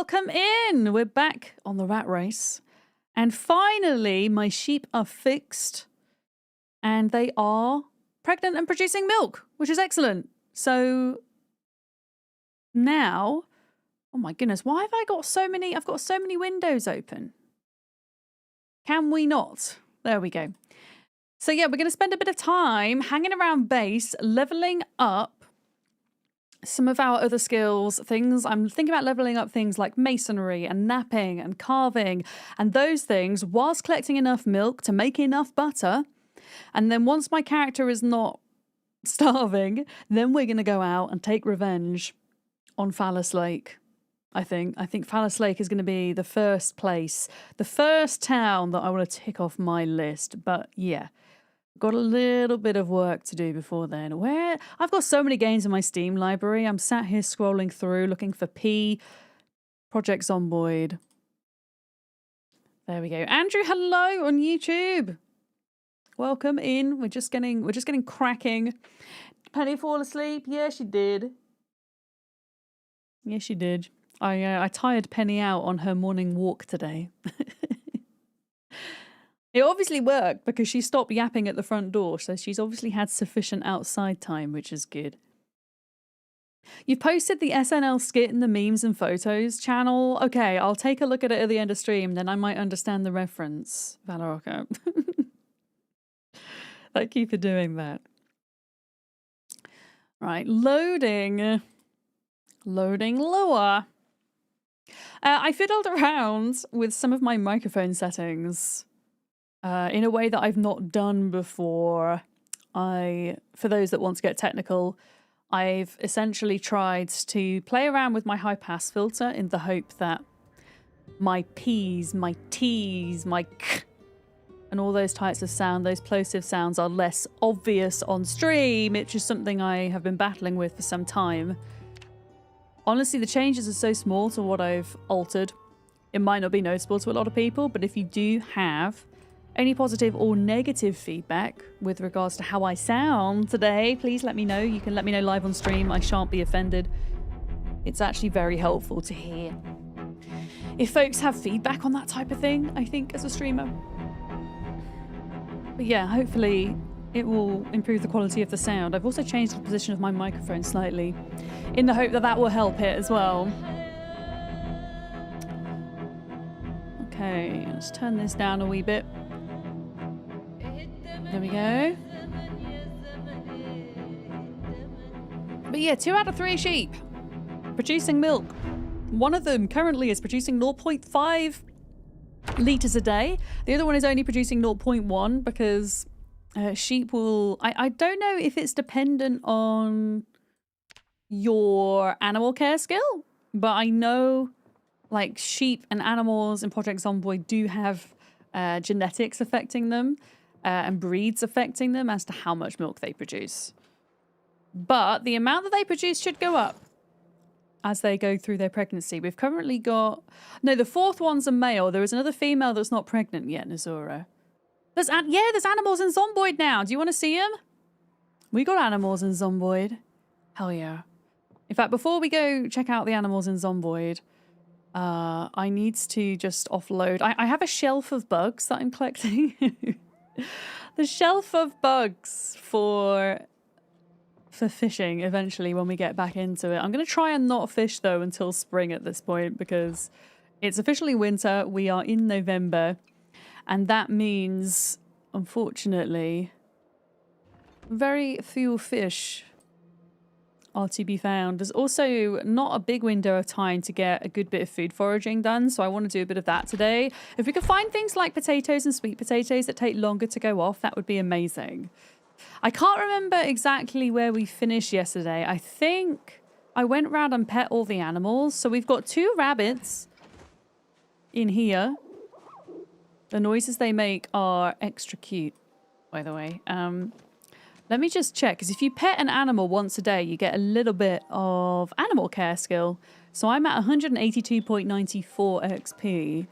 Welcome in. We're back on the rat race. And finally, my sheep are fixed. And they are pregnant and producing milk, which is excellent. So now, oh my goodness, why have I got so many? I've got so many windows open. Can we not? There we go. So yeah, we're going to spend a bit of time hanging around base, leveling up some of our other skills, things. I'm thinking about leveling up things like masonry and napping and carving and those things whilst collecting enough milk to make enough butter. And then once my character is not starving, then we're going to go out and take revenge on Phallus Lake. I think Phallus Lake is going to be the first place, the first town that I want to tick off my list. But yeah, got a little bit of work to do before then. I've got so many games in my Steam library. I'm sat here scrolling through looking for Project Zomboid. There we go. Andrew, hello on YouTube. Welcome in. We're just getting cracking. Penny fall asleep? Yeah, she did. Yeah, she did. I tired Penny out on her morning walk today. It obviously worked because she stopped yapping at the front door, so she's obviously had sufficient outside time, which is good. You've posted the SNL skit in the memes and photos channel. Okay, I'll take a look at it at the end of stream, then I might understand the reference, Valorocco. Thank you for doing that. Right, loading. Loading lower. I fiddled around with some of my microphone settings in a way that I've not done before. For those that want to get technical, I've essentially tried to play around with my high pass filter in the hope that my P's, my T's, my K, and all those types of sound, those plosive sounds are less obvious on stream, which is something I have been battling with for some time. Honestly, the changes are so small to what I've altered. It might not be noticeable to a lot of people, but if you do have any positive or negative feedback with regards to how I sound today, please let me know. You can let me know live on stream. I shan't be offended. It's actually very helpful to hear if folks have feedback on that type of thing, I think, as a streamer. But yeah, hopefully it will improve the quality of the sound. I've also changed the position of my microphone slightly in the hope that that will help it as well. Okay, let's turn this down a wee bit. There we go. But yeah, 2 out of 3 sheep producing milk. One of them currently is producing 0.5 litres a day. The other one is only producing 0.1 because sheep will... I don't know if it's dependent on your animal care skill, but I know like sheep and animals in Project Zomboid do have genetics affecting them. And breeds affecting them as to how much milk they produce. But the amount that they produce should go up as they go through their pregnancy. We've currently got... No, the 4th one's a male. There is another female that's not pregnant yet, Nazura. There's animals in Zomboid now. Do you want to see them? We got animals in Zomboid. Hell yeah. In fact, before we go check out the animals in Zomboid, I need to just offload... I have a shelf of bugs that I'm collecting. The shelf of bugs for fishing eventually when we get back into it. I'm going to try and not fish though until spring at this point because it's officially winter. We are in November and that means, unfortunately, very few fish are to be found. There's also not a big window of time to get a good bit of food foraging done, so I want to do a bit of that today. If we could find things like potatoes and sweet potatoes that take longer to go off, that would be amazing. I can't remember exactly where we finished yesterday. I think I went around and pet all the animals. So we've got 2 rabbits in here. The noises they make are extra cute, by the way. Let me just check, because if you pet an animal once a day, you get a little bit of animal care skill. So I'm at 182.94 XP.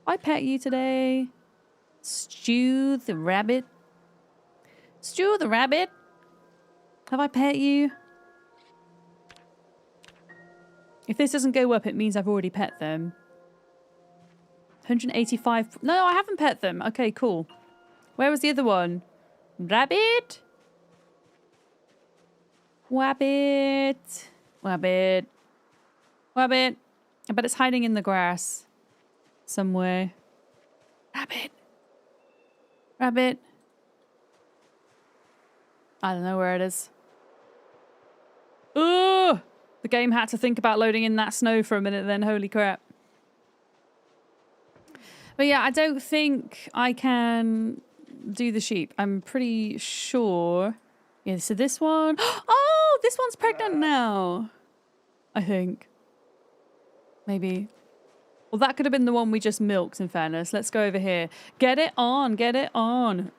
I pet you today. Stew the rabbit. Stew the rabbit. Have I pet you? If this doesn't go up, it means I've already pet them. 185. No, I haven't pet them. Okay, cool. Where was the other one? Rabbit? Wabbit. Wabbit. Wabbit. I bet it's hiding in the grass. Somewhere. Rabbit. Rabbit. I don't know where it is. Ooh! The game had to think about loading in that snow for a minute then. Holy crap. But yeah, I don't think I can do the sheep. I'm pretty sure. Yeah, so this one. Oh, this one's pregnant now. I think. Maybe. Well, that could have been the one we just milked, in fairness. Let's go over here. Get it on. Get it on.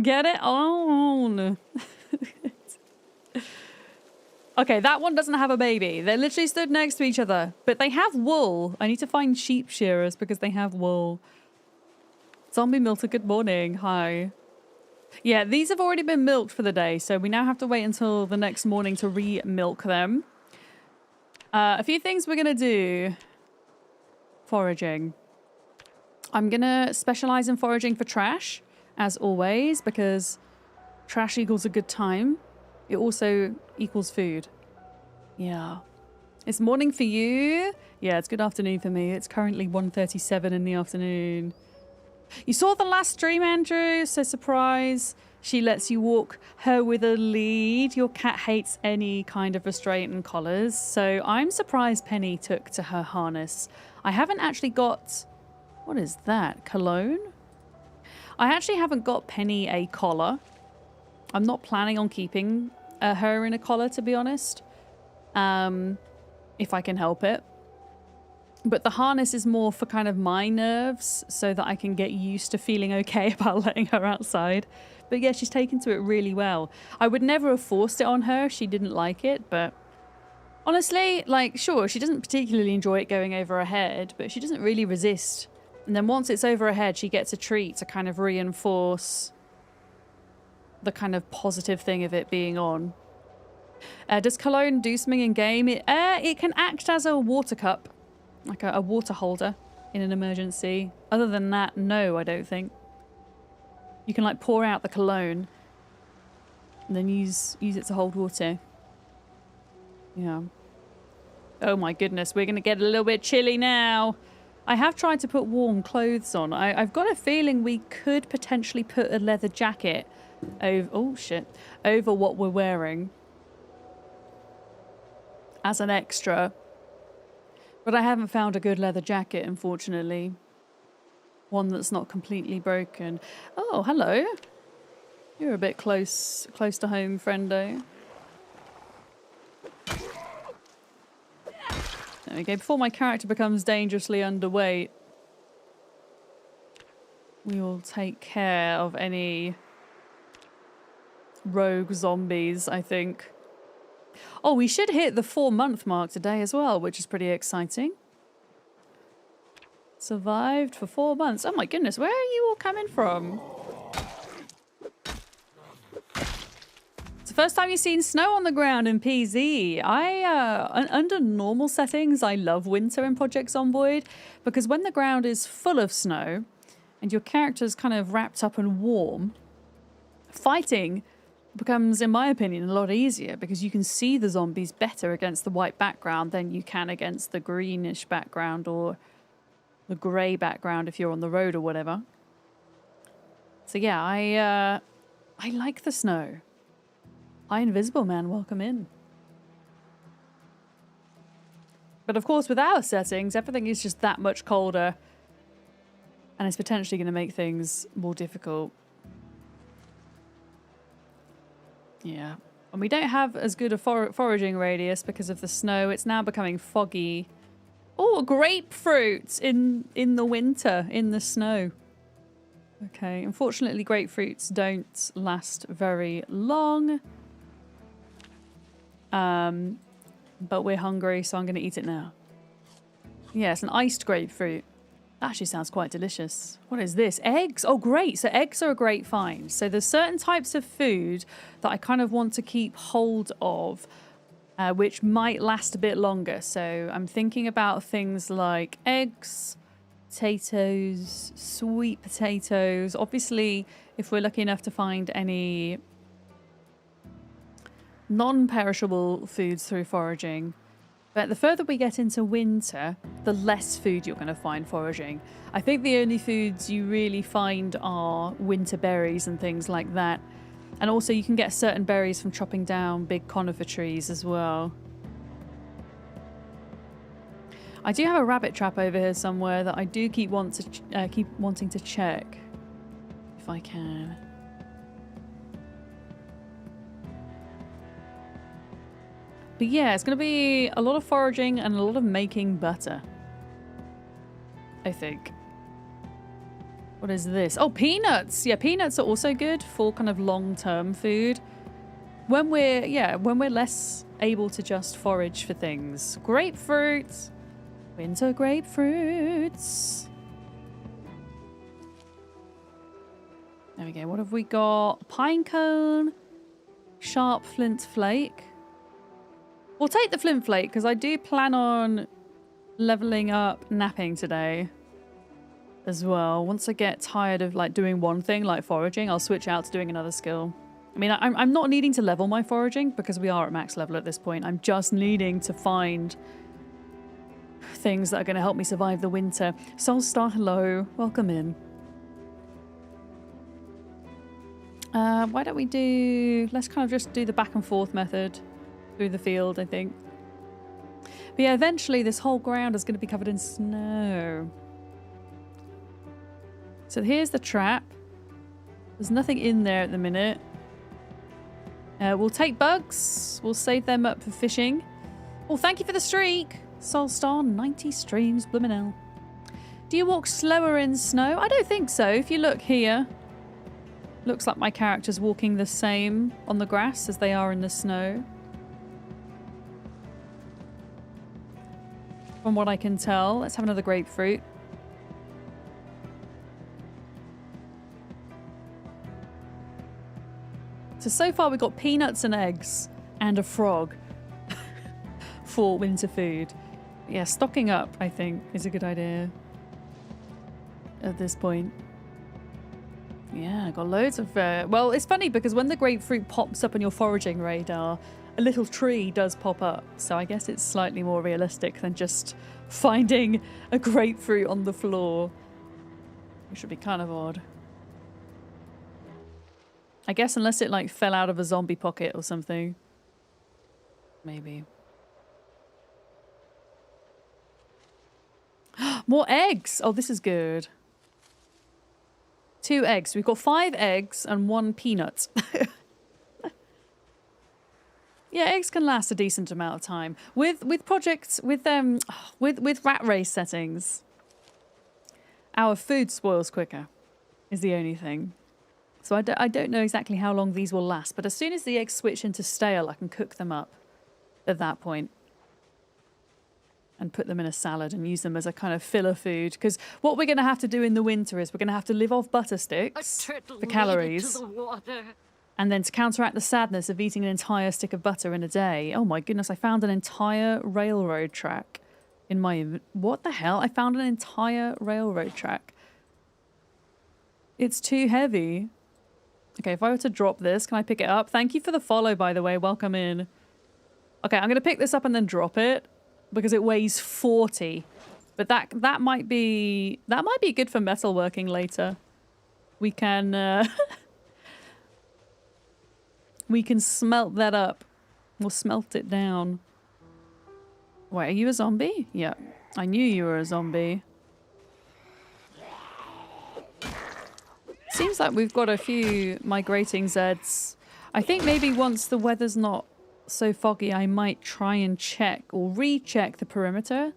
Get it on. Okay, that one doesn't have a baby. They literally stood next to each other. But they have wool. I need to find sheep shearers because they have wool. Zombie Milter, good morning. Hi. Yeah, these have already been milked for the day. So we now have to wait until the next morning to re-milk them. A few things we're going to do. Foraging. I'm going to specialize in foraging for trash, as always, because trash equals a good time. It also equals food. Yeah. It's morning for you. Yeah, it's good afternoon for me. It's currently 1:37 in the afternoon. You saw the last stream, Andrew, so surprise. She lets you walk her with a lead. Your cat hates any kind of restraint and collars, so I'm surprised Penny took to her harness. I haven't actually got... What is that? Cologne? I actually haven't got Penny a collar. I'm not planning on keeping her in a collar, to be honest. If I can help it. But the harness is more for kind of my nerves, so that I can get used to feeling okay about letting her outside. But yeah, she's taken to it really well. I would never have forced it on her if she didn't like it, but honestly, like, sure, she doesn't particularly enjoy it going over her head, but she doesn't really resist. And then once it's over her head, she gets a treat to kind of reinforce the kind of positive thing of it being on. Does Cologne do something in game? It can act as a water cup, like a water holder in an emergency. Other than that, no, I don't think. You can like pour out the cologne and then use it to hold water. Yeah. Oh my goodness, we're gonna get a little bit chilly now. I have tried to put warm clothes on. I've got a feeling we could potentially put a leather jacket over, oh shit, over what we're wearing as an extra. But I haven't found a good leather jacket, unfortunately. One that's not completely broken. Oh, hello. You're a bit close to home, friendo. There we go. Before my character becomes dangerously underweight, we will take care of any rogue zombies, I think. Oh, we should hit the 4-month mark today as well, which is pretty exciting. Survived for 4 months. Oh my goodness, where are you all coming from? It's the first time you've seen snow on the ground in PZ. Under normal settings, I love winter in Project Zomboid, because when the ground is full of snow and your character's kind of wrapped up and warm, fighting becomes, in my opinion, a lot easier because you can see the zombies better against the white background than you can against the greenish background or the grey background if you're on the road or whatever. So yeah, I like the snow. Hi, Invisible Man, welcome in. But of course, with our settings, everything is just that much colder, and it's potentially going to make things more difficult. Yeah. And we don't have as good a foraging radius because of the snow. It's now becoming foggy. Oh, grapefruit in the winter, in the snow. Okay, unfortunately grapefruits don't last very long. But we're hungry, so I'm going to eat it now. Yes, an iced grapefruit. That actually sounds quite delicious. What is this? Eggs? Oh, great. So eggs are a great find. So there's certain types of food that I kind of want to keep hold of which might last a bit longer. So I'm thinking about things like eggs, potatoes, sweet potatoes. Obviously, if we're lucky enough to find any non-perishable foods through foraging. But the further we get into winter, the less food you're going to find foraging. I think the only foods you really find are winter berries and things like that. And also you can get certain berries from chopping down big conifer trees as well. I do have a rabbit trap over here somewhere that I do keep wanting to check. If I can. But yeah, it's going to be a lot of foraging and a lot of making butter. I think. What is this? Oh, peanuts! Yeah, peanuts are also good for kind of long-term food. When we're less able to just forage for things. Grapefruits! Winter grapefruits! There we go. What have we got? Pine cone. Sharp flint flake. We'll take the flint flake because I do plan on leveling up napping today as well. Once I get tired of like doing one thing like foraging, I'll switch out to doing another skill. I mean, I'm not needing to level my foraging because we are at max level at this point. I'm just needing to find things that are going to help me survive the winter. Soulstar, hello. Welcome in. Why don't we do... Let's kind of just do the back and forth method through the field, I think. But yeah, eventually this whole ground is going to be covered in snow. So here's the trap. There's nothing in there at the minute. We'll take bugs. We'll save them up for fishing. Oh, thank you for the streak. Soulstar, 90 streams, bloomin' hell. Do you walk slower in snow? I don't think so. If you look here, looks like my character's walking the same on the grass as they are in the snow. From what I can tell. Let's have another grapefruit. So far we've got peanuts and eggs and a frog for winter food. Yeah, stocking up, I think, is a good idea at this point. Yeah, got loads of... well, it's funny because when the grapefruit pops up on your foraging radar, a little tree does pop up. So I guess it's slightly more realistic than just finding a grapefruit on the floor. Which would be kind of odd. I guess unless it like fell out of a zombie pocket or something. Maybe. More eggs! Oh, this is good. 2 eggs. We've got 5 eggs and 1 peanut. Yeah, eggs can last a decent amount of time. With projects, with rat race settings, our food spoils quicker is the only thing. So I don't know exactly how long these will last, but as soon as the eggs switch into stale, I can cook them up at that point and put them in a salad and use them as a kind of filler food. Because what we're going to have to do in the winter is we're going to have to live off butter sticks for calories. And then to counteract the sadness of eating an entire stick of butter in a day. Oh my goodness, I found an entire railroad track in my... What the hell? I found an entire railroad track. It's too heavy. Okay, if I were to drop this, can I pick it up? Thank you for the follow, by the way. Welcome in. Okay, I'm going to pick this up and then drop it because it weighs 40. But that might be good for metalworking later. We can we can smelt that up. We'll smelt it down. Wait, are you a zombie? Yeah, I knew you were a zombie. Seems like we've got a few migrating Zeds. I think maybe once the weather's not so foggy, I might try and check or recheck the perimeter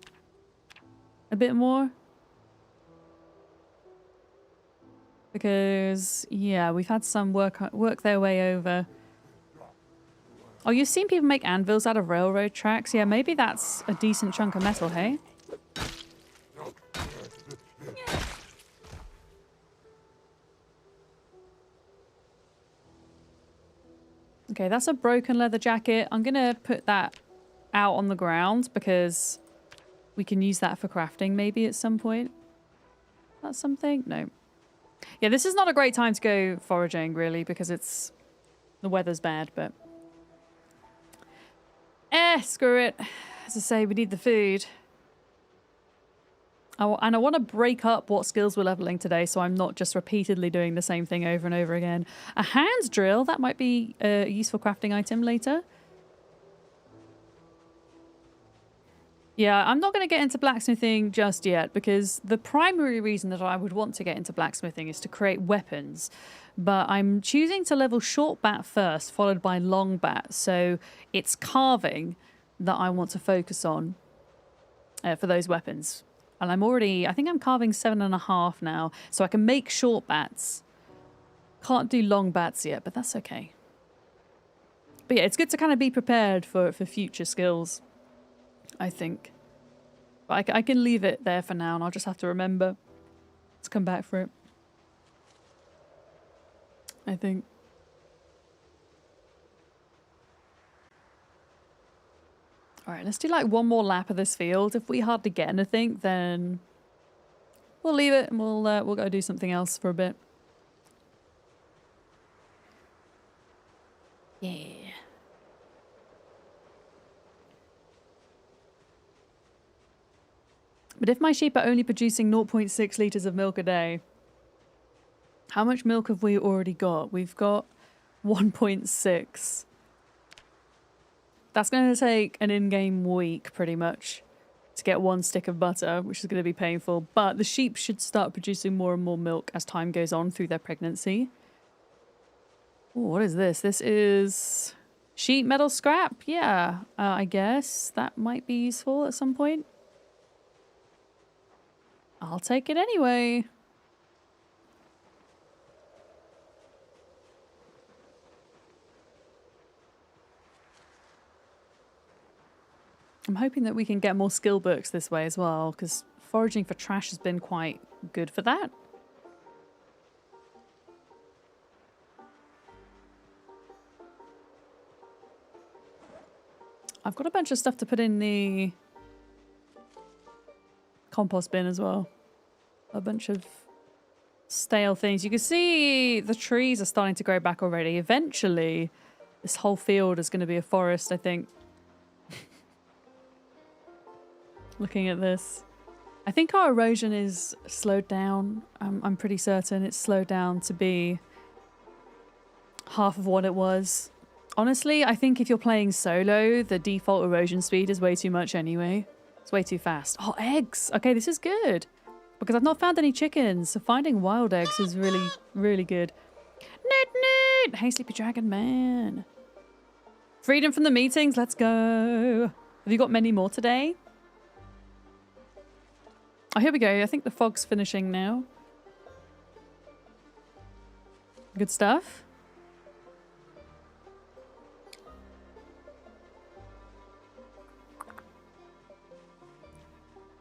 a bit more. Because, yeah, we've had some work their way over. Oh, you've seen people make anvils out of railroad tracks? Yeah, maybe that's a decent chunk of metal, hey? Okay, that's a broken leather jacket. I'm gonna put that out on the ground because we can use that for crafting maybe at some point. That's something? No. Yeah, this is not a great time to go foraging, really, because the weather's bad, but... screw it. As I say, we need the food. And I want to break up what skills we're leveling today, so I'm not just repeatedly doing the same thing over and over again. A hand drill, that might be a useful crafting item later. Yeah, I'm not going to get into blacksmithing just yet, because the primary reason that I would want to get into blacksmithing is to create weapons. But I'm choosing to level short bat first, followed by long bat. So it's carving that I want to focus on for those weapons. And I think I'm carving 7.5 now, so I can make short bats. Can't do long bats yet, but that's okay. But yeah, it's good to kind of be prepared for future skills, I think. But I can leave it there for now, and I'll just have to remember to come back for it. I think. Alright, let's do like one more lap of this field. If we hardly get anything, then we'll leave it and we'll go do something else for a bit. Yeah. But if my sheep are only producing 0.6 litres of milk a day, how much milk have we already got? We've got 1.6. That's going to take an in-game week, pretty much, to get 1 stick of butter, which is going to be painful. But the sheep should start producing more and more milk as time goes on through their pregnancy. Ooh, what is this? This is sheep metal scrap? Yeah, I guess that might be useful at some point. I'll take it anyway. I'm hoping that we can get more skill books this way as well, because foraging for trash has been quite good for that. I've got a bunch of stuff to put in the compost bin as well. A bunch of stale things. You can see the trees are starting to grow back already. Eventually, this whole field is going to be a forest, I think. Looking at this. I think our erosion is slowed down. I'm pretty certain it's slowed down to be half of what it was. Honestly, I think if you're playing solo, the default erosion speed is way too much anyway. It's way too fast. Oh, eggs! Okay, this is good. Because I've not found any chickens, so finding wild eggs is really, really good. Noot! Hey, Sleepy Dragon Man. Freedom from the meetings, let's go. Have you got many more today? Oh, here we go. I think the fog's finishing now. Good stuff.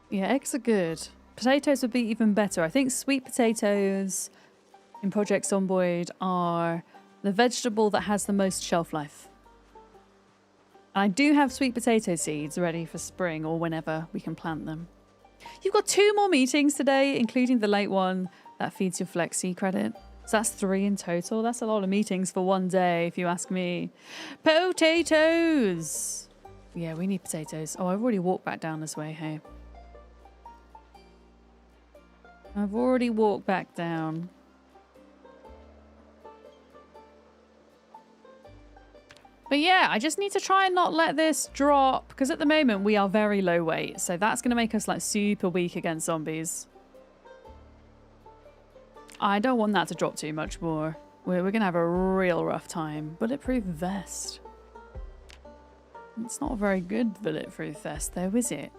Yeah, eggs are good. Potatoes would be even better. I think sweet potatoes in Project Zomboid are the vegetable that has the most shelf life. And I do have sweet potato seeds ready for spring or whenever we can plant them. You've got 2 more meetings today, including the late one that feeds your Flexi credit. So that's 3 in total. That's a lot of meetings for one day, if you ask me. Potatoes! Yeah, we need potatoes. Oh, I've already walked back down this way, hey. I've already walked back down. But yeah, I just need to try and not let this drop, because at the moment we are very low weight, so that's going to make us like super weak against zombies. I don't want that to drop too much more. We're going to have a real rough time. Bulletproof vest. It's not a very good bulletproof vest though, is it?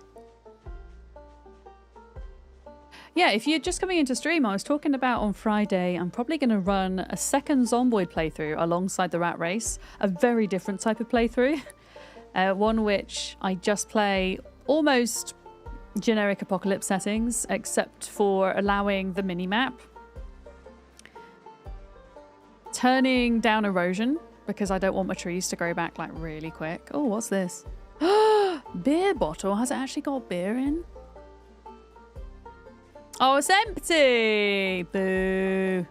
Yeah, if you're just coming into stream, I was talking about on Friday, I'm probably going to run a second Zomboid playthrough alongside the Rat Race. A very different type of playthrough. One which I just play almost generic apocalypse settings, except for allowing the mini-map. Turning down erosion, because I don't want my trees to grow back like really quick. Oh, what's this? Beer bottle? Has it actually got beer in? Oh, it's empty! Boo.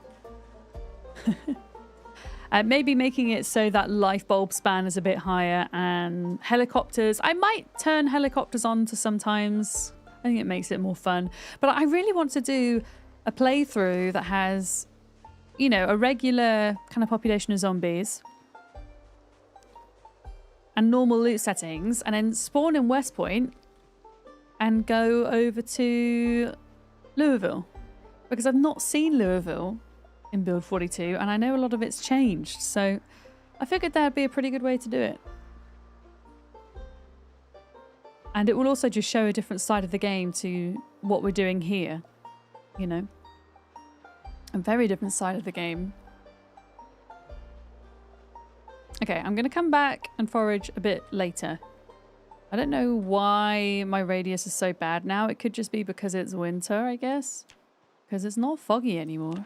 Maybe making it so that life bulb span is a bit higher, and helicopters. I might turn helicopters on to sometimes. I think it makes it more fun. But I really want to do a playthrough that has, you know, a regular kind of population of zombies and normal loot settings, and then spawn in West Point and go over to Louisville. Because I've not seen Louisville in Build 42, and I know a lot of it's changed, so I figured that'd be a pretty good way to do it. And it will also just show a different side of the game to what we're doing here, you know? A very different side of the game. Okay, I'm going to come back and forage a bit later. I don't know why my radius is so bad now. It could just be because it's winter, I guess. Because it's not foggy anymore.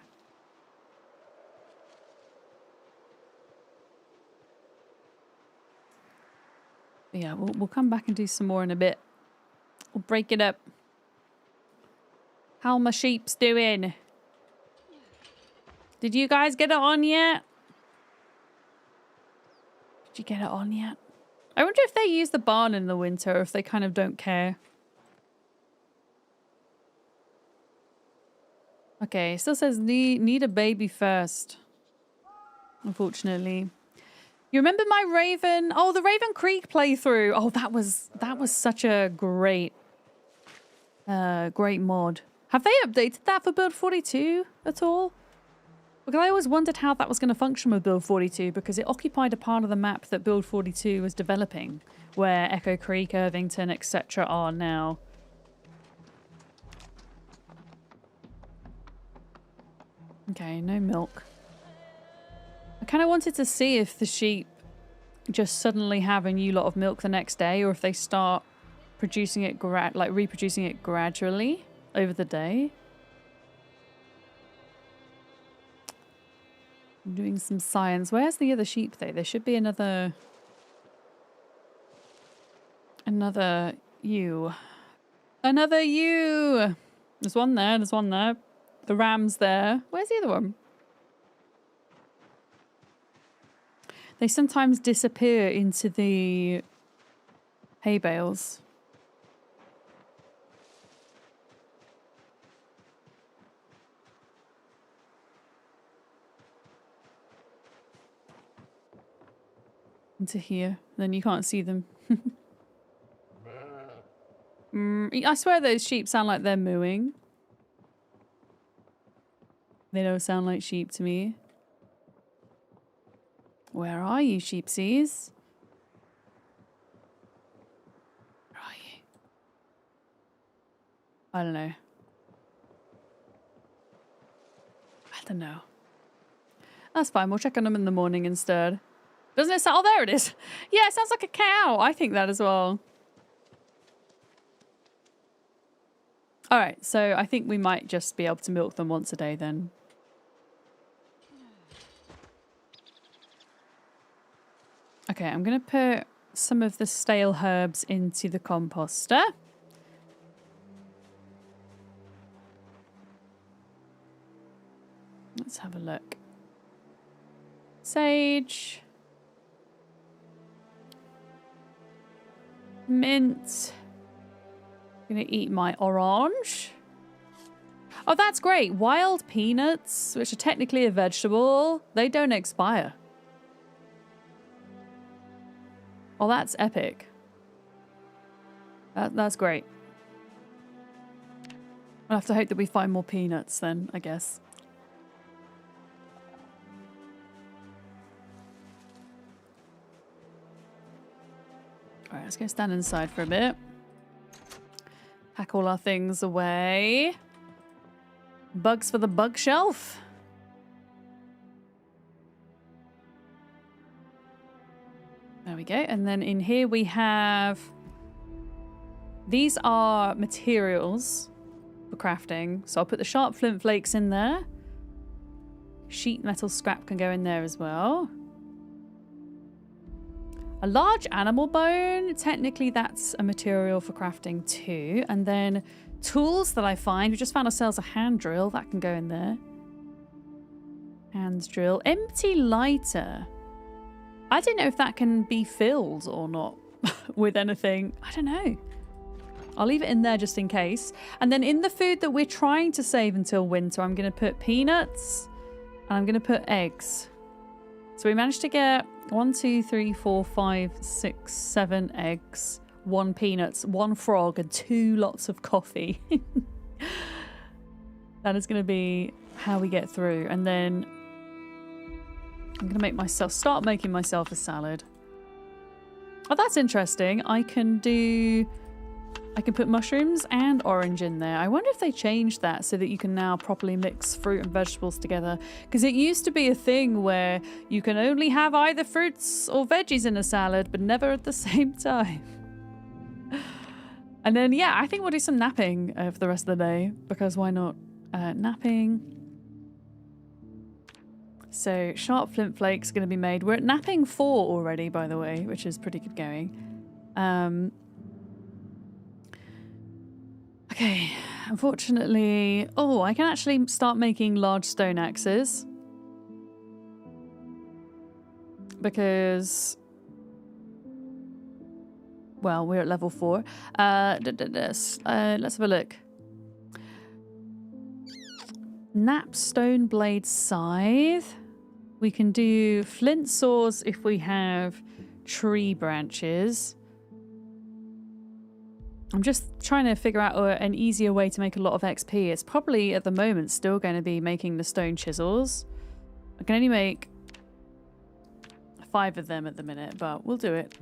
But yeah, we'll come back and do some more in a bit. We'll break it up. How my sheep's doing? Did you guys get it on yet? Did you get it on yet? I wonder if they use the barn in the winter or if they kind of don't care. Okay, it still says need a baby first. Unfortunately. You remember my Raven? Oh, the Raven Creek playthrough. Oh, that was such a great great mod. Have they updated that for Build 42 at all? Because I always wondered how that was going to function with Build 42, because it occupied a part of the map that Build 42 was developing, where Echo Creek, Irvington, etc. are now. Okay, no milk. I kind of wanted to see if the sheep just suddenly have a new lot of milk the next day, or if they start producing it, reproducing it gradually over the day. I'm doing some science. Where's the other sheep though? There should be another ewe. Another ewe! There's one there, there's one there. The ram's there. Where's the other one? They sometimes disappear into the hay bales. Into here. Then you can't see them. I swear those sheep sound like they're mooing. They don't sound like sheep to me. Where are you, sheepsies? Where are you? I don't know. I don't know. That's fine. We'll check on them in the morning instead. Doesn't it sound... Oh, there it is. Yeah, it sounds like a cow. I think that as well. Alright, so I think we might just be able to milk them once a day then. Okay, I'm going to put some of the stale herbs into the composter. Let's have a look. Sage. Mint. I'm going to eat my orange. Oh, that's great. Wild peanuts, which are technically a vegetable, they don't expire. Oh, that's epic. That's great. I'll have to hope that we find more peanuts then, I guess. Alright, let's go stand inside for a bit. Pack all our things away. Bugs for the bug shelf. There we go. And then in here we have... These are materials for crafting. So I'll put the sharp flint flakes in there. Sheet metal scrap can go in there as well. A large animal bone, technically that's a material for crafting too. And then tools that I find, we just found ourselves a hand drill, that can go in there. Hand drill. Empty lighter. I don't know if that can be filled or not with anything. I don't know. I'll leave it in there just in case. And then in the food that we're trying to save until winter, I'm going to put peanuts and I'm going to put eggs. So we managed to get 1, 2, 3, 4, 5, 6, 7 eggs, 1 peanuts, 1 frog, and 2 lots of coffee. That is going to be how we get through. And then I'm going to start making myself a salad. Oh, that's interesting. I can put mushrooms and orange in there. I wonder if they changed that so that you can now properly mix fruit and vegetables together. Because it used to be a thing where you can only have either fruits or veggies in a salad, but never at the same time. And then, yeah, I think we'll do some napping for the rest of the day. Because why not? Napping. So, sharp flint flakes are going to be made. We're at napping 4 already, by the way, which is pretty good going. Okay, unfortunately... Oh, I can actually start making large stone axes. Because... Well, we're at level 4. Let's have a look. Knap stone blade scythe. We can do flint saws if we have tree branches. I'm just trying to figure out an easier way to make a lot of XP. It's probably, at the moment, still going to be making the stone chisels. I can only make 5 of them at the minute, but we'll do it.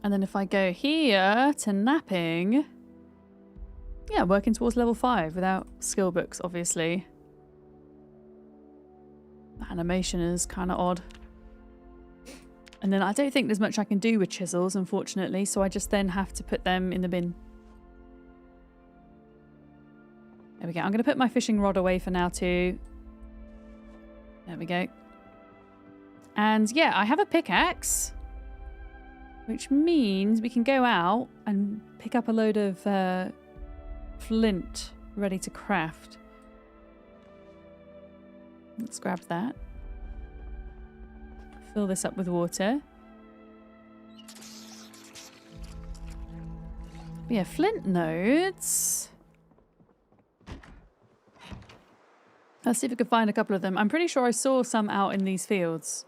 And then if I go here to napping... Yeah, working towards level 5 without skill books, obviously. The animation is kind of odd. And then I don't think there's much I can do with chisels, unfortunately, so I just then have to put them in the bin. There we go. I'm going to put my fishing rod away for now too. There we go. And yeah, I have a pickaxe, which means we can go out and pick up a load of flint ready to craft. Let's grab that. Fill this up with water. But yeah, flint nodes. Let's see if we can find a couple of them. I'm pretty sure I saw some out in these fields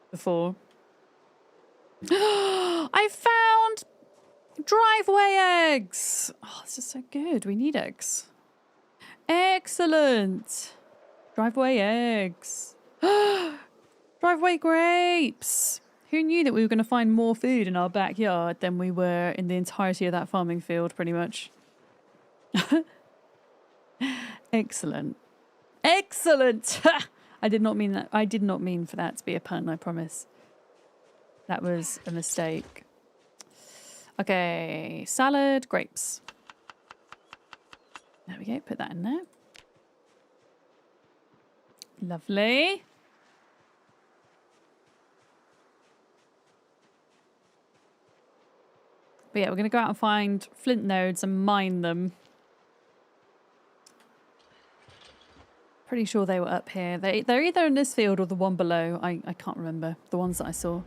before. I found driveway eggs. Oh, this is so good. We need eggs. Excellent. Driveway eggs. Driveway grapes! Who knew that we were going to find more food in our backyard than we were in the entirety of that farming field, pretty much. Excellent. Excellent! I did not mean that. I did not mean for that to be a pun, I promise. That was a mistake. Okay, salad, grapes. There we go, put that in there. Lovely. But yeah, we're going to go out and find flint nodes and mine them. Pretty sure they were up here. They're either in this field or the one below. I can't remember. The ones that I saw.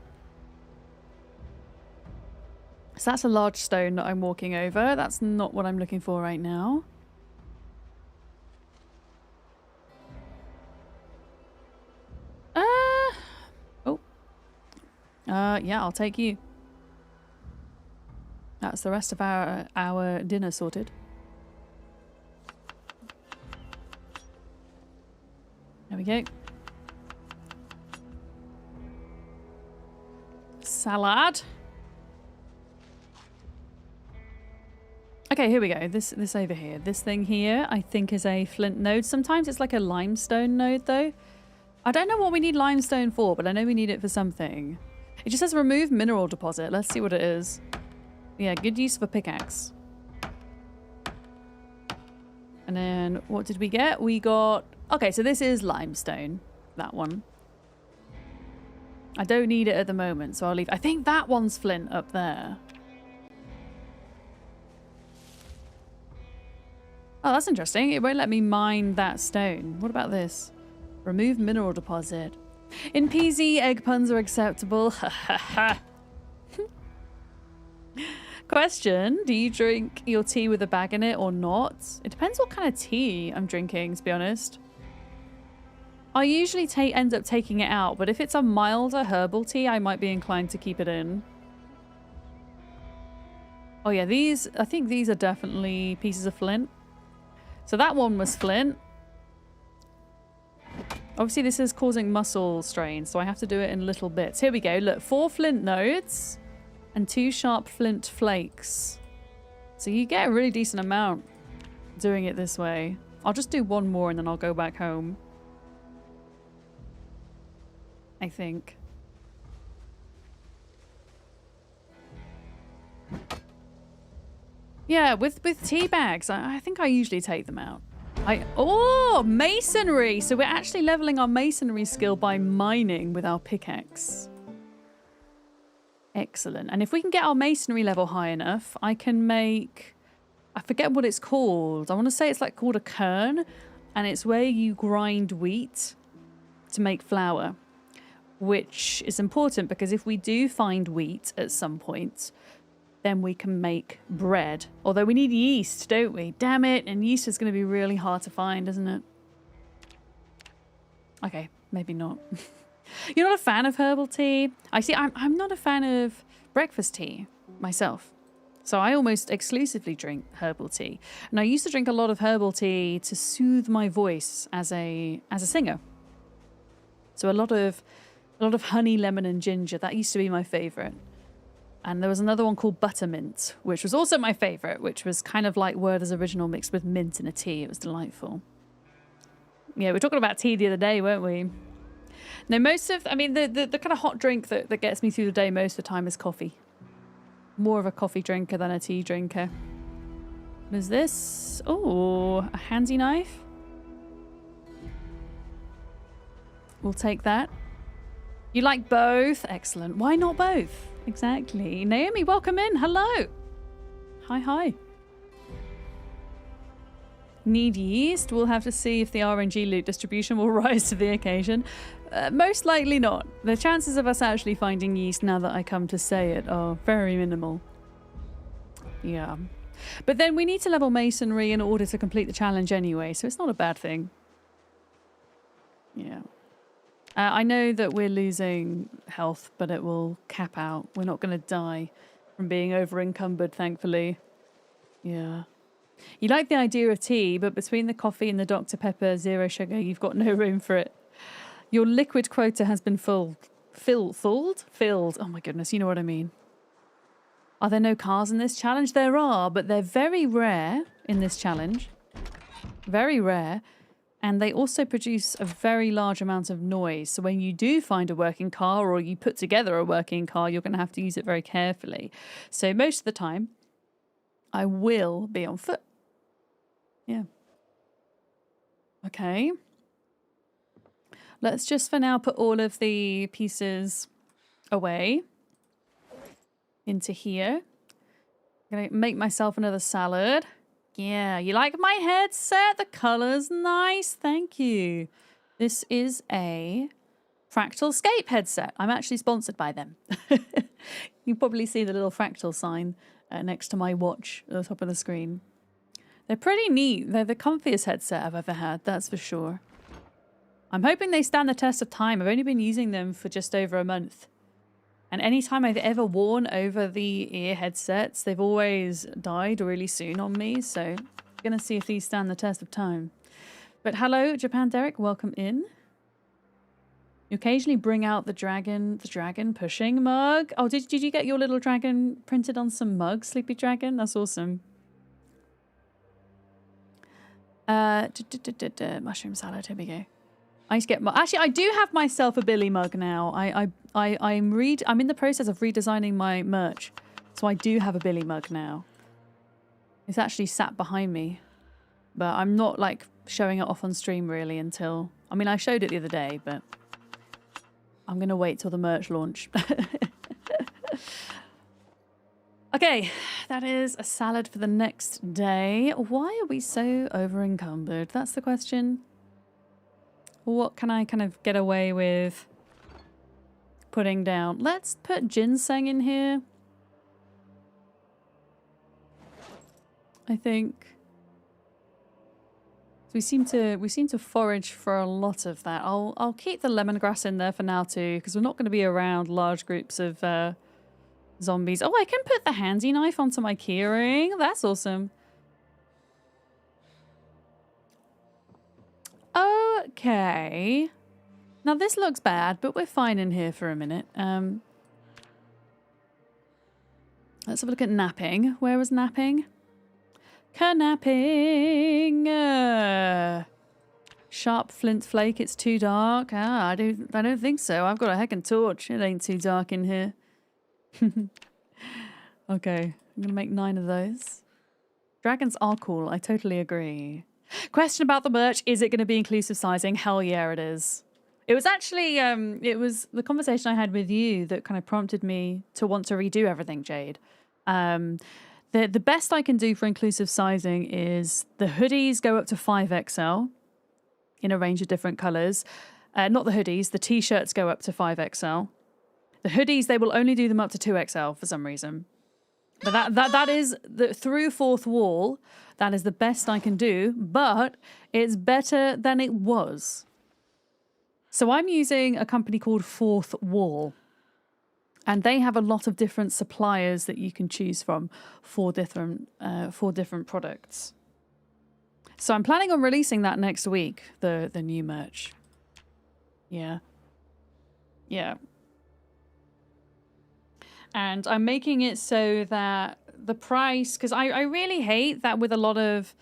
So that's a large stone that I'm walking over. That's not what I'm looking for right now. Yeah, I'll take you. That's the rest of our dinner sorted. There we go. Salad. Okay, here we go. This over here. This thing here, I think, is a flint node. Sometimes it's like a limestone node, though. I don't know what we need limestone for, but I know we need it for something. It just says remove mineral deposit. Let's see what it is. Yeah, good use of a pickaxe. And then what did we get? We got... Okay, so this is limestone. That one. I don't need it at the moment, so I'll leave. I think that one's flint up there. Oh, that's interesting. It won't let me mine that stone. What about this? Remove mineral deposit. In PZ, egg puns are acceptable. Ha ha ha. Question, do you drink your tea with a bag in it or not? It depends what kind of tea I'm drinking, to be honest. I usually end up taking it out, but if it's a milder herbal tea, I might be inclined to keep it in. Oh yeah, I think these are definitely pieces of flint. So that one was flint. Obviously this is causing muscle strain, so I have to do it in little bits. Here we go, look, 4 flint nodes. And 2 sharp flint flakes. So you get a really decent amount doing it this way. I'll just do 1 more and then I'll go back home. I think. Yeah, with tea bags, I think I usually take them out. Oh, masonry! So we're actually leveling our masonry skill by mining with our pickaxe. Excellent. And if we can get our masonry level high enough, I can make... I forget what it's called. I want to say it's like called a kern. And it's where you grind wheat to make flour. Which is important because if we do find wheat at some point, then we can make bread. Although we need yeast, don't we? Damn it. And yeast is going to be really hard to find, isn't it? Okay, maybe not. You're not a fan of herbal tea? I see, I'm not a fan of breakfast tea myself. So I almost exclusively drink herbal tea. And I used to drink a lot of herbal tea to soothe my voice as a singer. So a lot of honey, lemon and ginger. That used to be my favorite. And there was another one called buttermint, which was also my favorite, which was kind of like Werther's Original mixed with mint in a tea. It was delightful. Yeah, we were talking about tea the other day, weren't we? No, the kind of hot drink that gets me through the day most of the time is coffee. More of a coffee drinker than a tea drinker. What is this? Oh, a handy knife. We'll take that. You like both? Excellent. Why not both? Exactly. Naomi, welcome in. Hello. Hi. Need yeast? We'll have to see if the RNG loot distribution will rise to the occasion. Most likely not. The chances of us actually finding yeast, now that I come to say it, are very minimal. Yeah. But then we need to level masonry in order to complete the challenge anyway, so it's not a bad thing. Yeah. I know that we're losing health, but it will cap out. We're not going to die from being over-encumbered, thankfully. Yeah. You like the idea of tea, but between the coffee and the Dr. Pepper Zero Sugar, you've got no room for it. Your liquid quota has been filled. Filled? Oh my goodness, you know what I mean. Are there no cars in this challenge? There are, but they're very rare in this challenge. Very rare. And they also produce a very large amount of noise. So when you do find a working car or you put together a working car, you're going to have to use it very carefully. So most of the time, I will be on foot. Yeah. Okay. Let's just for now put all of the pieces away into here. I'm going to make myself another salad. Yeah, you like my headset? The color's nice. Thank you. This is a Fractal Scape headset. I'm actually sponsored by them. You probably see the little Fractal sign next to my watch at the top of the screen. They're pretty neat. They're the comfiest headset I've ever had, that's for sure. I'm hoping they stand the test of time. I've only been using them for just over a month. And any time I've ever worn over the ear headsets, they've always died really soon on me. So I'm going to see if these stand the test of time. But hello, Japan Derek. Welcome in. You occasionally bring out the dragon pushing mug. Oh, did you get your little dragon printed on some mugs, Sleepy Dragon? That's awesome. Mushroom salad. Here we go. I used to get actually, I do have myself a Billy mug now. I'm in the process of redesigning my merch, so I do have a Billy mug now. It's actually sat behind me, but I'm not like showing it off on stream really until. I mean, I showed it the other day, but I'm going to wait till the merch launch. Okay, that is a salad for the next day. Why are we so over encumbered? That's the question. What can I kind of get away with putting down? Let's put ginseng in here. I think we seem to forage for a lot of that. I'll keep the lemongrass in there for now too, because we're not going to be around large groups of zombies. Oh, I can put the handy knife onto my keyring. That's awesome. Okay. Now this looks bad, but we're fine in here for a minute. Let's have a look at napping. Where was napping? Napping. Sharp flint flake. It's too dark. I don't think so. I've got a heckin' torch. It ain't too dark in here. Okay, I'm gonna make 9 of those. Dragons are cool. I totally agree. Question about the merch: is it going to be inclusive sizing? Hell yeah, it is. It was actually it was the conversation I had with you that kind of prompted me to want to redo everything, Jade. The best I can do for inclusive sizing is the hoodies go up to 5XL in a range of different colors. Not the hoodies, the t-shirts go up to 5XL. The hoodies, they will only do them up to 2XL for some reason. But that is the through fourth wall. That is the best I can do, but it's better than it was. So I'm using a company called Fourth Wall, and they have a lot of different suppliers that you can choose from for different products. So I'm planning on releasing that next week, the new merch. Yeah. Yeah. And I'm making it so that the price, because I really hate that with a lot of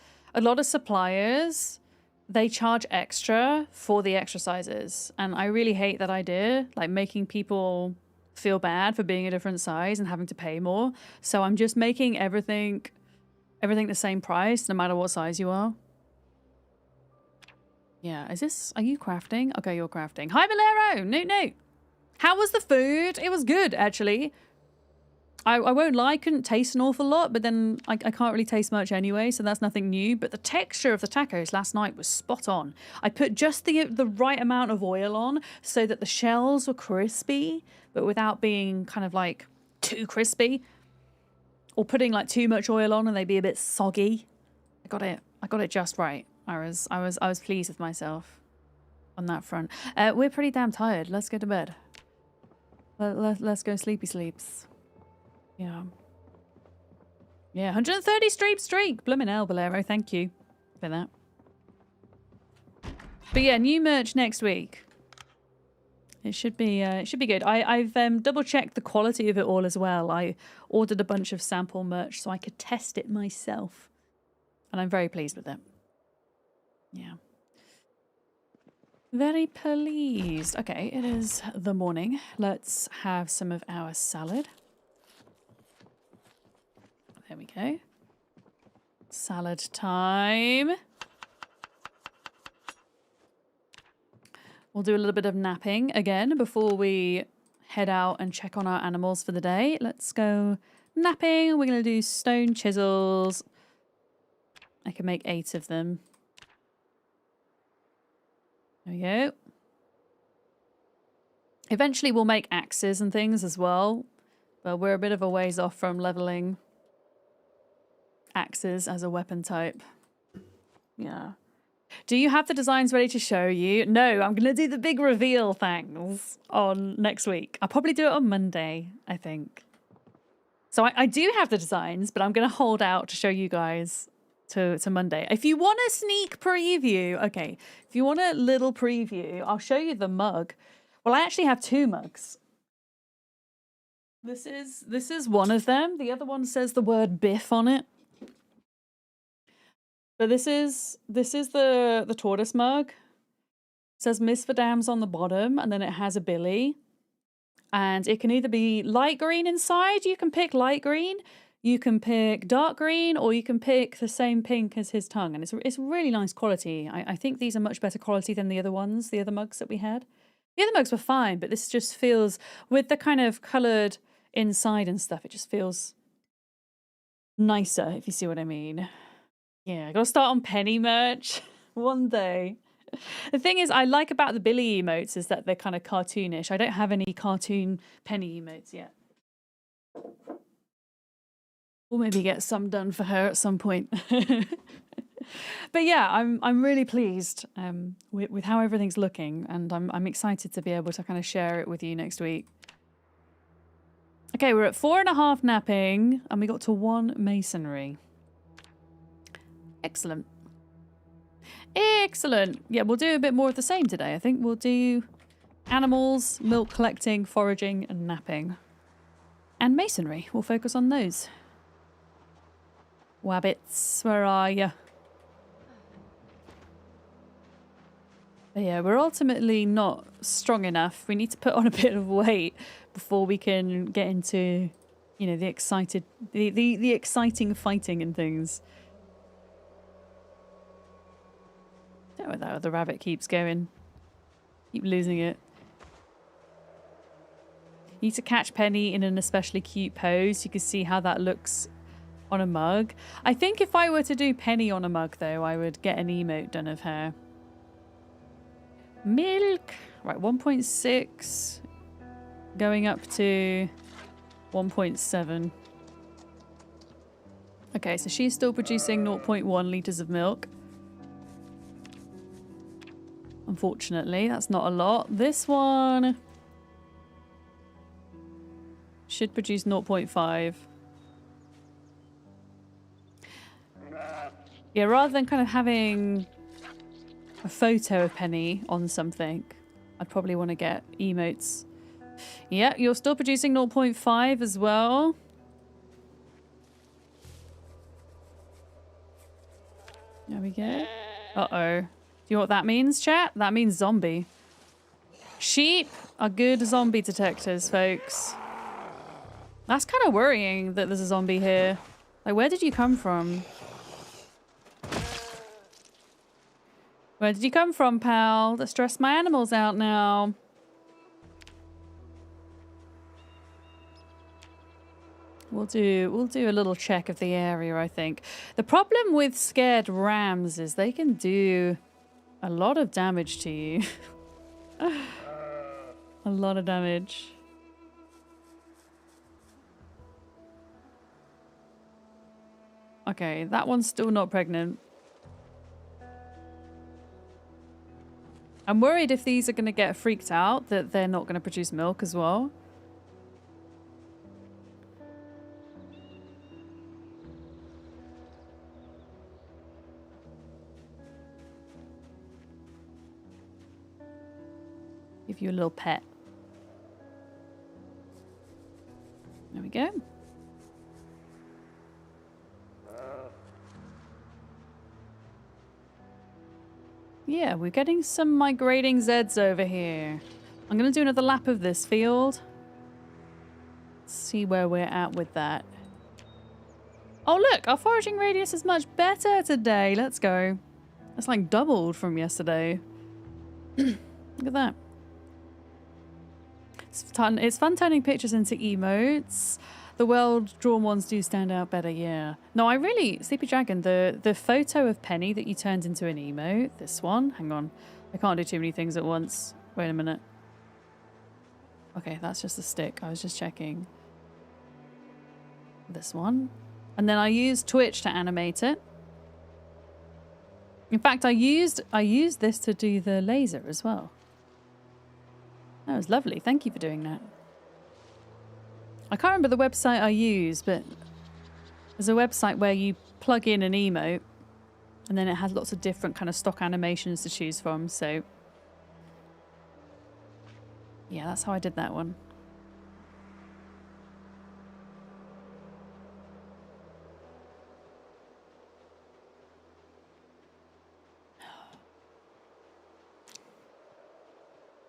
suppliers, they charge extra for the extra sizes. And I really hate that idea, like making people feel bad for being a different size and having to pay more. So I'm just making everything the same price, no matter what size you are. Yeah, are you crafting? Okay, you're crafting. Hi, Bolero! No. How was the food? It was good, actually. I won't lie, I couldn't taste an awful lot, but then I can't really taste much anyway, so that's nothing new. But the texture of the tacos last night was spot on. I put just the right amount of oil on so that the shells were crispy, but without being kind of like too crispy. Or putting like too much oil on and they'd be a bit soggy. I got it just right. I was pleased with myself on that front. We're pretty damn tired. Let's go to bed. Let's go sleepy sleeps. Yeah. Yeah, 130 streak. Bloomin' hell, Bolero. Thank you for that. But yeah, new merch next week. It should be good. I've double checked the quality of it all as well. I ordered a bunch of sample merch so I could test it myself. And I'm very pleased with it. Yeah. Very pleased. Okay, it is the morning. Let's have some of our salad. There we go. Salad time. We'll do a little bit of napping again before we head out and check on our animals for the day. Let's go napping. We're going to do stone chisels. I can make 8 of them. There we go. Eventually we'll make axes and things as well, but we're a bit of a ways off from leveling axes as a weapon type. Yeah. Do you have the designs ready to show you? No, I'm going to do the big reveal things on next week. I'll probably do it on Monday, I think. So I do have the designs, but I'm going to hold out to show you guys to Monday. If you want a sneak preview, okay, if you want a little preview, I'll show you the mug. Well, I actually have 2 mugs. This is one of them. The other one says the word Biff on it. But this is the tortoise mug. It says Miss for Dams on the bottom, and then it has a Billy. And it can either be light green inside, you can pick light green, you can pick dark green, or you can pick the same pink as his tongue. And it's really nice quality. I think these are much better quality than the other ones, the other mugs that we had. The other mugs were fine, but this just feels, with the kind of coloured inside and stuff, it just feels nicer, if you see what I mean. Yeah, I gotta start on penny merch one day. The thing is, I like about the Billy emotes is that they're kind of cartoonish. I don't have any cartoon penny emotes yet. We'll maybe get some done for her at some point. But yeah, I'm really pleased with how everything's looking, and I'm excited to be able to kind of share it with you next week. Okay, we're at 4.5 napping, and we got to 1 masonry. Excellent. Excellent. Yeah, we'll do a bit more of the same today. I think we'll do animals, milk collecting, foraging, and napping. And masonry. We'll focus on those. Wabbits, where are you? But yeah, we're ultimately not strong enough. We need to put on a bit of weight before we can get into, you know, the exciting fighting and things. Don't know where that other rabbit keeps going. Keep losing it. You need to catch Penny in an especially cute pose. You can see how that looks on a mug. I think if I were to do Penny on a mug, though, I would get an emote done of her. Milk. Right, 1.6. Going up to 1.7. Okay, so she's still producing 0.1 litres of milk. Unfortunately, that's not a lot. This one should produce 0.5. Yeah, rather than kind of having a photo of Penny on something, I'd probably want to get emotes. Yeah, you're still producing 0.5 as well. There we go. Uh-oh. Do you know what that means, chat? That means zombie. Sheep are good zombie detectors, folks. That's kind of worrying that there's a zombie here. Like, where did you come from? Where did you come from, pal? That stressed my animals out now. We'll do a little check of the area, I think. The problem with scared rams is they can do a lot of damage to you. A lot of damage. Okay, that one's still not pregnant. I'm worried if these are going to get freaked out that they're not going to produce milk as well. Give you a little pet. There we go. Yeah, we're getting some migrating Zeds over here. I'm going to do another lap of this field. See where we're at with that. Oh look, our foraging radius is much better today. Let's go. That's like doubled from yesterday. Look at that. It's fun turning pictures into emotes. The well-drawn ones do stand out better, yeah. No, I really... Sleepy Dragon, the photo of Penny that you turned into an emote, this one. Hang on. I can't do too many things at once. Wait a minute. Okay, that's just a stick. I was just checking. This one. And then I used Twitch to animate it. In fact, I used this to do the laser as well. That was lovely. Thank you for doing that. I can't remember the website I use, but there's a website where you plug in an emote and then it has lots of different kind of stock animations to choose from. So yeah, that's how I did that one.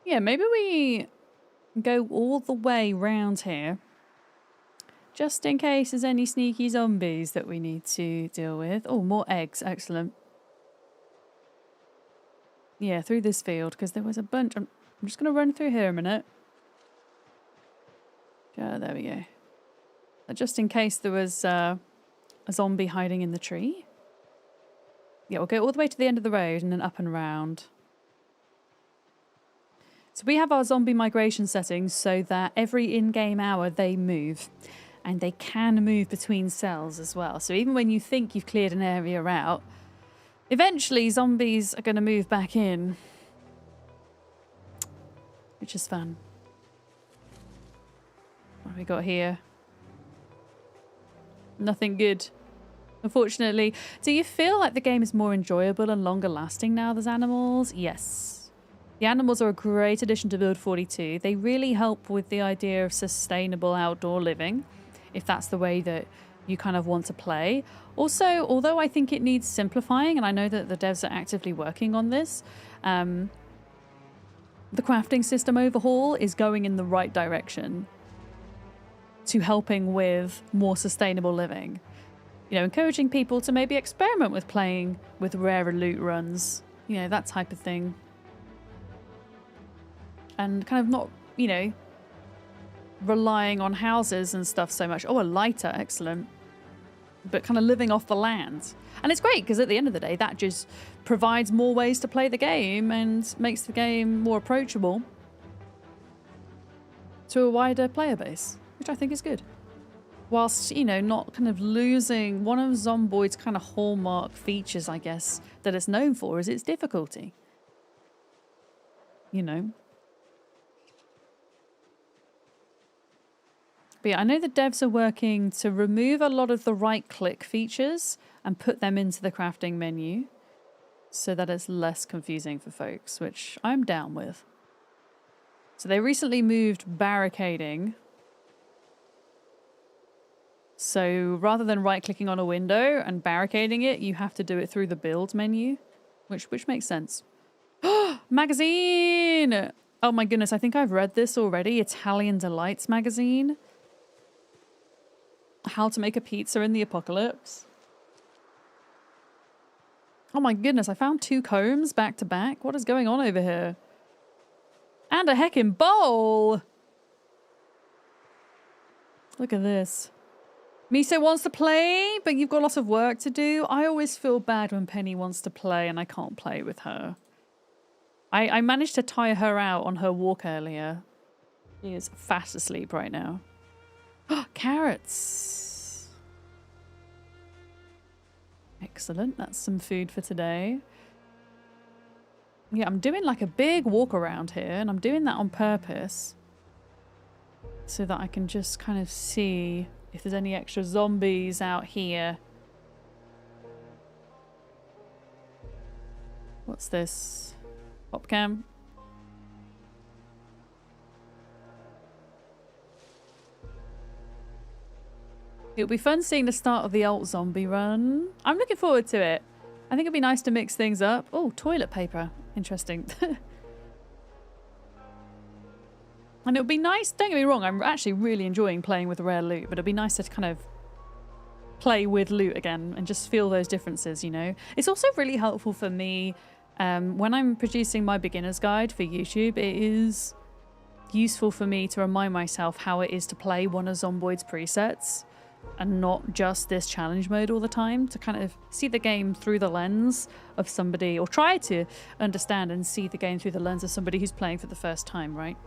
Yeah, maybe we go all the way round here. Just in case there's any sneaky zombies that we need to deal with. Oh, more eggs. Excellent. Yeah, through this field, because there was a bunch. I'm just going to run through here a minute. Yeah, there we go. Just in case there was a zombie hiding in the tree. Yeah, we'll go all the way to the end of the road and then up and around. So we have our zombie migration settings so that every in-game hour they move. And they can move between cells as well. So even when you think you've cleared an area out, eventually zombies are going to move back in. Which is fun. What have we got here? Nothing good, unfortunately. Do you feel like the game is more enjoyable and longer lasting now there's animals? Yes. The animals are a great addition to Build 42. They really help with the idea of sustainable outdoor living, if that's the way that you kind of want to play. Also, although I think it needs simplifying, and I know that the devs are actively working on this, the crafting system overhaul is going in the right direction to helping with more sustainable living. You know, encouraging people to maybe experiment with playing with rarer loot runs, you know, that type of thing. And kind of not, you know, relying on houses and stuff so much. Oh, a lighter, excellent. But kind of living off the land. And it's great because at the end of the day, that just provides more ways to play the game and makes the game more approachable to a wider player base, which I think is good. Whilst, you know, not kind of losing one of Zomboid's kind of hallmark features, I guess, that it's known for is its difficulty. You know. But yeah, I know the devs are working to remove a lot of the right-click features and put them into the crafting menu so that it's less confusing for folks, which I'm down with. So they recently moved barricading. So rather than right-clicking on a window and barricading it, you have to do it through the build menu, which makes sense. Magazine! Oh my goodness, I think I've read this already. Italian Delights magazine. How to make a pizza in the apocalypse. Oh my goodness, I found 2 combs back to back. What is going on over here? And a heckin' bowl! Look at this. Miso wants to play, but you've got lots of work to do. I always feel bad when Penny wants to play and I can't play with her. I managed to tire her out on her walk earlier. She is fast asleep right now. Carrots. Excellent. That's some food for today. Yeah, I'm doing like a big walk around here, and I'm doing that on purpose so that I can just kind of see if there's any extra zombies out here. What's this? Popcam. It'll be fun seeing the start of the alt zombie run. I'm looking forward to it. I think it'd be nice to mix things up. Oh, toilet paper. Interesting. And it would be nice, don't get me wrong, I'm actually really enjoying playing with rare loot, but it'd be nice to kind of play with loot again and just feel those differences, you know? It's also really helpful for me when I'm producing my beginner's guide for YouTube. It is useful for me to remind myself how it is to play one of Zomboid's presets and not just this challenge mode all the time, to kind of see the game through the lens of somebody, or try to understand and see the game through the lens of somebody who's playing for the first time, right?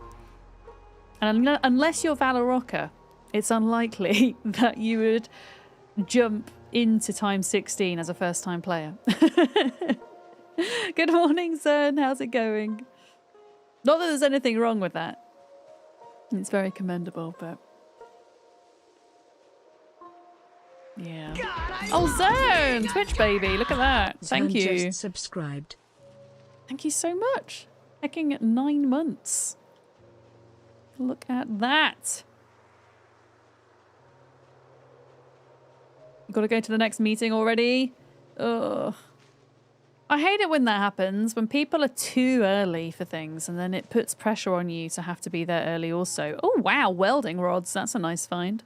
And unless you're Valoroka, it's unlikely that you would jump into time 16 as a first-time player. Good morning, son. How's it going? Not that there's anything wrong with that. It's very commendable, but... yeah. God, oh, Zone! Twitch baby, look at that. Thank Zone you. Just subscribed. Thank you so much. Hecking 9 months. Look at that. You gotta go to the next meeting already? Ugh. I hate it when that happens, when people are too early for things and then it puts pressure on you to have to be there early also. Oh, wow, welding rods. That's a nice find.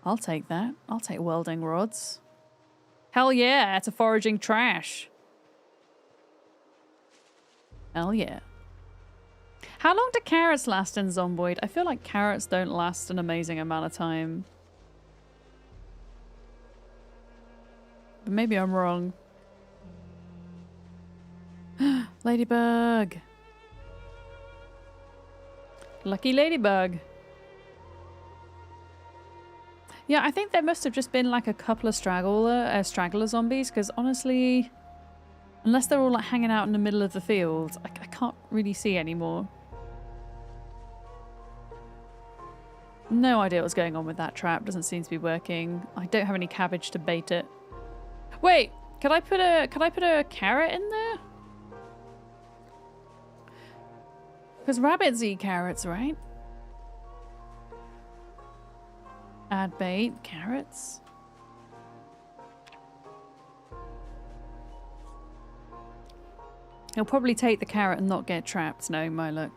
I'll take that. I'll take welding rods. Hell yeah, to foraging trash. Hell yeah. How long do carrots last in Zomboid? I feel like carrots don't last an amazing amount of time. But maybe I'm wrong. Ladybug. Lucky ladybug. Yeah, I think there must have just been like a couple of straggler zombies, because honestly, unless they're all like hanging out in the middle of the field, I can't really see anymore. No idea what's going on with that trap. Doesn't seem to be working. I don't have any cabbage to bait it. Wait, could I put a carrot in there? Because rabbits eat carrots, right? Add bait, carrots. He'll probably take the carrot and not get trapped, knowing my luck.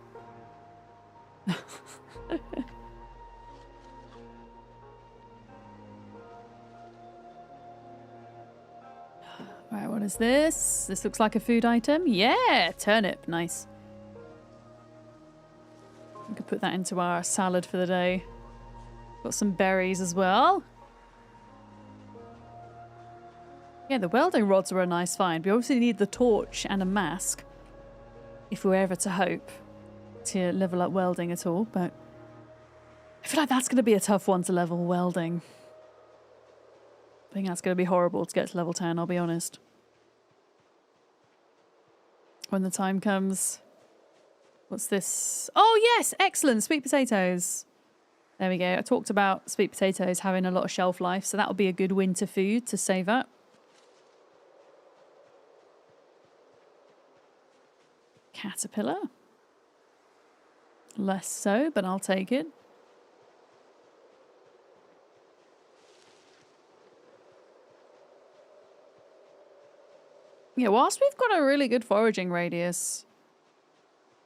Right, what is this? This looks like a food item. Yeah, turnip. Nice. We could put that into our salad for the day. Got some berries as well. Yeah, the welding rods were a nice find. We obviously need the torch and a mask, if we're ever to hope to level up welding at all, but I feel like that's going to be a tough one to level, welding. I think that's going to be horrible to get to level 10, I'll be honest. When the time comes. What's this? Oh yes, excellent, sweet potatoes. There we go. I talked about sweet potatoes having a lot of shelf life, so that'll be a good winter food to save up. Caterpillar. Less so, but I'll take it. Yeah, whilst we've got a really good foraging radius,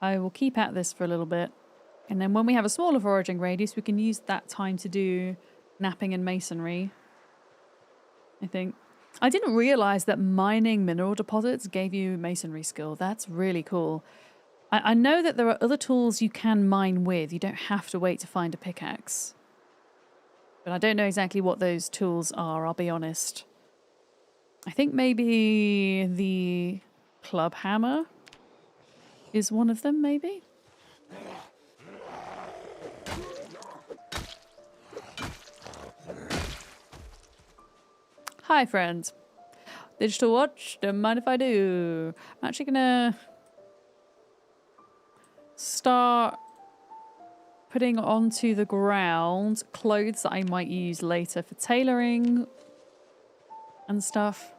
I will keep at this for a little bit. And then when we have a smaller foraging radius, we can use that time to do napping and masonry, I think. I didn't realize that mining mineral deposits gave you masonry skill. That's really cool. I know that there are other tools you can mine with. You don't have to wait to find a pickaxe. But I don't know exactly what those tools are, I'll be honest. I think maybe the club hammer is one of them, maybe? Hi, friends. Digital watch, don't mind if I do. I'm actually gonna start putting onto the ground clothes that I might use later for tailoring and stuff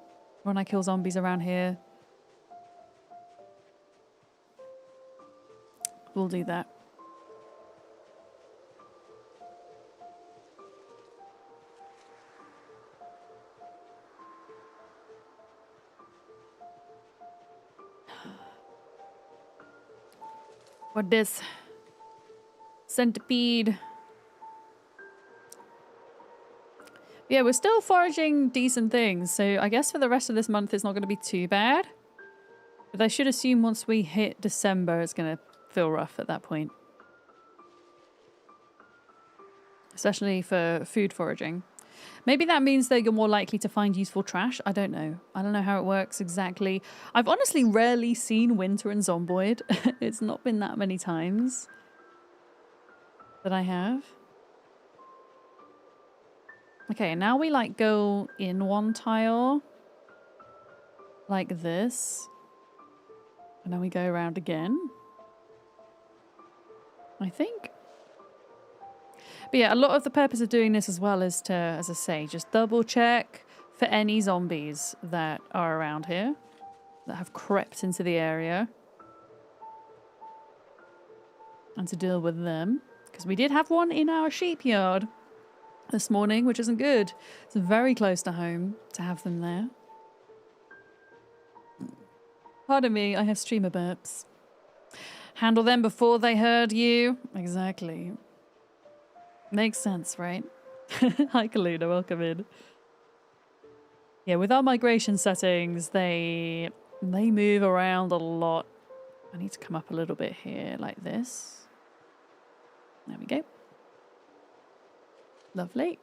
when I kill zombies around here. We'll do that. What this? Centipede. Yeah, we're still foraging decent things, so I guess for the rest of this month it's not going to be too bad. But I should assume once we hit December it's going to feel rough at that point. Especially for food foraging. Maybe that means that you're more likely to find useful trash. I don't know. I don't know how it works exactly. I've honestly rarely seen winter in Zomboid. It's not been that many times that I have. Okay, now we like go in one tile like this. And then we go around again, I think. But yeah, a lot of the purpose of doing this as well is to, as I say, just double check for any zombies that are around here that have crept into the area and to deal with them. Because we did have one in our sheep yard this morning, which isn't good. It's very close to home to have them there. Pardon me, I have streamer burps. Handle them before they herd you. Exactly. Makes sense, right? Hi, Kaluna, welcome in. Yeah, with our migration settings, they move around a lot. I need to come up a little bit here like this. There we go. Lovely.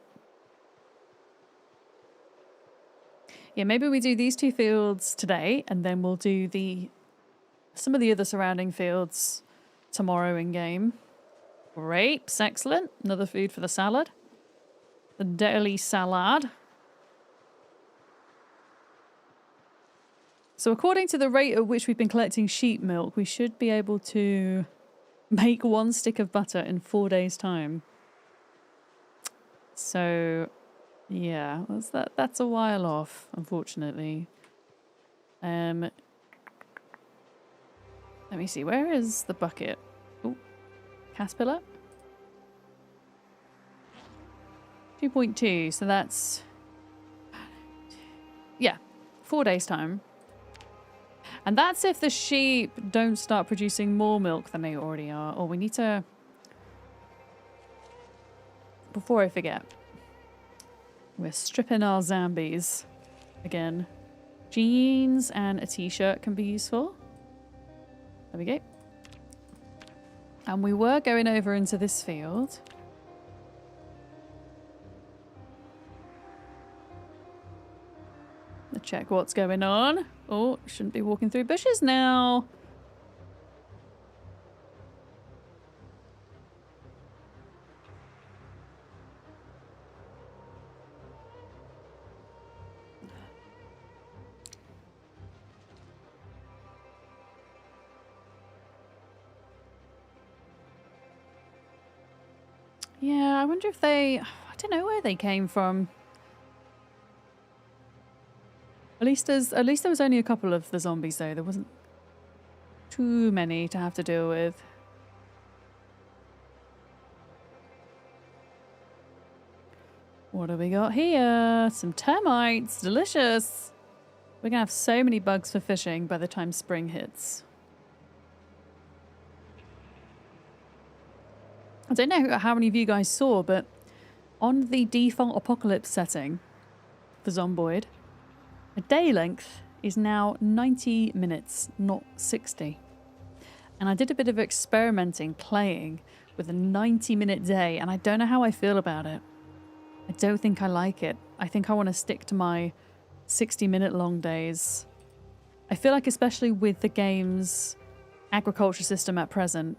Yeah, maybe we do these 2 fields today, and then we'll do some of the other surrounding fields tomorrow in game. Grapes, excellent. Another food for the salad. The daily salad. So according to the rate at which we've been collecting sheep milk, we should be able to make 1 stick of butter in 4 days' time. So, yeah, that's a while off, unfortunately. Let me see, where is the bucket? Oh, Caterpillar. 2.2, so that's... yeah, 4 days' time. And that's if the sheep don't start producing more milk than they already are. Oh, we need to... before I forget, we're stripping our zombies again. Jeans and a t-shirt can be useful. There we go. And we were going over into this field. Let's check what's going on. Oh, shouldn't be walking through bushes now. Yeah, I wonder if they... I don't know where they came from. At least there was only a couple of the zombies though. There wasn't too many to have to deal with. What do we got here? Some termites. Delicious. We're gonna have so many bugs for fishing by the time spring hits. I don't know how many of you guys saw, but on the default apocalypse setting for Zomboid, a day length is now 90 minutes, not 60. And I did a bit of experimenting playing with a 90-minute day, and I don't know how I feel about it. I don't think I like it. I think I want to stick to my 60-minute long days. I feel like, especially with the game's agriculture system at present,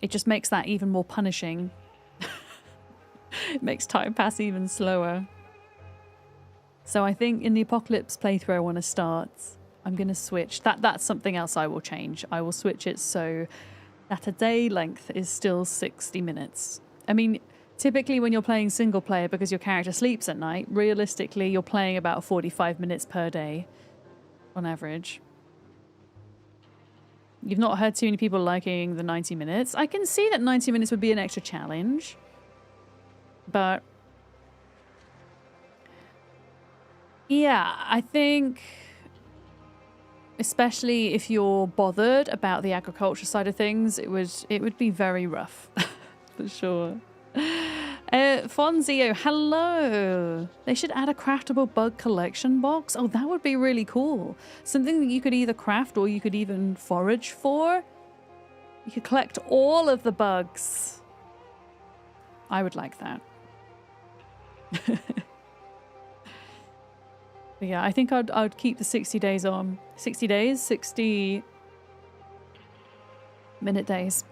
it just makes that even more punishing. It makes time pass even slower. So I think in the Apocalypse playthrough I want to start, I'm going to switch. That's something else I will change. I will switch it so that a day length is still 60 minutes. I mean, typically when you're playing single player, because your character sleeps at night, realistically you're playing about 45 minutes per day on average. You've not heard too many people liking the 90 minutes. I can see that 90 minutes would be an extra challenge. But yeah, I think especially if you're bothered about the agriculture side of things, it would be very rough for sure. Fonzio, hello. They should add a craftable bug collection box. Oh, that would be really cool. Something that you could either craft or you could even forage for. You could collect all of the bugs. I would like that. But yeah, I think I'd keep the 60 days on. 60 days? 60 minute days.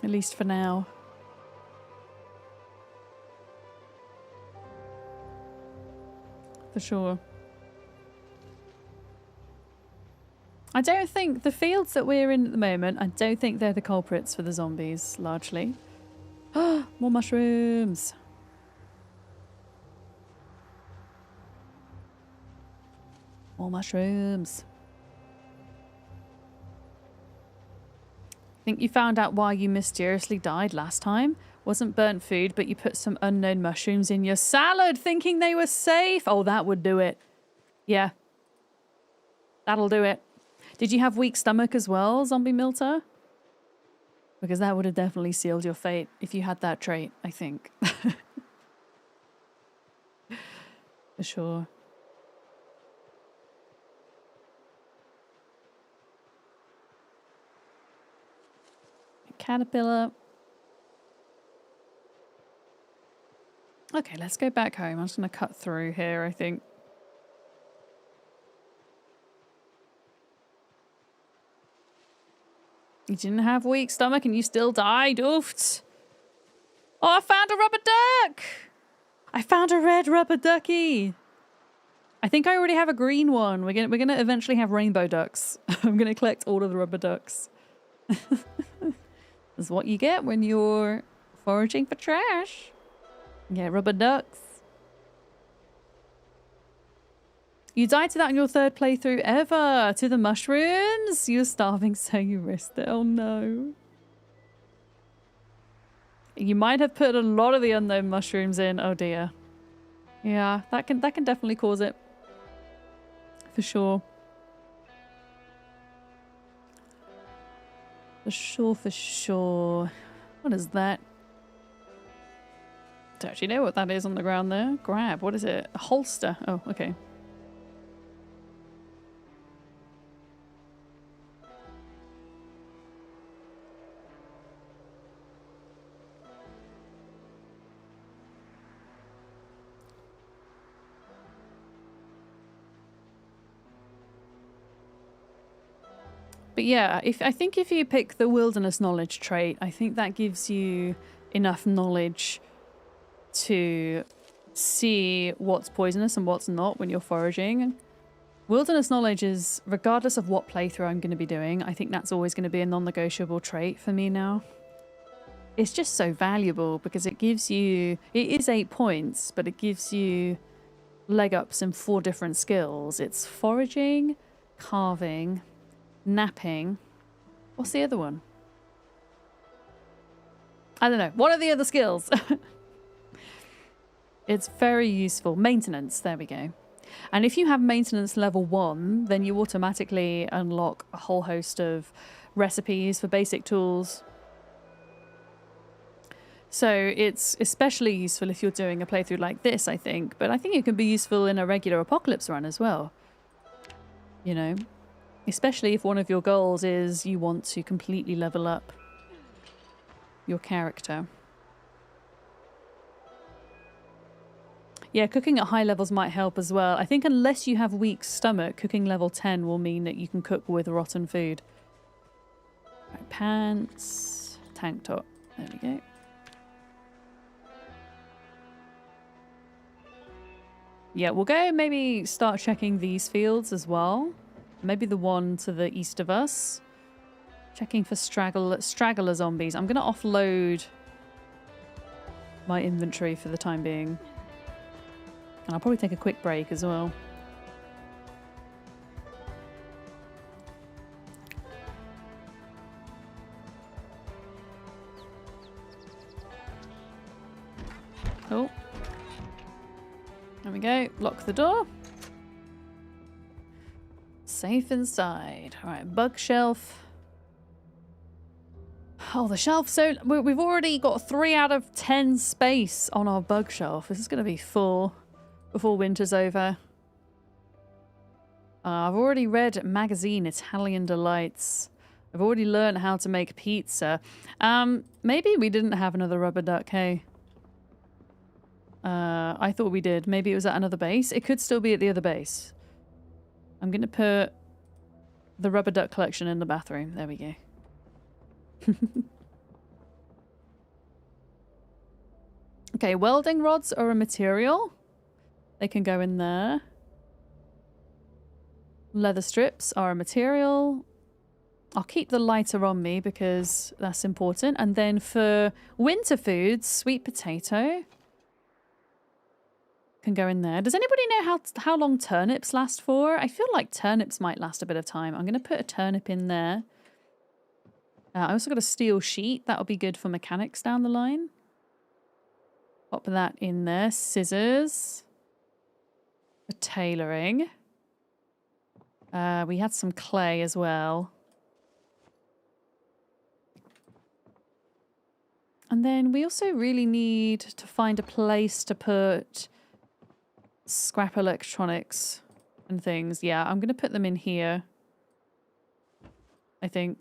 At least for now. For sure. I don't think the fields that we're in at the moment, I don't think they're the culprits for the zombies, largely. More mushrooms. More mushrooms. Think you found out why you mysteriously died last time? Wasn't burnt food, but you put some unknown mushrooms in your salad thinking they were safe. Oh, that would do it. Yeah. That'll do it. Did you have weak stomach as well, Zombie Milter? Because that would have definitely sealed your fate if you had that trait, I think. For sure. caterpillar. Okay, let's go back home. I'm just going to cut through here, I think. You didn't have weak stomach and you still died. Oofed. Oh, I found a rubber duck! I found a red rubber ducky! I think I already have a green one. We're gonna eventually have rainbow ducks. I'm gonna collect all of the rubber ducks. That's what you get when you're foraging for trash. Yeah, rubber ducks. You died to that on your third playthrough ever. To the mushrooms? You're starving, so you risked it. Oh no. You might have put a lot of the unknown mushrooms in. Oh dear. Yeah, that can definitely cause it. For sure. For sure, for sure. What is that? Don't actually know what that is on the ground there. Grab. What is it? A holster. Oh, okay. But yeah, I think if you pick the wilderness knowledge trait, I think that gives you enough knowledge to see what's poisonous and what's not when you're foraging. Wilderness knowledge is, regardless of what playthrough I'm going to be doing, I think that's always going to be a non-negotiable trait for me now. It's just so valuable because it gives you, it is 8 points, but it gives you leg ups in 4 different skills. It's foraging, carving, napping. What's the other one? I don't know. What are the other skills? It's very useful. Maintenance. There we go. And if you have maintenance level 1, then you automatically unlock a whole host of recipes for basic tools. So it's especially useful if you're doing a playthrough like this, I think. But I think it can be useful in a regular apocalypse run as well. You know? Especially if one of your goals is you want to completely level up your character. Yeah, cooking at high levels might help as well. I think unless you have weak stomach, cooking level 10 will mean that you can cook with rotten food. Right, pants, tank top. There we go. Yeah, we'll go maybe start checking these fields as well. Maybe the one to the east of us. Checking for straggler zombies. I'm going to offload my inventory for the time being. And I'll probably take a quick break as well. Oh. There we go. Lock the door. Safe inside. Alright, bug shelf. Oh, the shelf. So we've already got 3 out of 10 space on our bug shelf. This is going to be full before winter's over. I've already read magazine Italian Delights. I've already learned how to make pizza. Maybe we didn't have another rubber duck, hey? I thought we did. Maybe it was at another base. It could still be at the other base. I'm going to put the rubber duck collection in the bathroom. There we go. Okay, welding rods are a material. They can go in there. Leather strips are a material. I'll keep the lighter on me because that's important. And then for winter foods, sweet potato can go in there. Does anybody know how long turnips last for? I feel like turnips might last a bit of time. I'm going to put a turnip in there. I also got a steel sheet. That'll be good for mechanics down the line. Pop that in there. Scissors. For tailoring. We had some clay as well. And then we also really need to find a place to put scrap electronics and things. Yeah, I'm going to put them in here. I think.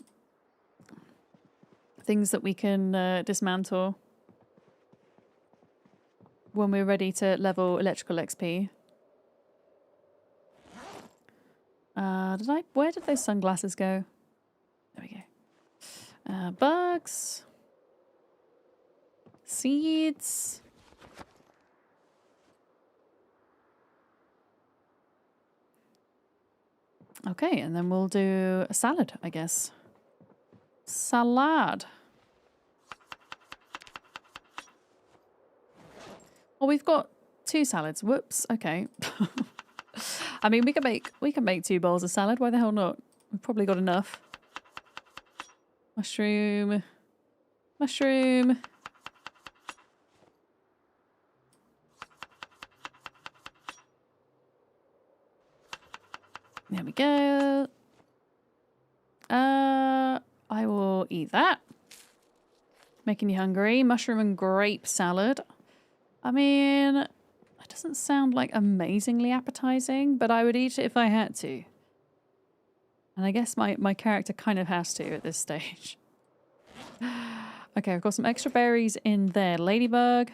things that we can dismantle when we're ready to level electrical XP. Where did those sunglasses go? There we go. Bugs. Seeds. Okay, and then we'll do a salad, I guess. Salad. Well, we've got 2 salads. Whoops. Okay. I mean, we can make 2 bowls of salad. Why the hell not? We've probably got enough. Mushroom. Mushroom. There we go. I will eat that. Making you hungry. Mushroom and grape salad. I mean, it doesn't sound like amazingly appetizing, but I would eat it if I had to. And I guess my character kind of has to at this stage. Okay, I've got some extra berries in there. Ladybug.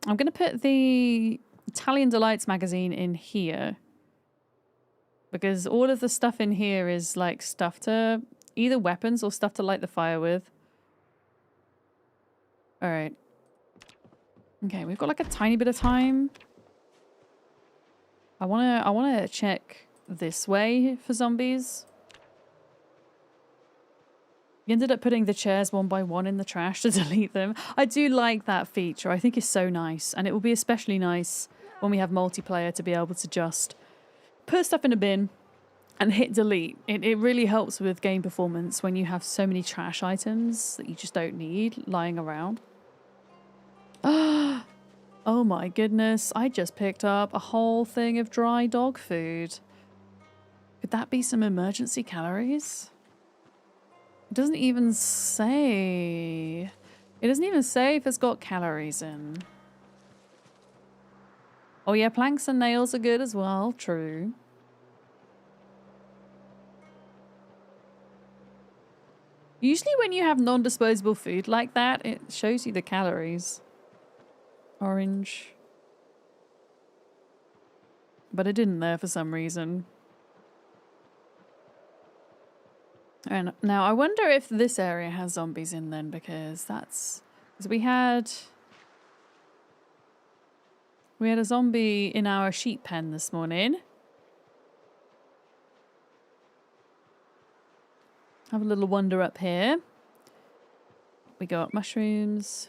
I'm going to put the Italian Delights magazine in here. Because all of the stuff in here is like stuff to either weapons or stuff to light the fire with. Alright. Okay, we've got like a tiny bit of time. I wanna check this way for zombies. You ended up putting the chairs one by one in the trash to delete them. I do like that feature. I think it's so nice. And it will be especially nice when we have multiplayer to be able to just put stuff in a bin and hit delete. It really helps with game performance when you have so many trash items that you just don't need lying around. Oh my goodness, I just picked up a whole thing of dry dog food. Could that be some emergency calories? It doesn't even say. It doesn't even say if it's got calories in. Oh yeah, planks and nails are good as well, true. Usually when you have non-disposable food like that, it shows you the calories. Orange. But it didn't there for some reason. And now I wonder if this area has zombies in then, because we had a zombie in our sheep pen this morning. Have a little wander up here. We got mushrooms.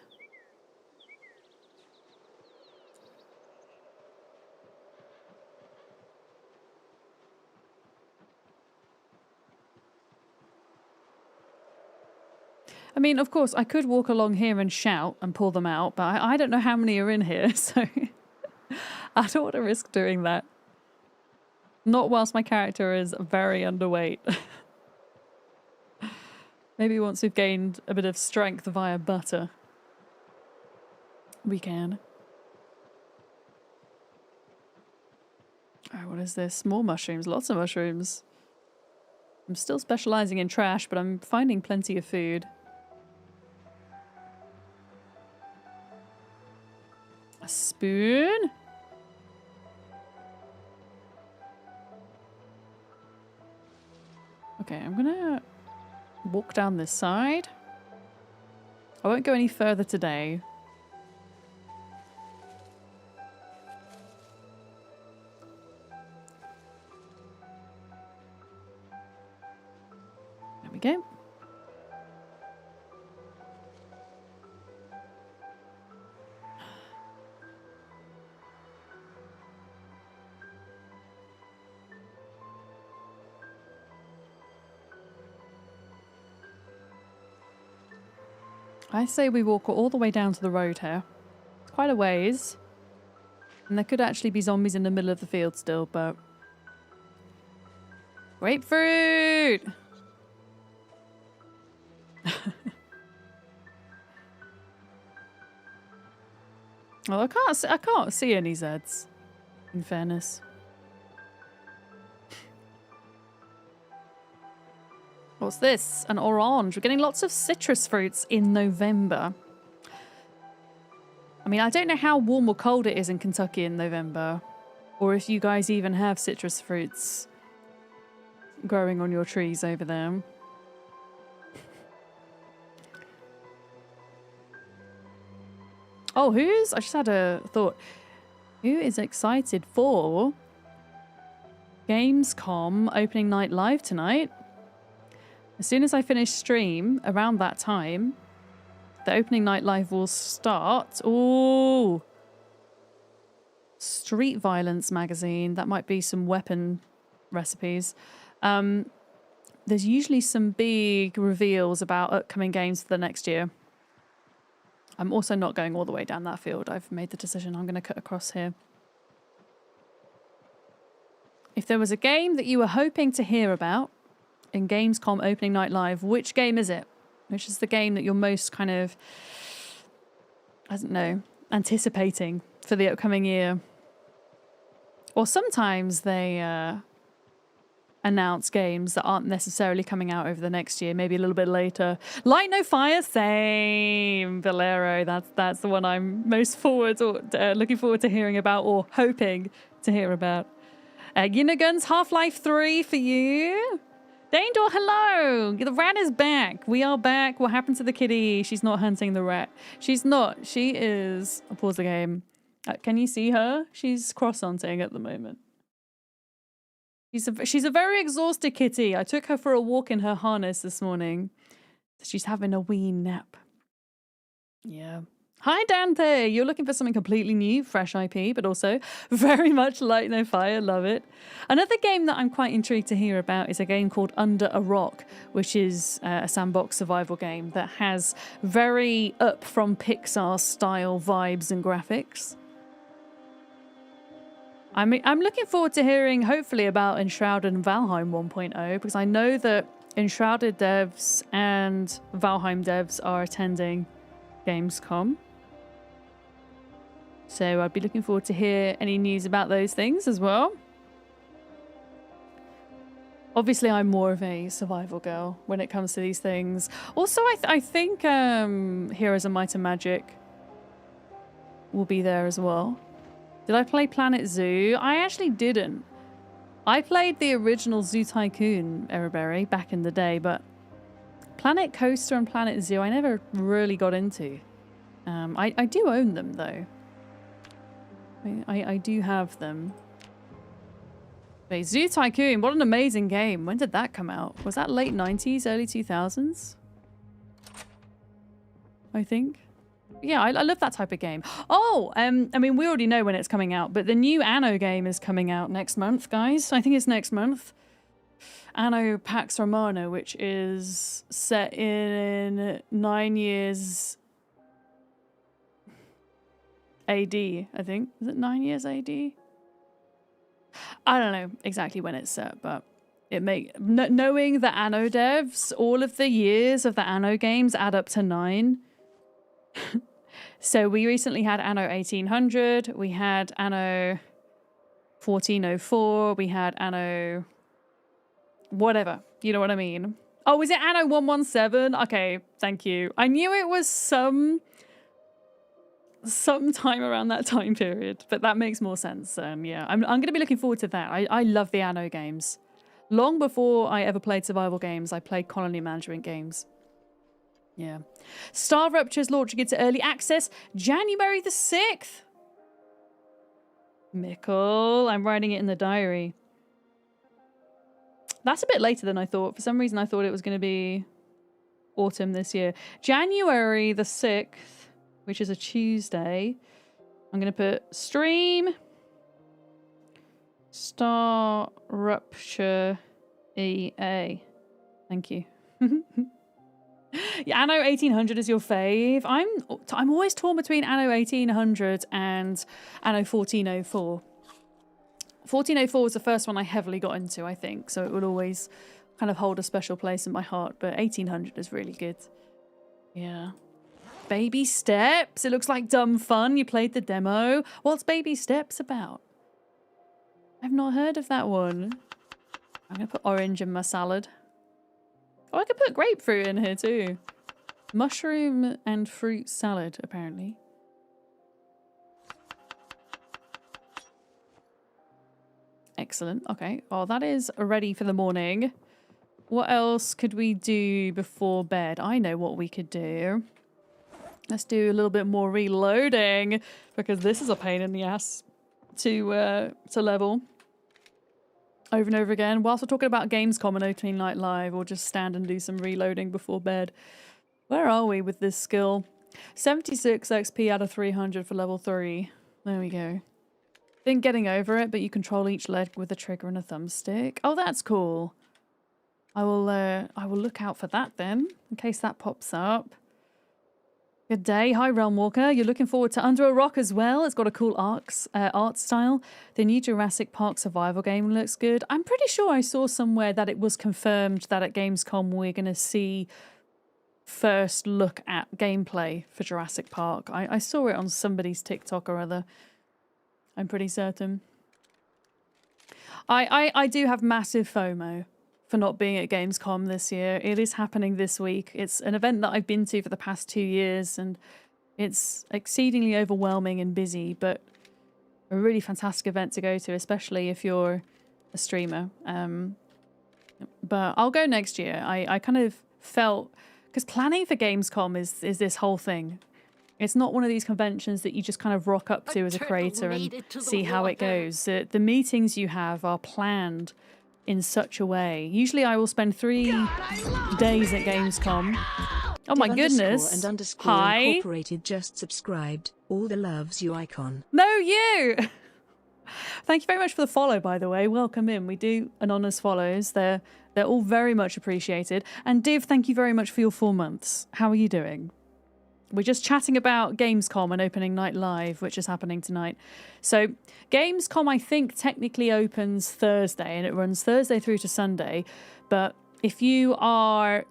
I mean, of course, I could walk along here and shout and pull them out, but I don't know how many are in here, so I don't want to risk doing that. Not whilst my character is very underweight. Maybe once we've gained a bit of strength via butter, we can. Alright, what is this? More mushrooms, lots of mushrooms. I'm still specialising in trash, but I'm finding plenty of food. A spoon? Okay, I'm gonna walk down this side. I won't go any further today. There we go. I say we walk all the way down to the road here. It's quite a ways. And there could actually be zombies in the middle of the field still, but... Grapefruit! Well, I can't see any Zeds, in fairness. What's this? An orange. We're getting lots of citrus fruits in November. I mean, I don't know how warm or cold it is in Kentucky in November. Or if you guys even have citrus fruits growing on your trees over there. Oh, I just had a thought. Who is excited for Gamescom opening night live tonight? As soon as I finish stream, around that time, the opening night live will start. Ooh. Street Violence magazine. That might be some weapon recipes. There's usually some big reveals about upcoming games for the next year. I'm also not going all the way down that field. I've made the decision. I'm going to cut across here. If there was a game that you were hoping to hear about in Gamescom opening night live, which game is it? Which is the game that you're most kind of, I don't know, anticipating for the upcoming year? Or sometimes they announce games that aren't necessarily coming out over the next year, maybe a little bit later. Light No Fire, same. Valero, that's the one I'm most looking forward to hearing about or hoping to hear about. Unigun's Half-Life 3 for you. Daindor, hello! The rat is back. We are back. What happened to the kitty? She's not hunting the rat. She's not. She is... I'll pause the game. Can you see her? She's cross-hunting at the moment. She's a very exhausted kitty. I took her for a walk in her harness this morning. She's having a wee nap. Yeah. Hi, Dante. You're looking for something completely new, fresh IP, but also very much Light No Fire. Love it. Another game that I'm quite intrigued to hear about is a game called Under a Rock, which is a sandbox survival game that has very up from Pixar style vibes and graphics. I'm looking forward to hearing, hopefully, about Enshrouded and Valheim 1.0, because I know that Enshrouded devs and Valheim devs are attending Gamescom. So I'd be looking forward to hear any news about those things as well. Obviously, I'm more of a survival girl when it comes to these things. Also, I think Heroes of Might and Magic will be there as well. Did I play Planet Zoo? I actually didn't. I played the original Zoo Tycoon, Ereberry, back in the day, but Planet Coaster and Planet Zoo I never really got into. I do own them, though. I do have them. Wait, Zoo Tycoon, what an amazing game. When did that come out? Was that late 90s, early 2000s? I think. Yeah, I love that type of game. Oh, I mean, we already know when it's coming out, but the new Anno game is coming out next month, guys. I think it's next month. Anno Pax Romana, which is set in 9 years AD, I think. Is it 9 years AD? I don't know exactly when it's set, but knowing the Anno devs, all of the years of the Anno games add up to 9. So we recently had Anno 1800, we had Anno 1404, we had Anno whatever, you know what I mean? Oh, is it Anno 117? Okay, thank you. I knew it was some time around that time period, but that makes more sense. Yeah, I'm going to be looking forward to that. I love the Anno games. Long before I ever played survival games, I played colony management games. Yeah. Star Rupture's launching into early access January the 6th. Mickle, I'm writing it in the diary. That's a bit later than I thought. For some reason, I thought it was going to be autumn this year. January the 6th, which is a Tuesday. I'm going to put stream Star Rupture EA. Thank you. Yeah, Anno 1800 is your fave. I'm always torn between Anno 1800 and Anno 1404. 1404 was the first one I heavily got into, I think, so it would always kind of hold a special place in my heart, but 1800 is really good. Yeah. Baby Steps. It looks like dumb fun. You played the demo. What's Baby Steps about? I've not heard of that one. I'm going to put orange in my salad. Oh, I could put grapefruit in here too. Mushroom and fruit salad, apparently. Excellent. Okay. Well, that is ready for the morning. What else could we do before bed? I know what we could do. Let's do a little bit more reloading because this is a pain in the ass to level over and over again. Whilst we're talking about Gamescom and opening night live, we'll just stand and do some reloading before bed. Where are we with this skill? 76 XP out of 300 for level 3. There we go. Think getting over it, but you control each leg with a trigger and a thumbstick. Oh, that's cool. I will look out for that then, in case that pops up. Good day. Hi, Realm Walker. You're looking forward to Under a Rock as well. It's got a cool art style. The new Jurassic Park survival game looks good. I'm pretty sure I saw somewhere that it was confirmed that at Gamescom we're going to see first look at gameplay for Jurassic Park. I saw it on somebody's TikTok or other. I'm pretty certain. I do have massive FOMO for not being at Gamescom this year. It is happening this week. It's an event that I've been to for the past 2 years, and it's exceedingly overwhelming and busy, but a really fantastic event to go to, especially if you're a streamer. But I'll go next year. I kind of felt... Because planning for Gamescom is this whole thing. It's not one of these conventions that you just kind of rock up to as a creator and see how it goes. The meetings you have are planned in such a way. Usually I will spend 3 days at Gamescom. Oh my goodness. Hi. Incorporated just subscribed. All the loves you icon. No, you! Thank you very much for the follow, by the way. Welcome in. We do anonymous follows. They're all very much appreciated. And Div, thank you very much for your 4 months. How are you doing? We're just chatting about Gamescom and opening night live, which is happening tonight. So Gamescom, I think, technically opens Thursday, and it runs Thursday through to Sunday. But if you are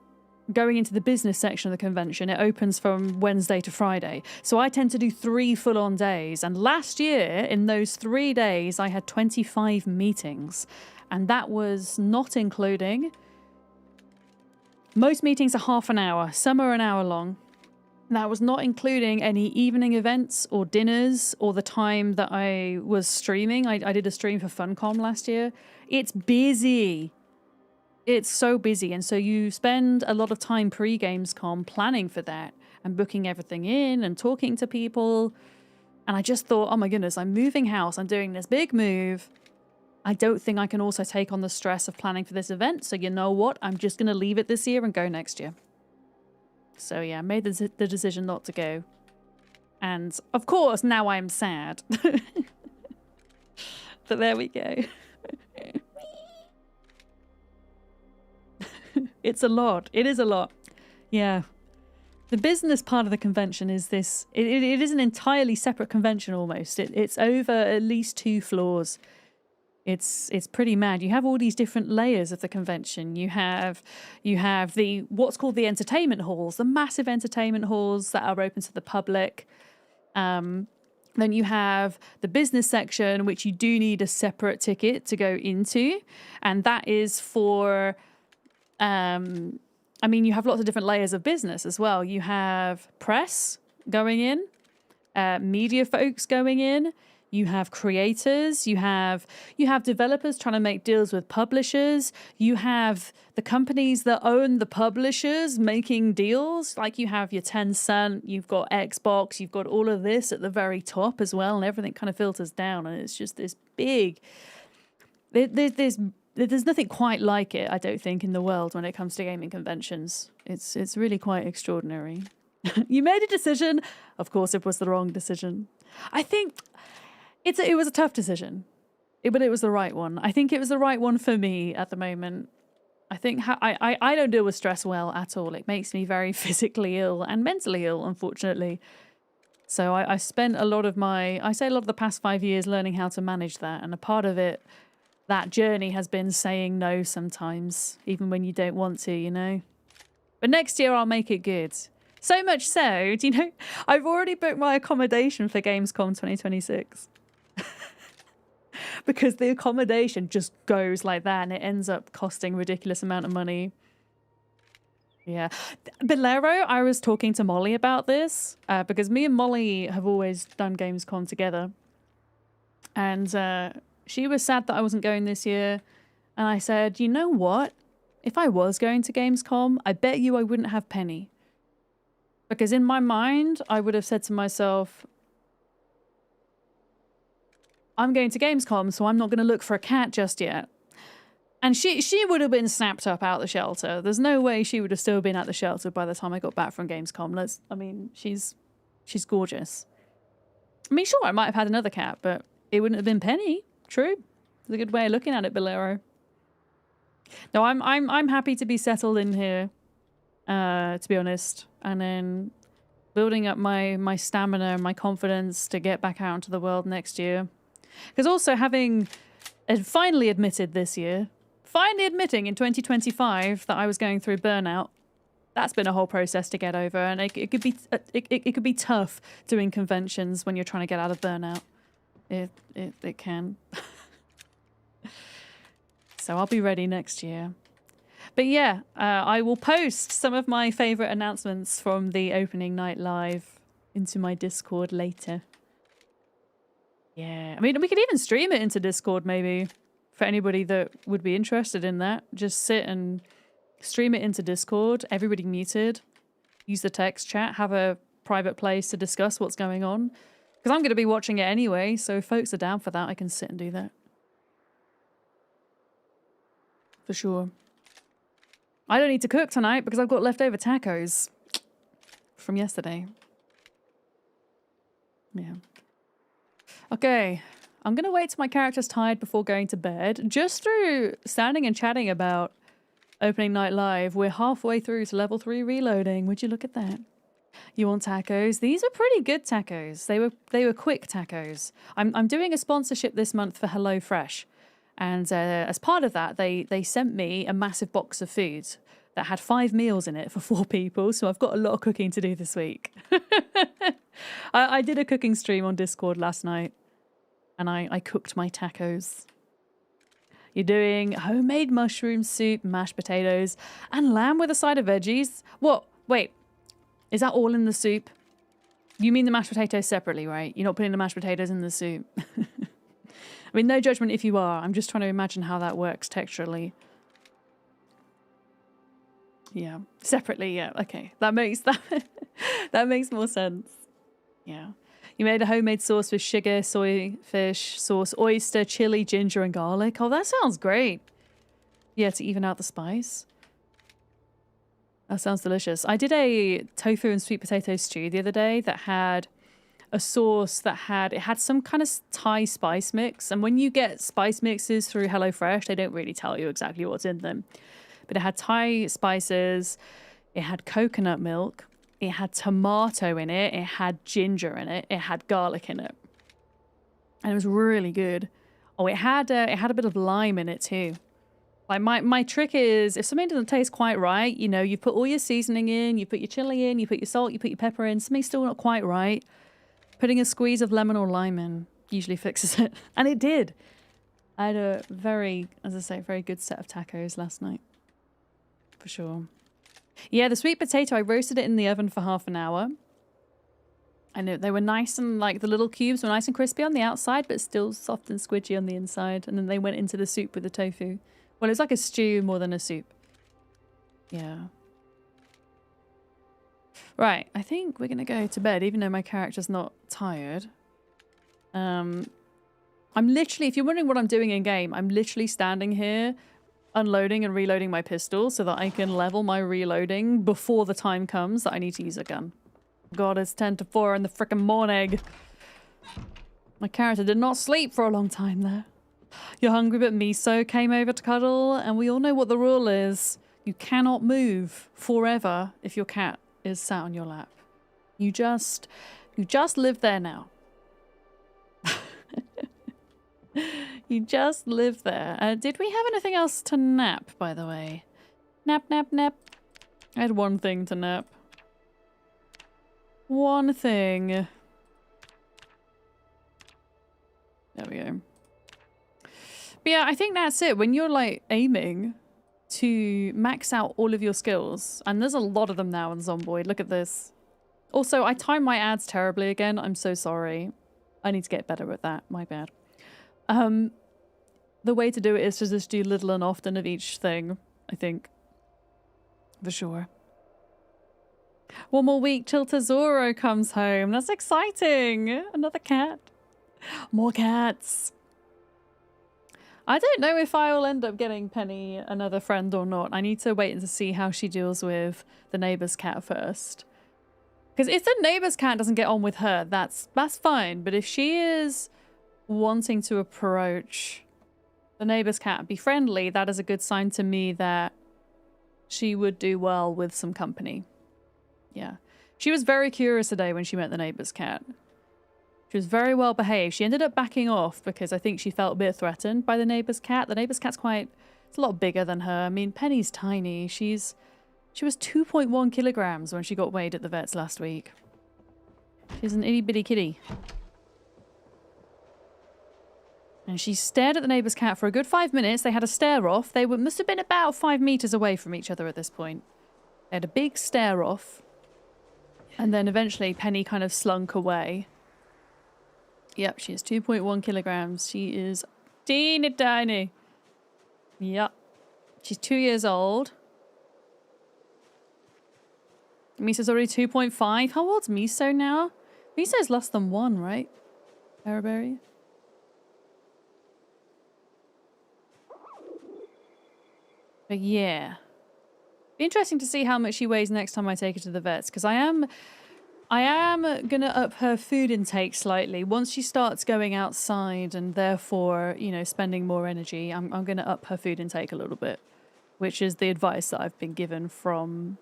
going into the business section of the convention, it opens from Wednesday to Friday. So I tend to do 3 full-on days. And last year, in those 3 days, I had 25 meetings. And that was not including... Most meetings are half an hour. Some are an hour long. That was not including any evening events or dinners or the time that I was streaming. I did a stream for Funcom last year. It's busy. It's so busy. And so you spend a lot of time pre-Gamescom planning for that and booking everything in and talking to people. And I just thought, oh my goodness, I'm moving house. I'm doing this big move. I don't think I can also take on the stress of planning for this event. So you know what? I'm just going to leave it this year and go next year. So yeah, I made the decision not to go. And of course, now I'm sad. But there we go. It's a lot. It is a lot. Yeah. The business part of the convention is this. It is an entirely separate convention almost. It's over at least 2 floors. It's pretty mad. You have all these different layers of the convention. You have the what's called the entertainment halls, the massive entertainment halls that are open to the public. Then you have the business section, which you do need a separate ticket to go into, and that is for. I mean, you have lots of different layers of business as well. You have press going in, media folks going in. You have creators, you have developers trying to make deals with publishers, you have the companies that own the publishers making deals, like you have your Tencent, you've got Xbox, you've got all of this at the very top as well, and everything kind of filters down, and it's just this big... There's nothing quite like it, I don't think, in the world when it comes to gaming conventions. It's really quite extraordinary. You made a decision. Of course, it was the wrong decision. I think... It was a tough decision, but it was the right one. I think it was the right one for me at the moment. I think I don't deal with stress well at all. It makes me very physically ill and mentally ill, unfortunately. So I spent a lot of the past 5 years learning how to manage that. And a part of it, that journey has been saying no sometimes, even when you don't want to, you know. But next year I'll make it good. So much so, do you know, I've already booked my accommodation for Gamescom 2026. Because the accommodation just goes like that and it ends up costing a ridiculous amount of money. Yeah. Bolero, I was talking to Molly about this because me and Molly have always done Gamescom together. And she was sad that I wasn't going this year. And I said, you know what? If I was going to Gamescom, I bet you I wouldn't have Penny. Because in my mind, I would have said to myself, I'm going to Gamescom, so I'm not going to look for a cat just yet. And she would have been snapped up out the shelter. There's no way she would have still been at the shelter by the time I got back from Gamescom. I mean, she's gorgeous. I mean, sure, I might have had another cat, but it wouldn't have been Penny. True. It's a good way of looking at it, Bolero. No, I'm happy to be settled in here, to be honest, and then building up my stamina and my confidence to get back out into the world next year. Because also having finally admitted this year, finally admitting in 2025 that I was going through burnout, that's been a whole process to get over, and it could be tough doing conventions when you're trying to get out of burnout. It can. So I'll be ready next year. But yeah, I will post some of my favorite announcements from the opening night live into my Discord later. Yeah, I mean, we could even stream it into Discord maybe for anybody that would be interested in that. Just sit and stream it into Discord, everybody muted, use the text chat, have a private place to discuss what's going on. Because I'm going to be watching it anyway, so if folks are down for that, I can sit and do that. For sure. I don't need to cook tonight because I've got leftover tacos from yesterday. Yeah. Okay. I'm going to wait till my character's tired before going to bed. Just through standing and chatting about opening night live, we're halfway through to level 3 reloading. Would you look at that? You want tacos? These were pretty good tacos. They were quick tacos. I'm doing a sponsorship this month for HelloFresh. And as part of that, they sent me a massive box of food that had 5 meals in it for 4 people. So I've got a lot of cooking to do this week. I did a cooking stream on Discord last night. And I cooked my tacos. You're doing homemade mushroom soup, mashed potatoes, and lamb with a side of veggies. What? Wait. Is that all in the soup? You mean the mashed potatoes separately, right? You're not putting the mashed potatoes in the soup. I mean, no judgment if you are. I'm just trying to imagine how that works texturally. Yeah. Separately, yeah. Okay. That makes more sense. Yeah. You made a homemade sauce with sugar, soy, fish, sauce, oyster, chili, ginger, and garlic. Oh, that sounds great. Yeah, to even out the spice. That sounds delicious. I did a tofu and sweet potato stew the other day that had a sauce that had some kind of Thai spice mix. And when you get spice mixes through HelloFresh, they don't really tell you exactly what's in them. But it had Thai spices, it had coconut milk, it had tomato in it, it had ginger in it, it had garlic in it. And it was really good. Oh, it had a bit of lime in it too. Like my trick is, if something doesn't taste quite right, you know, you put all your seasoning in, you put your chili in, you put your salt, you put your pepper in, something's still not quite right. Putting a squeeze of lemon or lime in usually fixes it. And it did. I had a very, as I say, very good set of tacos last night. For sure. Yeah, the sweet potato, I roasted it in the oven for half an hour. And they were nice and, like, the little cubes were nice and crispy on the outside, but still soft and squidgy on the inside. And then they went into the soup with the tofu. Well, it's like a stew more than a soup. Yeah. Right, I think we're going to go to bed, even though my character's not tired. I'm literally, if you're wondering what I'm doing in game, I'm literally standing here unloading and reloading my pistol so that I can level my reloading before the time comes that I need to use a gun. God, it's 10 to 4 in the frickin' morning. My character did not sleep for a long time there. You're hungry, but Miso came over to cuddle, and we all know what the rule is. You cannot move forever if your cat is sat on your lap. You just live there now. You just live there. Did we have anything else to nap, by the way? Nap, nap, nap. I had one thing to nap. One thing. There we go. But yeah, I think that's it. When you're like aiming to max out all of your skills. And there's a lot of them now in Zomboid. Look at this. Also, I time my ads terribly again. I'm so sorry. I need to get better at that. My bad. The way to do it is to just do little and often of each thing, I think. For sure. One more week till Tesoro comes home. That's exciting. Another cat. More cats. I don't know if I will end up getting Penny another friend or not. I need to wait to see how she deals with the neighbor's cat first. Because if the neighbor's cat doesn't get on with her, that's fine. But if she is wanting to approach the neighbor's cat and be friendly, that is a good sign to me that she would do well with some company. Yeah. She was very curious today when she met the neighbor's cat. She was very well behaved. She ended up backing off because I think she felt a bit threatened by the neighbor's cat. The neighbor's cat's it's a lot bigger than her. I mean, Penny's tiny. She was 2.1 kilograms when she got weighed at the vet's last week. She's an itty bitty kitty. And she stared at the neighbor's cat for a good 5 minutes. They had a stare off. They must have been about 5 meters away from each other at this point. They had a big stare off. And then eventually Penny kind of slunk away. Yep, she is 2.1 kilograms. She is teeny tiny. Yep. She's 2 years old. Misa's already 2.5. How old's Miso now? Miso's less than 1, right? Araberry? But yeah. Be interesting to see how much she weighs next time I take her to the vets, because I am gonna up her food intake slightly. Once she starts going outside and therefore, you know, spending more energy, I'm gonna up her food intake a little bit, which is the advice that I've been given from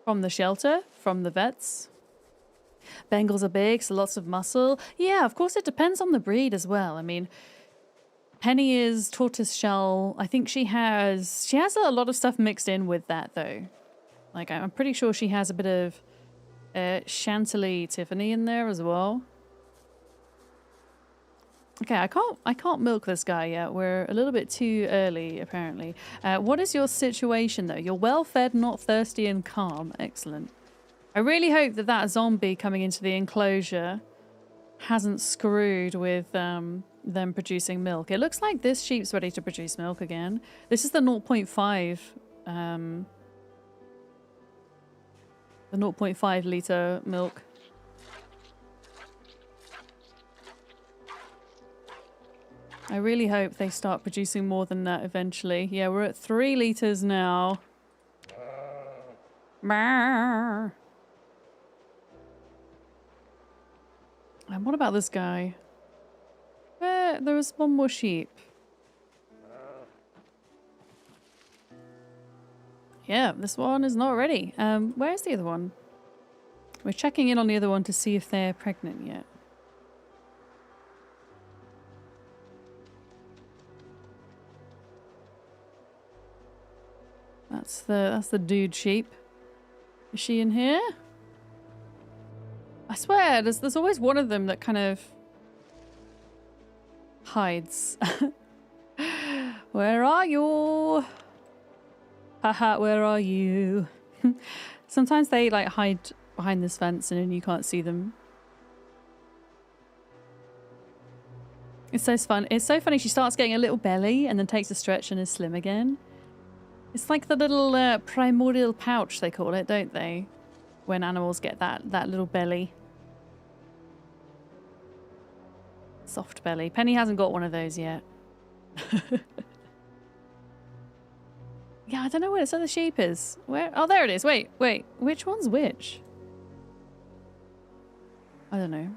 the shelter, from the vets. Bengals are big, so lots of muscle. Yeah, of course it depends on the breed as well. I mean, Penny is tortoiseshell. I think she has a lot of stuff mixed in with that though. Like I'm pretty sure she has a bit of Chantilly Tiffany in there as well. Okay, I can't milk this guy yet. We're a little bit too early apparently. What is your situation though? You're well fed, not thirsty, and calm. Excellent. I really hope that zombie coming into the enclosure hasn't screwed with them producing milk. It looks like this sheep's ready to produce milk again. This is the 0.5 the 0.5 litre milk. I really hope they start producing more than that eventually. Yeah, we're at 3 litres now. And what about this guy? There was one more sheep. Yeah, this one is not ready. Where's the other one? We're checking in on the other one to see if they're pregnant yet. That's the dude sheep. Is she in here? I swear, there's always one of them that kind of hides. Where are you? Haha, where are you? Sometimes they like hide behind this fence and then you can't see them. It's so fun. It's so funny. She starts getting a little belly and then takes a stretch and is slim again. It's like the little primordial pouch they call it, don't they? When animals get that little belly. Soft belly. Penny hasn't got one of those yet. Yeah, I don't know where this other sheep is. Where? Oh, there it is. Wait. Which one's which? I don't know.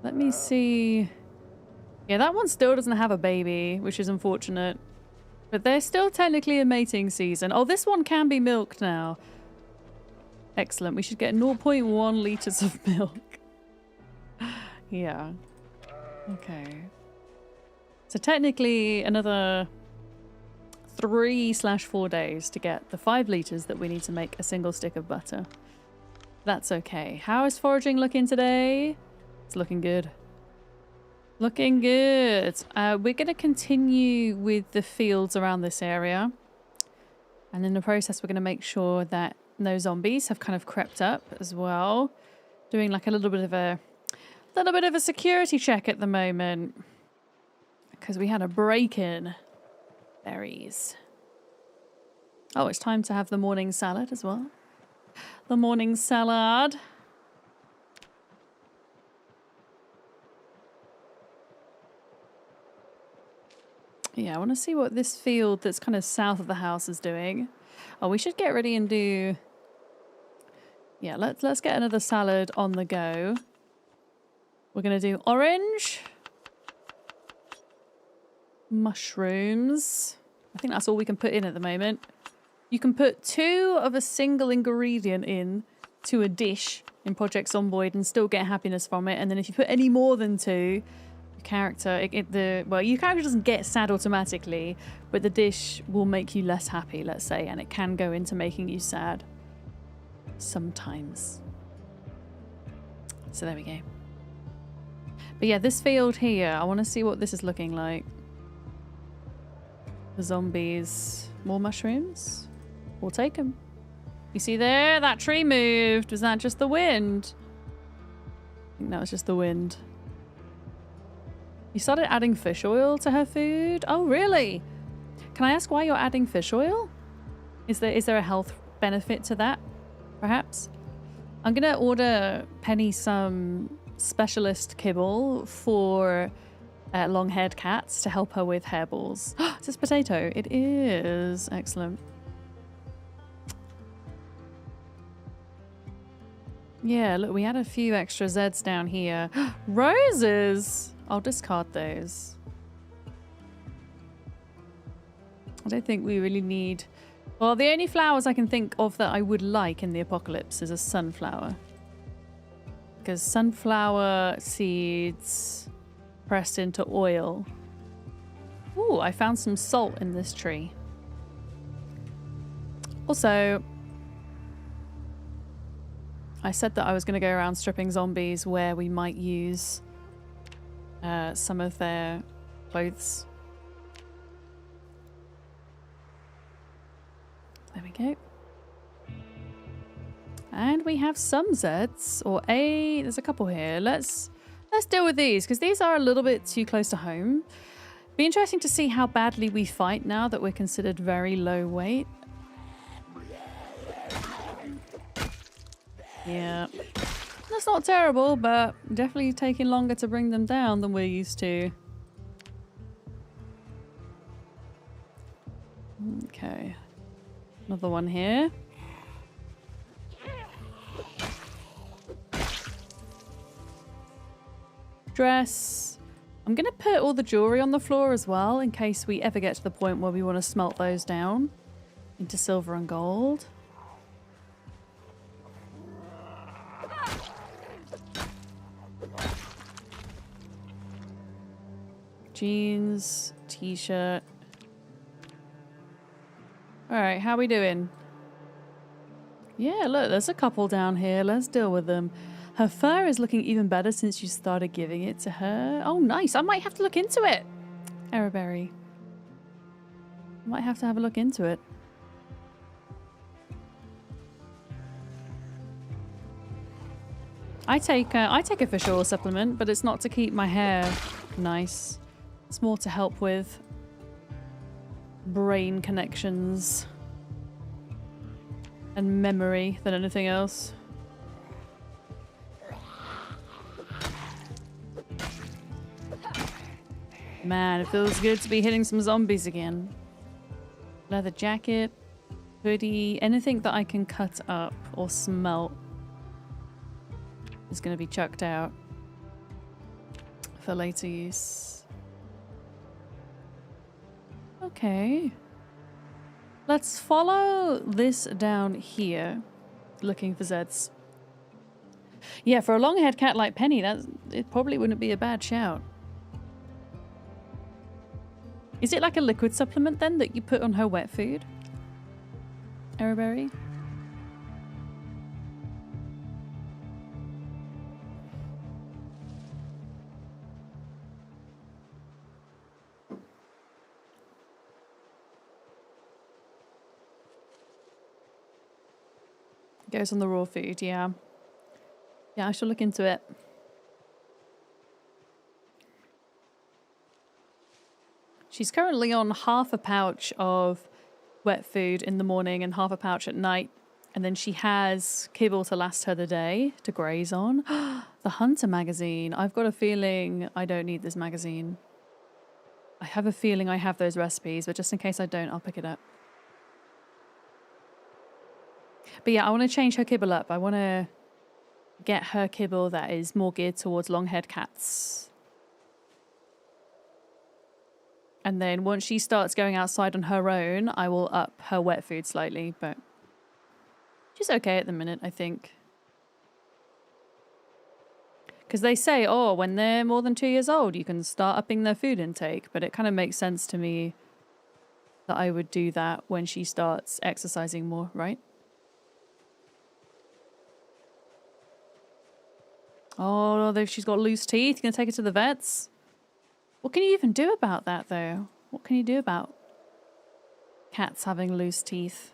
Let me see. Yeah, that one still doesn't have a baby, which is unfortunate. But they're still technically in mating season. Oh, this one can be milked now. Excellent. We should get 0.1 litres of milk. Yeah. Okay. So technically another 3/4 days to get the 5 litres that we need to make a single stick of butter. That's okay. How is foraging looking today? It's looking good. Looking good. We're going to continue with the fields around this area. And in the process, we're going to make sure that no zombies have kind of crept up as well. Doing like a little bit of a security check at the moment. Because we had a break-in. Berries. Oh, it's time to have the morning salad as well. The morning salad. Yeah, I want to see what this field that's kind of south of the house is doing. Oh, we should get ready and do... Yeah, let's get another salad on the go. We're going to do orange. Mushrooms. I think that's all we can put in at the moment. You can put 2 of a single ingredient in to a dish in Project Zomboid and still get happiness from it. And then if you put any more than 2... your character doesn't get sad automatically, but the dish will make you less happy, let's say, and it can go into making you sad sometimes. So there we go. But yeah, this field here, I want to see what this is looking like. The zombies. More mushrooms? We'll take them. You see there? That tree moved. Was that just the wind? I think that was just the wind. You started adding fish oil to her food? Oh, really? Can I ask why you're adding fish oil? Is there a health benefit to that, perhaps? I'm going to order Penny some specialist kibble for long-haired cats to help her with hairballs. Is this potato? It is. Excellent. Yeah, look, we had a few extra Zeds down here. Roses! I'll discard those. I don't think we really need... Well, the only flowers I can think of that I would like in the apocalypse is a sunflower. Because sunflower seeds pressed into oil. Ooh, I found some salt in this tree. Also, I said that I was going to go around stripping zombies where we might use some of their clothes. There we go. And we have some Zeds, or there's a couple here. Let's deal with these, because these are a little bit too close to home. Be interesting to see how badly we fight now that we're considered very low weight. Yeah. That's not terrible, but definitely taking longer to bring them down than we're used to. Okay. Another one here. Dress. I'm going to put all the jewelry on the floor as well in case we ever get to the point where we want to smelt those down into silver and gold. Jeans, t-shirt. Alright, how we doing? Yeah, look, there's a couple down here. Let's deal with them. Her fur is looking even better since you started giving it to her. Oh, nice. I might have to look into it. Araberry. Might have to have a look into it. I take a fish oil supplement, but it's not to keep my hair nice. It's more to help with brain connections and memory than anything else. Man, it feels good to be hitting some zombies again. Leather jacket, hoodie, anything that I can cut up or smelt is going to be chucked out for later use. Okay. Let's follow this down here, looking for Zeds. Yeah, for a long-haired cat like Penny, it probably wouldn't be a bad shout. Is it like a liquid supplement then that you put on her wet food? Araberry? Goes on the raw food, yeah. Yeah, I shall look into it. She's currently on half a pouch of wet food in the morning and half a pouch at night. And then she has kibble to last her the day to graze on. The Hunter magazine. I've got a feeling I don't need this magazine. I have a feeling I have those recipes, but just in case I don't, I'll pick it up. But yeah, I want to change her kibble up. I want to get her kibble that is more geared towards long-haired cats. And then once she starts going outside on her own, I will up her wet food slightly, but she's okay at the minute, I think. Because they say, oh, when they're more than 2 years old, you can start upping their food intake. But it kind of makes sense to me that I would do that when she starts exercising more, right? Oh, she's got loose teeth. Gonna take her to the vets? What can you even do about that, though? What can you do about cats having loose teeth?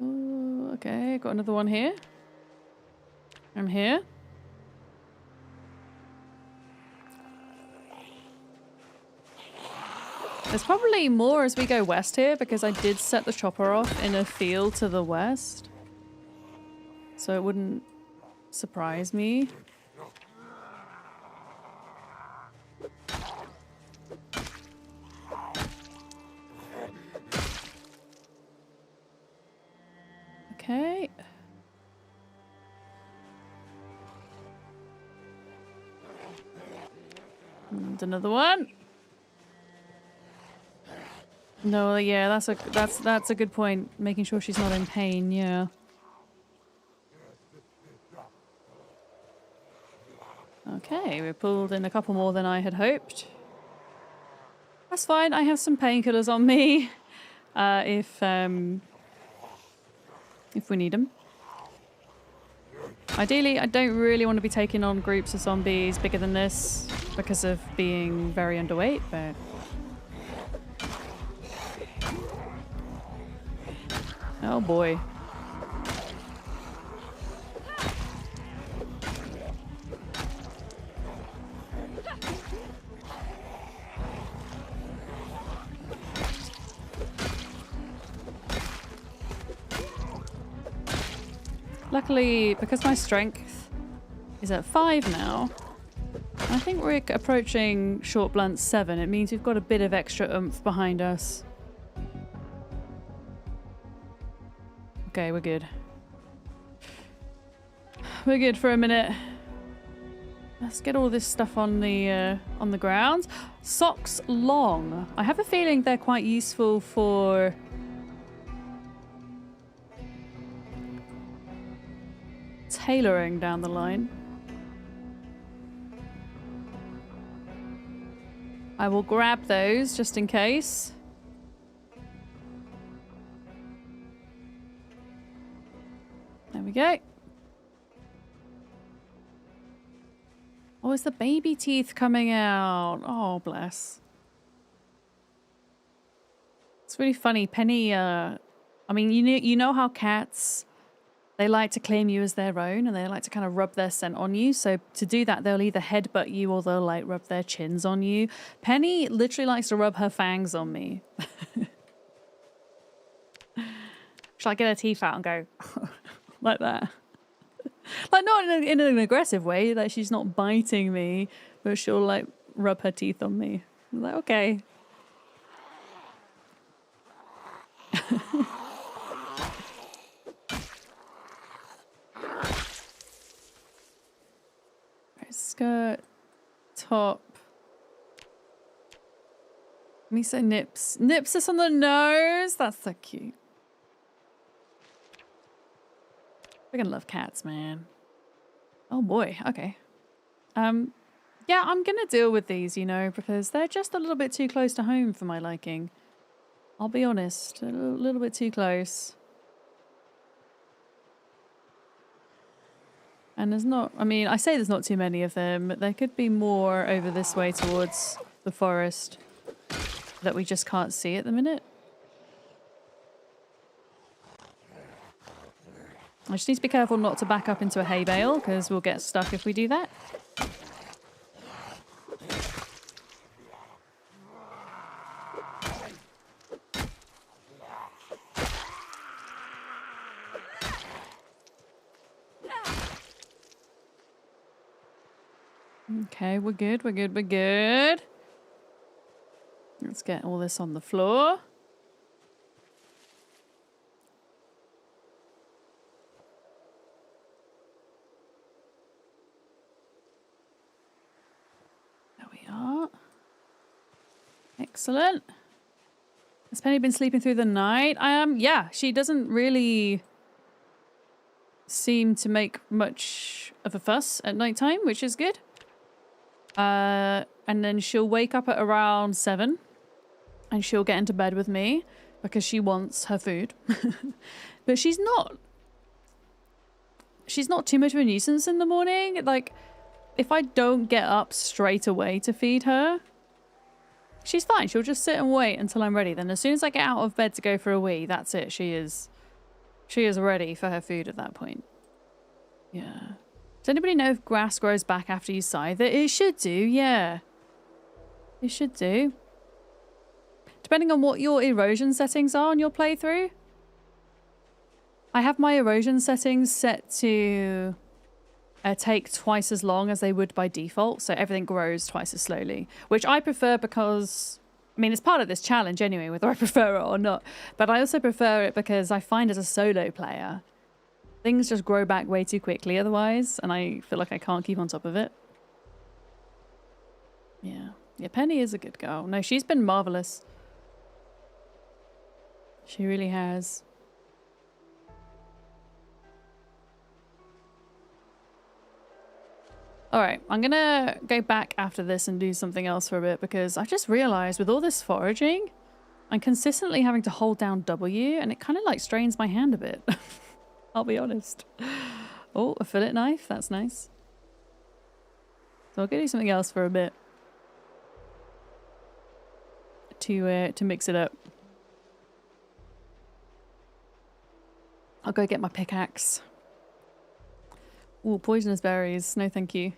Ooh, okay, got another one here. I'm here. There's probably more as we go west here because I did set the chopper off in a field to the west. So it wouldn't surprise me. Okay. And another one. No, yeah, that's a good point. Making sure she's not in pain, yeah. Okay, we pulled in a couple more than I had hoped. That's fine. I have some painkillers on me. If we need them. Ideally, I don't really want to be taking on groups of zombies bigger than this because of being very underweight, but... Oh boy. Luckily, because my strength is at 5 now, I think we're approaching short blunt 7. It means we've got a bit of extra oomph behind us. Okay, we're good. We're good for a minute. Let's get all this stuff on the ground. Socks long. I have a feeling they're quite useful for tailoring down the line. I will grab those just in case. There we go. Oh, is the baby teeth coming out? Oh, bless. It's really funny. Penny, I mean, you know how cats, they like to claim you as their own and they like to kind of rub their scent on you. So to do that, they'll either headbutt you or they'll like rub their chins on you. Penny literally likes to rub her fangs on me. Shall I get her teeth out and go like that? Like not in an aggressive way, like she's not biting me, but she'll like rub her teeth on me. I'm like, okay. Skirt, top. Misa nips. Nips us on the nose. That's so cute. We're gonna love cats, man. Oh boy. Okay. Yeah, I'm gonna deal with these, you know, because they're just a little bit too close to home for my liking. I'll be honest, a little bit too close. And there's not, I mean, I say there's not too many of them, but there could be more over this way towards the forest. that we just can't see at the minute. I just need to be careful not to back up into a hay bale, because we'll get stuck if we do that. Okay, we're good, we're good, we're good. Let's get all this on the floor. There we are. Excellent. Has Penny been sleeping through the night? Yeah, she doesn't really seem to make much of a fuss at nighttime, which is good. And then she'll wake up at around 7 and she'll get into bed with me because she wants her food. But she's not too much of a nuisance in the morning. Like, if I don't get up straight away to feed her, she's fine. She'll just sit and wait until I'm ready. Then as soon as I get out of bed to go for a wee, that's it. She is ready for her food at that point. Yeah. Does anybody know if grass grows back after you scythe it? It should do, yeah. It should do. Depending on what your erosion settings are on your playthrough. I have my erosion settings set to take twice as long as they would by default, so everything grows twice as slowly. Which I prefer because, I mean, it's part of this challenge anyway, whether I prefer it or not. But I also prefer it because I find as a solo player, things just grow back way too quickly otherwise, and I feel like I can't keep on top of it. Yeah. Yeah, Penny is a good girl. No, she's been marvelous. She really has. Alright, I'm gonna go back after this and do something else for a bit, because I just realised with all this foraging, I'm consistently having to hold down W, and it kind of like strains my hand a bit. I'll be honest. Oh, a fillet knife. That's nice. So I'll go do something else for a bit. To mix it up. I'll go get my pickaxe. Ooh, poisonous berries. No, thank you.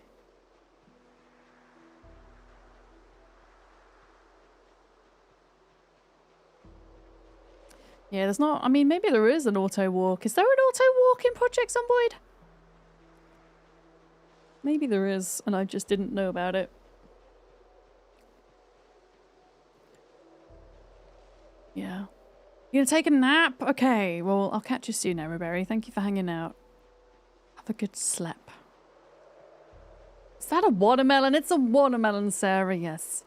Yeah, there's not... I mean, maybe there is an auto walk. Is there an auto walk in Project Zomboid? Maybe there is, and I just didn't know about it. Yeah. You gonna take a nap? Okay, well, I'll catch you soon, Everberry. Thank you for hanging out. Have a good sleep. Is that a watermelon? It's a watermelon, Sarah, yes.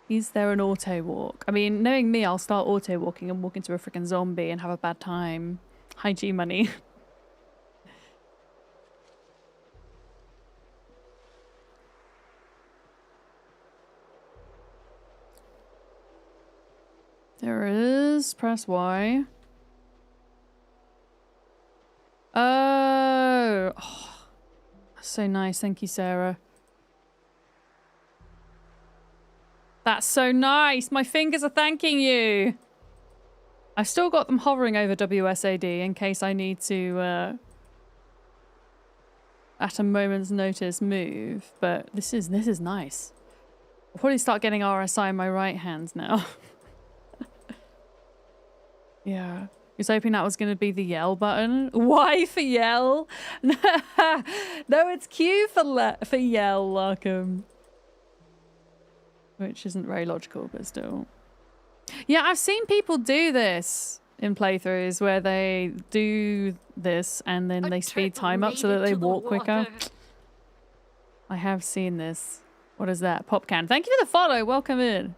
Is there an auto walk? I mean, knowing me, I'll start auto walking and walk into a freaking zombie and have a bad time. Hi, G Money. There is. Press Y. Oh, that's so nice. Thank you, Sarah. That's so nice. My fingers are thanking you. I've still got them hovering over WSAD in case I need to, at a moment's notice, move. But this is nice. I'll probably start getting RSI in my right hand now. Yeah. I was hoping that was going to be the yell button. Y for yell? No, it's Q for yell, Larkham. Which isn't very logical, but still. Yeah, I've seen people do this in playthroughs where they do this and then they speed time up so that they walk quicker. I have seen this. What is that? Popcan. Thank you for the follow. Welcome in.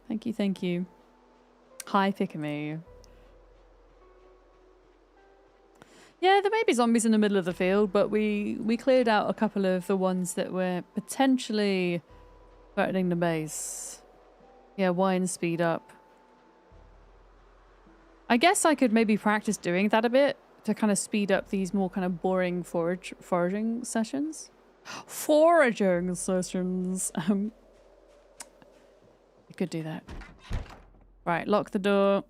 Thank you, thank you. Hi, Pick-a-me. Yeah, there may be zombies in the middle of the field, but we cleared out a couple of the ones that were potentially threatening the base. Yeah, wine speed up. I guess I could maybe practice doing that a bit to kind of speed up these more kind of boring foraging sessions. Foraging sessions. You could do that. Right, lock the door.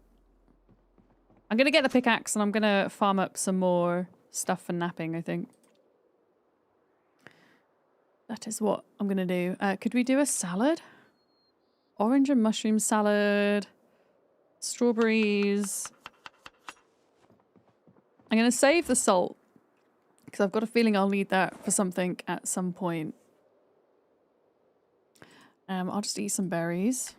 I'm gonna get the pickaxe and I'm gonna farm up some more stuff for napping, I think. That is what I'm gonna do. Could we do a salad? Orange and mushroom salad. Strawberries. I'm gonna save the salt because I've got a feeling I'll need that for something at some point. I'll just eat some berries.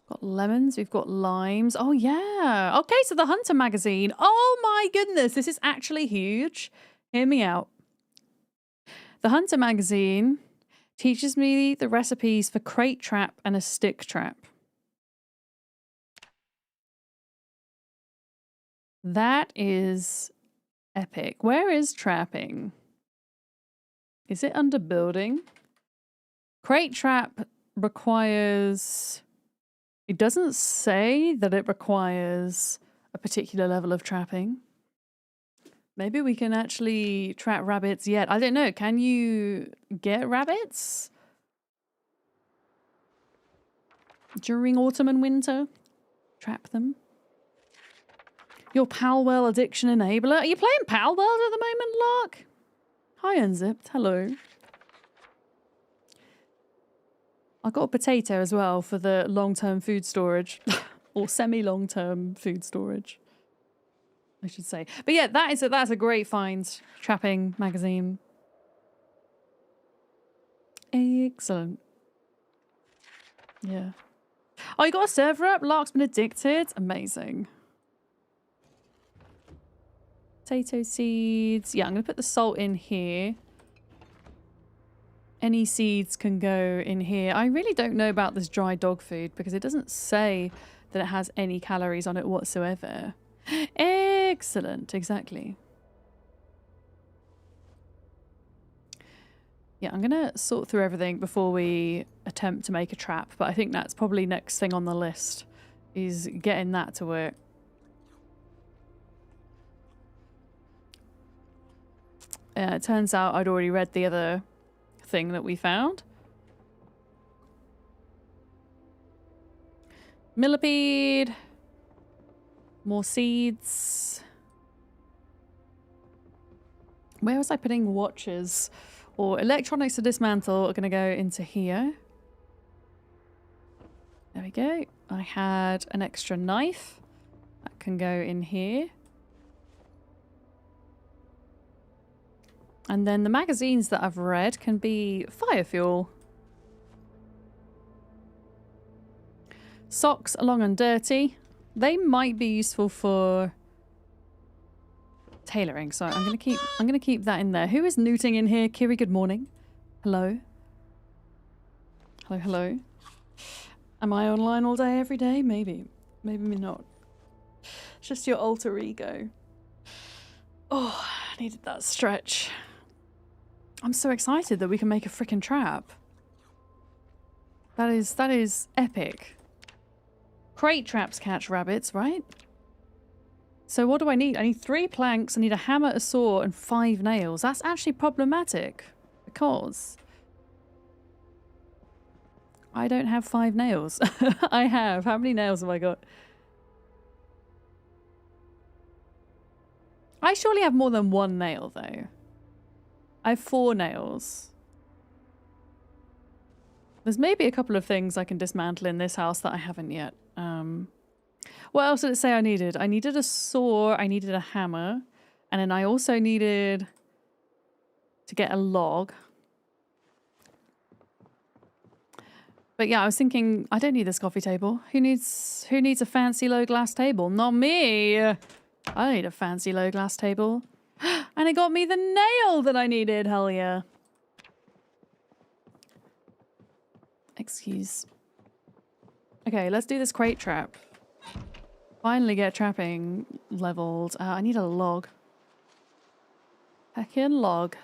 Got lemons, we've got limes. Oh yeah. Okay, so the Hunter magazine. Oh my goodness, this is actually huge. Hear me out. The Hunter magazine teaches me the recipes for crate trap and a stick trap. That is epic. Where is trapping? Is it under building? Crate trap requires... It doesn't say that it requires a particular level of trapping. Maybe we can actually trap rabbits yet. I don't know. Can you get rabbits during autumn and winter? Trap them. Your Palwell addiction enabler. Are you playing Palwell at the moment, Lark? Hi, Unzipped. Hello. I got a potato as well for the long-term food storage. Or semi-long-term food storage, I should say. But yeah, that's a great find. Trapping magazine. Excellent. Yeah. Oh, you got a server up? Lark's been addicted? Amazing. Potato seeds. Yeah, I'm going to put the salt in here. Any seeds can go in here. I really don't know about this dry dog food because it doesn't say that it has any calories on it whatsoever. Excellent. Exactly. Yeah, I'm going to sort through everything before we attempt to make a trap. But I think that's probably next thing on the list is getting that to work. It turns out I'd already read the other thing that we found. Millipede. More seeds. Where was I putting watches? Or electronics to dismantle are going to go into here. There we go. I had an extra knife. That can go in here. And then the magazines that I've read can be fire fuel. Socks are long and dirty. They might be useful for tailoring. So I'm gonna keep that in there. Who is newting in here? Kiri, good morning. Hello. Hello, hello. Am I online all day, every day? Maybe. Maybe not. It's just your alter ego. Oh, I needed that stretch. I'm so excited that we can make a freaking trap. That is epic. Crate traps catch rabbits, right? So what do I need? I need 3 planks, I need a hammer, a saw, and 5 nails. That's actually problematic because I don't have 5 nails. I have. How many nails have I got? I surely have more than 1 nail though. I have 4 nails. There's maybe a couple of things I can dismantle in this house that I haven't yet. What else did it say I needed? I needed a saw, I needed a hammer, and then I also needed to get a log. But yeah, I was thinking, I don't need this coffee table. Who needs a fancy low glass table? Not me! I don't need a fancy low glass table. And it got me the nail that I needed, hell yeah. Excuse. Okay, let's do this crate trap. Finally get trapping leveled. I need a log. Heckin' log.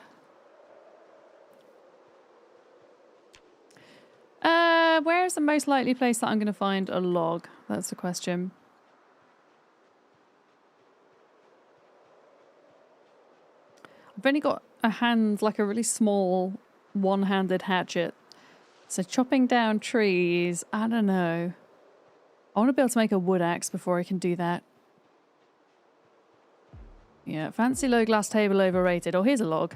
Where is the most likely place that I'm going to find a log? That's the question. I've only got a hand, like a really small one-handed hatchet. So chopping down trees, I don't know. I want to be able to make a wood axe before I can do that. Yeah, fancy low glass table overrated. Oh, here's a log.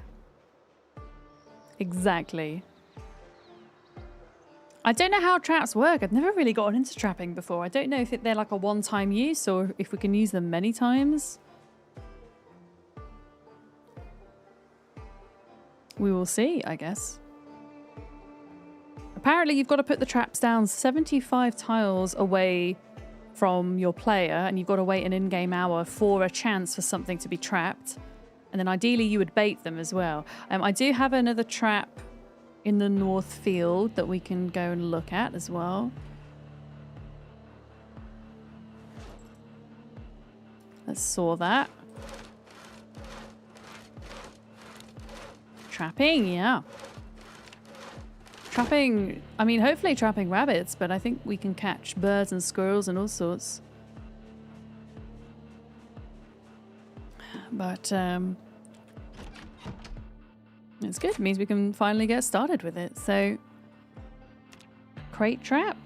Exactly. I don't know how traps work. I've never really gotten into trapping before. I don't know if they're like a one-time use or if we can use them many times. We will see, I guess. Apparently, you've got to put the traps down 75 tiles away from your player, and you've got to wait an in-game hour for a chance for something to be trapped. And then ideally, you would bait them as well. I do have another trap in the north field that we can go and look at as well. Let's saw that. Trapping, yeah. Trapping, I mean, hopefully trapping rabbits, but I think we can catch birds and squirrels and all sorts. But, it's good. It means we can finally get started with it. So, crate trap.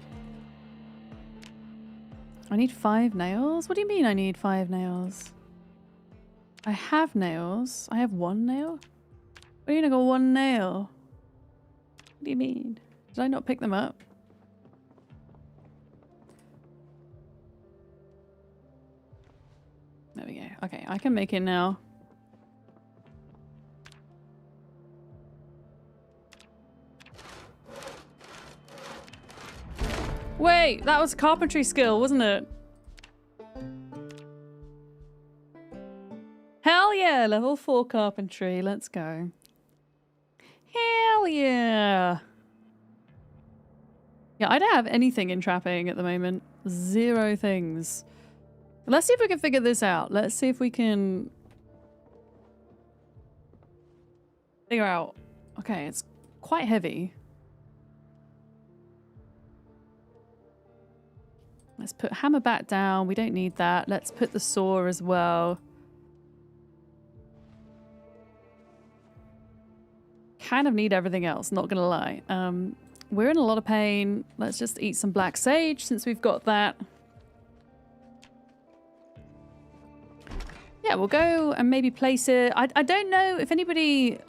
I need 5 nails? What do you mean I need 5 nails? I have nails. I have 1 nail? What do you mean I got 1 nail? What do you mean? Did I not pick them up? There we go. Okay, I can make it now. Wait, that was a carpentry skill, wasn't it? Hell yeah, level 4 carpentry. Let's go. Hell yeah. Yeah, I don't have anything in trapping at the moment. 0 things. Let's see if we can figure this out. Let's see if we can figure out. Okay, it's quite heavy. Let's put hammer back down. We don't need that. Let's put the saw as well. Kind of need everything else, not gonna lie. We're in a lot of pain. Let's just eat some black sage since we've got that. Yeah, we'll go and maybe place it. I don't know if anybody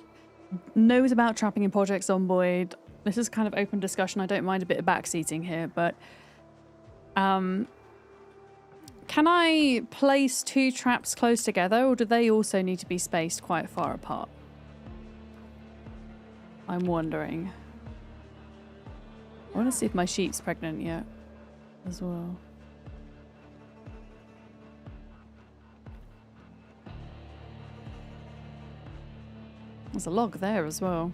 knows about trapping in Project Zomboid. This is kind of open discussion. I don't mind a bit of backseating here, but can I place 2 traps close together, or do they also need to be spaced quite far apart? I'm wondering. I want to see if my sheep's pregnant yet as well. There's a log there as well.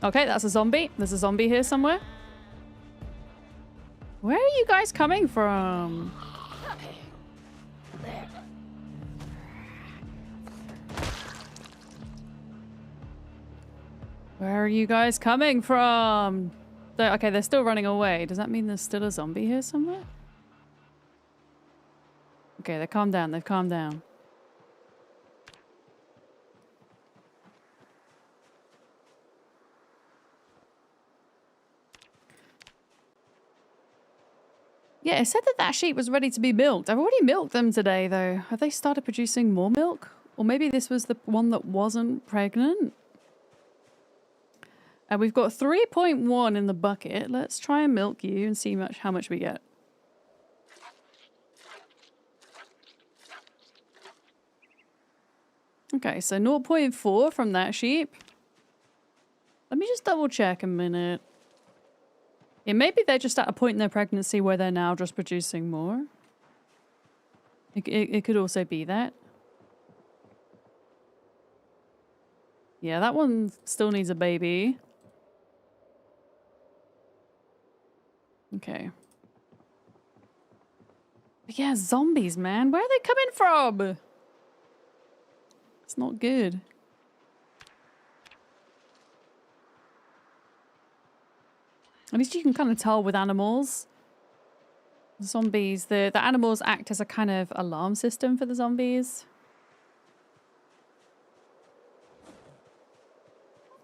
Okay, that's a zombie. There's a zombie here somewhere. Where are you guys coming from? Where are you guys coming from? Okay, they're still running away. Does that mean there's still a zombie here somewhere? Okay, they calmed down. They've calmed down. Yeah, it said that that sheep was ready to be milked. I've already milked them today, though. Have they started producing more milk? Or maybe this was the one that wasn't pregnant? We've got 3.1 in the bucket. Let's try and milk you and see how much we get. Okay, so 0.4 from that sheep. Let me just double check a minute. Yeah, maybe they're just at a point in their pregnancy where they're now just producing more. It could also be that. Yeah, that one still needs a baby. Okay. But yeah, zombies, man. Where are they coming from? It's not good. At least you can kind of tell with animals. Zombies, the animals act as a kind of alarm system for the zombies.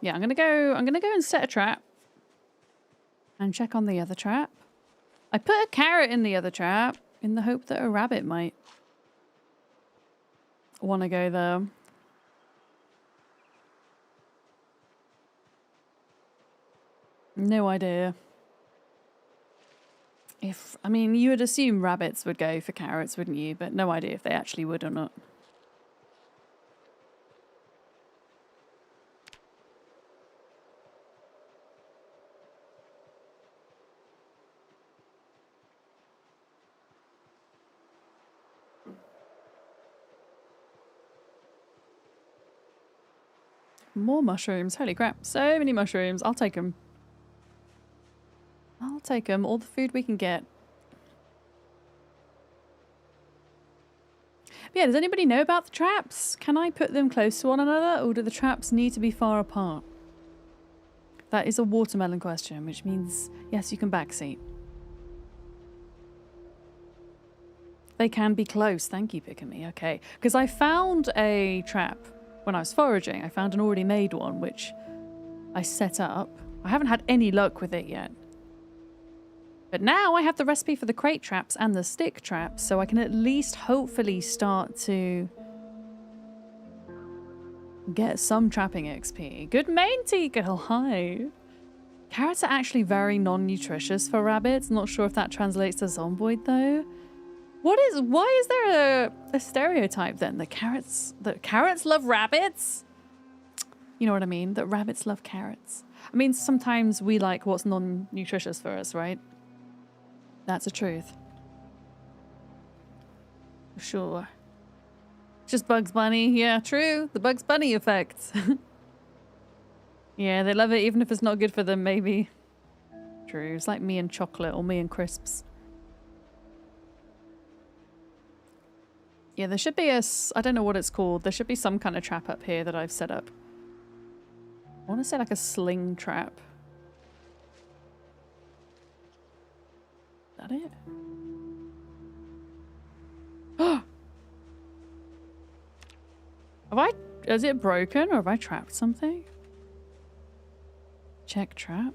Yeah, I'm gonna go and set a trap. And check on the other trap. I put a carrot in the other trap in the hope that a rabbit might want to go there. No idea. I mean, you would assume rabbits would go for carrots, wouldn't you? But no idea if they actually would or not. More mushrooms. Holy crap. So many mushrooms. I'll take them. I'll take them. All the food we can get. But yeah, does anybody know about the traps? Can I put them close to one another, or do the traps need to be far apart? That is a watermelon question, which means yes, you can backseat. They can be close. Thank you, Pick-a-Me. Okay. Because I found a trap when I was foraging. I found an already made one, which I set up. I haven't had any luck with it yet. But now I have the recipe for the crate traps and the stick traps, so I can at least hopefully start to get some trapping XP. Good main girl, hi. Carrots are actually very non-nutritious for rabbits. Not sure if that translates to Zomboid though. Why is there a stereotype then? That carrots love rabbits? You know what I mean? That rabbits love carrots. I mean, sometimes we like what's non-nutritious for us, right? That's the truth. For sure. Just Bugs Bunny. Yeah, true. The Bugs Bunny effect. Yeah, they love it even if it's not good for them, maybe. True. It's like me and chocolate or me and crisps. Yeah, there should be I don't know what it's called. There should be some kind of trap up here that I've set up. I want to say like a sling trap. Is that it? Is it broken or have I trapped something? Check trap.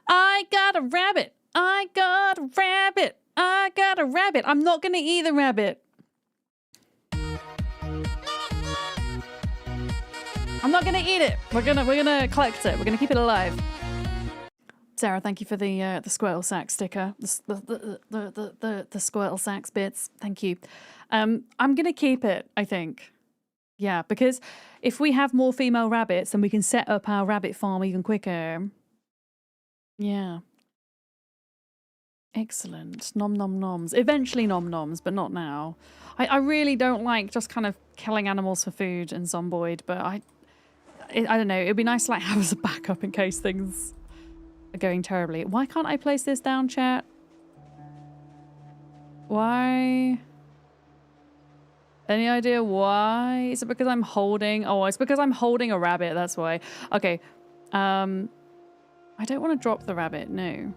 I got a rabbit. I got a rabbit. I got a rabbit. I'm not gonna eat the rabbit. I'm not gonna eat it. We're gonna collect it. We're gonna keep it alive. Sarah, thank you for the Squirtle Sack sticker. The Squirtle Sacks bits. Thank you. I'm gonna keep it, I think. Yeah, because if we have more female rabbits, then we can set up our rabbit farm even quicker. Yeah. Excellent. Nom nom noms. Eventually nom noms, but not now. I really don't like just kind of killing animals for food in Zomboid, but I don't know. It'd be nice to like have as a backup in case things are going terribly. Why can't I place this down, chat? Why? Any idea why? Is it because I'm holding... Oh, it's because I'm holding a rabbit. That's why. Okay. I don't want to drop the rabbit. No.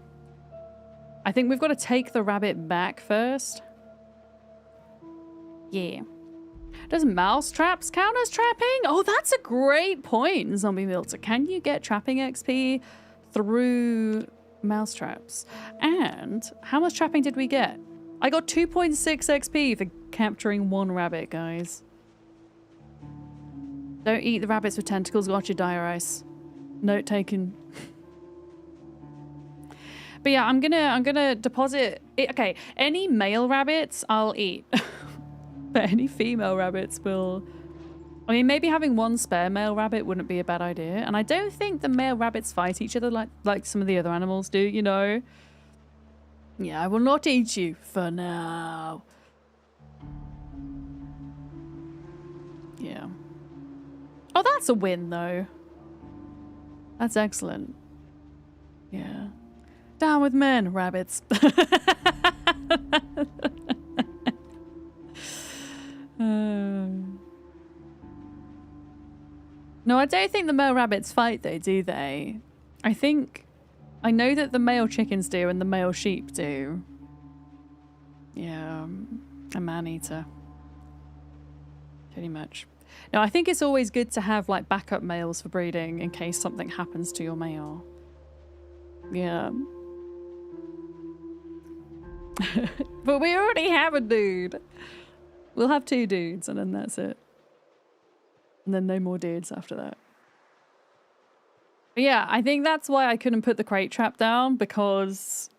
I think we've got to take the rabbit back first. Yeah. Does mouse traps count as trapping? Oh, that's a great point, Zombie Milter. Can you get trapping XP through mouse traps? And how much trapping did we get? I got 2.6 XP for capturing one rabbit, guys. Don't eat the rabbits with tentacles, gotcha, dire ice. Note taken. But yeah, I'm gonna deposit it. Okay, any male rabbits I'll eat. But any female rabbits will... I mean, maybe having one spare male rabbit wouldn't be a bad idea. And I don't think the male rabbits fight each other like some of the other animals do, you know? Yeah, I will not eat you for now. Yeah. Oh, that's a win, though. That's excellent. Yeah. Down with men, rabbits. No, I don't think the male rabbits fight though, do they? I know that the male chickens do and the male sheep do. Yeah, a man-eater. Pretty much. No, I think it's always good to have like backup males for breeding in case something happens to your male. Yeah. But we already have a dude. We'll have 2 dudes and then that's it. And then no more dudes after that. But yeah, I think that's why I couldn't put the crate trap down, because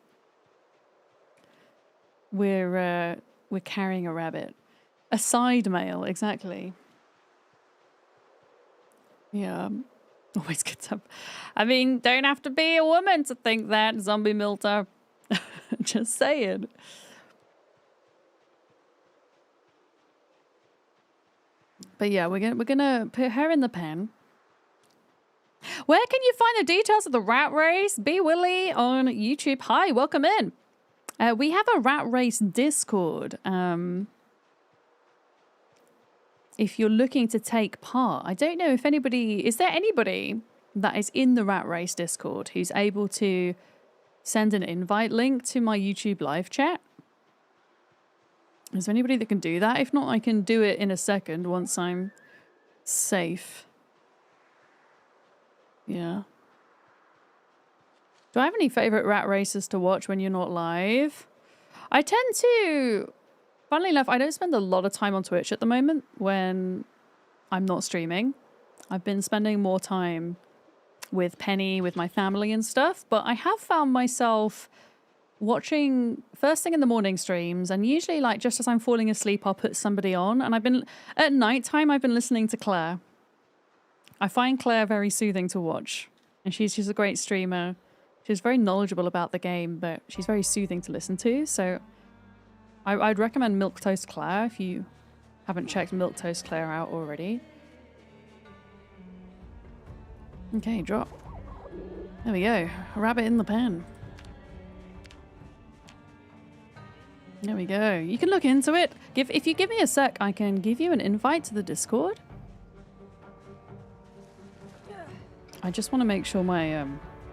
we're carrying a rabbit. A side male, exactly. Yeah. Always good to have. I mean, don't have to be a woman to think that, Zombie Milter. Just saying. But yeah, we're gonna put her in the pen. Where can you find the details of the rat race? B Willie on YouTube. Hi, welcome in. We have a rat race Discord. If you're looking to take part, I don't know if anybody, is there anybody that is in the rat race Discord who's able to send an invite link to my YouTube live chat? Is there anybody that can do that? If not, I can do it in a second once I'm safe. Yeah. Do I have any favorite rat races to watch when you're not live? I tend to, funnily enough, I don't spend a lot of time on Twitch at the moment when I'm not streaming. I've been spending more time with Penny, with my family and stuff, but I have found myself watching first thing in the morning streams, and usually like just as I'm falling asleep, I'll put somebody on, and I've been, at nighttime, I've been listening to Claire. I find Claire very soothing to watch, and she's a great streamer. She's very knowledgeable about the game, but she's very soothing to listen to, so I'd recommend Milk Toast Claire if you haven't checked Milk Toast Claire out already. Okay, drop. There we go. A rabbit in the pen. There we go. You can look into it. If you give me a sec, I can give you an invite to the Discord. I just want to make sure my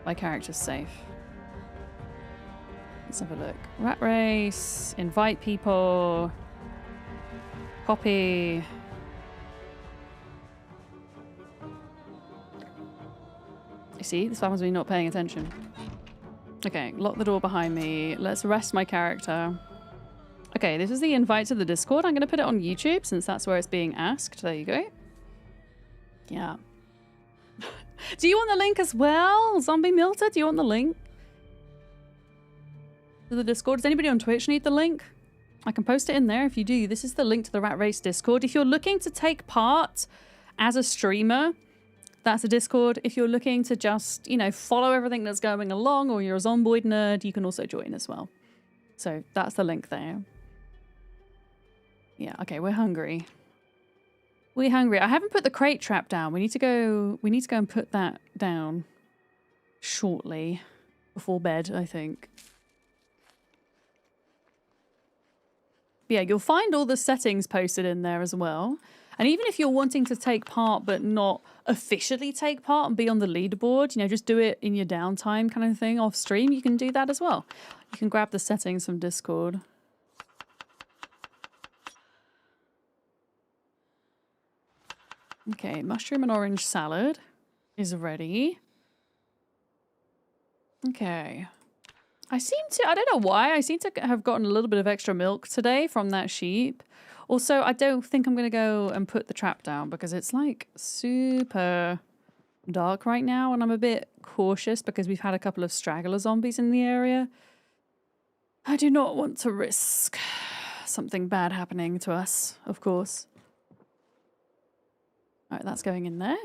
my character's safe. Let's have a look. Rat race, invite people, copy. You see, this happens when you're not paying attention. Okay, lock the door behind me. Let's rest my character. Okay, this is the invite to the Discord. I'm going to put it on YouTube since that's where it's being asked. There you go. Yeah. Do you want the link as well? Zombie Milter, do you want the link to the Discord? Does anybody on Twitch need the link? I can post it in there if you do. This is the link to the Rat Race Discord. If you're looking to take part as a streamer, that's a Discord. If you're looking to just, you know, follow everything that's going along, or you're a Zomboid nerd, you can also join as well. So that's the link there. Yeah, okay, we're hungry. We're hungry. I haven't put the crate trap down. We need to go and put that down shortly before bed, I think. But yeah, you'll find all the settings posted in there as well. And even if you're wanting to take part but not officially take part and be on the leaderboard, you know, just do it in your downtime kind of thing off stream, you can do that as well. You can grab the settings from Discord. Okay, mushroom and orange salad is ready. Okay. I don't know why, I seem to have gotten a little bit of extra milk today from that sheep. Also, I don't think I'm going to go and put the trap down because it's like super dark right now and I'm a bit cautious because we've had a couple of straggler zombies in the area. I do not want to risk something bad happening to us, of course. All right, that's going in there.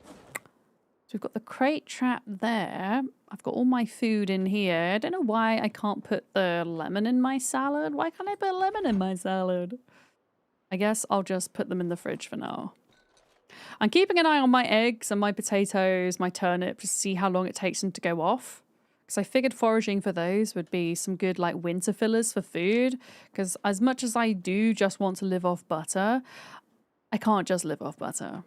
So we've got the crate trap there. I've got all my food in here. I don't know why I can't put the lemon in my salad. Why can't I put lemon in my salad? I guess I'll just put them in the fridge for now. I'm keeping an eye on my eggs and my potatoes, my turnips, to see how long it takes them to go off. Because I figured foraging for those would be some good like winter fillers for food. Because as much as I do just want to live off butter, I can't just live off butter.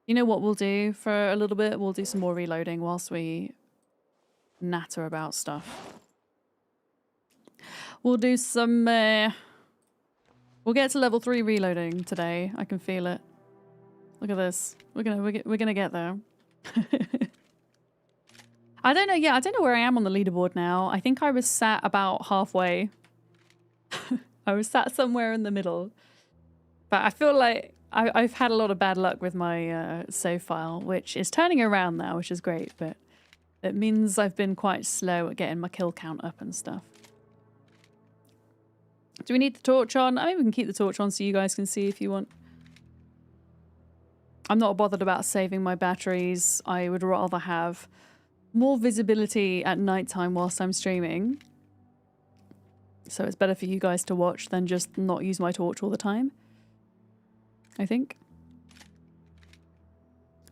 You know what we'll do for a little bit? We'll do some more reloading whilst we natter about stuff. We'll do some... we'll get to level 3 reloading today. I can feel it. Look at this. We're gonna get there. I don't know. Yeah, I don't know where I am on the leaderboard now. I think I was sat about halfway. I was sat somewhere in the middle. But I feel like I've had a lot of bad luck with my save file, which is turning around now, which is great. But it means I've been quite slow at getting my kill count up and stuff. Do we need the torch on? I mean, we can keep the torch on so you guys can see if you want. I'm not bothered about saving my batteries. I would rather have more visibility at nighttime whilst I'm streaming. So it's better for you guys to watch than just not use my torch all the time. I think.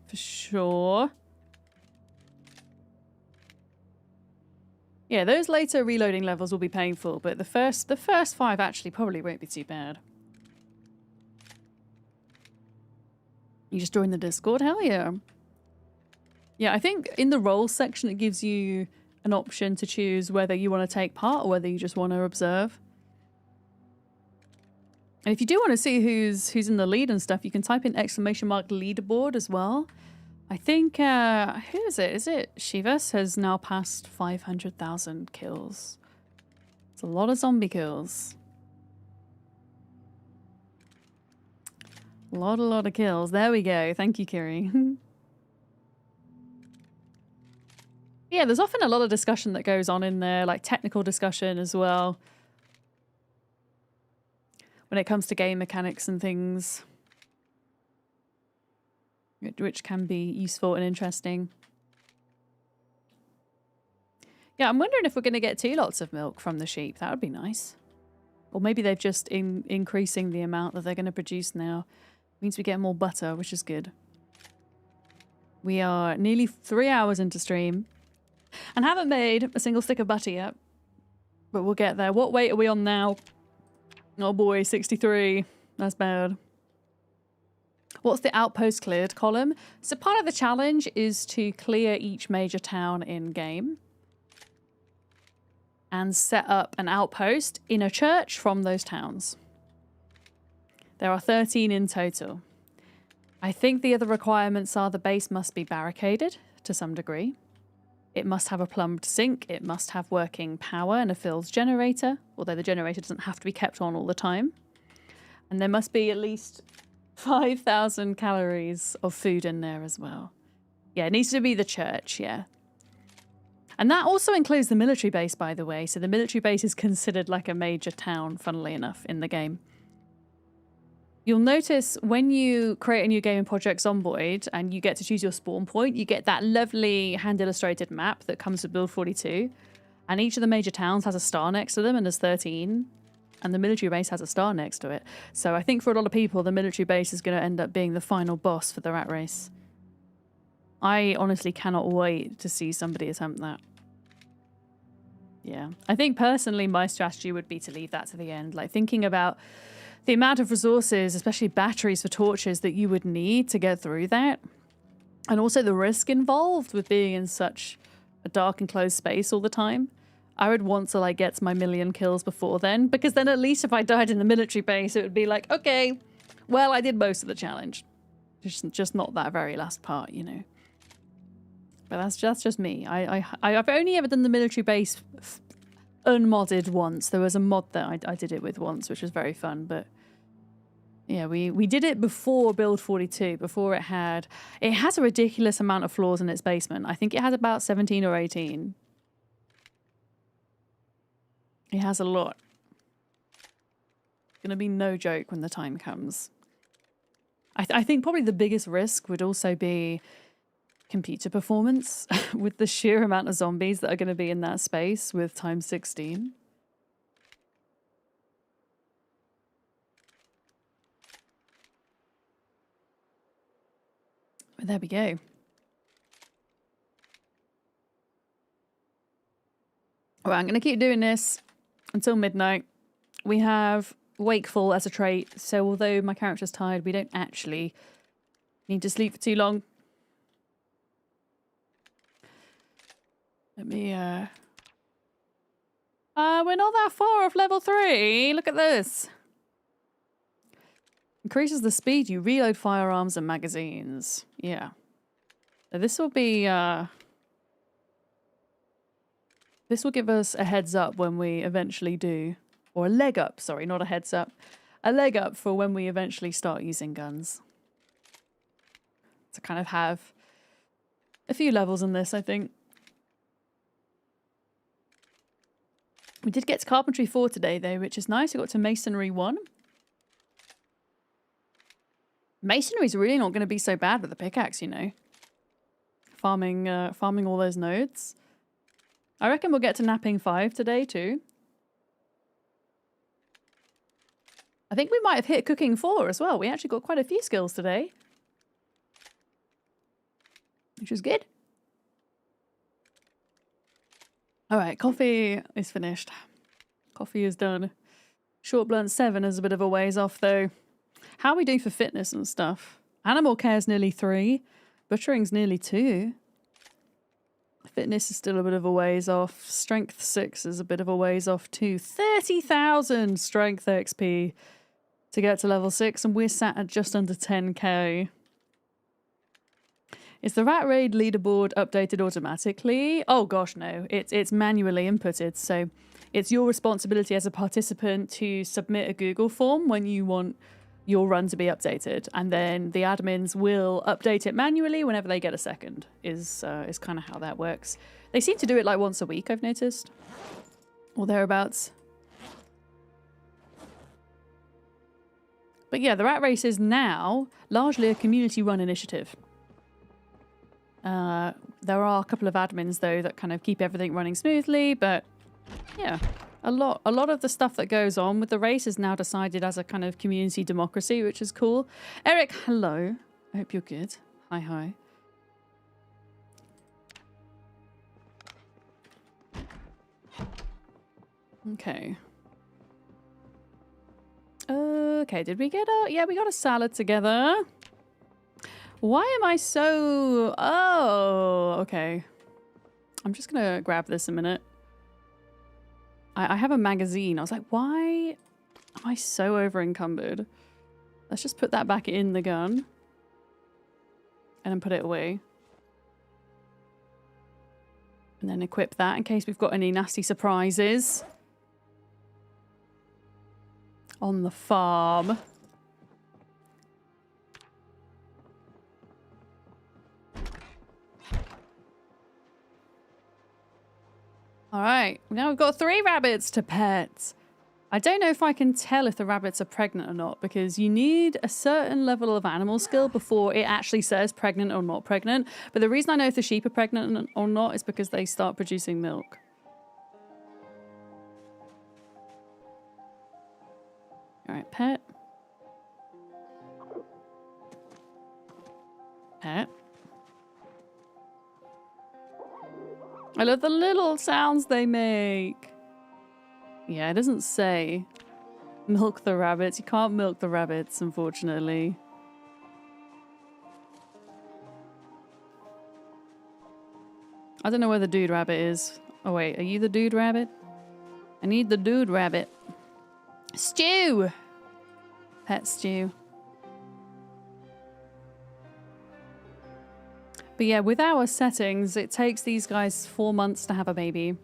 For sure. Yeah, those later reloading levels will be painful, but the first 5 actually probably won't be too bad. You just joined the Discord? Hell yeah. Yeah, I think in the roles section it gives you an option to choose whether you want to take part or whether you just want to observe. And if you do want to see who's in the lead and stuff, you can type in ! leaderboard as well. I think, who is it? Is it Shivas has now passed 500,000 kills. It's a lot of zombie kills. A lot of kills. There we go. Thank you, Kiri. Yeah, there's often a lot of discussion that goes on in there, like technical discussion as well. When it comes to game mechanics and things. Which can be useful and interesting. Yeah, I'm wondering if we're going to get 2 lots of milk from the sheep. That would be nice. Or maybe they've just increasing the amount that they're going to produce now. Means we get more butter, which is good. We are nearly 3 hours into stream. And haven't made a single stick of butter yet. But we'll get there. What weight are we on now? Oh boy, 63. That's bad. What's the outpost cleared column? So part of the challenge is to clear each major town in game. And set up an outpost in a church from those towns. There are 13 in total. I think the other requirements are the base must be barricaded to some degree. It must have a plumbed sink. It must have working power and a filled generator, although the generator doesn't have to be kept on all the time. And there must be at least 5,000 calories of food in there as well. Yeah, it needs to be the church, yeah. And that also includes the military base, by the way. So the military base is considered like a major town, funnily enough, in the game. You'll notice when you create a new game in Project Zomboid and you get to choose your spawn point, you get that lovely hand-illustrated map that comes with Build 42. And each of the major towns has a star next to them, and there's 13. And the military base has a star next to it. So I think for a lot of people, the military base is going to end up being the final boss for the rat race. I honestly cannot wait to see somebody attempt that. Yeah. I think personally my strategy would be to leave that to the end. Like thinking about the amount of resources, especially batteries for torches, that you would need to get through that. And also the risk involved with being in such a dark and closed space all the time. I would want to like get to my 1,000,000 kills before then, because then at least if I died in the military base, it would be like, okay, well, I did most of the challenge. Just not that very last part, you know. But that's just me. I've only ever done the military base unmodded once. There was a mod that I did it with once, which was very fun, but yeah, we did it before Build 42, before it has a ridiculous amount of floors in its basement. I think it has about 17 or 18. It has a lot. It's gonna be no joke when the time comes. I think probably the biggest risk would also be computer performance with the sheer amount of zombies that are going to be in that space with times 16. But there we go. Alright, I'm going to keep doing this until midnight. We have Wakeful as a trait, so although my character's tired, we don't actually Need to sleep for too long. Let me, we're not that far off level 3. Look at this. Increases the speed you reload firearms and magazines. Yeah. So this will be, this will give us a heads up when we eventually do. Or a leg up, sorry, not a heads up. A leg up for when we eventually start using guns. To kind of have a few levels in this, I think. We did get to Carpentry 4 today, though, which is nice. We got to Masonry 1. Masonry's really not going to be so bad with the pickaxe, you know. Farming all those nodes. I reckon we'll get to Knapping 5 today, too. I think we might have hit Cooking 4 as well. We actually got quite a few skills today. Which is good. Alright, coffee is finished. Coffee is done. Short blunt 7 is a bit of a ways off, though. How are we doing for fitness and stuff? Animal care is nearly 3. Butchering's nearly 2. Fitness is still a bit of a ways off. Strength 6 is a bit of a ways off, too. 30,000 strength XP to get to level 6, and we're sat at just under 10k. Is the Rat Raid leaderboard updated automatically? Oh gosh, no. It's manually inputted, so it's your responsibility as a participant to submit a Google form when you want your run to be updated, and then the admins will update it manually whenever they get a second, is kind of how that works. They seem to do it like once a week, I've noticed. Or thereabouts. But yeah, the Rat Race is now largely a community-run initiative. There are a couple of admins, though, that kind of keep everything running smoothly, but yeah, a lot of the stuff that goes on with the race is now decided as a kind of community democracy, which is cool. Eric, hello. I hope you're good. Hi, hi. Okay. Okay, did we get a... Yeah, we got a salad together. Why am I so... Oh, okay. I'm just gonna grab this a minute. I have a magazine. I was like, why am I so over encumbered? Let's just put that back in the gun. And then put it away. And then equip that in case we've got any nasty surprises. On the farm. Alright, now we've got 3 rabbits to pet. I don't know if I can tell if the rabbits are pregnant or not, because you need a certain level of animal skill before it actually says pregnant or not pregnant. But the reason I know if the sheep are pregnant or not is because they start producing milk. Alright, pet. Pet. I love the little sounds they make. Yeah, it doesn't say milk the rabbits. You can't milk the rabbits, unfortunately. I don't know where the dude rabbit is. Oh wait, are you the dude rabbit? I need the dude rabbit. Stew! Pet stew. But yeah, with our settings, it takes these guys 4 months to have a baby.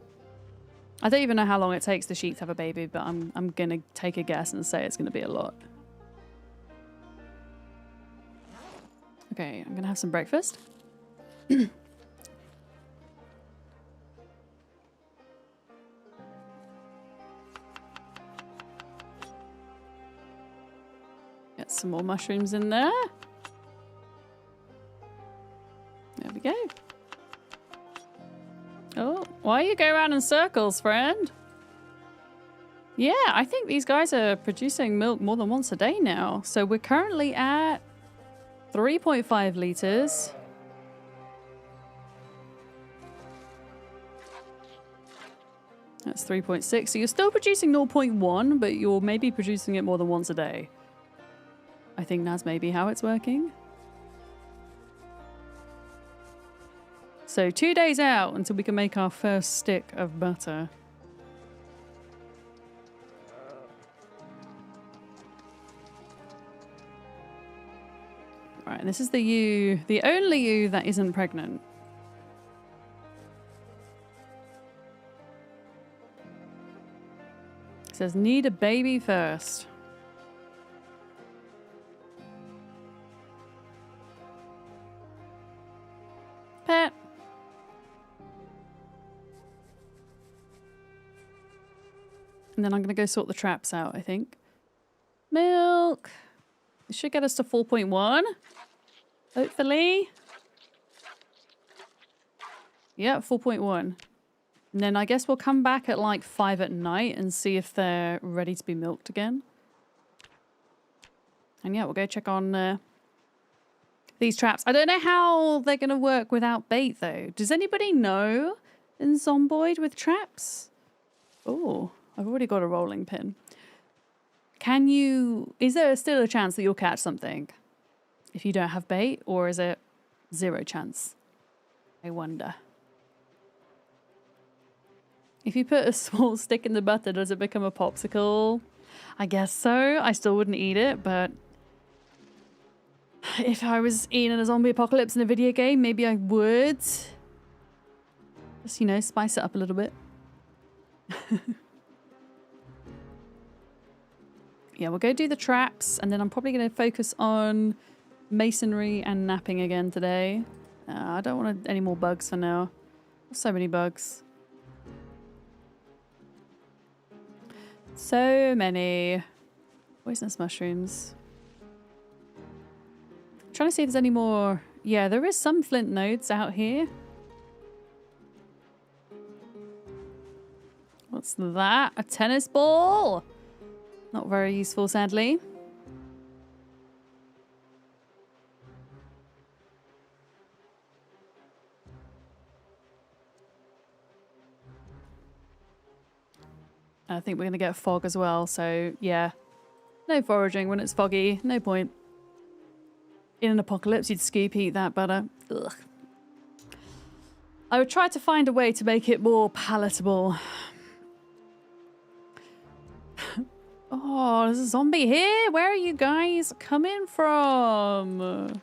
I don't even know how long it takes the sheep to have a baby, but I'm gonna take a guess and say it's gonna be a lot. Okay, I'm gonna have some breakfast. Get some more mushrooms in there. There we go. Oh, why you go around in circles, friend? Yeah, I think these guys are producing milk more than once a day now. So we're currently at 3.5 litres. That's 3.6. So you're still producing 0.1, but you're maybe producing it more than once a day. I think that's maybe how it's working. So 2 days out until we can make our first stick of butter. Right, this is the ewe, the only ewe that isn't pregnant. It says need a baby first. Pet. And then I'm going to go sort the traps out, I think. Milk. This should get us to 4.1. Hopefully. Yeah, 4.1. And then I guess we'll come back at like 5 at night and see if they're ready to be milked again. And yeah, we'll go check on these traps. I don't know how they're going to work without bait though. Does anybody know in Zomboid with traps? Oh, I've already got a rolling pin. Can you... Is there still a chance that you'll catch something if you don't have bait? Or is it 0 chance? I wonder. If you put a small stick in the butter, does it become a popsicle? I guess so. I still wouldn't eat it, but... If I was eating a zombie apocalypse in a video game, maybe I would. Just, you know, spice it up a little bit. Yeah, we'll go do the traps, and then I'm probably going to focus on masonry and napping again today. I don't want any more bugs for now. So many bugs. So many. Poisonous mushrooms. I'm trying to see if there's any more. Yeah, there is some flint nodes out here. What's that? A tennis ball? Not very useful, sadly. I think we're going to get fog as well, so yeah. No foraging when it's foggy. No point. In an apocalypse, you'd scoop eat that butter. Ugh. I would try to find a way to make it more palatable. Oh, there's a zombie here. Where are you guys coming from?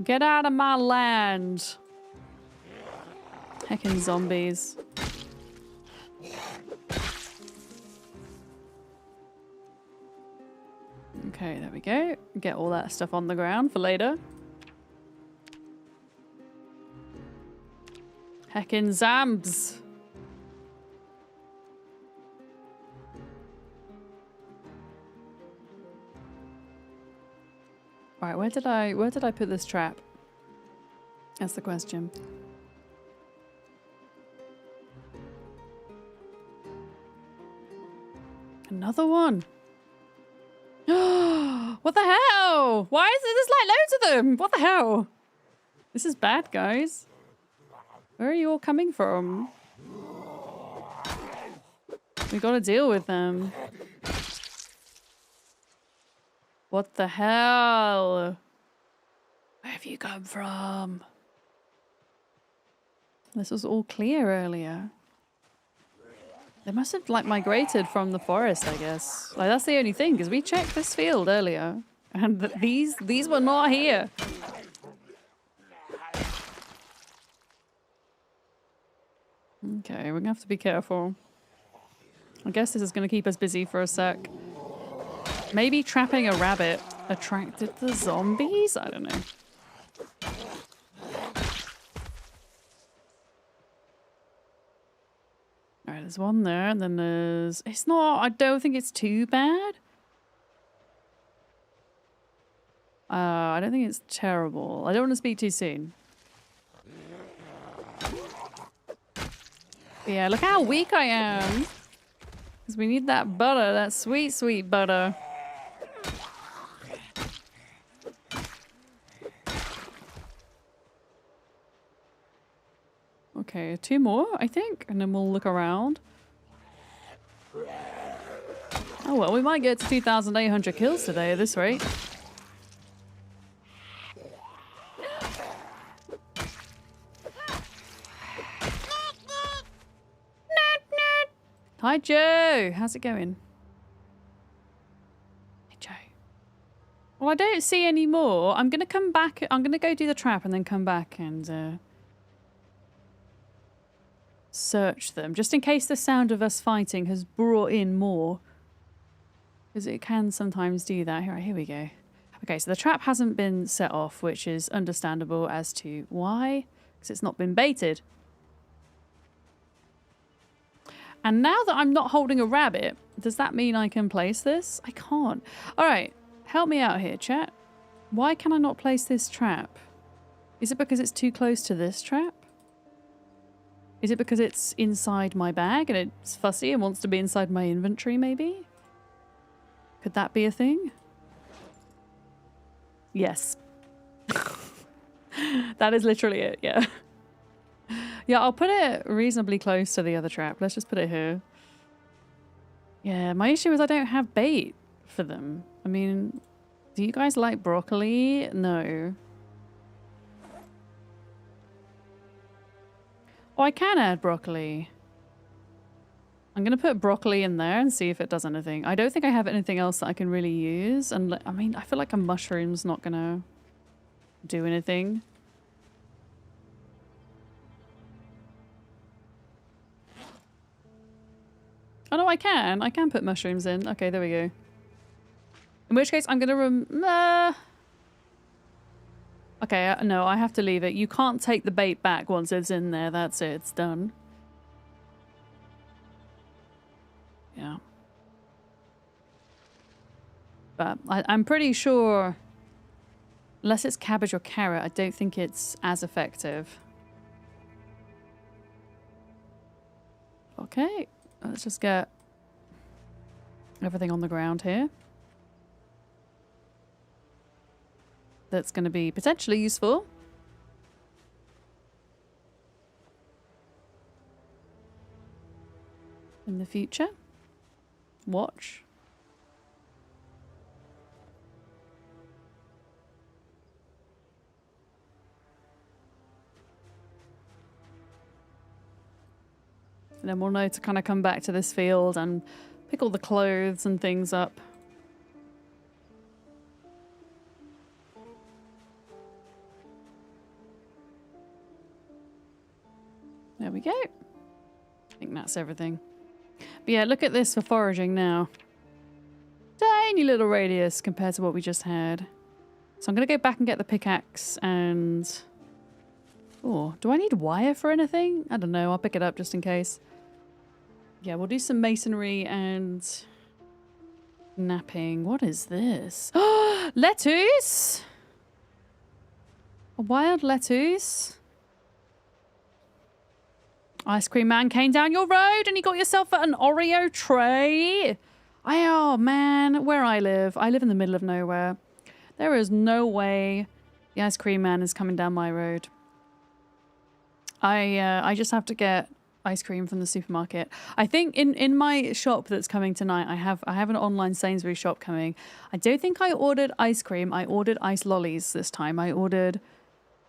Get out of my land. Heckin' zombies. Okay, there we go. Get all that stuff on the ground for later. Heckin' zambs. Right, where did I put this trap? That's the question. Another one. What the hell? Why is there's like loads of them? What the hell? This is bad, guys. Where are you all coming from? We gotta deal with them. What the hell? Where have you come from? This was all clear earlier. They must have like migrated from the forest, I guess. Like that's the only thing, because we checked this field earlier, and these were not here. Okay, we're gonna have to be careful. I guess this is gonna keep us busy for a sec. Maybe trapping a rabbit attracted the zombies? I don't know. Alright, there's one there, and then there's... It's not... I don't think it's too bad. I don't think it's terrible. I don't want to speak too soon. Yeah, look how weak I am. Because we need that butter, that sweet, sweet butter. Okay, 2 more, I think, and then we'll look around. Oh well, we might get to 2,800 kills today at this rate. Hi, Joe. How's it going? Hey, Joe. Well, I don't see any more. I'm going to come back. I'm going to go do the trap and then come back and search them. Just in case the sound of us fighting has brought in more. Because it can sometimes do that. Here we go. Okay, so the trap hasn't been set off, which is understandable as to why. Because it's not been baited. And now that I'm not holding a rabbit, does that mean I can place this? I can't. Alright, help me out here, chat. Why can I not place this trap? Is it because it's too close to this trap? Is it because it's inside my bag and it's fussy and wants to be inside my inventory, maybe? Could that be a thing? Yes. That is literally it, yeah. Yeah, I'll put it reasonably close to the other trap. Let's just put it here. Yeah, my issue is I don't have bait for them. I mean, do you guys like broccoli? No. Oh, I can add broccoli. I'm going to put broccoli in there and see if it does anything. I don't think I have anything else that I can really use. And I mean, I feel like a mushroom's not going to do anything. Oh no, I can. I can put mushrooms in. Okay, there we go. In which case, I'm going to okay, no, I have to leave it. You can't take the bait back once it's in there. That's it. It's done. Yeah. But I'm pretty sure, unless it's cabbage or carrot, I don't think it's as effective. Okay. Let's just get everything on the ground here. That's going to be potentially useful. In the future. Watch. And then we'll know to kind of come back to this field and pick all the clothes and things up. There we go. I think that's everything. But yeah, look at this for foraging now. Tiny little radius compared to what we just had. So I'm going to go back and get the pickaxe and... Oh, do I need wire for anything? I don't know. I'll pick it up just in case. Yeah, we'll do some masonry and napping. What is this? Lettuce! A wild lettuce? Ice cream man came down your road and he got yourself an Oreo tray. Oh man, where I live in the middle of nowhere. There is no way the ice cream man is coming down my road. I just have to get ice cream from the supermarket. I think in my shop that's coming tonight, I have an online Sainsbury's shop coming. I don't think I ordered ice cream. I ordered ice lollies this time. I ordered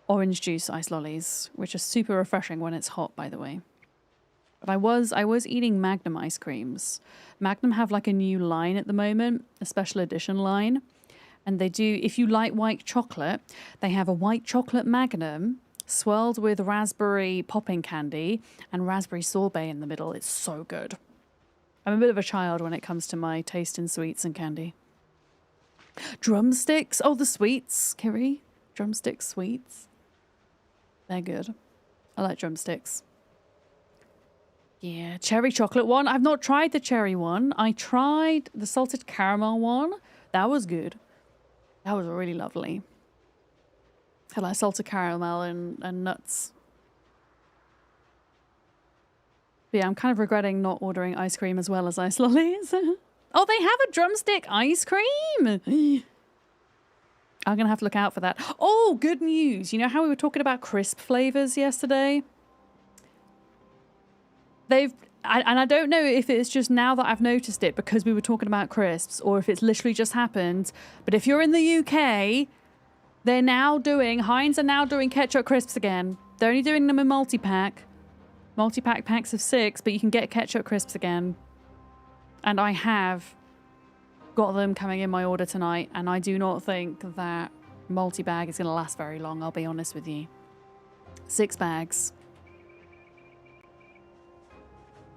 orange juice ice lollies, which are super refreshing when it's hot, by the way. But I was eating Magnum ice creams. Magnum have like a new line at the moment, a special edition line. And they do, if you like white chocolate, they have a white chocolate Magnum swirled with raspberry popping candy and raspberry sorbet in the middle. It's so good. I'm a bit of a child when it comes to my taste in sweets and candy. Drumsticks. Oh, the sweets, Kiri. Drumstick sweets. They're good. I like drumsticks. Yeah, cherry chocolate one. I've not tried the cherry one. I tried the salted caramel one. That was good. That was really lovely. Had like salted caramel and nuts. But yeah, I'm kind of regretting not ordering ice cream as well as ice lollies. Oh, they have a drumstick ice cream. I'm going to have to look out for that. Oh, good news. You know how we were talking about crisp flavors yesterday? And I don't know if it's just now that I've noticed it because we were talking about crisps or if it's literally just happened. But if you're in the UK, Heinz are now doing ketchup crisps again. They're only doing them in multi-pack. Multi-pack packs of 6, but you can get ketchup crisps again. And I have got them coming in my order tonight, and I do not think that multi-bag is going to last very long, I'll be honest with you. 6 bags.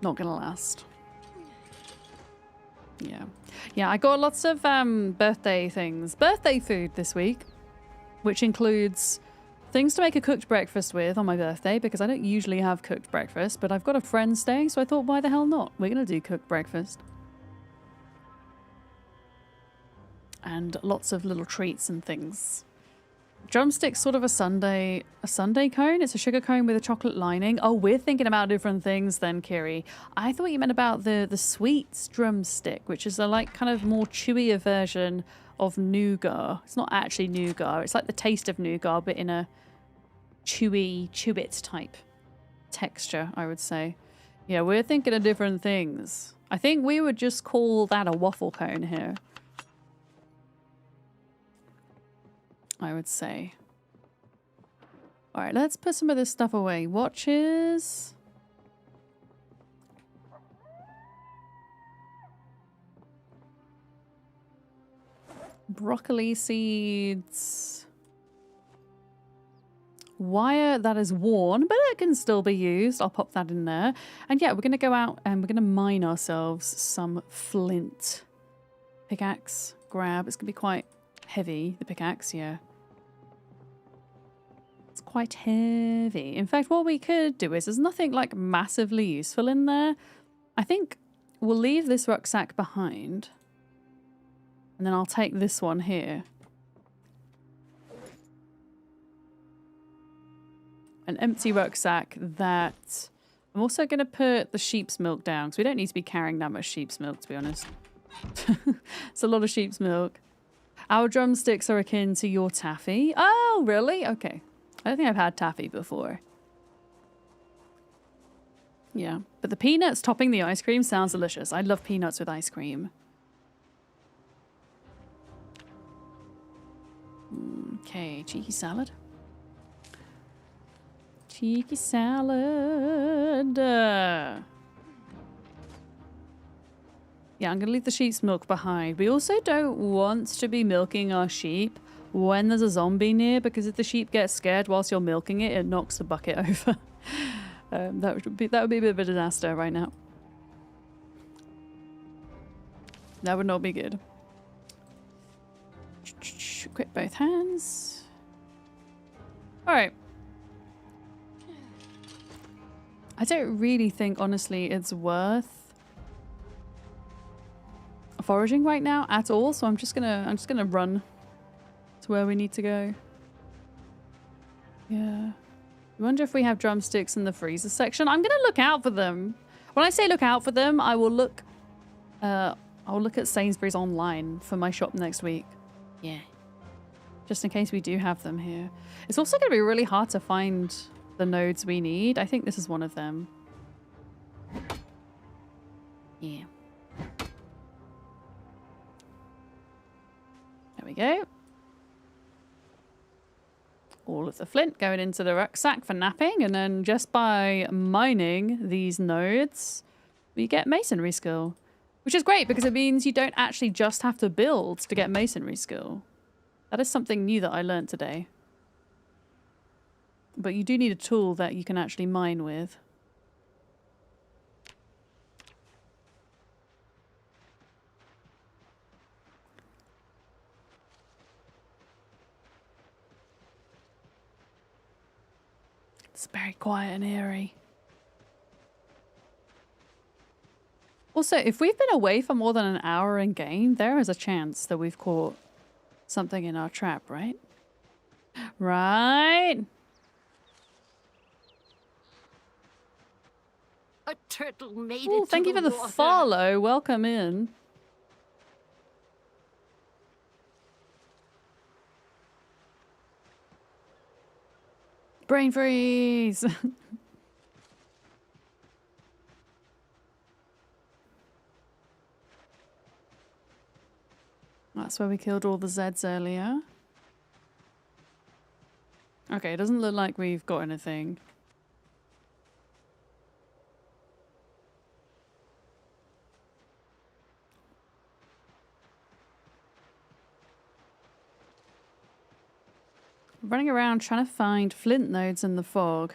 Not going to last. Yeah. Yeah, I got lots of birthday things. Birthday food this week, which includes things to make a cooked breakfast with on my birthday, because I don't usually have cooked breakfast, but I've got a friend staying, so I thought, why the hell not? We're going to do cooked breakfast. And lots of little treats and things. Drumstick's sort of a sundae cone. It's a sugar cone with a chocolate lining. Oh, we're thinking about different things then, Kiri. I thought you meant about the sweets drumstick, which is a like kind of more chewier version of nougat. It's not actually nougat. It's like the taste of nougat, but in a chew-it type texture, I would say. Yeah, we're thinking of different things. I think we would just call that a waffle cone here. I would say. All right, let's put some of this stuff away. Watches. Broccoli seeds. Wire that is worn, but it can still be used. I'll pop that in there. And yeah, we're going to go out and we're going to mine ourselves some flint. Pickaxe, grab. It's going to be quite heavy, the pickaxe, yeah. It's quite heavy. In fact, what we could do is, there's nothing like massively useful in there. I think we'll leave this rucksack behind. And then I'll take this one here. An empty rucksack that... I'm also going to put the sheep's milk down, because we don't need to be carrying that much sheep's milk, to be honest. It's a lot of sheep's milk. Our drumsticks are akin to your taffy. Oh, really? Okay. I don't think I've had taffy before. Yeah, but the peanuts topping the ice cream sounds delicious. I love peanuts with ice cream. Okay, cheeky salad. Cheeky salad. Yeah, I'm going to leave the sheep's milk behind. We also don't want to be milking our sheep when there's a zombie near, because if the sheep gets scared whilst you're milking it, it knocks the bucket over. That would be a bit of a disaster right now. That would not be good. Equip both hands. Alright. I don't really think, honestly, it's worth foraging right now at all, so I'm just gonna run to where we need to go. Yeah. I wonder if we have drumsticks in the freezer section. I'm gonna look out for them. When I say look out for them, I will look I'll look at Sainsbury's online for my shop next week. Yeah. Just in case we do have them here. It's also gonna be really hard to find the nodes we need. I think this is one of them. Yeah. There we go. All of the flint going into the rucksack for napping, and then just by mining these nodes, we get masonry skill. Which is great, because it means you don't actually just have to build to get masonry skill. That is something new that I learned today. But you do need a tool that you can actually mine with. It's very quiet and eerie. Also, if we've been away for more than an hour in game, there is a chance that we've caught something in our trap, right? Right? A turtle made Ooh, it. thank you for the follow. Welcome in. Brain freeze. That's where we killed all the Zeds earlier. Okay, it doesn't look like we've got anything. running around trying to find flint nodes in the fog.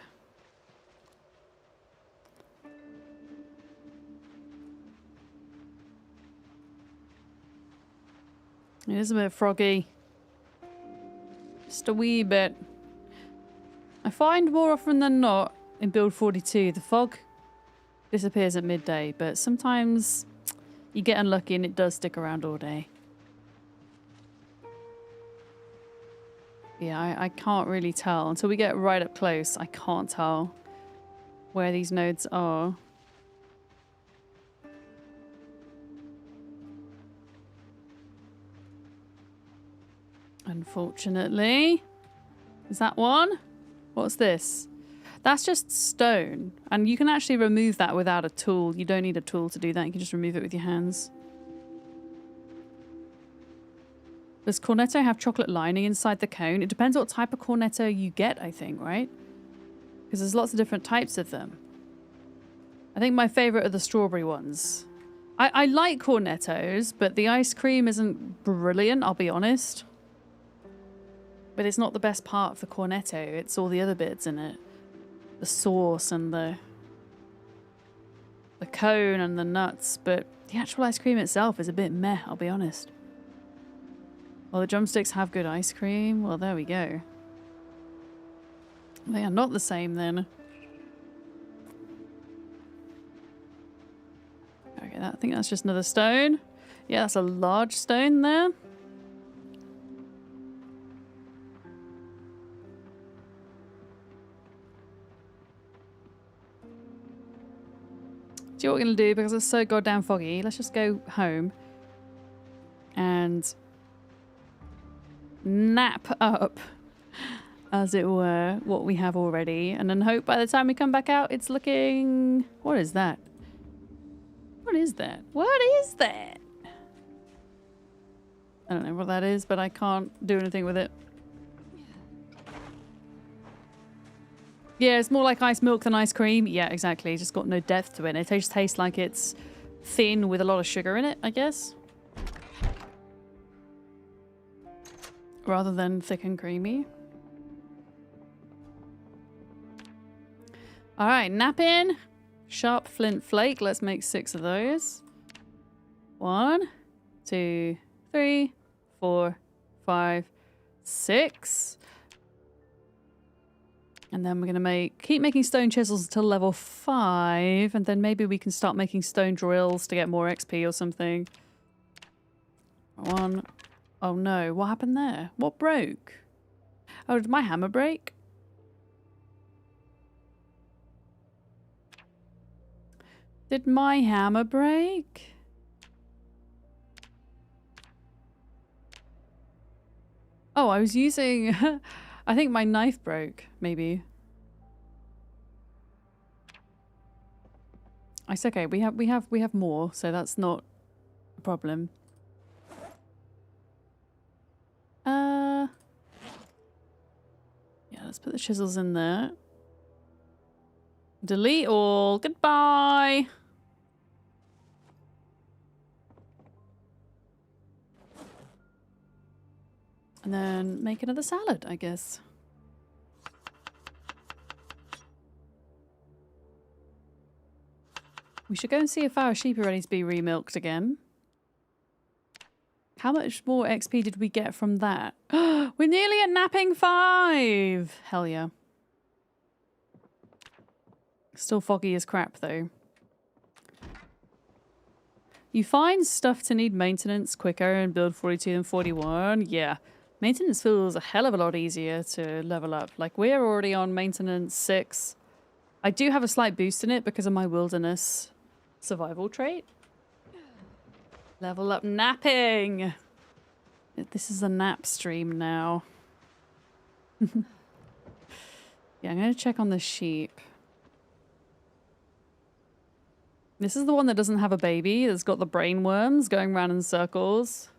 It is a bit froggy. Just a wee bit. I find more often than not in build 42 the fog disappears at midday, but sometimes you get unlucky and it does stick around all day. Yeah, I can't really tell. Until we get right up close, I can't tell where these nodes are. Unfortunately. Is that one? What's this? That's just stone. And you can actually remove that without a tool. You don't need a tool to do that. You can just remove it with your hands. Does cornetto have chocolate lining inside the cone? It depends what type of cornetto you get, I think, right? Because there's lots of different types of them. I think my favorite are the strawberry ones. I like cornettos, but the ice cream isn't brilliant, I'll be honest. But it's not the best part of the cornetto. It's all the other bits in it. The sauce and the cone and the nuts. But the actual ice cream itself is a bit meh, I'll be honest. Well, the drumsticks have good ice cream. Well, there we go. They are not the same then. Okay, I think that's just another stone. Yeah, that's a large stone there. Do you know what we're going to do? Because it's so goddamn foggy. Let's just go home. And nap up, as it were, what we have already. And then hope by the time we come back out, it's looking... What is that? What is that? What is that? I don't know what that is, but I can't do anything with it. Yeah, it's more like ice milk than ice cream. Yeah, exactly. It's just got no depth to it. It just tastes like it's thin with a lot of sugar in it, I guess. Rather than thick and creamy. Alright, napping. Sharp flint flake. Let's make 6 of those. 1, 2, 3, 4, 5, 6. And then we're going to keep making stone chisels until level 5. And then maybe we can start making stone drills to get more XP or something. 1. Oh no, what happened there? What broke? Oh, did my hammer break? Did my hammer break? Oh, I was using... I think my knife broke, maybe. It's okay. We have more, so that's not a problem. Yeah, let's put the chisels in there. Delete all. Goodbye. And then make another salad, I guess. We should go and see if our sheep are ready to be remilked again. How much more XP did we get from that? We're nearly at napping 5! Hell yeah. Still foggy as crap, though. You find stuff to need maintenance quicker in build 42 than 41. Yeah. Maintenance feels a hell of a lot easier to level up. Like, we're already on maintenance 6. I do have a slight boost in it because of my wilderness survival trait. Level up napping! This is a nap stream now. Yeah, I'm going to check on the sheep. This is the one that doesn't have a baby. That's got the brain worms going round in circles.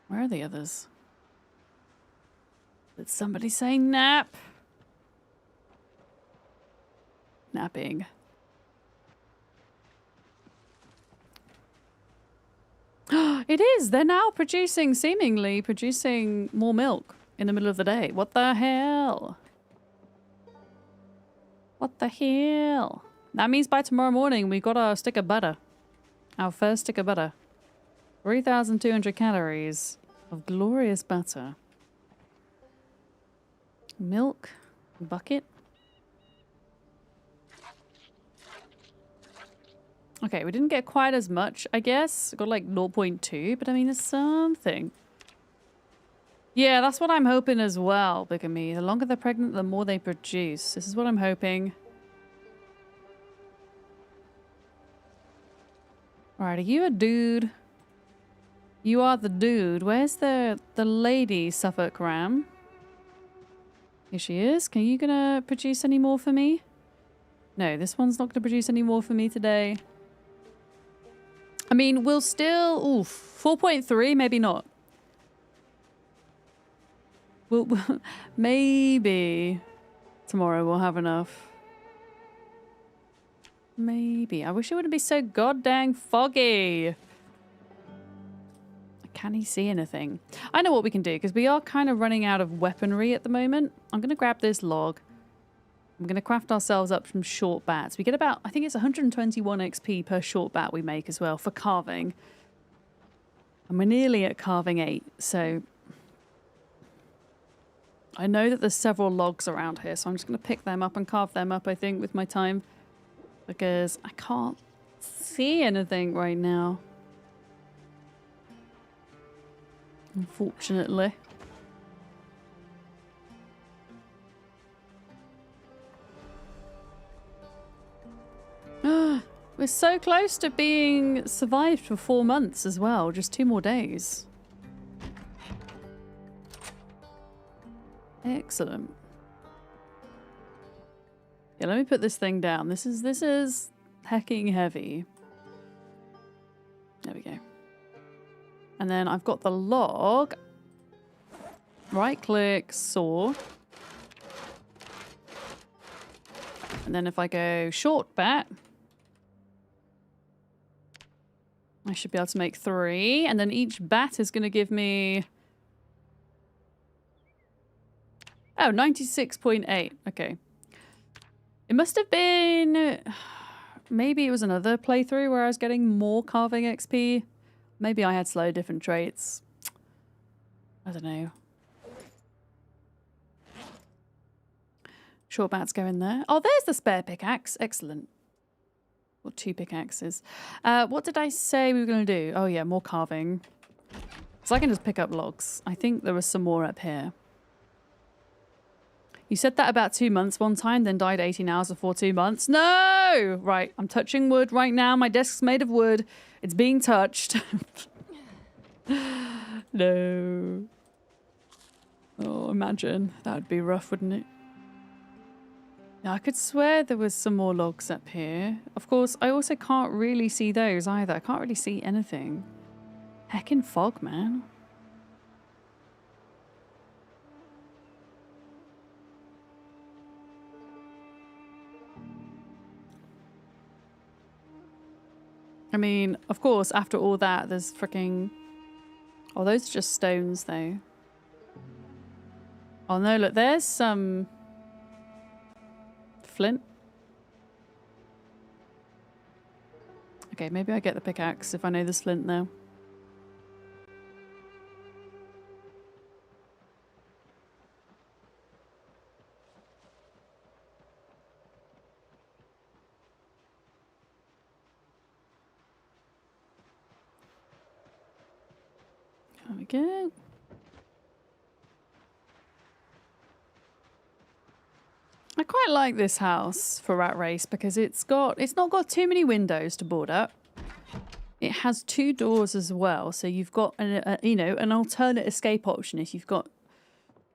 Where are the others? Did somebody say nap? Napping. It is. They're now producing, seemingly producing more milk in the middle of the day. What the hell? What the hell? That means by tomorrow morning we got our stick of butter. Our first stick of butter. 3,200 calories of glorious butter. Milk. Bucket. Okay, we didn't get quite as much, I guess. Got like 0.2, but I mean, it's something. Yeah, that's what I'm hoping as well, Bigamy. The longer they're pregnant, the more they produce. This is what I'm hoping. Alright, are you a dude? You are the dude. Where's the lady, Suffolk Ram? Here she is. Are you gonna produce any more for me? No, this one's not gonna produce any more for me today. I mean, we'll still... Oof, 4.3, maybe not. We'll, maybe tomorrow we'll have enough. Maybe. I wish it wouldn't be so goddamn foggy. Can he see anything? I know what we can do, because we are kind of running out of weaponry at the moment. I'm going to grab this log. I'm going to craft ourselves up some short bats. We get about, I think it's 121 XP per short bat we make as well for carving. And we're nearly at carving 8, so... I know that there's several logs around here, so I'm just going to pick them up and carve them up, I think, with my time. Because I can't see anything right now. Unfortunately. We're so close to being survived for 4 months as well. Just 2 more days. Excellent. Yeah, let me put this thing down. This is hecking heavy. There we go. And then I've got the log. Right click, saw. And then if I go short bat, I should be able to make 3. And then each bat is going to give me... Oh, 96.8. Okay. It must have been... Maybe it was another playthrough where I was getting more carving XP. Maybe I had slow different traits. I don't know. Short bats go in there. Oh, there's the spare pickaxe. Excellent. Or 2 pickaxes. What did I say we were going to do? Oh yeah, more carving. So I can just pick up logs. I think there was some more up here. You said that about 2 months one time, then died 18 hours before 2 months. No! Right, I'm touching wood right now. My desk's made of wood. It's being touched. No. Oh, imagine. That would be rough, wouldn't it? Now, I could swear there was some more logs up here. Of course, I also can't really see those either. I can't really see anything. Heckin' fog, man. I mean, of course, after all that, there's freaking... Oh, those are just stones, though. Oh, no, look, there's some... flint. Okay, maybe I get the pickaxe if I know there's flint now. There we go. I quite like this house for Rat Race because it's not got too many windows to board up. It has 2 doors as well, so you've got an alternate escape option if you've got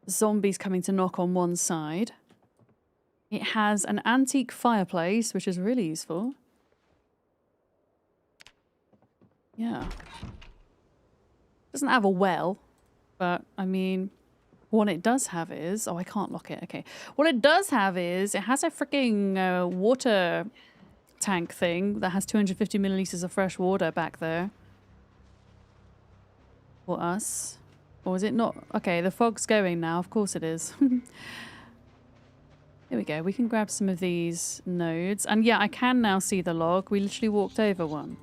zombies coming to knock on one side. It has an antique fireplace, which is really useful. Yeah. Doesn't have a well, but I mean, what it does have is... Oh, I can't lock it. Okay. What it does have is it has a freaking water tank thing that has 250 milliliters of fresh water back there. For us. Or is it not? Okay, the fog's going now. Of course it is. Here we go. We can grab some of these nodes. And yeah, I can now see the log. We literally walked over one.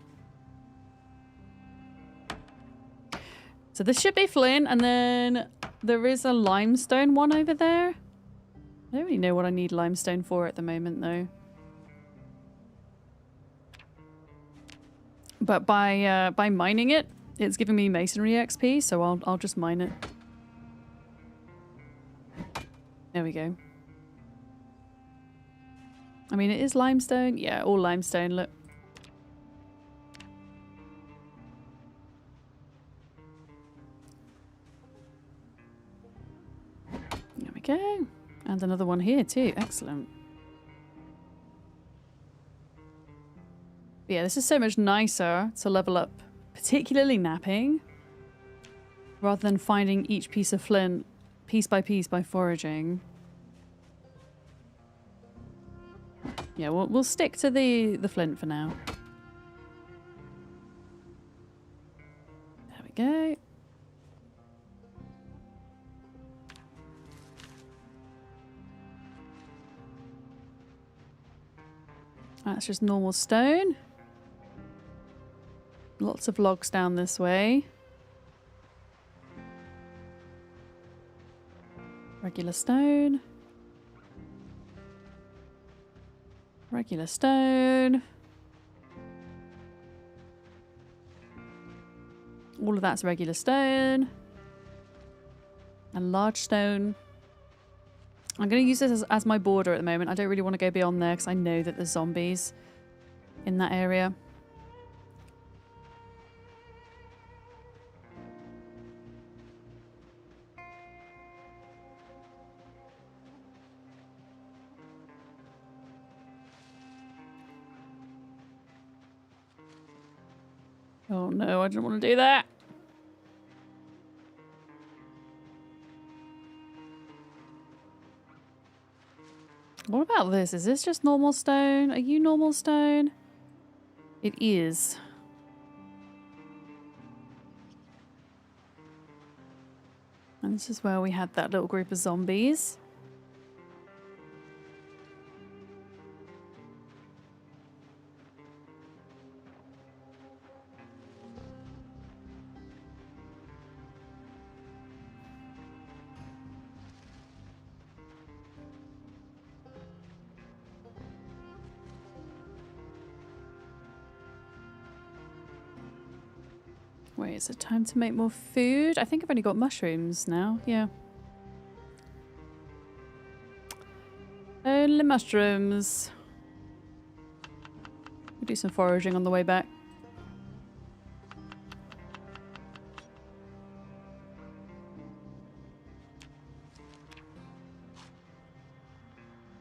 So this should be flint. And then there is a limestone one over there. I don't really know what I need limestone for at the moment, though. But by mining it, it's giving me masonry XP, so I'll just mine it. There we go. I mean, it is limestone. Yeah, all limestone, look. There we go. And another one here too. Excellent. But yeah, this is so much nicer to level up, particularly napping, rather than finding each piece of flint piece by foraging. Yeah, we'll stick to the flint for now. There we go. That's just normal stone. Lots of logs down this way. Regular stone. Regular stone. All of that's regular stone. And large stone. I'm going to use this as my border at the moment. I don't really want to go beyond there because I know that there's zombies in that area. Oh no, I don't want to do that. What about this? Is this just normal stone? Are you normal stone? It is. And this is where we had that little group of zombies. Wait, is it time to make more food? I think I've only got mushrooms now. Yeah. Only mushrooms. We'll do some foraging on the way back.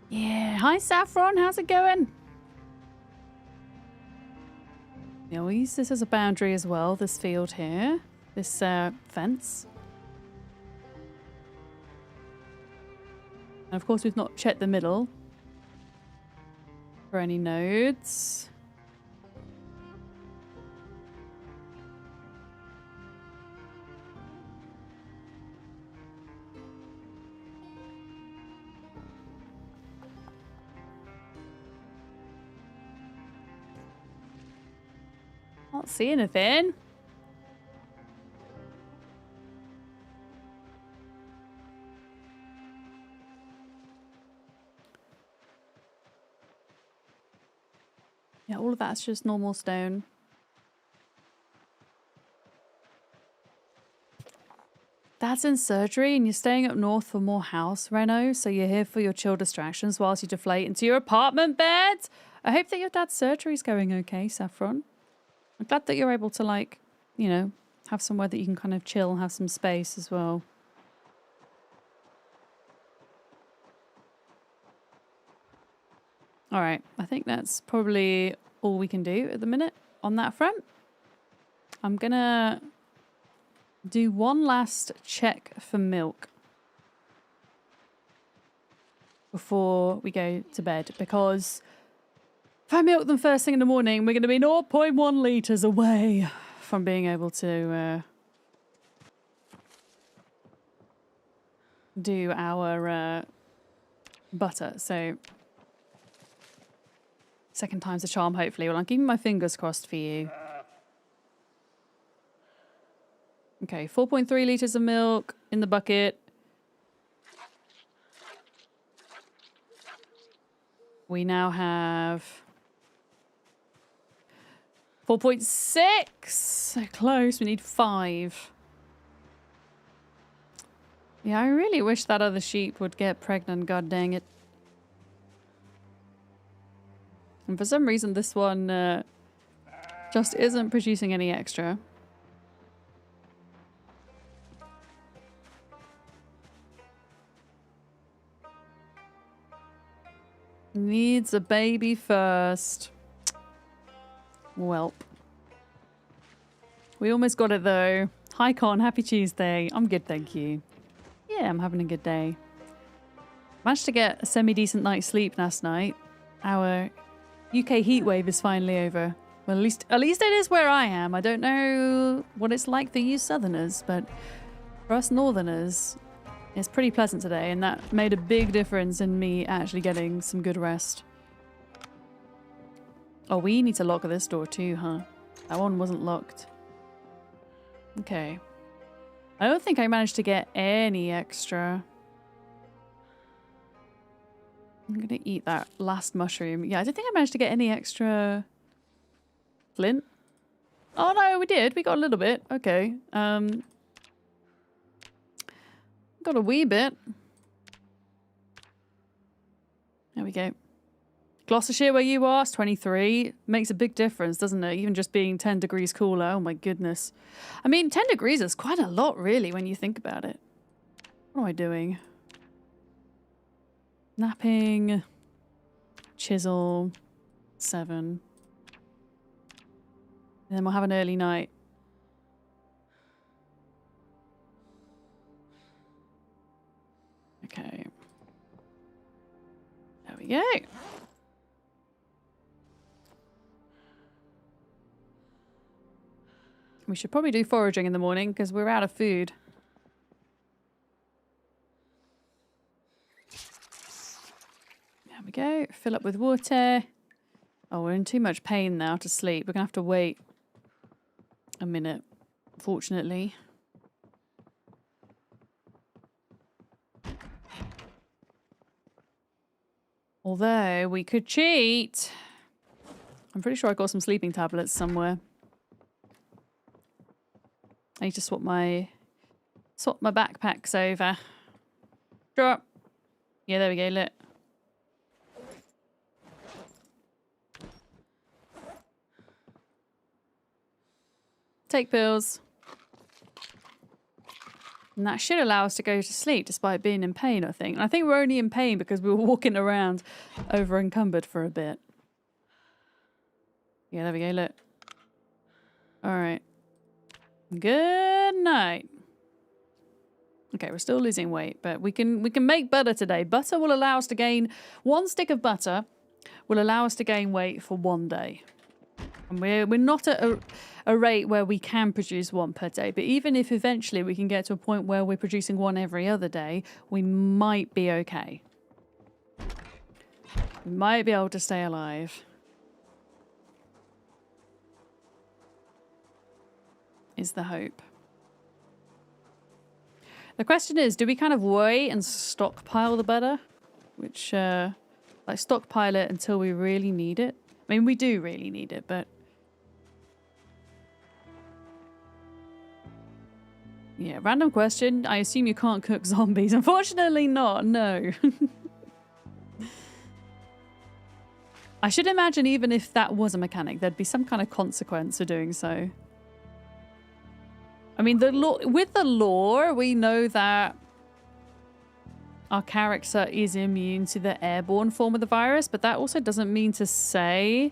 Yeah. Hi, Saffron. How's it going? Yeah, we'll use this as a boundary as well, this field here. This fence. And of course we've not checked the middle for any nodes. Can't see anything. Yeah, all of that's just normal stone. That's in surgery and you're staying up north for more house reno, so you're here for your chill distractions whilst you deflate into your apartment bed. I hope that your dad's surgery's going okay, Saffron. I'm glad that you're able to, like, you know, have somewhere that you can kind of chill, have some space as well. All right, I think that's probably all we can do at the minute on that front. I'm gonna do one last check for milk before we go to bed, because if I milk them first thing in the morning, we're going to be 0.1 litres away from being able to do our butter. So second time's a charm, hopefully. Well, I'm keeping my fingers crossed for you. Okay, 4.3 litres of milk in the bucket. We now have 4.6. So close. We need 5. Yeah, I really wish that other sheep would get pregnant, god dang it. And for some reason this one just isn't producing any extra. Needs a baby first. Welp. We almost got it though. Hi Con, happy Tuesday. I'm good, thank you. Yeah, I'm having a good day. Managed to get a semi-decent night's sleep last night. Our UK heatwave is finally over. Well, at least it is where I am. I don't know what it's like for you southerners, but for us northerners, it's pretty pleasant today, and that made a big difference in me actually getting some good rest. Oh, we need to lock this door too, huh? That one wasn't locked. Okay. I don't think I managed to get any extra. I'm gonna eat that last mushroom. Yeah, I don't think I managed to get any extra flint. Oh no, we did. We got a little bit. Okay. Got a wee bit. There we go. Gloucestershire, where you are, is 23. Makes a big difference, doesn't it? Even just being 10 degrees cooler. Oh my goodness. I mean, 10 degrees is quite a lot, really, when you think about it. What am I doing? Napping. Chisel. 7. And then we'll have an early night. Okay. There we go. We should probably do foraging in the morning because we're out of food. There we go. Fill up with water. Oh, we're in too much pain now to sleep. We're going to have to wait a minute, fortunately. Although we could cheat. I'm pretty sure I got some sleeping tablets somewhere. I need to swap my backpacks over. Drop. Yeah, there we go. Lit. Take pills. And that should allow us to go to sleep despite being in pain, I think. And I think we're only in pain because we were walking around over encumbered for a bit. Yeah, there we go. Look. All right. Good night. Okay, we're still losing weight, but we can make butter today. Butter will allow us to gain 1 stick of butter will allow us to gain weight for 1 day. And we're not at a rate where we can produce 1 per day, but even if eventually we can get to a point where we're producing 1 every other day, we might be okay. We might be able to stay alive. Is the hope. The question is, do we kind of wait and stockpile the butter? Which, like stockpile it until we really need it? I mean, we do really need it, but... Yeah, random question. I assume you can't cook zombies. Unfortunately not, no. I should imagine even if that was a mechanic, there'd be some kind of consequence for doing so. I mean, with the lore, we know that our character is immune to the airborne form of the virus, but that also doesn't mean to say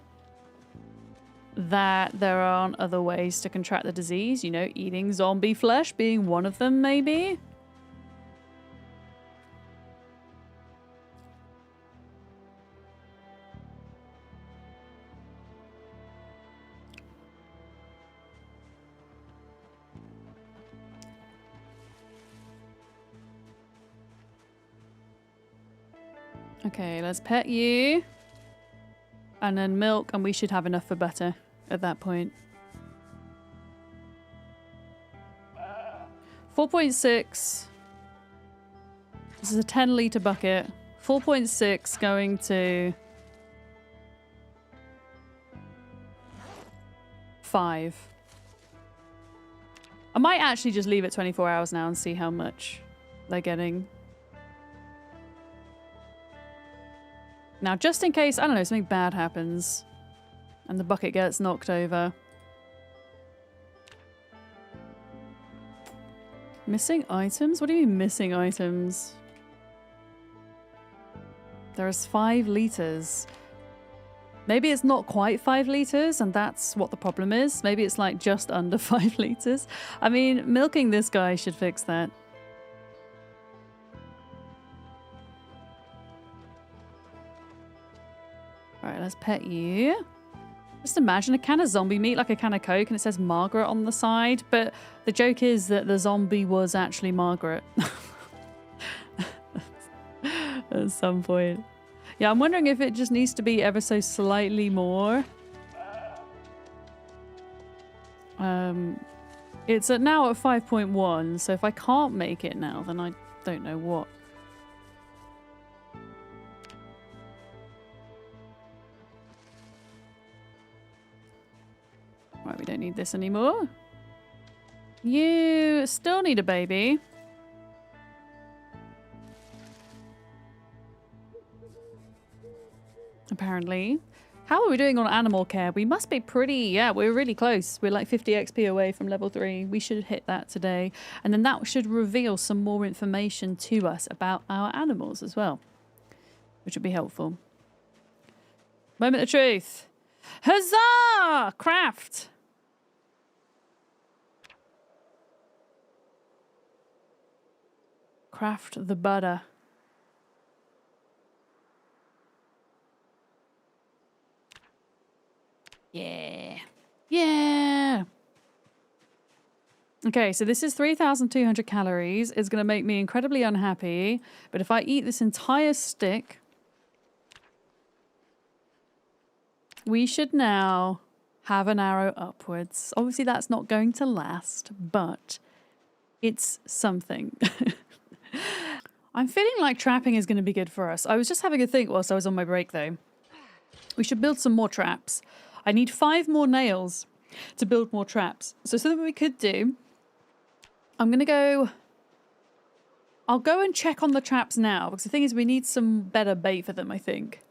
that there aren't other ways to contract the disease. You know, eating zombie flesh being one of them, maybe? Okay, let's pet you. And then milk, and we should have enough for butter at that point. 4.6. This is a 10-litre bucket. 4.6 going to 5. I might actually just leave it 24 hours now and see how much they're getting. Now, just in case, I don't know, something bad happens and the bucket gets knocked over. Missing items? What do you mean missing items? There's 5 litres. Maybe it's not quite 5 litres and that's what the problem is. Maybe it's like just under 5 litres. I mean, milking this guy should fix that. Alright, let's pet you. Just imagine a can of zombie meat like a can of Coke and it says Margaret on the side, but the joke is that the zombie was actually Margaret. At some point. Yeah, I'm wondering if it just needs to be ever so slightly more. It's now at 5.1, so if I can't make it now, then I don't know what. Right, we don't need this anymore. You still need a baby. Apparently. How are we doing on animal care? We must be pretty... Yeah, we're really close. We're like 50 XP away from level 3. We should hit that today. And then that should reveal some more information to us about our animals as well. Which would be helpful. Moment of truth. Huzzah! Craft! Craft the butter. Yeah. Yeah. Okay, so this is 3,200 calories. It's going to make me incredibly unhappy. But if I eat this entire stick, we should now have an arrow upwards. Obviously, that's not going to last, but it's something. I'm feeling like trapping is going to be good for us. I was just having a think whilst I was on my break, though. We should build some more traps. I need 5 more nails to build more traps. So something we could do, I'm going to go... I'll go and check on the traps now, because the thing is we need some better bait for them, I think.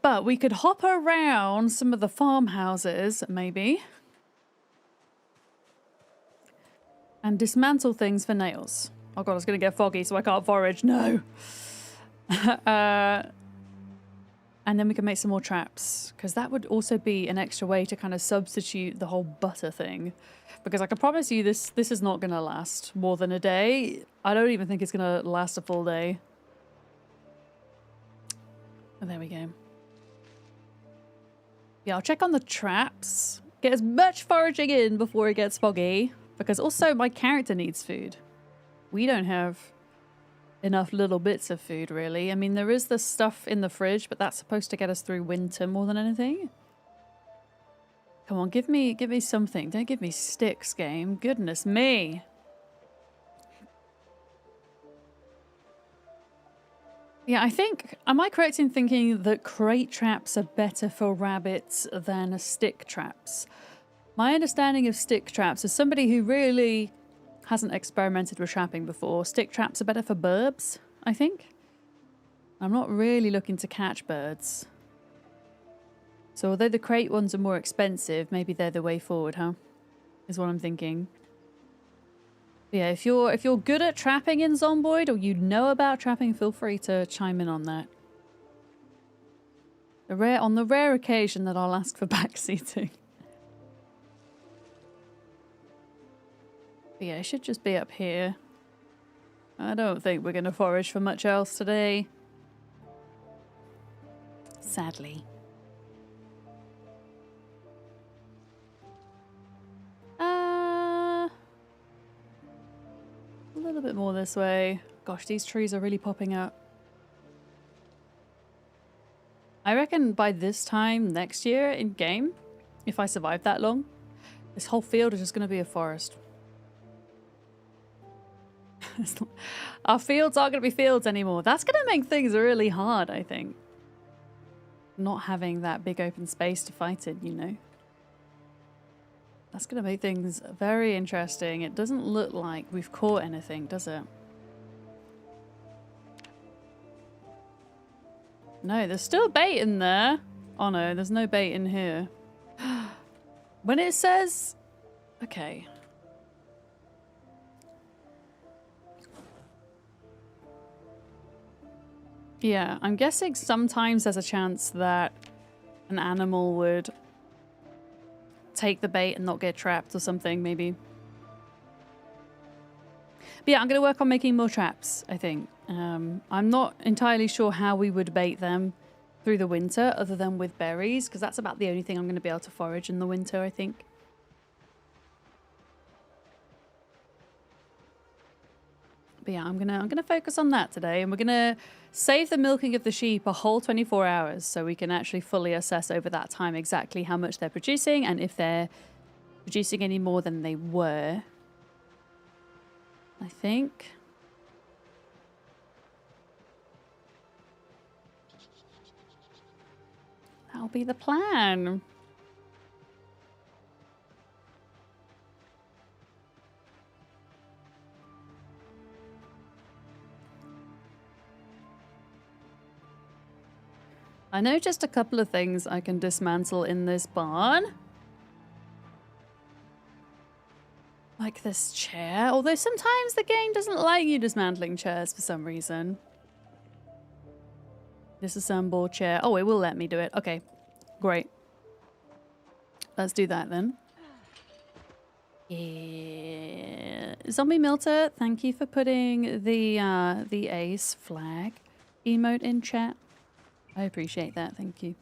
But we could hop around some of the farmhouses, maybe. And dismantle things for nails. Oh god, it's going to get foggy, so I can't forage. No! And then we can make some more traps, because that would also be an extra way to kind of substitute the whole butter thing. Because I can promise you this is not going to last more than a day. I don't even think it's going to last a full day. And there we go. Yeah, I'll check on the traps. Get as much foraging in before it gets foggy. Because also my character needs food. We don't have enough little bits of food, really. I mean, there is the stuff in the fridge, but that's supposed to get us through winter more than anything. Come on, give me something. Don't give me sticks, game. Goodness me. Yeah, I think... Am I correct in thinking that crate traps are better for rabbits than stick traps? My understanding of stick traps is somebody who really hasn't experimented with trapping before. Stick traps are better for burbs, I think. I'm not really looking to catch birds. So although the crate ones are more expensive, maybe they're the way forward, huh? Is what I'm thinking. But yeah, if you're good at trapping in Zomboid, or you know about trapping, feel free to chime in on that. On the rare occasion that I'll ask for backseating. But yeah, it should just be up here. I don't think we're going to forage for much else today. Sadly. A little bit more this way. Gosh, these trees are really popping up. I reckon by this time next year in game, if I survive that long, this whole field is just going to be a forest. Our fields aren't going to be fields anymore. That's going to make things really hard, I think. Not having that big open space to fight in, you know. That's going to make things very interesting. It doesn't look like we've caught anything, does it? No, there's still bait in there. Oh no, there's no bait in here. When it says... Okay. Yeah, I'm guessing sometimes there's a chance that an animal would take the bait and not get trapped or something, maybe. But yeah, I'm going to work on making more traps, I think. I'm not entirely sure how we would bait them through the winter other than with berries, because that's about the only thing I'm going to be able to forage in the winter, I think. But yeah, I'm gonna focus on that today, and we're gonna save the milking of the sheep a whole 24 hours so we can actually fully assess over that time exactly how much they're producing and if they're producing any more than they were. I think. That'll be the plan. I know just a couple of things I can dismantle in this barn. Like this chair, although sometimes the game doesn't like you dismantling chairs for some reason. This is some board chair. Oh, it will let me do it. Okay, great. Let's do that then. Yeah. Zombie Milter, thank you for putting the ace flag emote in chat. I appreciate that, thank you.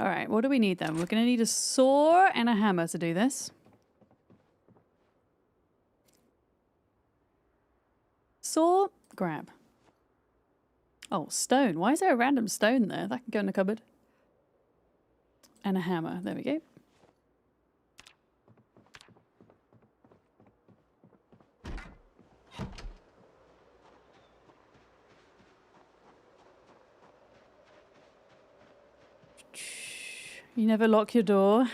Alright, what do we need then? We're going to need a saw and a hammer to do this. Saw, grab. Oh, stone. Why is there a random stone there? That can go in the cupboard. And a hammer. There we go. You never lock your door.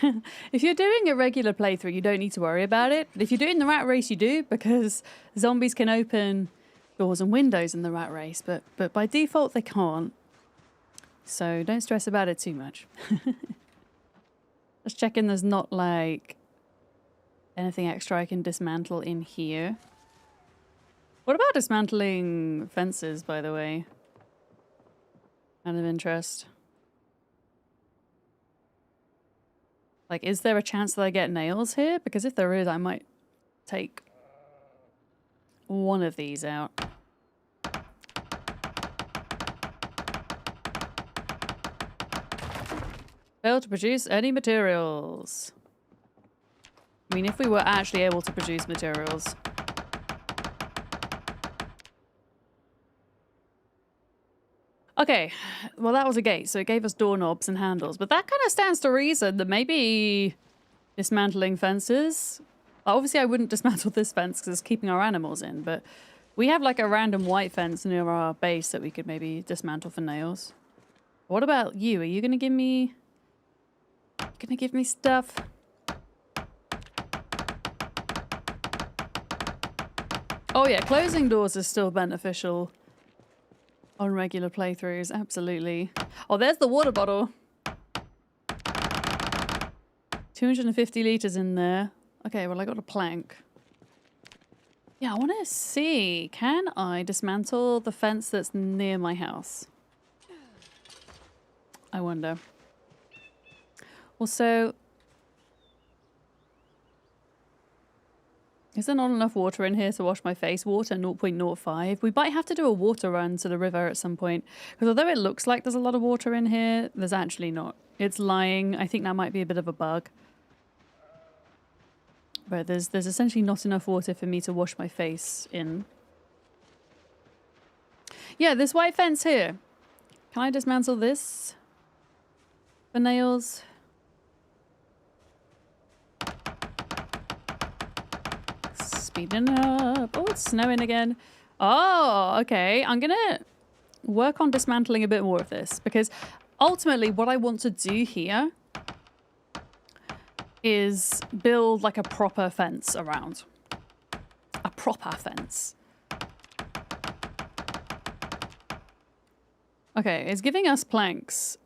If you're doing a regular playthrough, you don't need to worry about it. But if you're doing the rat race, you do, because zombies can open doors and windows in the rat race, but by default they can't. So don't stress about it too much. Just checking there's not like anything extra I can dismantle in here. What about dismantling fences, by the way? Out of interest. Like, is there a chance that I get nails here? Because if there is, I might take one of these out. Fail to produce any materials. I mean, if we were actually able to produce materials. Okay, well that was a gate, so it gave us doorknobs and handles, but that kind of stands to reason that maybe dismantling fences. Obviously I wouldn't dismantle this fence because it's keeping our animals in, but we have like a random white fence near our base that we could maybe dismantle for nails. What about you? Are you gonna give me... stuff? Oh yeah, closing doors is still beneficial on regular playthroughs, absolutely. Oh, there's the water bottle. 250 liters in there. Okay, well I got a plank. Yeah, I want to see, can I dismantle the fence that's near my house? I wonder. Also, Is there not enough water in here to wash my face? Water 0.05. We might have to do a water run to the river at some point. Because although it looks like there's a lot of water in here, there's actually not. It's lying. I think that might be a bit of a bug. But there's essentially not enough water for me to wash my face in. Yeah, this white fence here. Can I dismantle this? For nails? Speeding up. Oh, it's snowing again. Oh, okay. I'm gonna work on dismantling a bit more of this because ultimately what I want to do here is build like a proper fence around. A proper fence. Okay, it's giving us planks.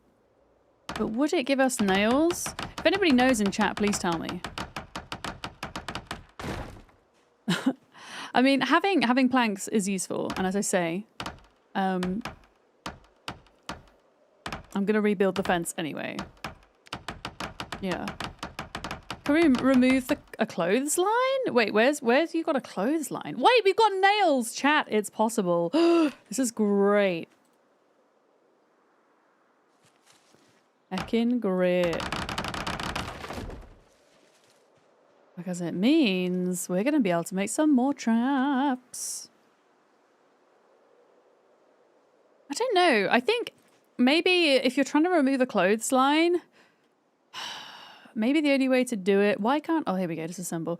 But would it give us nails? If anybody knows in chat, please tell me. I mean, having planks is useful, and as I say, I'm gonna rebuild the fence anyway. Yeah. Can we remove a clothesline? Wait, where's you got a clothesline? Wait, we've got nails, chat. It's possible. This is great. Heckin' great. Because it means we're going to be able to make some more traps. I don't know. I think maybe if you're trying to remove a clothesline, maybe the only way to do it... Why can't... Oh, here we go. Disassemble.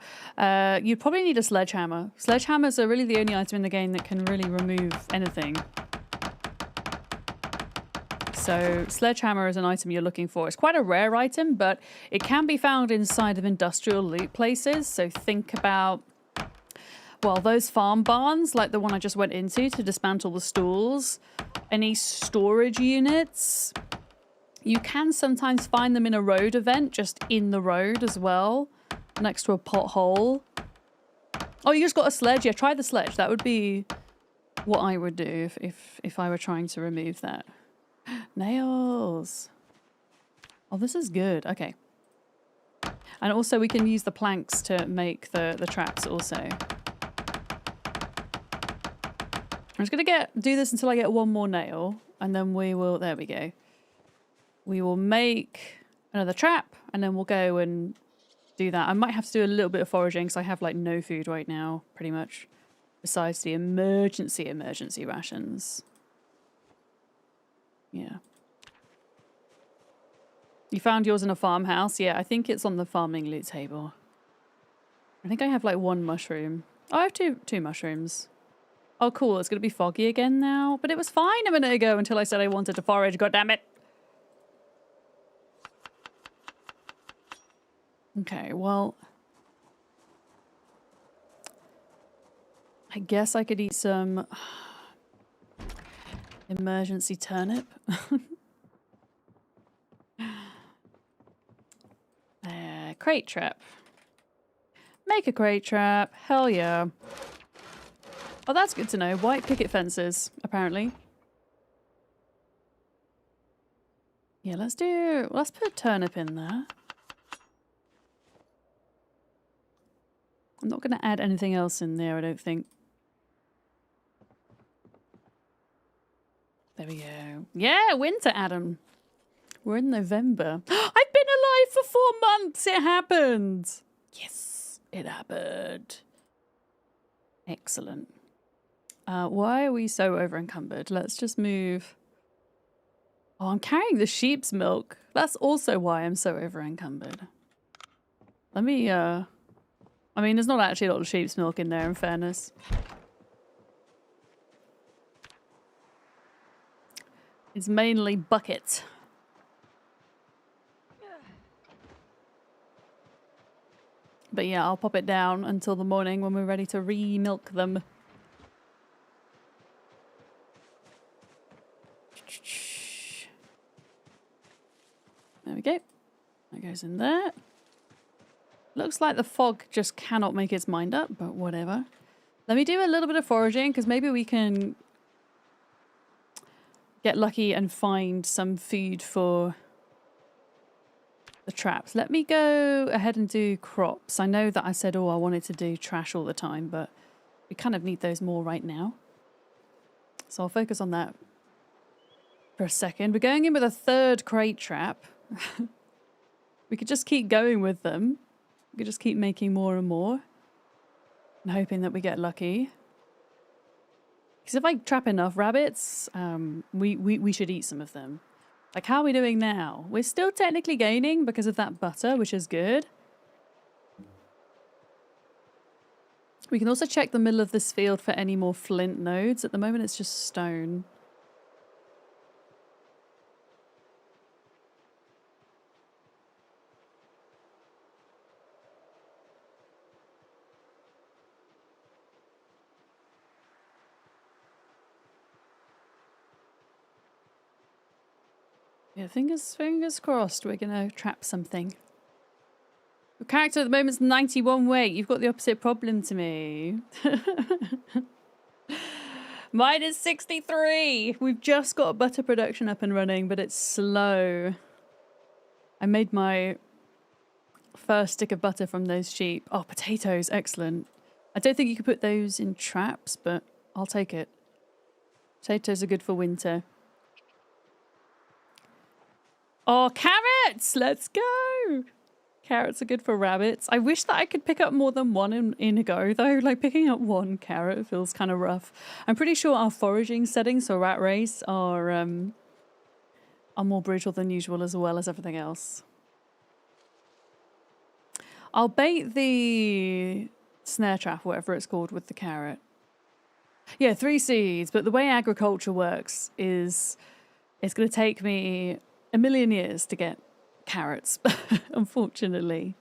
You'd probably need a sledgehammer. Sledgehammers are really the only item in the game that can really remove anything. So sledgehammer is an item you're looking for. It's quite a rare item, but it can be found inside of industrial loot places. So think about, well, those farm barns, like the one I just went into to dismantle the stalls. Any storage units. You can sometimes find them in a road event, just in the road as well, next to a pothole. Oh, you just got a sledge? Yeah, try the sledge. That would be what I would do if I were trying to remove that. Nails. Oh, this is good. Okay. And also we can use the planks to make the traps also. I'm just going to do this until I get one more nail. And then we will... There we go. We will make another trap. And then we'll go and do that. I might have to do a little bit of foraging because I have like no food right now, pretty much. Besides the emergency rations. Yeah. You found yours in a farmhouse? Yeah, I think it's on the farming loot table. I think I have like one mushroom. Oh, I have two mushrooms. Oh, cool. It's going to be foggy again now. But it was fine a minute ago until I said I wanted to forage. God damn it. Okay, well... I guess I could eat some... emergency turnip. Crate trap. Make a crate trap. Hell yeah. Oh, that's good to know. White picket fences, apparently. Yeah, let's put turnip in there. I'm not going to add anything else in there, I don't think. There we go. Yeah, winter, Adam. We're in November. I've been alive for 4 months. It happened. Yes, it happened. Excellent. Why are we so over encumbered? Let's just move. Oh, I'm carrying the sheep's milk. That's also why I'm so over encumbered. Let me, I mean, there's not actually a lot of sheep's milk in there, in fairness. It's mainly bucket. But yeah, I'll pop it down until the morning when we're ready to re-milk them. There we go. That goes in there. Looks like the fog just cannot make its mind up, but whatever. Let me do a little bit of foraging, because maybe we can get lucky and find some food for the traps. Let me go ahead and do crops. I know that I said, oh, I wanted to do trash all the time, but we kind of need those more right now. So I'll focus on that for a second. We're going in with a third crate trap. We could just keep going with them. We could just keep making more and more and hoping that we get lucky. Because if I trap enough rabbits, we should eat some of them. Like, how are we doing now? We're still technically gaining because of that butter, which is good. We can also check the middle of this field for any more flint nodes. At the moment, it's just stone. Yeah, fingers crossed we're gonna trap something. Your character at the moment's 91 weight. You've got the opposite problem to me. Mine is 63. We've just got butter production up and running, but it's slow. I made my first stick of butter from those sheep. Oh, potatoes, excellent. I don't think you could put those in traps, but I'll take it. Potatoes are good for winter. Oh, carrots! Let's go! Carrots are good for rabbits. I wish that I could pick up more than one in a go, though. Like, picking up one carrot feels kind of rough. I'm pretty sure our foraging settings for rat race are more brutal than usual, as well as everything else. I'll bait the snare trap, whatever it's called, with the carrot. Yeah, 3 seeds, but the way agriculture works is it's going to take me a million years to get carrots, unfortunately.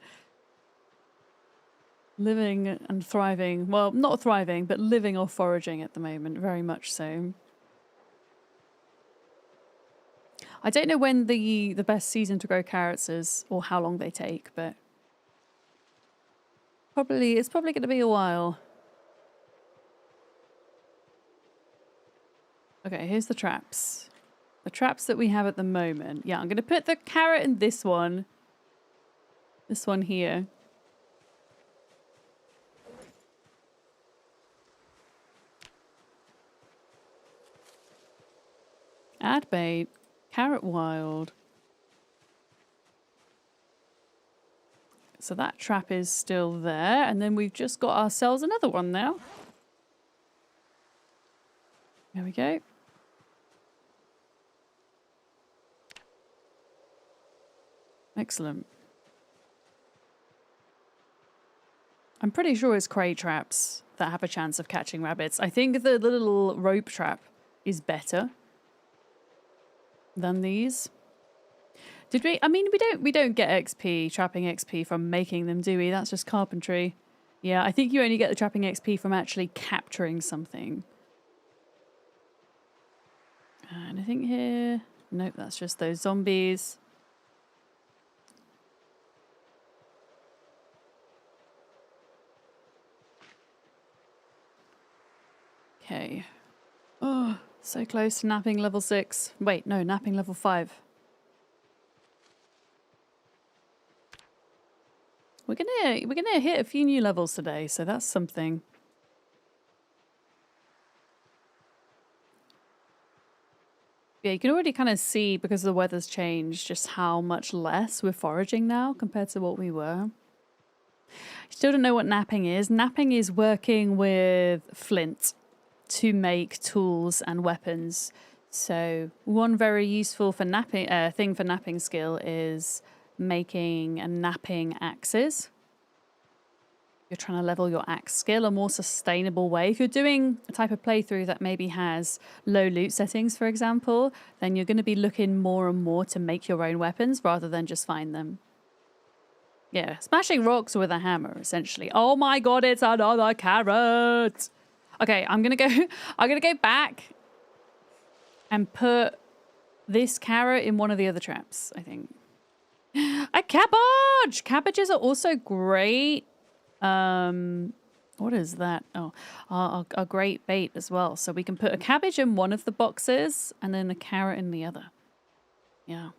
Living and thriving, well, not thriving, but living off foraging at the moment, very much so. I don't know when the best season to grow carrots is, or how long they take, but it's probably going to be a while. Okay, here's the traps. The traps that we have at the moment. Yeah, I'm going to put the carrot in this one. This one here. Add bait. Carrot wild. So that trap is still there. And then we've just got ourselves another one now. There we go. Excellent. I'm pretty sure it's crate traps that have a chance of catching rabbits. I think the little rope trap is better than these. Did we? I mean, we don't get XP, trapping XP from making them, do we? That's just carpentry. Yeah, I think you only get the trapping XP from actually capturing something. Anything here? Nope, that's just those zombies. Okay. Oh, so close to napping level 6. Wait, no, napping level 5. We're gonna hit a few new levels today, so that's something. Yeah, you can already kind of see, because the weather's changed, just how much less we're foraging now compared to what we were. Still don't know what napping is. Napping is working with flint to make tools and weapons. So one very useful for napping thing for napping skill is making and napping axes. You're trying to level your axe skill a more sustainable way. If you're doing a type of playthrough that maybe has low loot settings, for example, then you're going to be looking more and more to make your own weapons rather than just find them. Yeah, smashing rocks with a hammer, essentially. Oh my god, it's another carrot! Okay, I'm gonna go back and put this carrot in one of the other traps, I think. A cabbage! Cabbages are also great. What is that? Oh, a great bait as well. So we can put a cabbage in one of the boxes and then a carrot in the other. Yeah.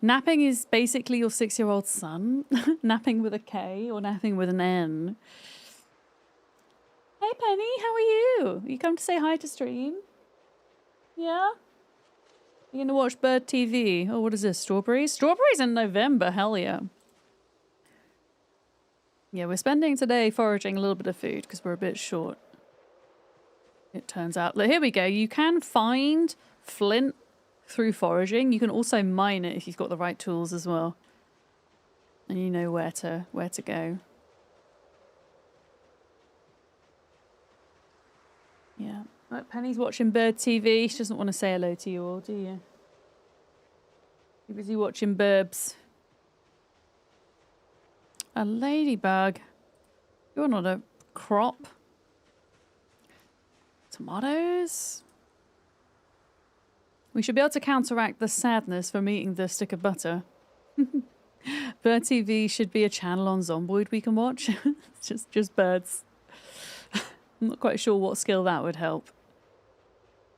Napping is basically your 6-year-old son. Napping with a K or napping with an N. Hey Penny, how are you? You come to say hi to stream? Yeah? You're gonna watch Bird TV. Oh, what is this? Strawberries? Strawberries in November, hell yeah. Yeah, we're spending today foraging a little bit of food because we're a bit short. It turns out. Look, here we go. You can find flint through foraging. You can also mine it if you've got the right tools as well. And you know where to go. Yeah. Look, Penny's watching Bird TV. She doesn't want to say hello to you all, do you? You're busy watching Burbs. A ladybug. You're not a crop. Tomatoes? We should be able to counteract the sadness from eating the stick of butter. Bird TV should be a channel on Zomboid we can watch. just birds. I'm not quite sure what skill that would help.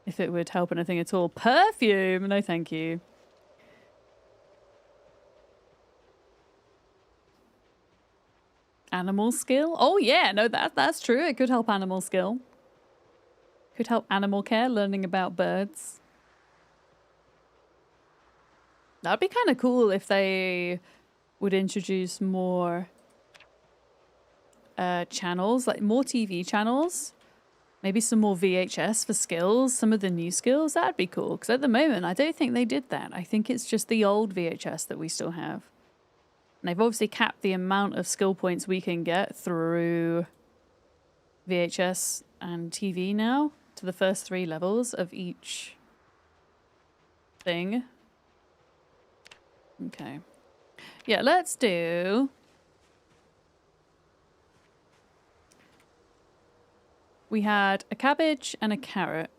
If it would help anything at all. Perfume! No thank you. Animal skill? Oh yeah, no, that's true. It could help animal skill. Could help animal care, learning about birds. That'd be kind of cool if they would introduce more channels, like more TV channels. Maybe some more VHS for skills, some of the new skills. That'd be cool. Because at the moment, I don't think they did that. I think it's just the old VHS that we still have. And they've obviously capped the amount of skill points we can get through VHS and TV now to the first 3 levels of each thing. Okay. Yeah, let's do... We had a cabbage and a carrot.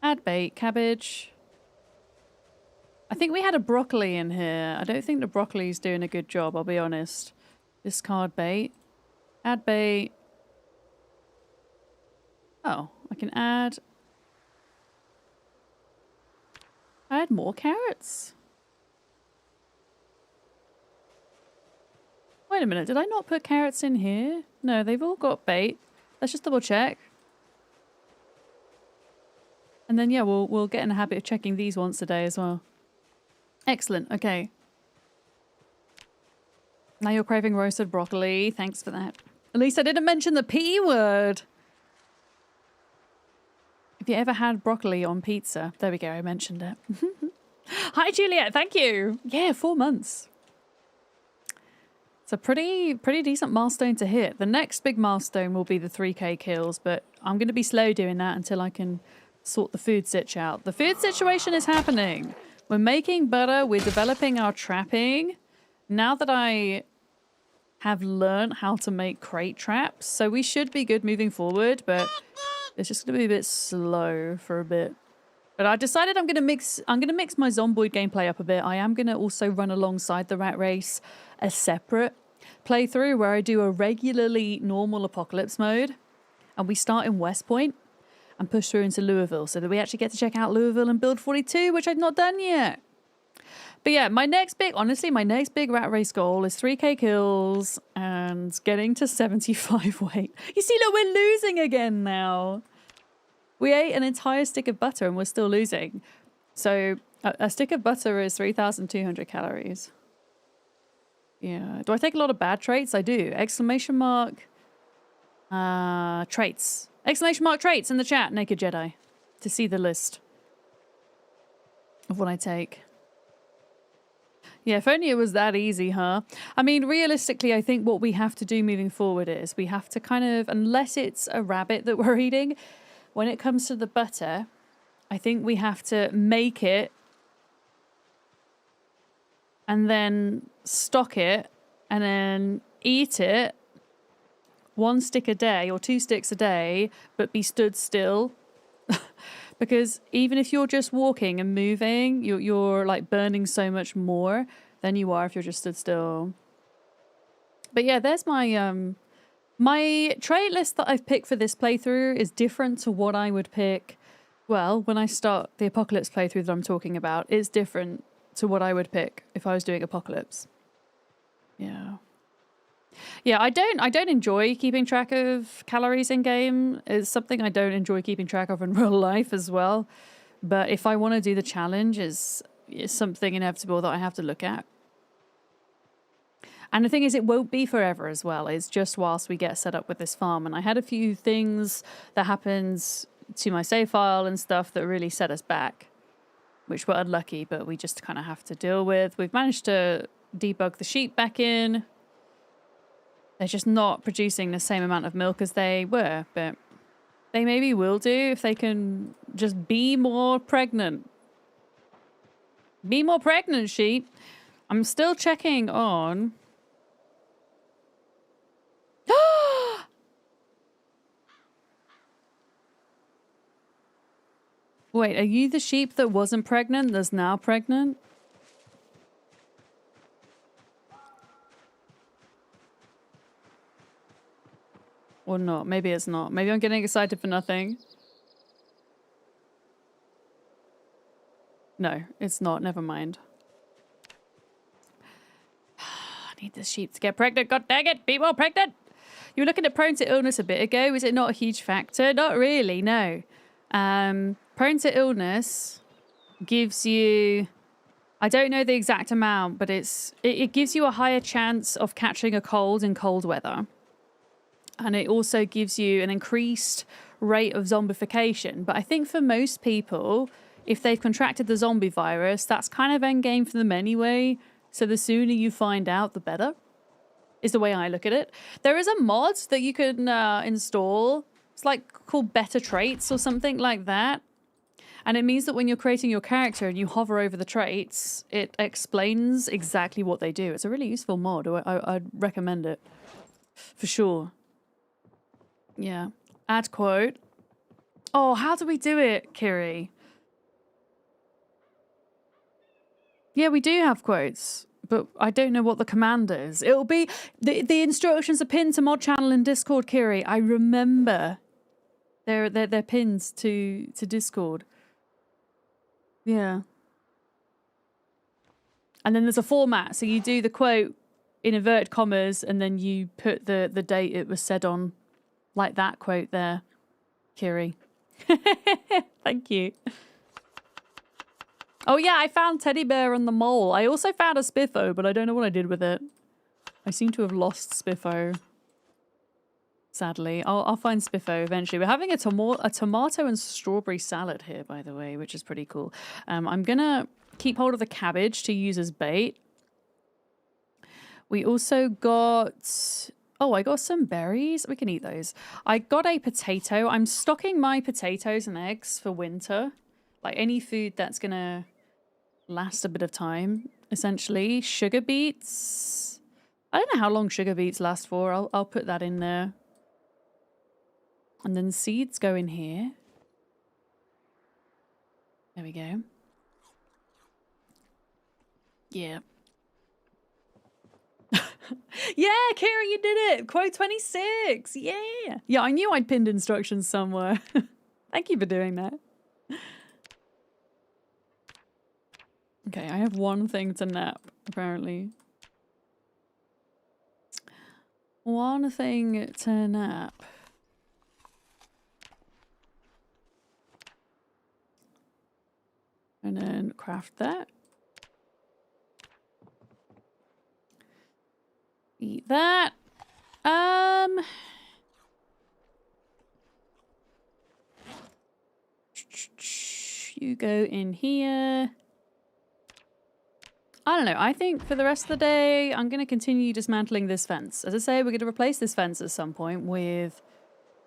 Add bait, cabbage. I think we had a broccoli in here. I don't think the broccoli's doing a good job, I'll be honest. Discard bait. Add bait. Oh, I can add more carrots. Wait a minute, did I not put carrots in here? No, they've all got bait. Let's just double check. And then yeah, we'll get in the habit of checking these once a day as well. Excellent, okay. Now you're craving roasted broccoli. Thanks for that. At least I didn't mention the P word. Have you ever had broccoli on pizza? There we go, I mentioned it. Hi Juliet, thank you. Yeah, 4 months. It's a pretty decent milestone to hit. The next big milestone will be the 3k kills, but I'm going to be slow doing that until I can sort the food sitch out. The food situation is happening. We're making butter. We're developing our trapping. Now that I have learned how to make crate traps, so we should be good moving forward, but it's just going to be a bit slow for a bit. But I decided I'm going to mix my Zomboid gameplay up a bit. I am going to also run alongside the rat race a separate playthrough where I do a regularly normal apocalypse mode, and we start in West Point and push through into Louisville so that we actually get to check out Louisville and build 42, which I've not done yet. But yeah, my next big rat race goal is 3k kills and getting to 75 weight. You see, look, we're losing again now. We ate an entire stick of butter and we're still losing. So a stick of butter is 3,200 calories. Yeah. Do I take a lot of bad traits? I do. Exclamation mark. Traits. Exclamation mark traits in the chat, Naked Jedi, to see the list of what I take. Yeah, if only it was that easy, huh? I mean, realistically, I think what we have to do moving forward is we have to kind of, unless it's a rabbit that we're eating, when it comes to the butter, I think we have to make it and then stock it and then eat it 1 stick a day or 2 sticks a day, but be stood still. Because even if you're just walking and moving, you're like burning so much more than you are if you're just stood still. But yeah, there's my my trait list that I've picked for this playthrough is different to what I would pick Well, when I start the Apocalypse playthrough that I'm talking about, it's different to what I would pick if I was doing Apocalypse. Yeah. Yeah, I don't enjoy keeping track of calories in game. It's something I don't enjoy keeping track of in real life as well. But if I want to do the challenge, it's something inevitable that I have to look at. And the thing is, it won't be forever as well. It's just whilst we get set up with this farm. And I had a few things that happened to my save file and stuff that really set us back, which were unlucky, but we just kind of have to deal with. We've managed to debug the sheep back in. They're just not producing the same amount of milk as they were, but they maybe will do if they can just be more pregnant. Be more pregnant, sheep. I'm still checking on... Wait, are you the sheep that wasn't pregnant that's now pregnant? Or not? Maybe it's not. Maybe I'm getting excited for nothing. No, it's not. Never mind. I need this sheep to get pregnant. God dang it. Be more pregnant. You were looking at prone to illness a bit ago. Is it not a huge factor? Not really, no. Prone to illness gives you... I don't know the exact amount, but it gives you a higher chance of catching a cold in cold weather. And it also gives you an increased rate of zombification. But I think for most people, if they've contracted the zombie virus, that's kind of endgame for them anyway. So the sooner you find out, the better, is the way I look at it. There is a mod that you can install. It's like called Better Traits or something like that. And it means that when you're creating your character and you hover over the traits, it explains exactly what they do. It's a really useful mod. I'd recommend it. For sure. Yeah. Add quote. Oh, how do we do it, Kiri? Yeah, we do have quotes, but I don't know what the command is. It'll be... The instructions are pinned to mod channel in Discord, Kiri. I remember. They're pinned to Discord. Yeah. And then there's a format. So you do the quote in inverted commas and then you put the date it was said on. Like that quote there, Kiri. Thank you. Oh yeah, I found Teddy Bear and the Mole. I also found a Spiffo, but I don't know what I did with it. I seem to have lost Spiffo. Sadly. I'll find Spiffo eventually. We're having a tomato and strawberry salad here, by the way, which is pretty cool. I'm gonna keep hold of the cabbage to use as bait. We also got... Oh, I got some berries. We can eat those. I got a potato. I'm stocking my potatoes and eggs for winter. Like any food that's gonna last a bit of time, essentially. Sugar beets. I don't know how long sugar beets last for. I'll put that in there. And then seeds go in here. There we go. Yeah. Yeah, Kira, you did it! Quote 26! Yeah! Yeah, I knew I'd pinned instructions somewhere. Thank you for doing that. Okay, I have one thing to nap, apparently. One thing to nap. And then craft that. Eat that. You go in here. I don't know. I think for the rest of the day, I'm going to continue dismantling this fence. As I say, we're going to replace this fence at some point with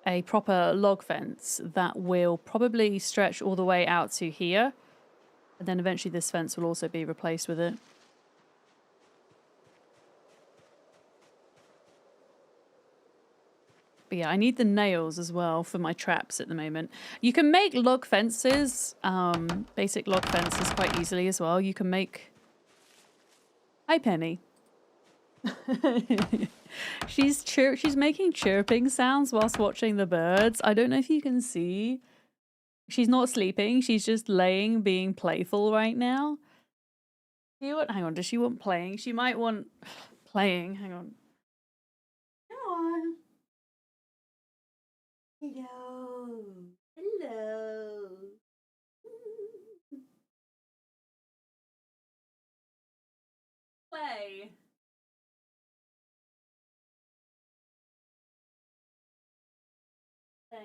a proper log fence that will probably stretch all the way out to here. And then eventually this fence will also be replaced with it. But yeah, I need the nails as well for my traps at the moment. You can make log fences, basic log fences quite easily as well. You can make... Hi, Penny. She's making chirping sounds whilst watching the birds. I don't know if you can see. She's not sleeping. She's just laying, being playful right now. Do you want? Hang on. Does she want playing? She might want playing. Hang on. Come on. Hello. Hello. Play. Play.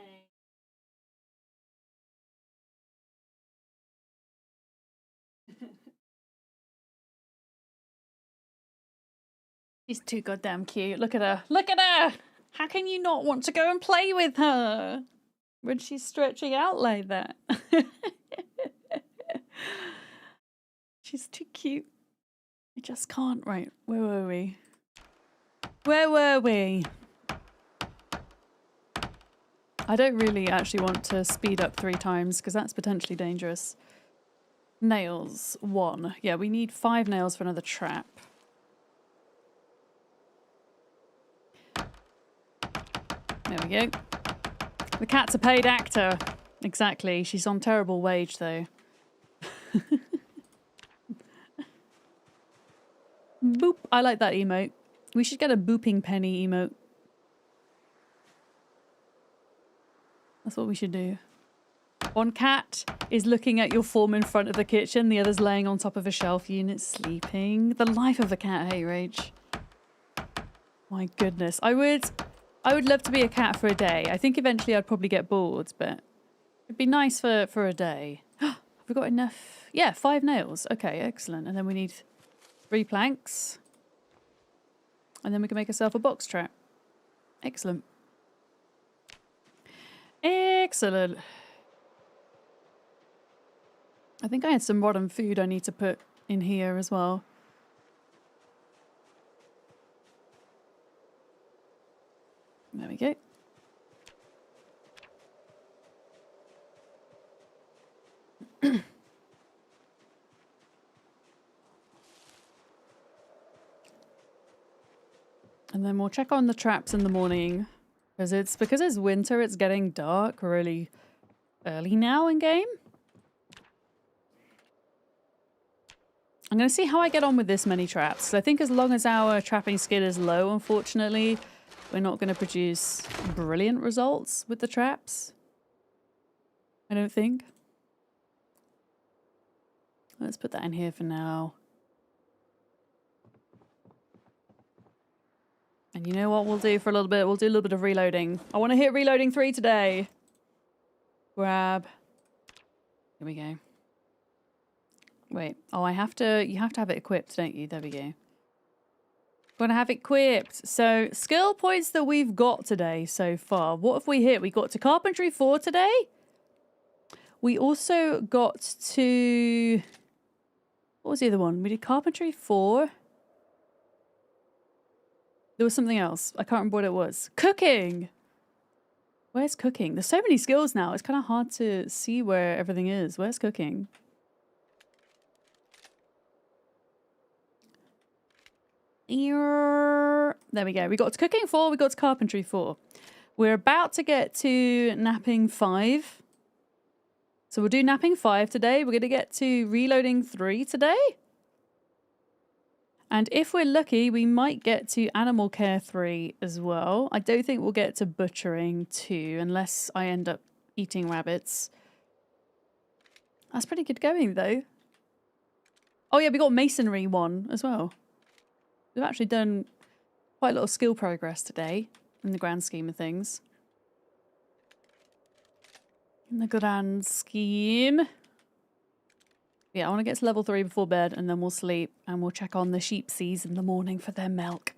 She's too goddamn cute. Look at her. Look at her! How can you not want to go and play with her when she's stretching out like that? She's too cute. I just can't. Right, where were we? Where were we? I don't really actually want to speed up 3 times because that's potentially dangerous. Nails, 1. Yeah, we need 5 nails for another trap. There we go. The cat's a paid actor. Exactly. She's on terrible wage, though. Boop. I like that emote. We should get a booping penny emote. That's what we should do. One cat is looking at your form in front of the kitchen. The other's laying on top of a shelf unit sleeping. The life of a cat, hey, Rach. My goodness. I would love to be a cat for a day. I think eventually I'd probably get bored, but it'd be nice for a day. Have we got enough? Yeah, 5 nails. Okay, excellent. And then we need 3 planks. And then we can make ourselves a box trap. Excellent. Excellent. I think I had some rotten food I need to put in here as well. There we go. And then we'll check on the traps in the morning. Because it's winter, it's getting dark really early now in game. I'm going to see how I get on with this many traps. I think as long as our trapping skill is low, unfortunately, we're not going to produce brilliant results with the traps. I don't think. Let's put that in here for now. And you know what we'll do for a little bit? We'll do a little bit of reloading. I want to hit reloading 3 today. Grab. Here we go. Wait. Oh, you have to have it equipped, don't you? There we go. Gonna have it equipped. So, skill points that we've got today so far. What have we hit? We got to carpentry 4 today. We also got to... What was the other one? We did carpentry 4. There was something else. I can't remember what it was. Cooking! Where's cooking? There's so many skills now. It's kind of hard to see where everything is. Where's cooking? There we go. We got to cooking 4. We got to carpentry 4. We're about to get to napping 5. So we'll do napping 5 today. We're going to get to reloading 3 today. And if we're lucky, we might get to animal care 3 as well. I don't think we'll get to butchering 2 unless I end up eating rabbits. That's pretty good going though. Oh yeah, we got masonry 1 as well. We've actually done quite a lot of skill progress today in the grand scheme of things. In the grand scheme. Yeah, I want to get to level 3 before bed and then we'll sleep and we'll check on the sheepsies in the morning for their milk.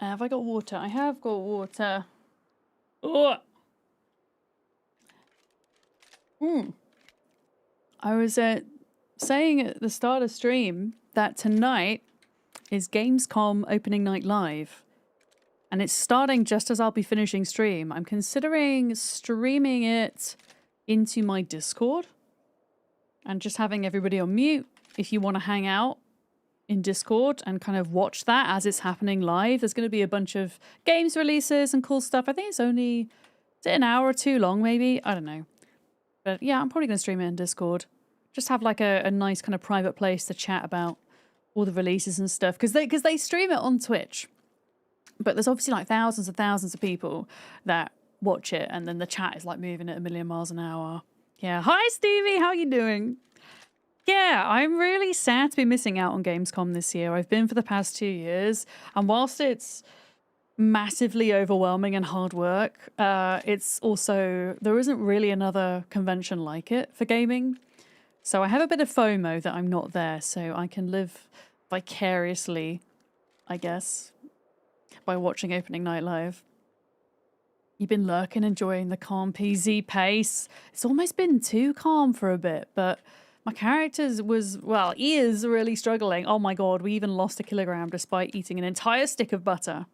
Have I got water? I have got water. Oh! I was saying at the start of stream that tonight is Gamescom opening night live. And it's starting just as I'll be finishing stream. I'm considering streaming it into my Discord and just having everybody on mute if you want to hang out in Discord and kind of watch that as it's happening live. There's going to be a bunch of games releases and cool stuff. I think it's only Is it an hour or two long, maybe? I don't know. But yeah, I'm probably going to stream it in Discord. Just have like a nice kind of private place to chat about all the releases and stuff. Because they stream it on Twitch. But there's obviously like thousands and thousands of people that watch it. And then the chat is like moving at 1,000,000 miles an hour. Yeah. Hi, Stevie. How you doing? Yeah, I'm really sad to be missing out on Gamescom this year. I've been for the past 2 years. And whilst it's massively overwhelming and hard work, it's also, there isn't really another convention like it for gaming. So I have a bit of FOMO that I'm not there, so I can live vicariously, I guess, by watching opening night live. You've been lurking, enjoying the calm PZ pace. It's almost been too calm for a bit, but my character is really struggling. Oh my god, we even lost 1 kilogram despite eating an entire stick of butter.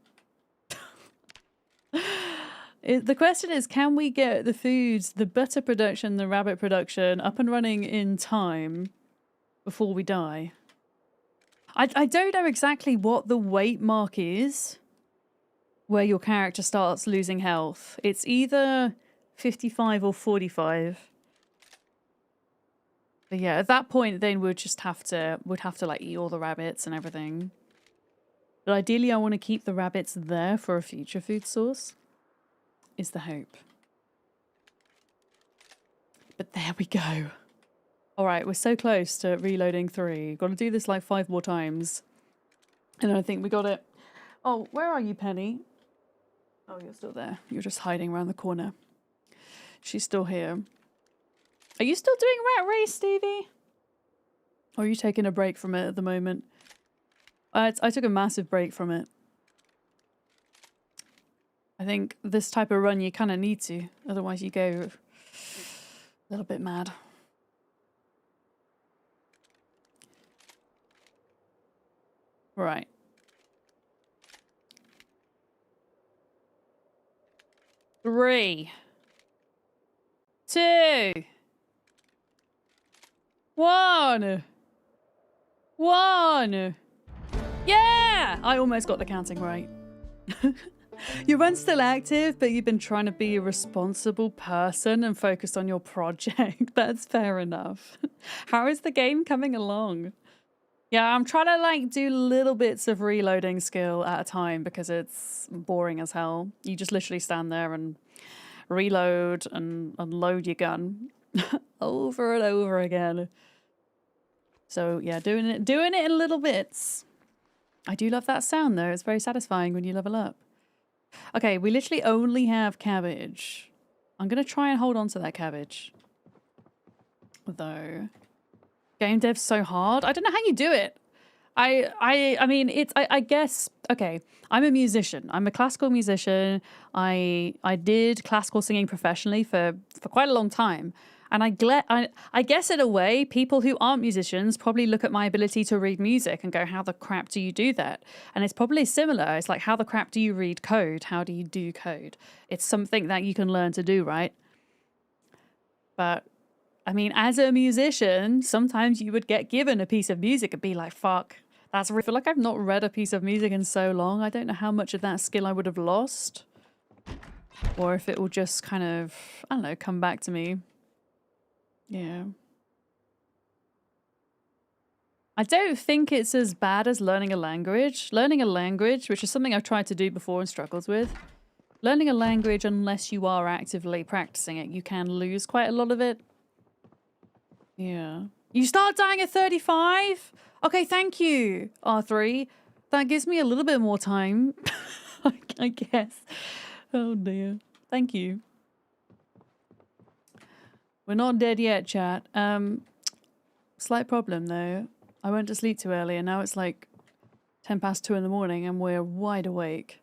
The question is, can we get the foods, the butter production, the rabbit production up and running in time before we die? I don't know exactly what the weight mark is where your character starts losing health. It's either 55 or 45. But yeah, at that point, then we'd have to like eat all the rabbits and everything. But ideally, I want to keep the rabbits there for a future food source. Is the hope. But there we go. All right, we're so close to reloading 3. Got to do this like 5 more times. And I think we got it. Oh, where are you, Penny? Oh, you're still there. You're just hiding around the corner. She's still here. Are you still doing Rat Race, Stevie? Or are you taking a break from it at the moment? I took a massive break from it. I think this type of run you kind of need to, otherwise you go a little bit mad. Right. Three, 2, 1. Yeah! I almost got the counting right. Your run's still active, but you've been trying to be a responsible person and focused on your project. That's fair enough. How is the game coming along? Yeah, I'm trying to like do little bits of reloading skill at a time because it's boring as hell. You just literally stand there and reload and unload your gun over and over again. So yeah, doing it in little bits. I do love that sound though. It's very satisfying when you level up. Okay, we literally only have cabbage. I'm going to try and hold on to that cabbage. Though. Game dev's so hard. I don't know how you do it. I mean, I guess, okay, I'm a musician. I'm a classical musician. I did classical singing professionally for quite a long time. And I guess in a way, people who aren't musicians probably look at my ability to read music and go, how the crap do you do that? And it's probably similar. It's like, how the crap do you read code? How do you do code? It's something that you can learn to do, right? But, I mean, as a musician, sometimes you would get given a piece of music and be like, fuck, that's I feel like I've not read a piece of music in so long. I don't know how much of that skill I would have lost. Or if it will just kind of, I don't know, come back to me. Yeah. I don't think it's as bad as learning a language. Learning a language, which is something I've tried to do before and struggled with. Learning a language, unless you are actively practicing it, you can lose quite a lot of it. Yeah. You start dying at 35? Okay, thank you, R3. That gives me a little bit more time, I guess. Oh dear. Thank you. We're not dead yet, chat. Slight problem, though. I went to sleep too early, and now it's like 10 past 2 in the morning, and we're wide awake.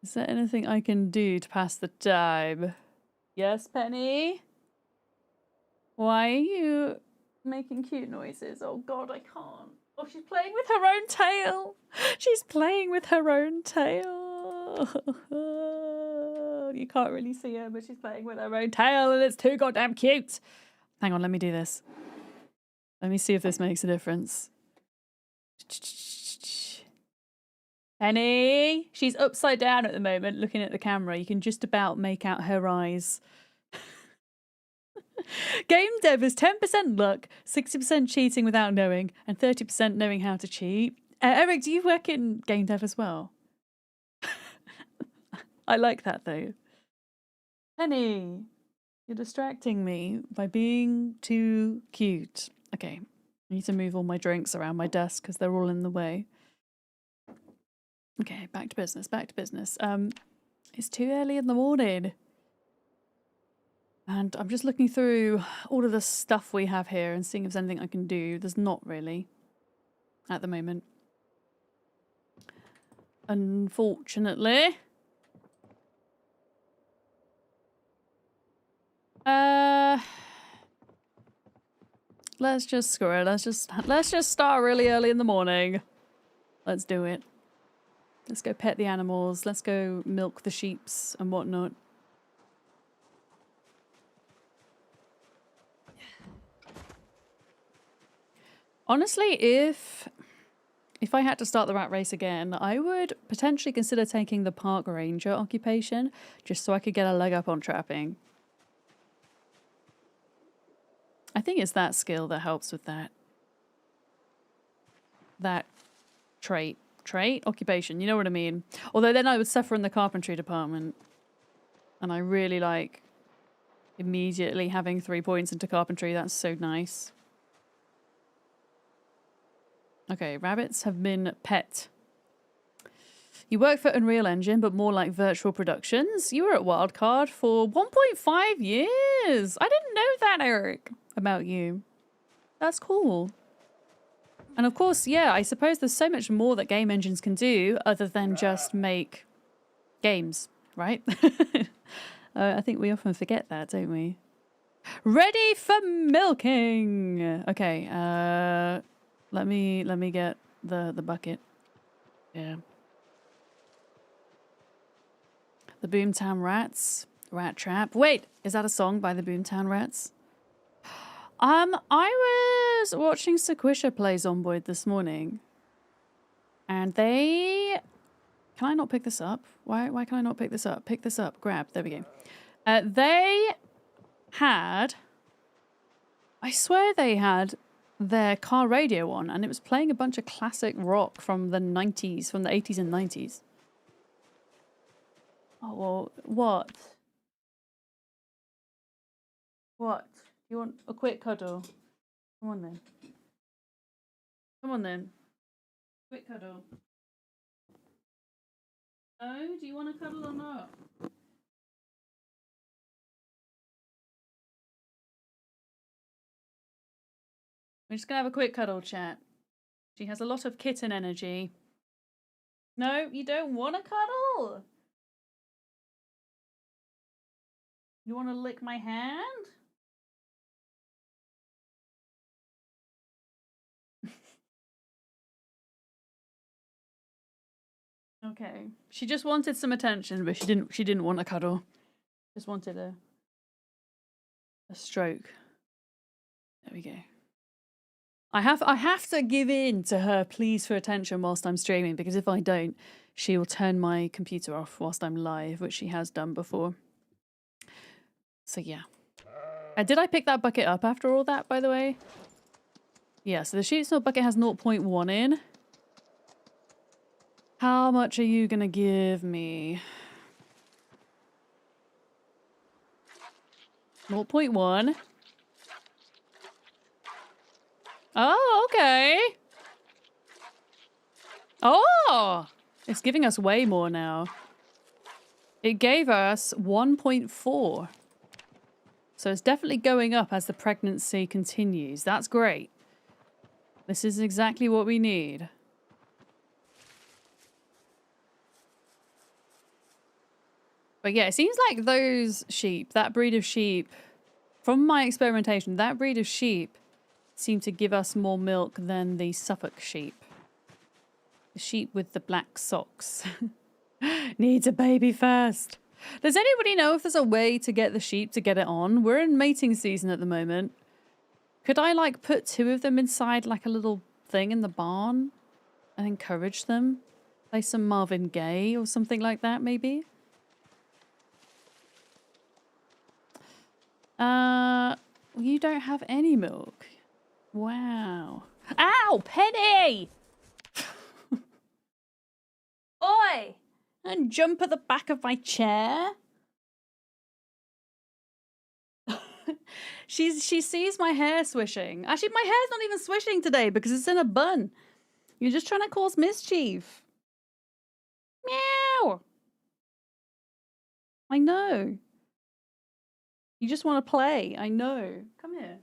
Is there anything I can do to pass the time? Yes, Penny? Why are you making cute noises? Oh, God, I can't. Oh, she's playing with her own tail. She's playing with her own tail. You can't really see her, but she's playing with her own tail and it's too goddamn cute. Hang on, let me do this. Let me see if this makes a difference. Penny! She's upside down at the moment looking at the camera. You can just about make out her eyes. Game dev is 10% luck, 60% cheating without knowing, and 30% knowing how to cheat. Eric, do you work in game dev as well? I like that though. Penny, you're distracting me by being too cute. Okay, I need to move all my drinks around my desk because they're all in the way. Okay, back to business, back to business. It's too early in the morning. And I'm just looking through all of the stuff we have here and seeing if there's anything I can do. There's not really at the moment. Unfortunately. Let's just screw it. Let's just start really early in the morning. Let's do it. Let's go pet the animals. Let's go milk the sheeps and whatnot. Honestly, if I had to start the rat race again, I would potentially consider taking the park ranger occupation just so I could get a leg up on trapping. I think it's that skill that helps with that. That trait. Occupation, you know what I mean? Although then I would suffer in the carpentry department. And I really like immediately having 3 points into carpentry. That's so nice. Okay, rabbits have been pet. You work for Unreal Engine, but more like virtual productions. You were at Wildcard for 1.5 years. I didn't know that, Eric, about you. That's cool. And of course, yeah, I suppose there's so much more that game engines can do other than just make games, right? I think we often forget that, don't we? Ready for milking. Okay, let me get the bucket. Yeah. The Boomtown Rats. Rat Trap. Wait, is that a song by the Boomtown Rats? I was watching Sequisha play Zomboid this morning. And they... Can I not pick this up? Why can I not pick this up? Pick this up. Grab. There we go. They had... I swear they had their car radio on, and it was playing a bunch of classic rock from the 90s, from the 80s and 90s. Oh, well, what? What? You want a quick cuddle? Come on then. Come on then. Quick cuddle. No? Do you want a cuddle or not? We're just gonna have a quick cuddle chat. She has a lot of kitten energy. No, you don't want a cuddle? You want to lick my hand? Okay. She just wanted some attention, but she didn't want a cuddle. Just wanted a stroke. There we go. I have to give in to her pleas for attention whilst I'm streaming, because if I don't, she will turn my computer off whilst I'm live, which she has done before. So yeah. Did I pick that bucket up after all that, by the way? Yeah, so the sheep smell bucket has 0.1 in. How much are you gonna give me? 0.1. Oh, okay. Oh! It's giving us way more now. It gave us 1.4. So it's definitely going up as the pregnancy continues. That's great. This is exactly what we need. But yeah, it seems like those sheep, that breed of sheep, from my experimentation, that breed of sheep seem to give us more milk than the Suffolk sheep. The sheep with the black socks. Needs a baby first. Does anybody know if there's a way to get the sheep to get it on? We're in mating season at the moment. Could I like put 2 of them inside like a little thing in the barn and encourage them? Play some Marvin Gaye or something like that, maybe. You don't have any milk. Wow. Ow, Penny! Oi! And jump at the back of my chair. She sees my hair swishing. Actually, my hair's not even swishing today because it's in a bun. You're just trying to cause mischief. Meow! I know. You just want to play. I know. Come here.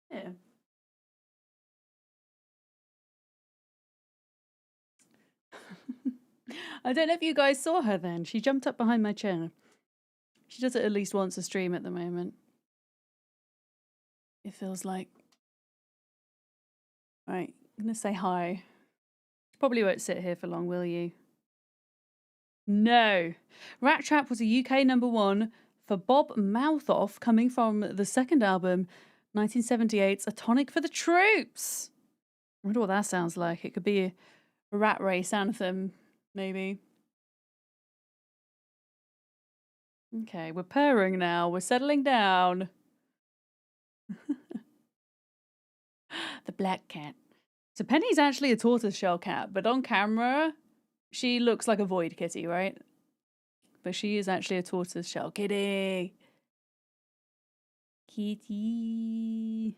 Here. I don't know if you guys saw her then. She jumped up behind my chair. She does it at least once a stream at the moment. It feels like. Right, I'm going to say hi. Probably won't sit here for long, will you? No. Rat Trap was a UK #1 for Bob Mouthoff, coming from the second album, 1978's A Tonic for the Troops. I wonder what that sounds like. It could be a rat race anthem, maybe. Okay, we're purring now. We're settling down. The black cat. So Penny's actually a tortoiseshell cat, but on camera, she looks like a void kitty, right? But she is actually a tortoiseshell kitty. Kitty.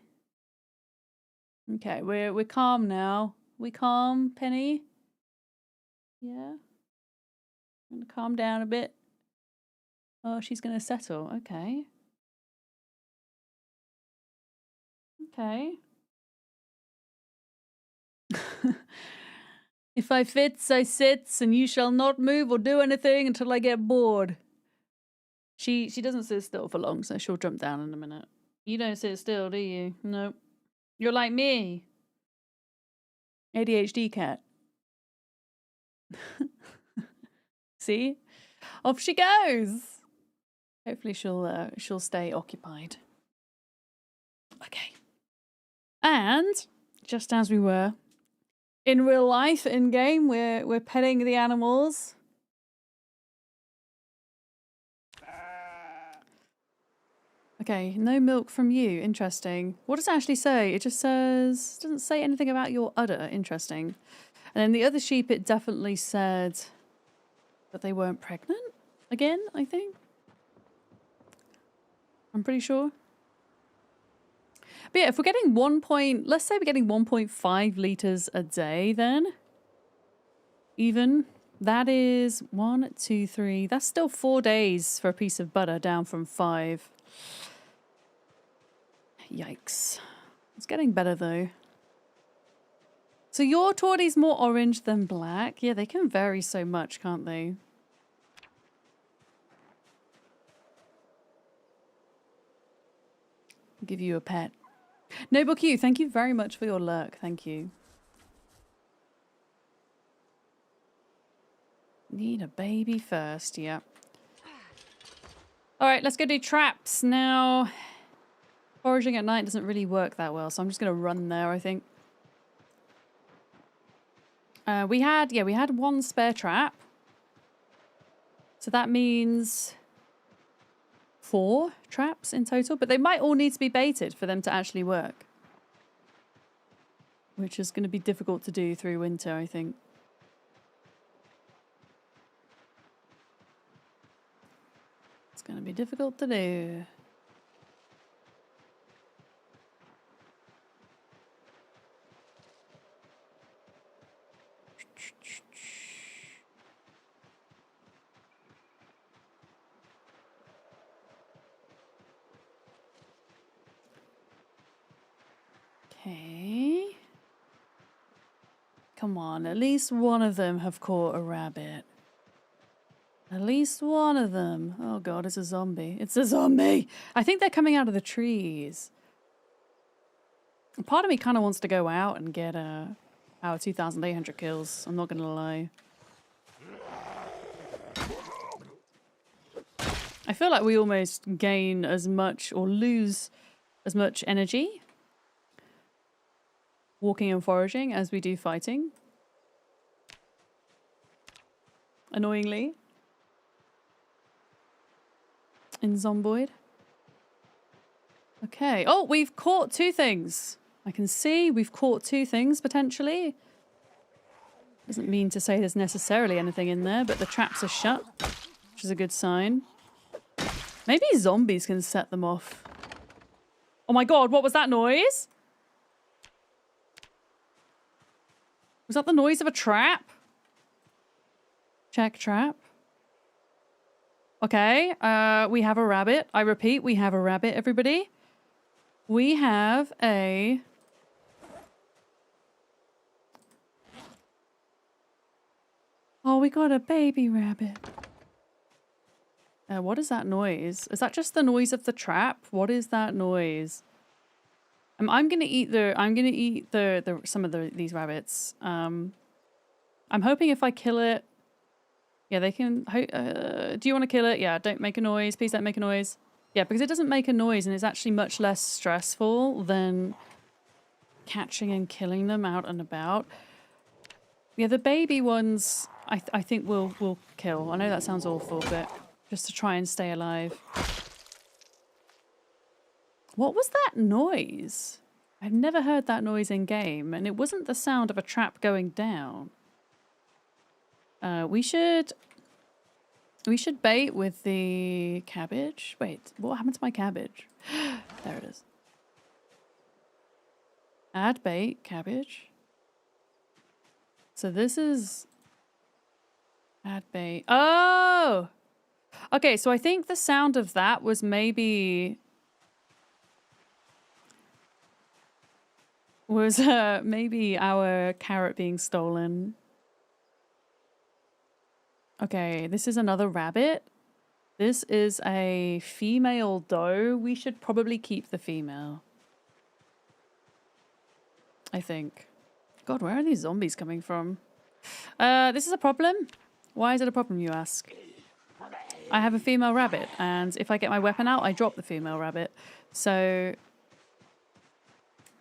Okay, we're calm now. We calm, Penny? Yeah. I'm gonna calm down a bit. Oh, she's gonna settle. Okay. Okay. If I fits, I sits, and you shall not move or do anything until I get bored. She doesn't sit still for long, so she'll jump down in a minute. You don't sit still, do you? Nope. You're like me. ADHD cat. See? Off she goes. Hopefully she'll stay occupied. Okay. And just as we were in real life, in game, we're petting the animals. Okay, no milk from you. Interesting. What does it actually say? It just says, doesn't say anything about your udder. Interesting. And then the other sheep, it definitely said that they weren't pregnant again, I think. I'm pretty sure. But yeah, if we're getting let's say we're getting 1.5 liters a day, then even that is 1, 2, 3. That's still 4 days for a piece of butter, down from 5. Yikes. It's getting better though. So your torty's more orange than black. Yeah, they can vary so much, can't they? I'll give you a pet. Noble Q, thank you very much for your lurk. Thank you. Need a baby first, yeah. Alright, let's go do traps. Now, foraging at night doesn't really work that well, so I'm just going to run there, I think. We had 1 spare trap. So that means 4 traps in total, but they might all need to be baited for them to actually work. Which is going to be difficult to do through winter, I think. It's going to be difficult to do. Okay. Come on, at least one of them have caught a rabbit. At least one of them. Oh god, it's a zombie. It's a zombie! I think they're coming out of the trees. Part of me kind of wants to go out and get our 2,800 kills. I'm not going to lie. I feel like we almost gain as much or lose as much energy walking and foraging as we do fighting. annoyingly. In Zomboid. Okay. Oh, we've caught 2 things. I can see we've caught 2 things, potentially. Doesn't mean to say there's necessarily anything in there, but the traps are shut, which is a good sign. Maybe zombies can set them off. Oh my god, what was that noise? Was that the noise of a trap? Check trap. Okay, we have a rabbit. I repeat, we have a rabbit, everybody. We have a... Oh, we got a baby rabbit. What is that noise? Is that just the noise of the trap? What is that noise? I'm gonna eat some of these rabbits. I'm hoping if I kill it, yeah, they can. Do you want to kill it? Yeah, don't make a noise. Please don't make a noise. Yeah, because it doesn't make a noise and it's actually much less stressful than catching and killing them out and about. Yeah, the baby ones, I think we'll kill. I know that sounds awful, but just to try and stay alive. What was that noise? I've never heard that noise in game, and it wasn't the sound of a trap going down. We should bait with the cabbage. Wait, what happened to my cabbage? There it is. Add bait, cabbage. So this is add bait. Oh! Okay, so I think the sound of that was maybe maybe our carrot being stolen. Okay, this is another rabbit. This is a female doe. We should probably keep the female. I think. God, where are these zombies coming from? This is a problem. Why is it a problem, you ask? I have a female rabbit, and if I get my weapon out, I drop the female rabbit. So,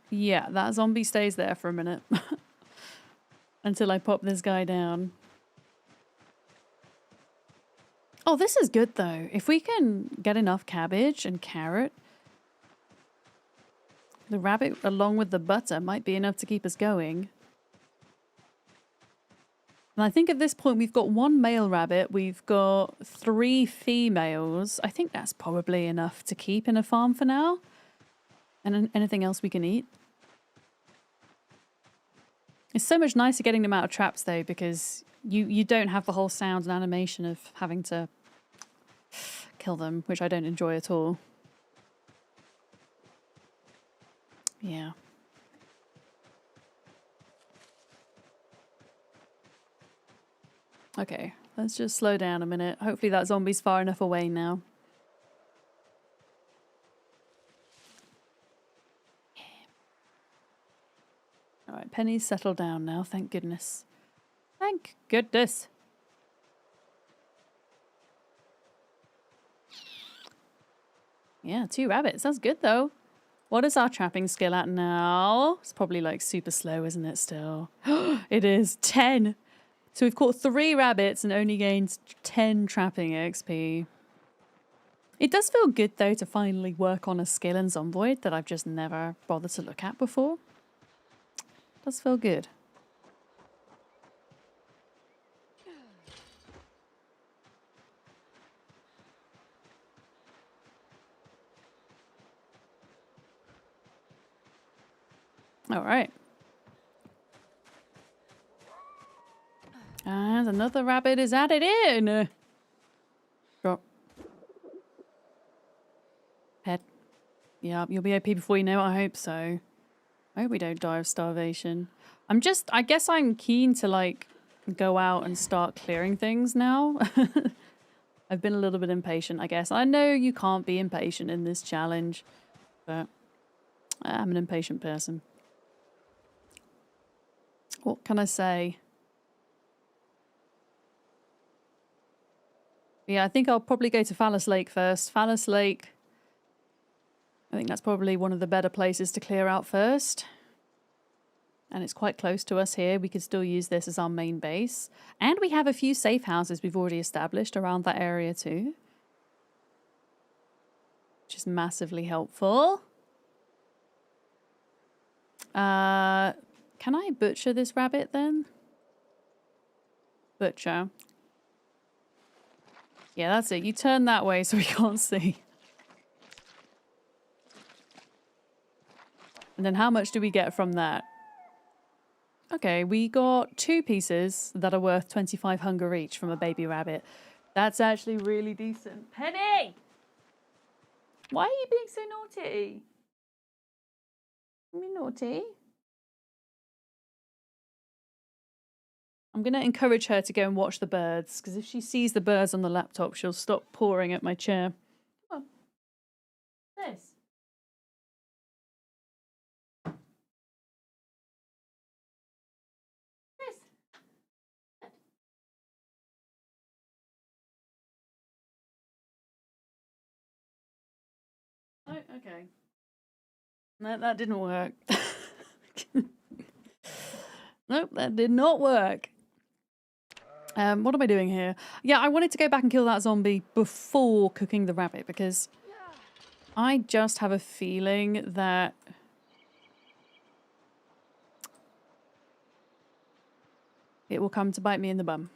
yeah, that zombie stays there for a minute. Until I pop this guy down. Oh, this is good, though. If we can get enough cabbage and carrot, the rabbit, along with the butter, might be enough to keep us going. And I think at this point we've got 1 male rabbit, we've got 3 females. I think that's probably enough to keep in a farm for now. And anything else we can eat. It's so much nicer getting them out of traps though, because you don't have the whole sound and animation of having to kill them, which I don't enjoy at all. Yeah. Okay, let's just slow down a minute. Hopefully that zombie's far enough away now. Alright, Penny's settled down now, thank goodness. Thank goodness. Yeah, 2 rabbits, that's good though. What is our trapping skill at now? It's probably like super slow, isn't it still? It is 10. So we've caught 3 rabbits and only gained 10 trapping XP. It does feel good though to finally work on a skill in Zomboid that I've just never bothered to look at before. It does feel good. All right. And another rabbit is added in. Drop. Pet. Yeah, you'll be OP before you know it, I hope so. I hope we don't die of starvation. I guess I'm keen to like go out and start clearing things now. I've been a little bit impatient, I guess. I know you can't be impatient in this challenge, but I'm an impatient person. What can I say? Yeah, I think I'll probably go to Phallus Lake first. Phallus Lake. I think that's probably one of the better places to clear out first. And it's quite close to us here. We could still use this as our main base. And we have a few safe houses we've already established around that area too. Which is massively helpful. Can I butcher this rabbit then? Butcher. Yeah, that's it. You turn that way so we can't see. And then how much do we get from that? Okay, we got 2 pieces that are worth 25 hunger each from a baby rabbit. That's actually really decent. Penny! Why are you being so naughty? You naughty? I'm going to encourage her to go and watch the birds, because if she sees the birds on the laptop, she'll stop pawing at my chair. Come on. This. This. Oh, okay. No, that didn't work. Nope, that did not work. What am I doing here? Yeah, I wanted to go back and kill that zombie before cooking the rabbit because I just have a feeling that it will come to bite me in the bum.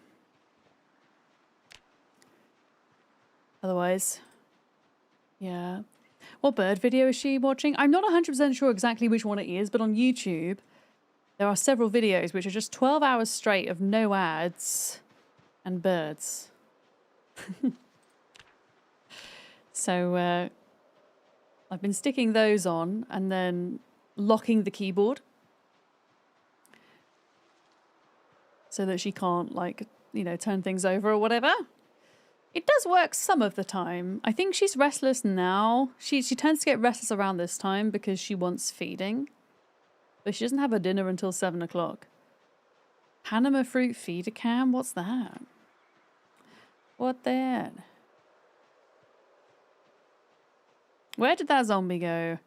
Otherwise, yeah. What bird video is she watching? I'm not 100% sure exactly which one it is, but on YouTube, there are several videos which are just 12 hours straight of no ads and birds. So I've been sticking those on and then locking the keyboard so that she can't, like, you know, turn things over or whatever. It does work some of the time. I think she's restless now. She tends to get restless around this time because she wants feeding. But she doesn't have her dinner until 7 o'clock. Panama fruit feeder cam? What's that? What that? Where did that zombie go?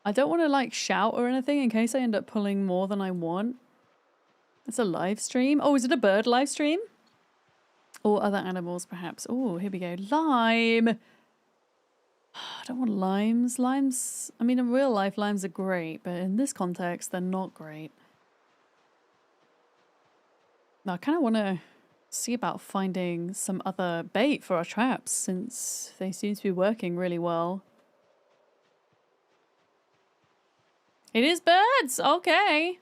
I don't want to, like, shout or anything in case I end up pulling more than I want. It's a live stream. Oh, is it a bird live stream? Or other animals, perhaps. Oh, here we go. Lime! I don't want limes. Limes, I mean, in real life, limes are great, but in this context, they're not great. Now, I kind of want to see about finding some other bait for our traps, since they seem to be working really well. It is birds! Okay.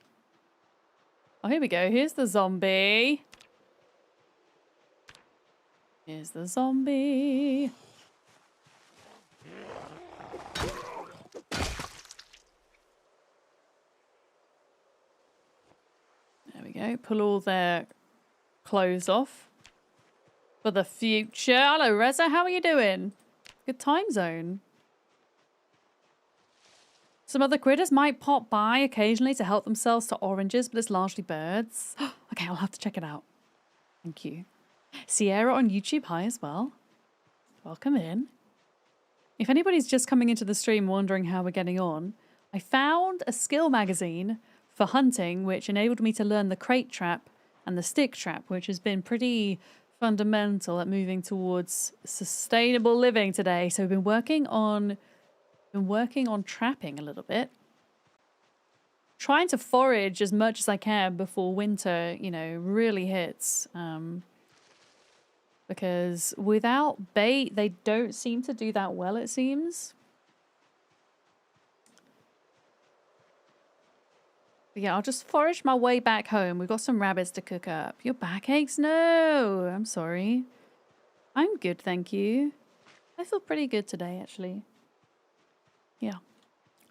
Oh, here we go. Here's the zombie. Here's the zombie. There we go. Pull all their clothes off for the future. Hello, Reza. How are you doing? Good time zone. Some other critters might pop by occasionally to help themselves to oranges, but it's largely birds. Okay, I'll have to check it out. Thank you. Sierra on YouTube, hi as well. Welcome in. If anybody's just coming into the stream wondering how we're getting on, I found a skill magazine for hunting which enabled me to learn the crate trap and the stick trap, which has been pretty fundamental at moving towards sustainable living today. So we've been working on trapping a little bit. Trying to forage as much as I can before winter, you know, really hits. Because without bait, they don't seem to do that well, it seems. But yeah, I'll just forage my way back home. We've got some rabbits to cook up. Your backaches? No, I'm sorry. I'm good, thank you. I feel pretty good today, actually. Yeah,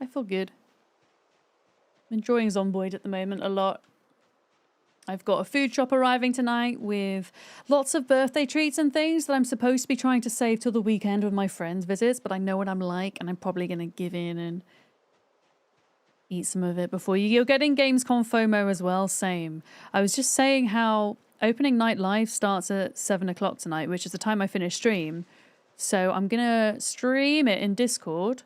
I feel good. I'm enjoying Zomboid at the moment a lot. I've got a food shop arriving tonight with lots of birthday treats and things that I'm supposed to be trying to save till the weekend when my friends visits, but I know what I'm like and I'm probably going to give in and eat some of it before you. You're getting Gamescom FOMO as well, same. I was just saying how opening night live starts at 7 o'clock tonight, which is the time I finish stream. So I'm going to stream it in Discord.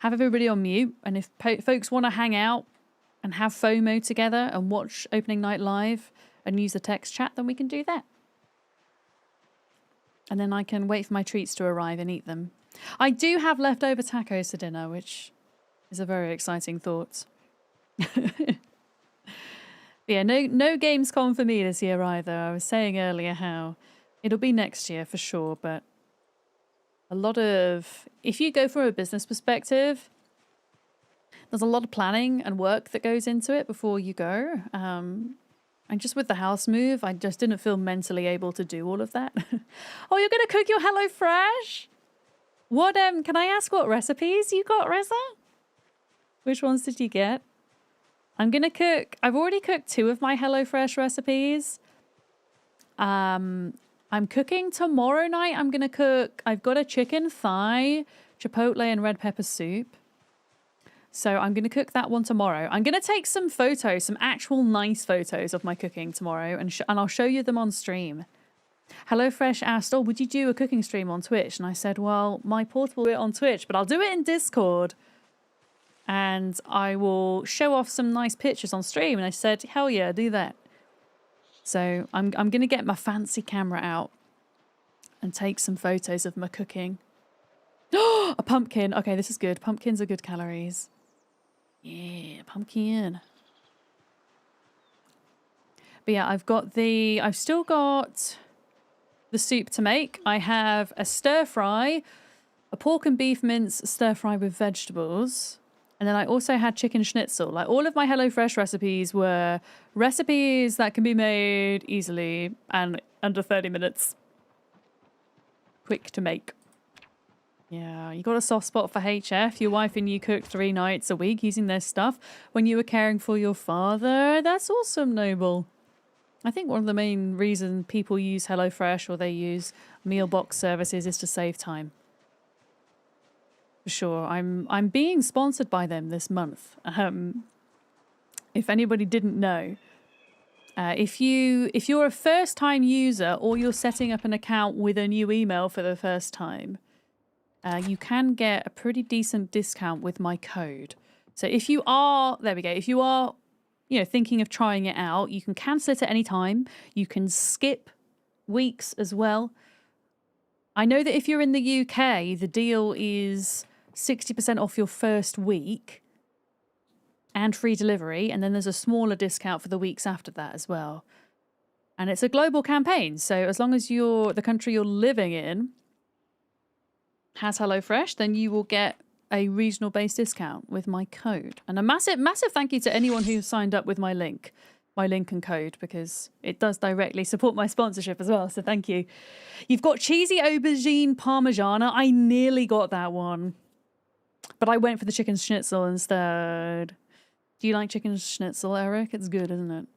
have everybody on mute, and if folks want to hang out and have FOMO together and watch opening night live and use the text chat, then we can do that. And then I can wait for my treats to arrive and eat them. I do have leftover tacos for dinner, which is a very exciting thought. Yeah, no Gamescom for me this year either. I was saying earlier how it'll be next year for sure, but a lot of... If you go from a business perspective, there's a lot of planning and work that goes into it before you go. And just with the house move, I just didn't feel mentally able to do all of that. Oh, you're going to cook your HelloFresh? What, can I ask what recipes you got, Reza? Which ones did you get? I'm going to cook... I've already cooked 2 of my HelloFresh recipes. I'm cooking tomorrow night. I'm going to cook... I've got a chicken thigh, chipotle and red pepper soup. So I'm going to cook that one tomorrow. I'm going to take some photos, some actual nice photos of my cooking tomorrow, and I'll show you them on stream. HelloFresh asked, oh, would you do a cooking stream on Twitch? And I said, well, my portable will do it on Twitch, but I'll do it in Discord. And I will show off some nice pictures on stream. And I said, hell yeah, do that. So I'm going to get my fancy camera out and take some photos of my cooking. A pumpkin. Okay, this is good. Pumpkins are good calories. Yeah, pumpkin. But yeah, I've still got the soup to make. I have a stir fry, a pork and beef mince stir fry with vegetables. And then I also had chicken schnitzel. Like, all of my HelloFresh recipes were recipes that can be made easily and under 30 minutes. Quick to make. Yeah, you got a soft spot for HF. Your wife and you cooked 3 nights a week using their stuff when you were caring for your father. That's awesome, Noble. I think one of the main reasons people use HelloFresh or they use meal box services is to save time. For sure. I'm being sponsored by them this month. If anybody didn't know, if you're a first-time user or you're setting up an account with a new email for the first time, you can get a pretty decent discount with my code. So if you are, there we go. If you are, thinking of trying it out, you can cancel it at any time. You can skip weeks as well. I know that if you're in the UK, the deal is 60% off your first week and free delivery, and then there's a smaller discount for the weeks after that as well. And it's a global campaign, so as long as the country you're living in has HelloFresh, then you will get a regional based discount with my code. And a massive thank you to anyone who signed up with my link and code, because it does directly support my sponsorship as well, so thank you. You've got cheesy aubergine parmigiana. I nearly got that one, but I went for the chicken schnitzel instead. Do you like chicken schnitzel, Eric? It's good, isn't it?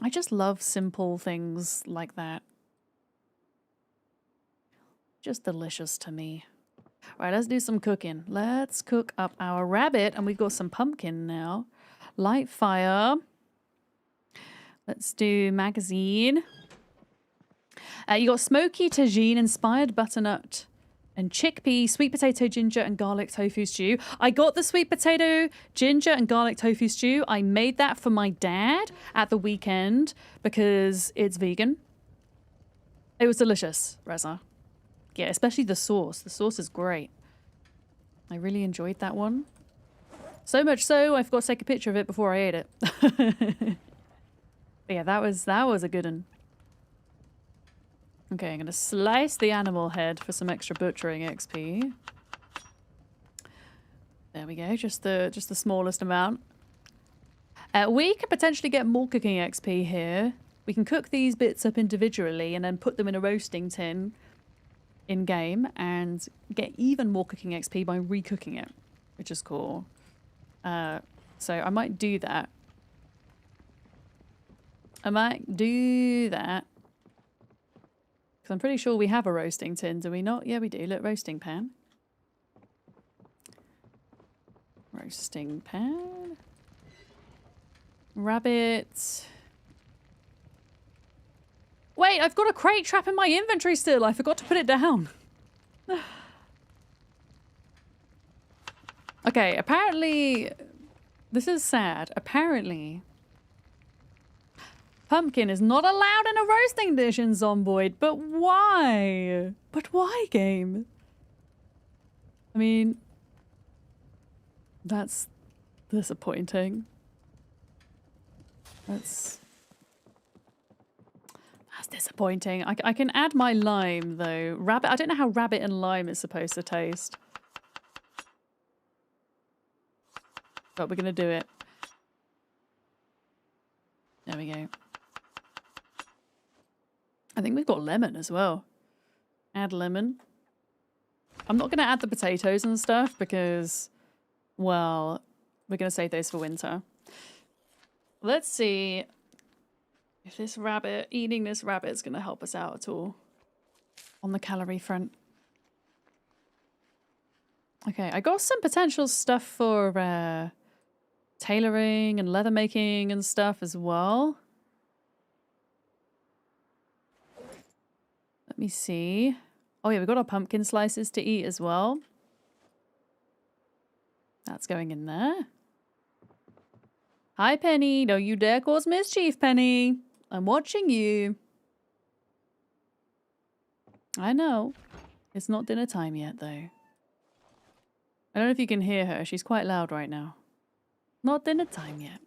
I just love simple things like that. Just delicious to me. All right, let's do some cooking. Let's cook up our rabbit, and we've got some pumpkin now. Light fire. Let's do magazine. You got smoky tagine inspired butternut and chickpea, sweet potato, ginger, and garlic tofu stew. I got the sweet potato, ginger, and garlic tofu stew. I made that for my dad at the weekend because it's vegan. It was delicious, Reza. Yeah, especially the sauce. The sauce is great. I really enjoyed that one. So much so, I forgot to take a picture of it before I ate it. But yeah, that was a good one. Okay, I'm gonna slice the animal head for some extra butchering XP. There we go, just the smallest amount. We could potentially get more cooking XP here. We can cook these bits up individually and then put them in a roasting tin in game and get even more cooking XP by recooking it, which is cool. So I might do that. Because I'm pretty sure we have a roasting tin, do we not? Yeah, we do. Look, roasting pan. Roasting pan. Rabbit. Wait, I've got a crate trap in my inventory still. I forgot to put it down. Okay, apparently... This is sad. Apparently... Pumpkin is not allowed in a roasting dish in Zomboid, but why? But why, game? I mean... That's disappointing. That's disappointing. I can add my lime, though. Rabbit... I don't know how rabbit and lime is supposed to taste. But we're gonna do it. There we go. I think we've got lemon as well. Add lemon. I'm not gonna add the potatoes and stuff because, well, we're gonna save those for winter. Let's see if this rabbit, eating this rabbit is gonna help us out at all on the calorie front. Okay, I got some potential stuff for tailoring and leather making and stuff as well. Let me see. Oh yeah, we've got our pumpkin slices to eat as well. That's going in there. Hi, Penny. Don't you dare cause mischief, Penny. I'm watching you. I know. It's not dinner time yet, though. I don't know if you can hear her. She's quite loud right now. Not dinner time yet.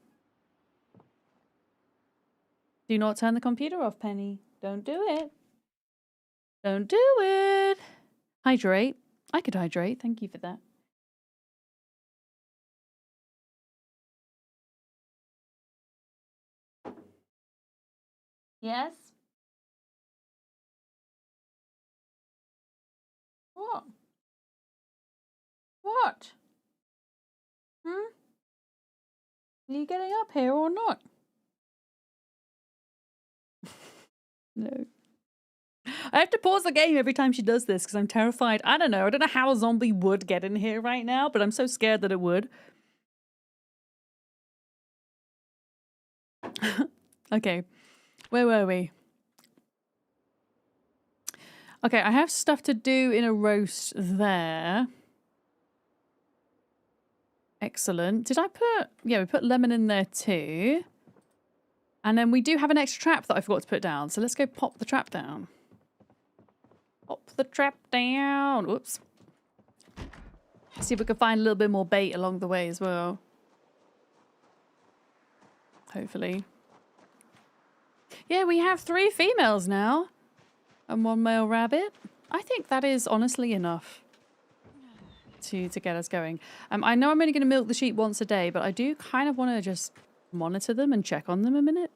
Do not turn the computer off, Penny. Don't do it. Don't do it. Hydrate. I could hydrate. Thank you for that. Yes? What? What? Hmm? Are you getting up here or not? No. I have to pause the game every time she does this because I'm terrified. I don't know how a zombie would get in here right now, but I'm so scared that it would. Okay. Where were we? Okay, I have stuff to do in a roast there. Excellent. Did I put... Yeah, we put lemon in there too. And then we do have an extra trap that I forgot to put down. So let's go pop the trap down. Pop the trap down. Whoops. See if we can find a little bit more bait along the way as well. Hopefully. Yeah, we have 3 females now. And 1 male rabbit. I think that is honestly enough to get us going. I know I'm only going to milk the sheep once a day, but I do kind of want to just monitor them and check on them a minute.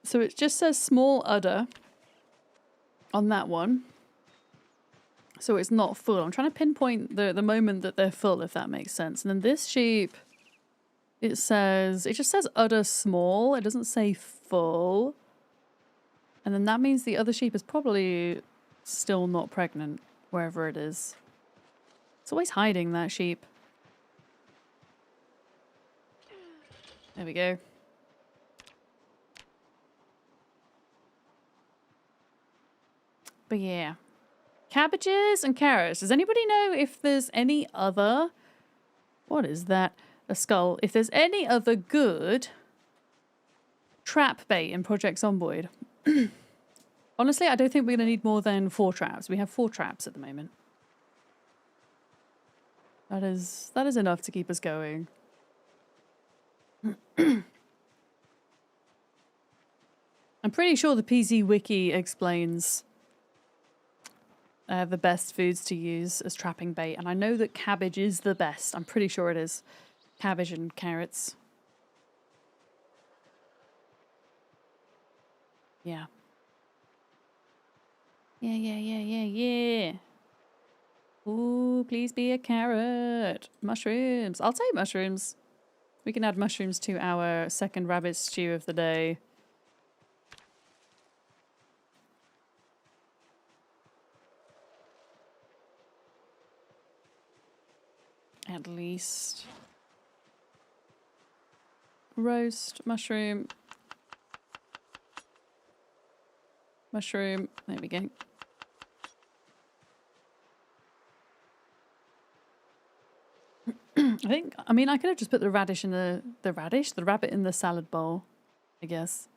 So it just says small udder on that one. So it's not full. I'm trying to pinpoint the moment that they're full, if that makes sense. And then this sheep, it just says udder small. It doesn't say full. And then that means the other sheep is probably still not pregnant, wherever it is. It's always hiding, that sheep. There we go. But yeah. Cabbages and carrots. Does anybody know if there's any other... What is that? A skull. If there's any other good trap bait in Project Zomboid. Honestly, I don't think we're going to need more than 4 traps. We have 4 traps at the moment. That is enough to keep us going. I'm pretty sure the PC Wiki explains the best foods to use as trapping bait. And I know that cabbage is the best. I'm pretty sure it is. Cabbage and carrots. Yeah. Yeah. Ooh, please be a carrot. Mushrooms. I'll take mushrooms. We can add mushrooms to our second rabbit stew of the day. At least. Roast, mushroom. Mushroom. There we go. I mean, I could have just put the radish in the rabbit in the salad bowl, I guess.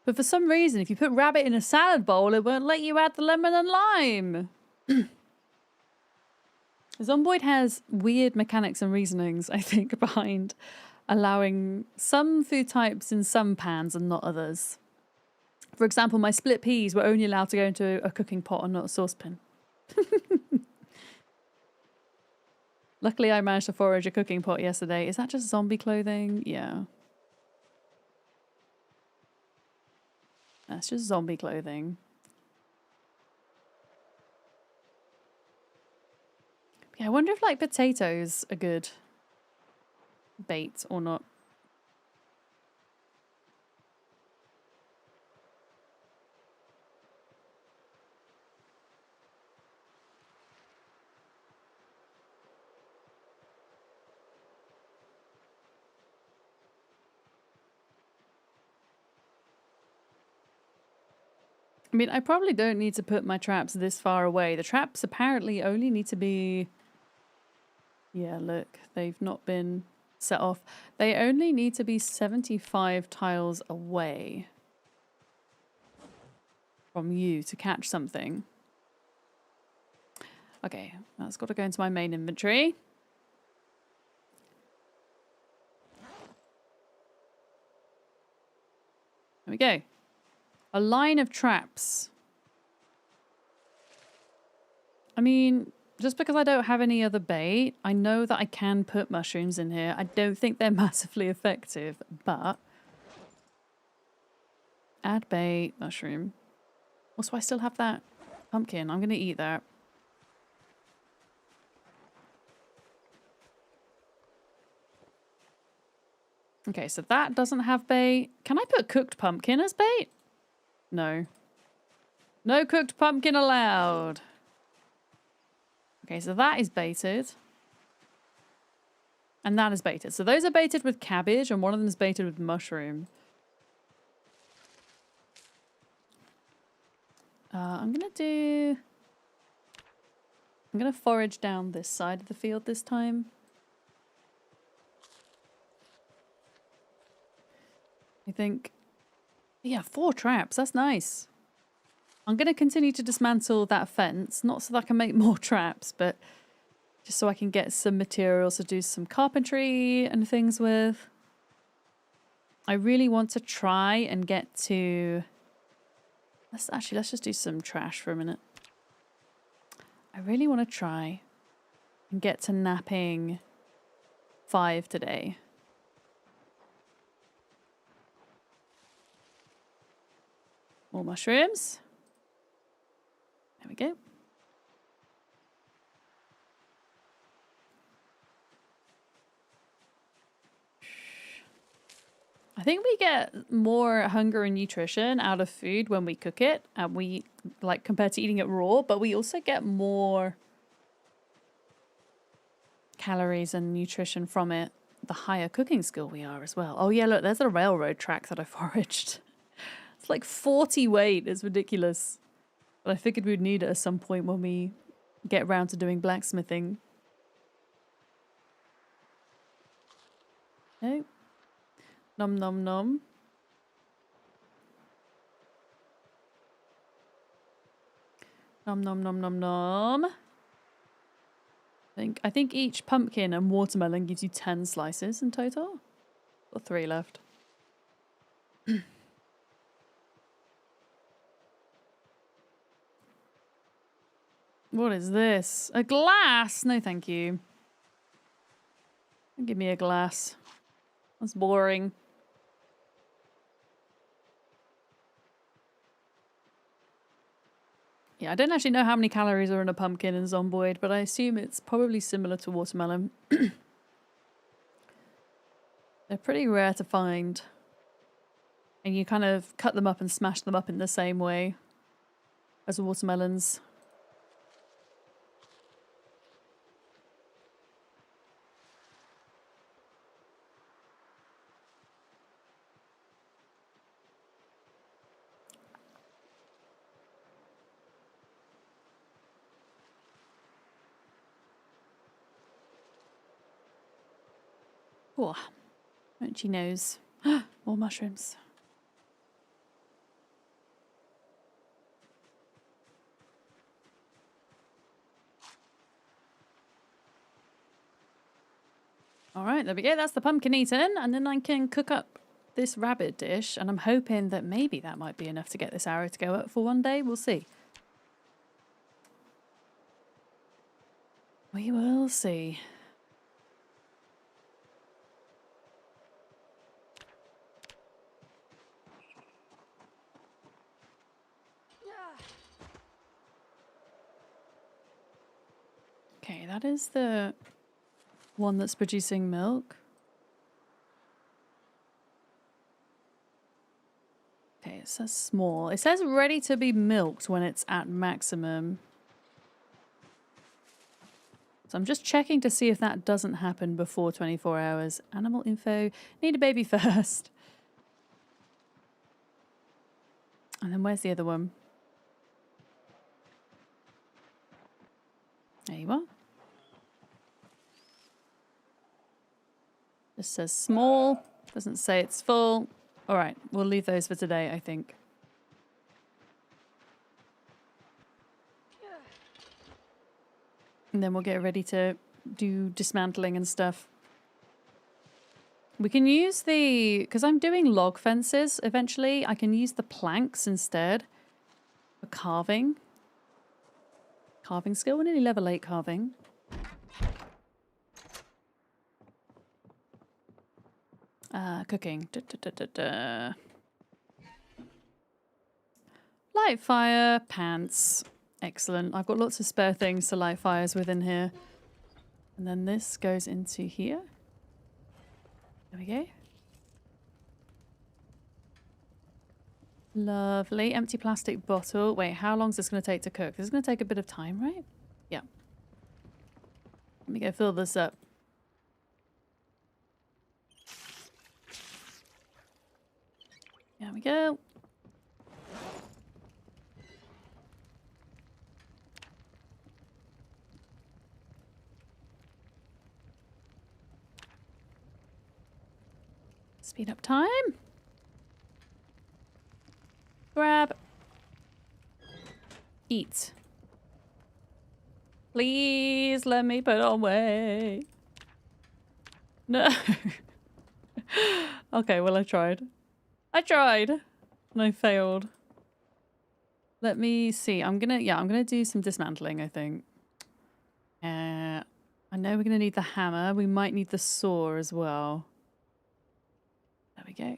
But for some reason, if you put rabbit in a salad bowl, it won't let you add the lemon and lime. Zomboid has weird mechanics and reasonings, I think, behind allowing some food types in some pans and not others. For example, my split peas were only allowed to go into a cooking pot and not a saucepan. Luckily, I managed to forage a cooking pot yesterday. Is that just zombie clothing? Yeah. That's just zombie clothing. Yeah, I wonder if, like, potatoes are good bait or not. I mean, I probably don't need to put my traps this far away. The traps apparently only need to be... Yeah, look, they've not been set off. They only need to be 75 tiles away from you to catch something. Okay, that's got to go into my main inventory. There we go. A line of traps. I mean, just because I don't have any other bait, I know that I can put mushrooms in here. I don't think they're massively effective, but... Add bait, mushroom. Also, I still have that pumpkin. I'm going to eat that. Okay, so that doesn't have bait. Can I put cooked pumpkin as bait? No. No cooked pumpkin allowed. Okay, so that is baited. And that is baited. So those are baited with cabbage and one of them is baited with mushroom. I'm going to forage down this side of the field this time. I think... Yeah, 4 traps. That's nice. I'm going to continue to dismantle that fence. Not so that I can make more traps, but just so I can get some materials to do some carpentry and things with. I really want to try and get to... Let's just do some trash for a minute. I really want to try and get to napping 5 today. More mushrooms. There we go. I think we get more hunger and nutrition out of food when we cook it, and we like compared to eating it raw, but we also get more calories and nutrition from it the higher cooking skill we are as well. Oh yeah, look, there's a railroad track that I foraged. It's like 40 weight. It's ridiculous. But I figured we'd need it at some point when we get around to doing blacksmithing. No. Nom nom nom. Nom nom nom nom nom. I think each pumpkin and watermelon gives you 10 slices in total. Got 3 left. What is this? A glass? No, thank you. Don't give me a glass. That's boring. Yeah, I don't actually know how many calories are in a pumpkin in Zomboid, but I assume it's probably similar to watermelon. They're pretty rare to find. And you kind of cut them up and smash them up in the same way as watermelons. Oh, crunchy nose. More mushrooms. All right, there we go. That's the pumpkin eaten. And then I can cook up this rabbit dish. And I'm hoping that maybe that might be enough to get this arrow to go up for one day. We'll see. We will see. Okay, that is the one that's producing milk. Okay, it says small. It says ready to be milked when it's at maximum. So I'm just checking to see if that doesn't happen before 24 hours. Animal info. Need a baby first. And then where's the other one? There you are. Just says small. Doesn't say it's full. All right, we'll leave those for today, I think. And then we'll get ready to do dismantling and stuff. We can use the... Because I'm doing log fences eventually. I can use the planks instead for carving. Carving skill. We're nearly level 8 carving. Cooking. Light fire, pants. Excellent. I've got lots of spare things to light fires within here. And then this goes into here. There we go. Lovely. Empty plastic bottle. Wait, how long is this going to take to cook? This is going to take a bit of time, right? Yeah. Let me go fill this up. There we go. Speed up time. Grab. Eat. Please let me put away. No. Okay, well I tried. I tried. And I failed. Let me see. I'm gonna do some dismantling, I think. I know we're gonna need the hammer. We might need the saw as well. There we go.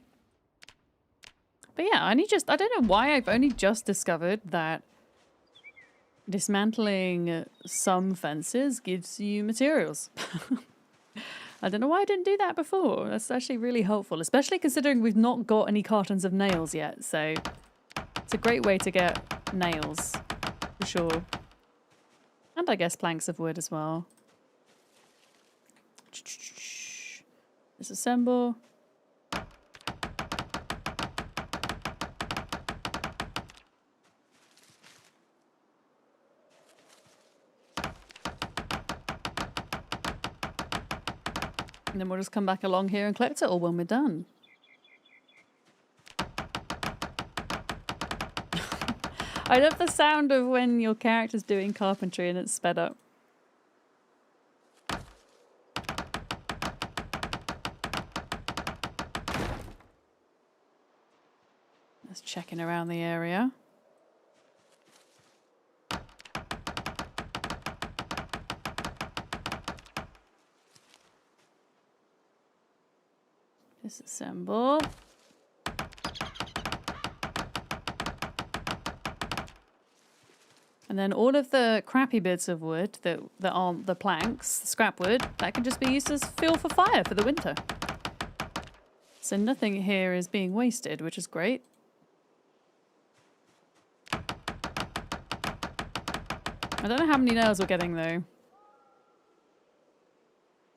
But yeah, I don't know why I've only just discovered that dismantling some fences gives you materials. I don't know why I didn't do that before. That's actually really helpful, especially considering we've not got any cartons of nails yet. So it's a great way to get nails, for sure. And I guess planks of wood as well. Disassemble. And then we'll just come back along here and collect it all when we're done. I love the sound of when your character's doing carpentry and it's sped up. Just checking around the area. Disassemble. And then all of the crappy bits of wood that aren't the planks, the scrap wood, that can just be used as fuel for fire for the winter. So nothing here is being wasted, which is great. I don't know how many nails we're getting though.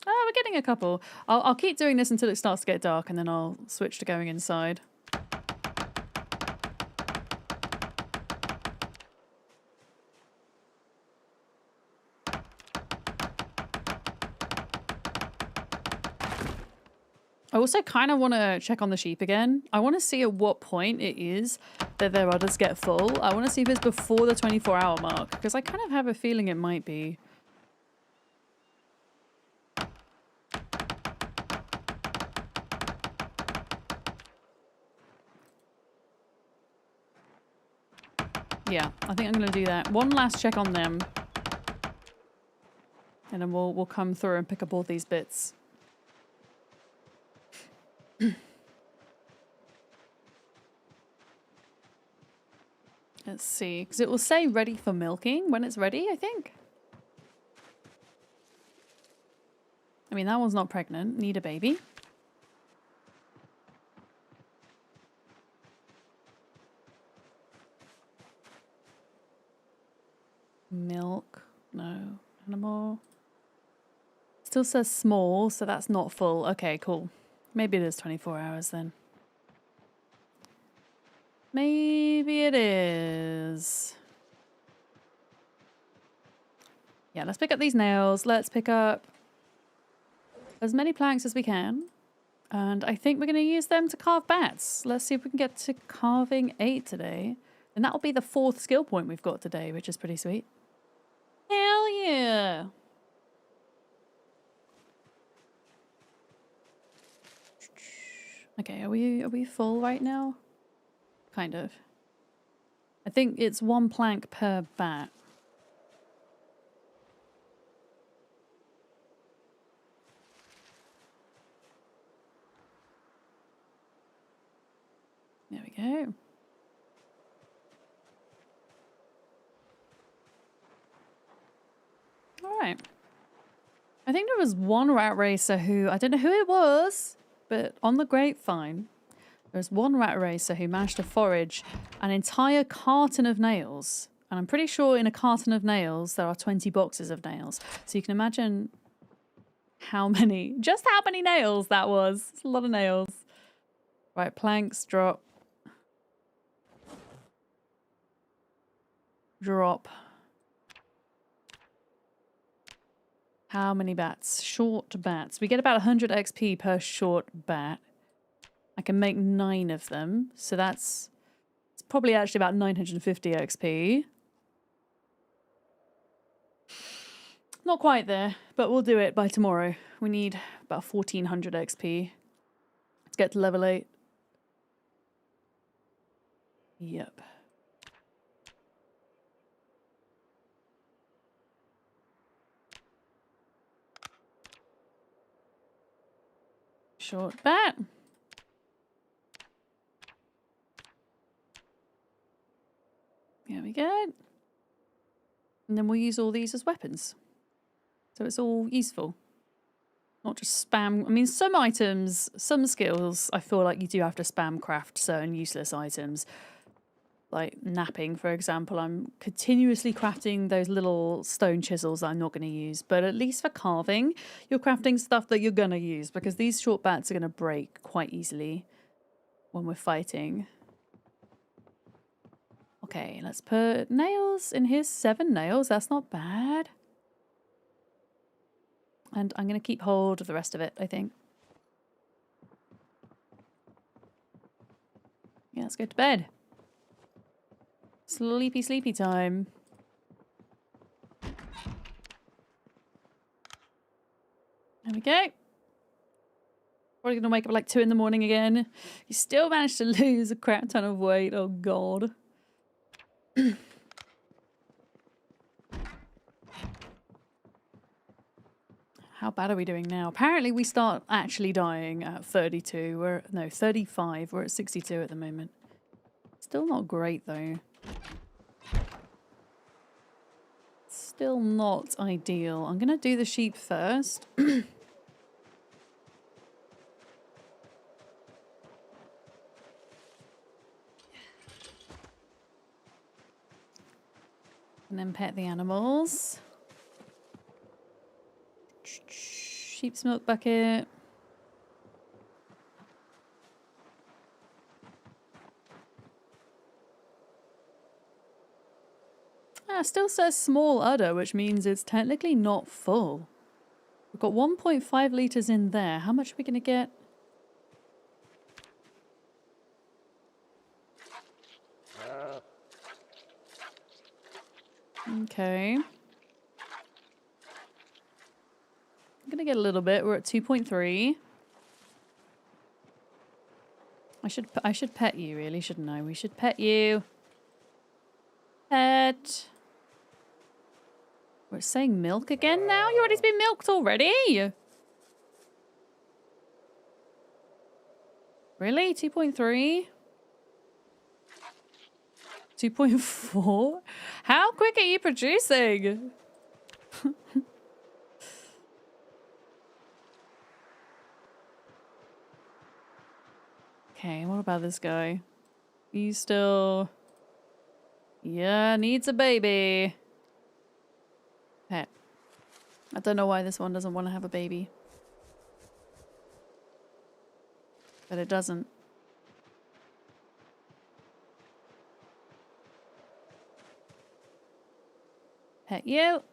Oh, we're getting a couple. I'll keep doing this until it starts to get dark and then I'll switch to going inside. I also kind of want to check on the sheep again. I want to see at what point it is that their udders get full. I want to see if it's before the 24-hour mark, because I kind of have a feeling it might be. Yeah, I think I'm going to do that. One last check on them. And then we'll come through and pick up all these bits. Let's see, because it will say ready for milking when it's ready, I think. I mean, that one's not pregnant. Need a baby. Milk. No. Animal. Still says small, so that's not full. Okay, cool. Maybe it is 24 hours then. Maybe it is. Yeah, let's pick up these nails. Let's pick up as many planks as we can. And I think we're going to use them to carve bats. Let's see if we can get to carving 8 today. And that'll be the 4th skill point we've got today, which is pretty sweet. Hell yeah! Okay, are we full right now? Kind of. I think it's 1 plank per bat. There we go. All right. I think there was one rat racer who, I don't know who it was, but on the grapevine, there's one rat racer who managed to forage an entire carton of nails. And I'm pretty sure in a carton of nails, there are 20 boxes of nails. So you can imagine just how many nails that was. It's a lot of nails. Right, planks, drop. Drop. How many bats? Short bats. We get about 100 XP per short bat. I can make 9 of them, so it's probably actually about 950 XP. Not quite there, but we'll do it by tomorrow. We need about 1400 XP to get to level 8. Yep. Short bat. There we go. And then we'll use all these as weapons. So it's all useful. Not just spam. I mean, some items, some skills, I feel like you do have to spam craft certain useless items. Like napping, for example. I'm continuously crafting those little stone chisels that I'm not going to use. But at least for carving, you're crafting stuff that you're going to use. Because these short bats are going to break quite easily when we're fighting. Okay, let's put nails in here. 7 nails. That's not bad. And I'm going to keep hold of the rest of it, I think. Yeah, let's go to bed. Sleepy, sleepy time. There we go. Probably going to wake up at like 2 in the morning again. You still managed to lose a crap ton of weight. Oh, God. How bad are we doing now? Apparently we start actually dying at 32. No, 35. We're at 62 at the moment. Still not great, though. Still not ideal. I'm going to do the sheep first. And then pet the animals. Sheep's milk bucket. Ah, still says small udder, which means it's technically not full. We've got 1.5 litres in there. How much are we going to get Okay. I'm gonna get a little bit. We're at 2.3. I should pet you, really, shouldn't I? We should pet you. Pet. We're saying milk again now? You already been milked already? Really? 2.3? 2.4? How quick are you producing? Okay, what about this guy? He's still... Yeah, needs a baby. Pet. I don't know why this one doesn't want to have a baby. But it doesn't. Pet you.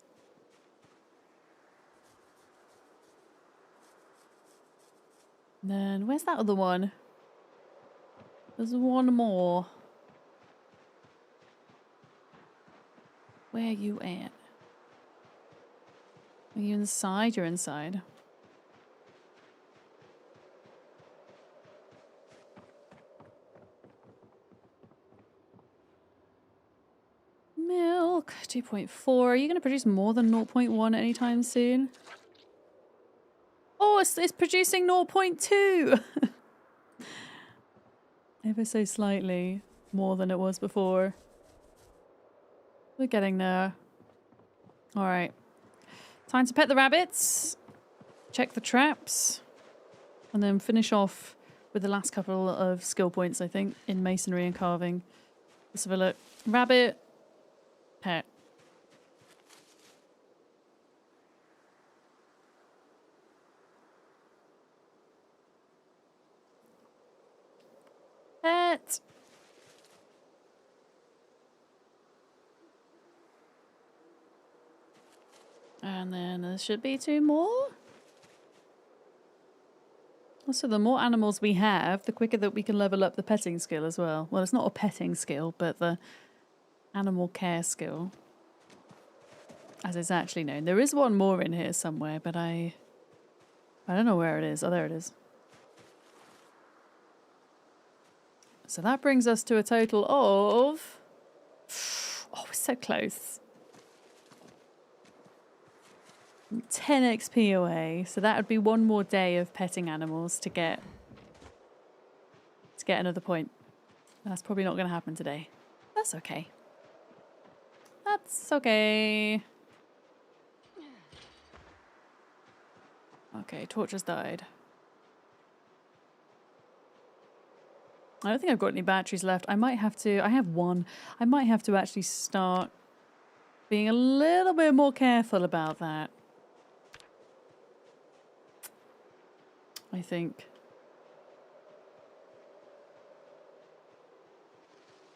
And then, where's that other one? There's one more. Where you at? Are you inside? You're inside. Milk, 2.4. Are you going to produce more than 0.1 anytime soon? Oh, it's producing 0.2. Ever so slightly more than it was before. We're getting there. All right. Time to pet the rabbits. Check the traps. And then finish off with the last couple of skill points, I think, in masonry and carving. Let's have a look. Rabbit. Pet. Pet. And then there should be 2 more. Also, the more animals we have, the quicker that we can level up the petting skill as well. Well, it's not a petting skill, but the animal care skill, as it's actually known. There is one more in here somewhere, but I don't know where it is. Oh, there it is. So that brings us to a total of... Oh, we're so close. 10 XP away. So that would be one more day of petting animals to get another point. That's probably not going to happen today. That's okay. That's okay. Okay, torch has died. I don't think I've got any batteries left. I might have to... I have one. I might have to actually start being a little bit more careful about that. I think.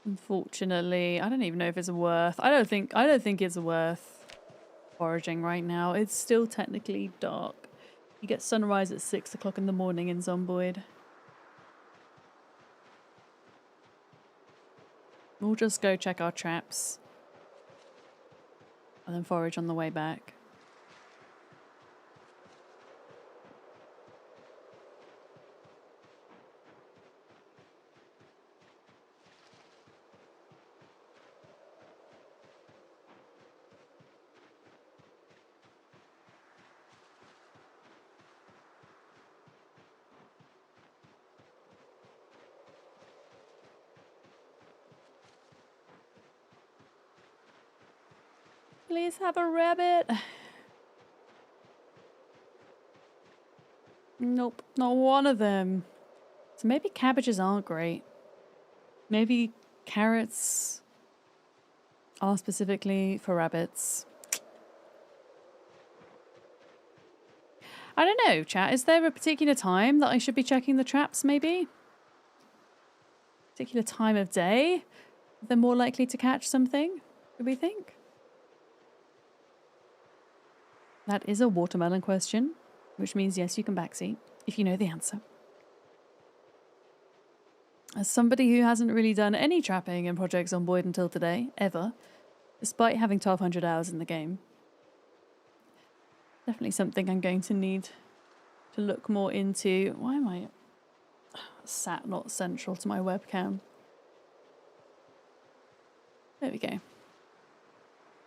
Unfortunately, I don't even know if it's worth. I don't think it's worth foraging right now. It's still technically dark. You get sunrise at 6 o'clock in the morning in Zomboid. We'll just go check our traps and then forage on the way back. Please have a rabbit. Nope, not one of them. So maybe cabbages aren't great. Maybe carrots are specifically for rabbits. I don't know, chat. Is there a particular time that I should be checking the traps, maybe? Particular time of day? They're more likely to catch something, do we think? That is a watermelon question, which means yes, you can backseat if you know the answer. As somebody who hasn't really done any trapping in Project Zomboid until today, ever, Despite having 1200 hours in the game. Definitely something I'm going to need to look more into. Why am I sat not central to my webcam? There we go.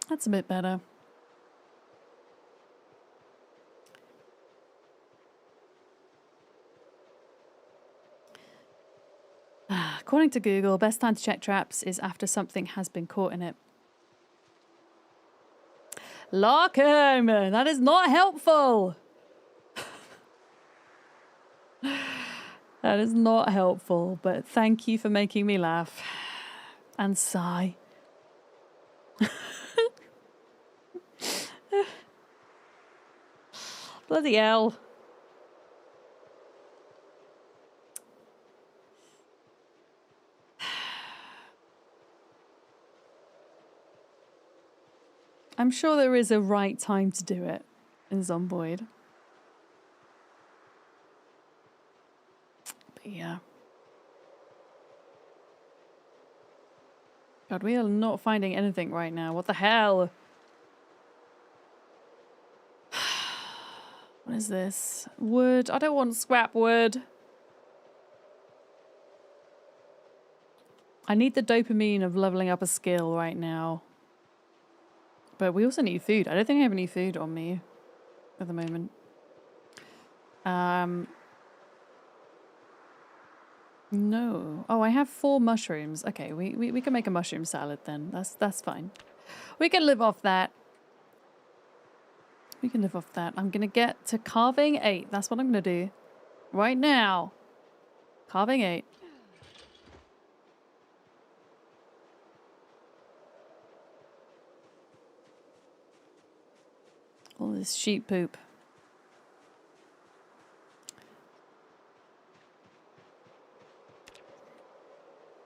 That's a bit better. According to Google, best time to check traps is after something has been caught in it. Larkham, that is not helpful. That is not helpful, but thank you for making me laugh and sigh. Bloody hell. I'm sure there is a right time to do it in Zomboid. But yeah. God, we are not finding anything right now. What the hell? What is this? Wood. I don't want scrap wood. I need the dopamine of leveling up a skill right now. But we also need food. I don't think I have any food on me at the moment. No. Oh, I have 4 mushrooms. Okay, we can make a mushroom salad then. That's fine. We can live off that. We can live off that. I'm gonna get to carving 8. That's what I'm gonna do. Right now. Carving 8. All this sheep poop.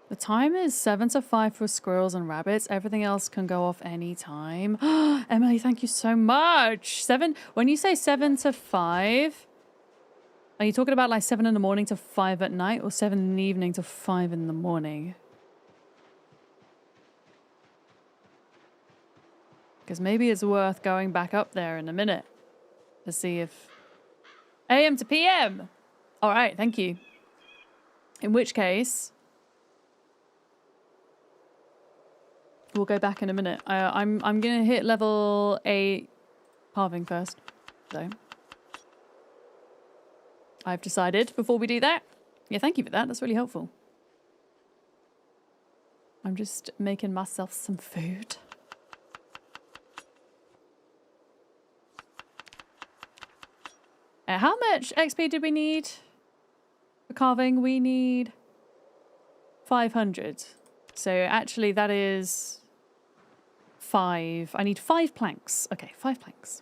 The time is 7 to 5 for squirrels and rabbits. Everything else can go off any time. Emily, thank you so much. 7. When you say 7 to 5, are you talking about like 7 in the morning to 5 at night, or 7 in the evening to 5 in the morning? Because maybe it's worth going back up there in a minute to see if... AM to PM! Alright, thank you. In which case... we'll go back in a minute. I'm gonna hit level 8 carving first, though. I've decided before we do that. Yeah, thank you for that. That's really helpful. I'm just making myself some food. How much XP did we need for carving? We need 500. So actually that is 5. I need 5 planks. Okay, 5 planks.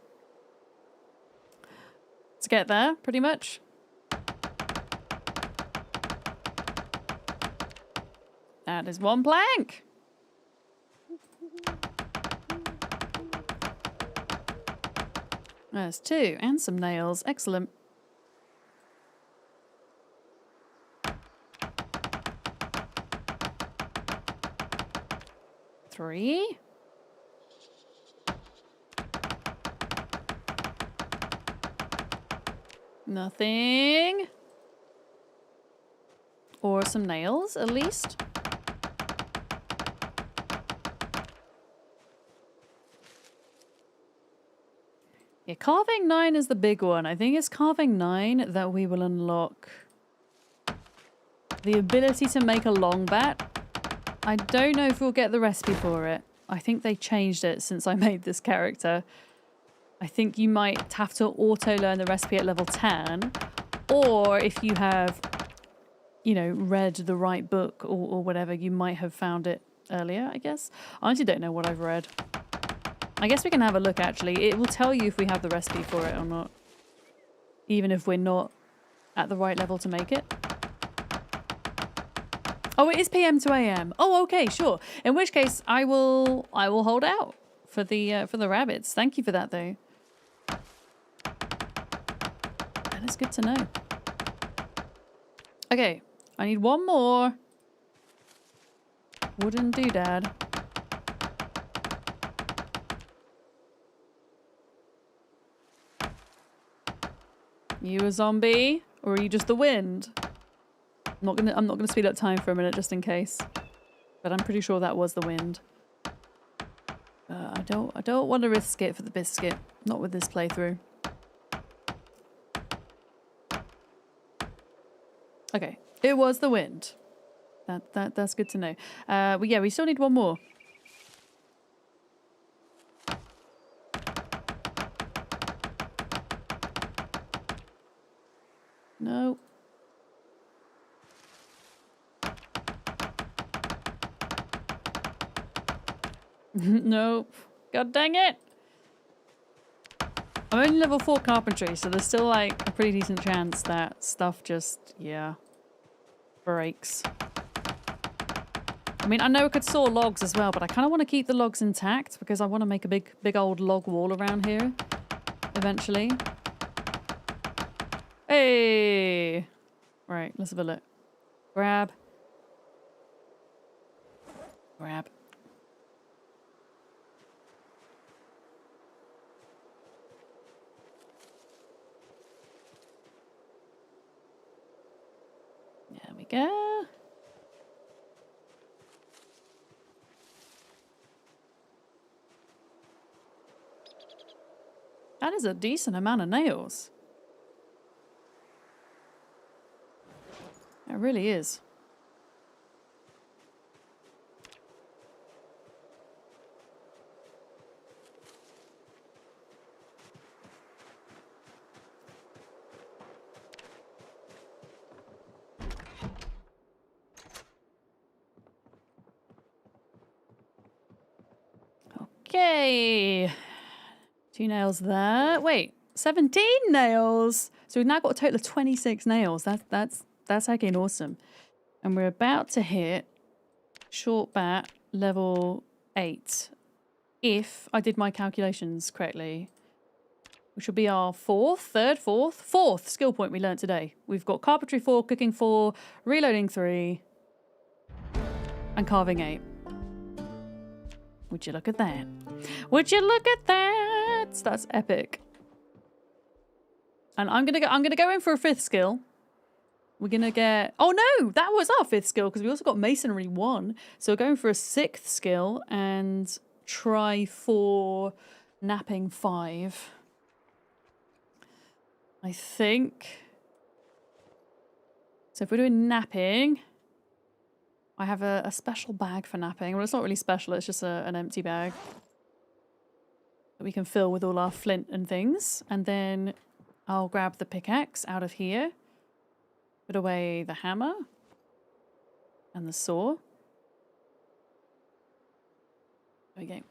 Let's get there, pretty much. That is 1 plank. There's 2 and some nails. Excellent. Three. Nothing. Or some nails, at least. Yeah, carving 9 is the big one. I think it's carving 9 that we will unlock the ability to make a long bat. I don't know if we'll get the recipe for it. I think they changed it since I made this character. I think you might have to auto-learn the recipe at level 10. Or if you have, you know, read the right book or whatever, you might have found it earlier, I guess. I honestly don't know what I've read. I guess we can have a look, actually. It will tell you if we have the recipe for it or not. Even if we're not at the right level to make it. Oh, it is PM to AM. Oh, okay, sure. In which case, I will hold out for the rabbits. Thank you for that, though. That is good to know. Okay, I need 1 more wooden doodad. You a zombie? Or are you just the wind? I'm not gonna speed up time for a minute just in case. But I'm pretty sure that was the wind. I don't want to risk it for the biscuit. Not with this playthrough. Okay, it was the wind. That's good to know. But yeah, we still need one more. No. Nope. God dang it! I'm only level 4 carpentry, so there's still like a pretty decent chance that stuff just, yeah, breaks. I mean, I know I could saw logs as well, but I kind of want to keep the logs intact because I want to make a big old log wall around here eventually. Hey! Right, let's have a look. Grab. Grab. There we go. That is a decent amount of nails. It really is. Okay. 2 nails there. Wait, 17 nails. So we've now got a total of 26 nails. That's heckin' awesome. And we're about to hit short bat level 8. If I did my calculations correctly. Which will be our fourth skill point we learnt today. We've got carpentry 4, cooking 4, reloading 3, and carving 8. Would you look at that? Would you look at that? That's epic. And I'm gonna go in for a 5th skill. We're gonna get... Oh no! That was our 5th skill because we also got masonry 1. So we're going for a 6th skill and try for napping 5. I think. So if we're doing napping, I have a special bag for napping. Well, it's not really special, it's just an empty bag that we can fill with all our flint and things. And then I'll grab the pickaxe out of here, put away the hammer and the saw. There we go.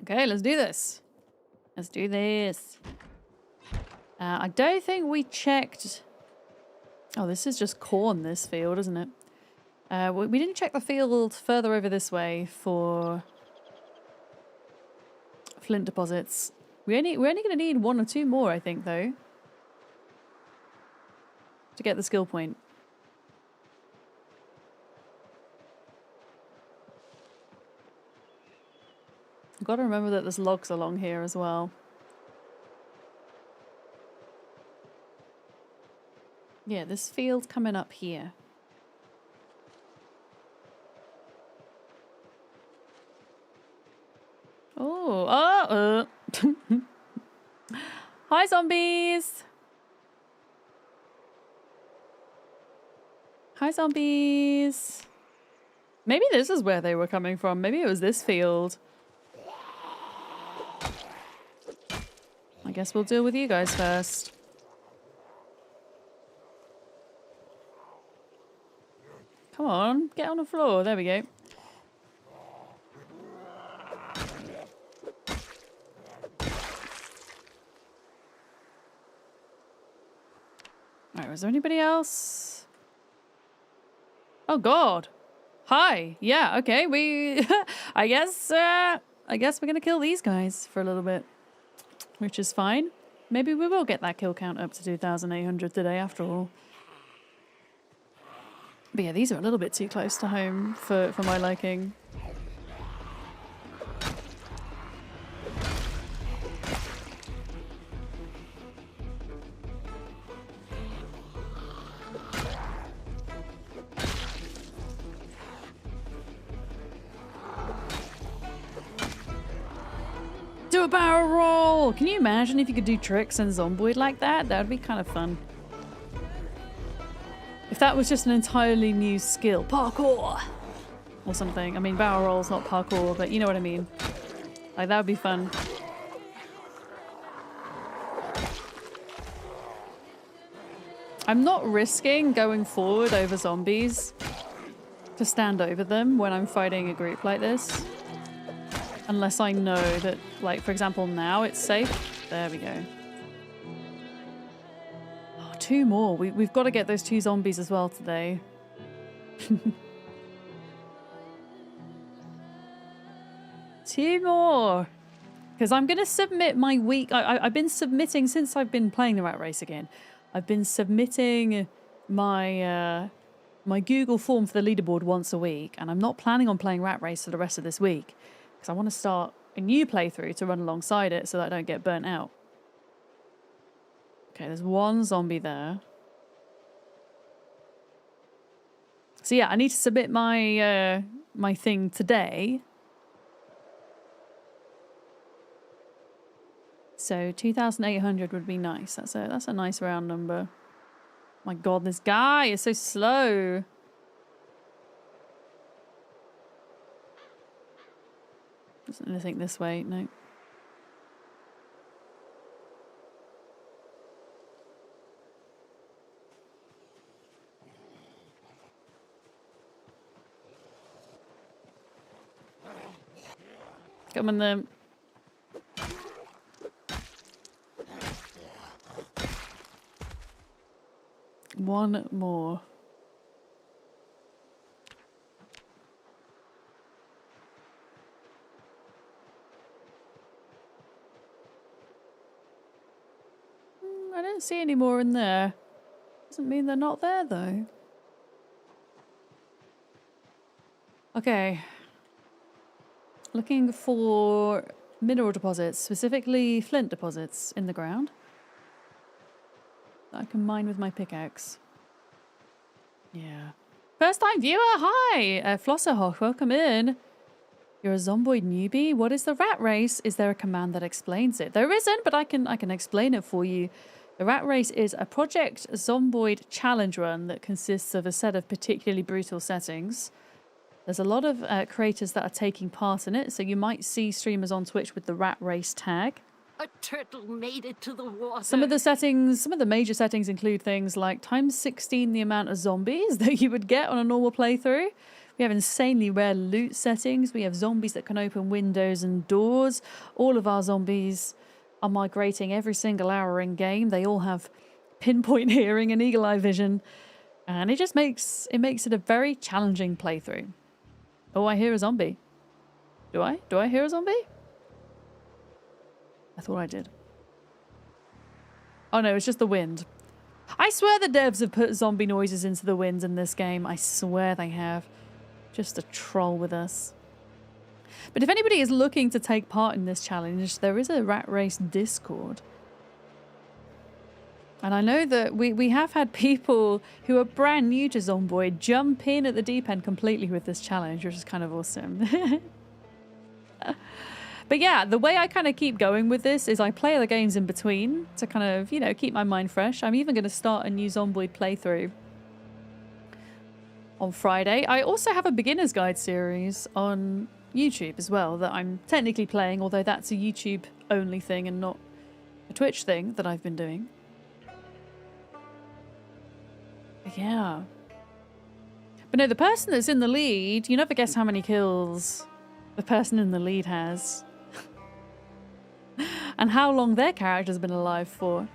Okay, let's do this. Let's do this. I don't think we checked... Oh, this is just corn, this field, isn't it? We didn't check the field further over this way for flint deposits. We're only going to need 1 or 2 more, I think, though, to get the skill point. I've got to remember that there's logs along here as well. Yeah, this field's coming up here. Oh, Hi, zombies! Hi, zombies! Maybe this is where they were coming from. Maybe it was this field. I guess we'll deal with you guys first. Come on, get on the floor. There we go. Alright, was there anybody else? Oh god. Hi. Yeah, okay, we... I guess we're gonna kill these guys for a little bit. Which is fine. Maybe we will get that kill count up to 2,800 today after all. But yeah, these are a little bit too close to home for my liking. more. Can you imagine if you could do tricks in Zomboid like that? That would be kind of fun. If that was just an entirely new skill. Parkour! Or something. I mean, barrel roll's not parkour, but you know what I mean. Like, that would be fun. I'm not risking going forward over zombies to stand over them when I'm fighting a group like this. Unless I know that, like, for example, now it's safe. There we go. Oh, 2 more. We've got to get those 2 zombies as well today. 2 more. Because I'm going to submit my week. I've been submitting since I've been playing the Rat Race again. I've been submitting my my Google form for the leaderboard once a week, and I'm not planning on playing Rat Race for the rest of this week because I want to start a new playthrough to run alongside it so that I don't get burnt out. Okay, there's 1 zombie there. So yeah, I need to submit my my thing today. So 2,800 would be nice. That's a nice round number. My god, this guy is so slow. Doesn't anything this way, no. Come on then. One more. I don't see any more in there. Doesn't mean they're not there though. Okay. Looking for mineral deposits, specifically flint deposits in the ground that I can mine with my pickaxe. Yeah. First time viewer, hi! Flosserhoch, welcome in. You're a Zomboid newbie? What is the Rat Race? Is there a command that explains it? There isn't, but I can explain it for you. The Rat Race is a Project Zomboid challenge run that consists of a set of particularly brutal settings. There's a lot of creators that are taking part in it, so you might see streamers on Twitch with the Rat Race tag. A turtle made it to the water. Some of the major settings include things like times 16 the amount of zombies that you would get on a normal playthrough. We have insanely rare loot settings. We have zombies that can open windows and doors. All of our zombies are migrating every single hour in game. They all have pinpoint hearing and eagle eye vision, and it just makes it a very challenging playthrough. Oh, I hear a zombie. Do I? Do I hear a zombie? I thought I did. Oh no, it's just the wind. I swear the devs have put zombie noises into the wind in this game. I swear they have. Just to troll with us. But if anybody is looking to take part in this challenge, there is a Rat Race Discord. And I know that we have had people who are brand new to Zomboid jump in at the deep end completely with this challenge, which is kind of awesome. But yeah, the way I kind of keep going with this is I play other games in between to kind of, you know, keep my mind fresh. I'm even going to start a new Zomboid playthrough on Friday. I also have a beginner's guide series on YouTube as well that I'm technically playing, although that's a YouTube only thing and not a Twitch thing that I've been doing. Yeah. But no, the person that's in the lead, you never guess how many kills the person in the lead has. And how long their character's been alive for.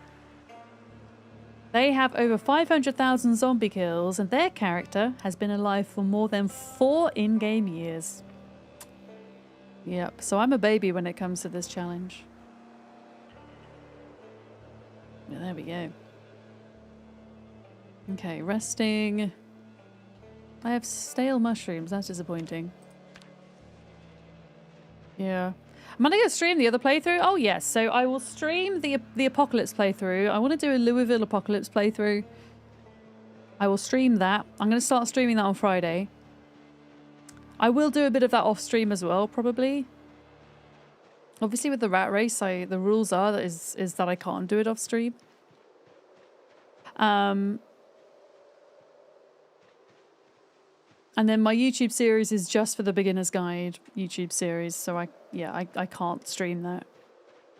They have over 500,000 zombie kills, and their character has been alive for more than 4 in-game years. Yep, so I'm a baby when it comes to this challenge. Yeah, there we go. Okay, resting. I have stale mushrooms. That's disappointing. Yeah. Am I going to stream the other playthrough? Oh, yes. So I will stream the Apocalypse playthrough. I want to do a Louisville Apocalypse playthrough. I will stream that. I'm going to start streaming that on Friday. I will do a bit of that off stream as well, probably. Obviously with the rat race, the rules are that is that I can't do it off stream. And then my YouTube series is just for the beginner's guide YouTube series, so I can't stream that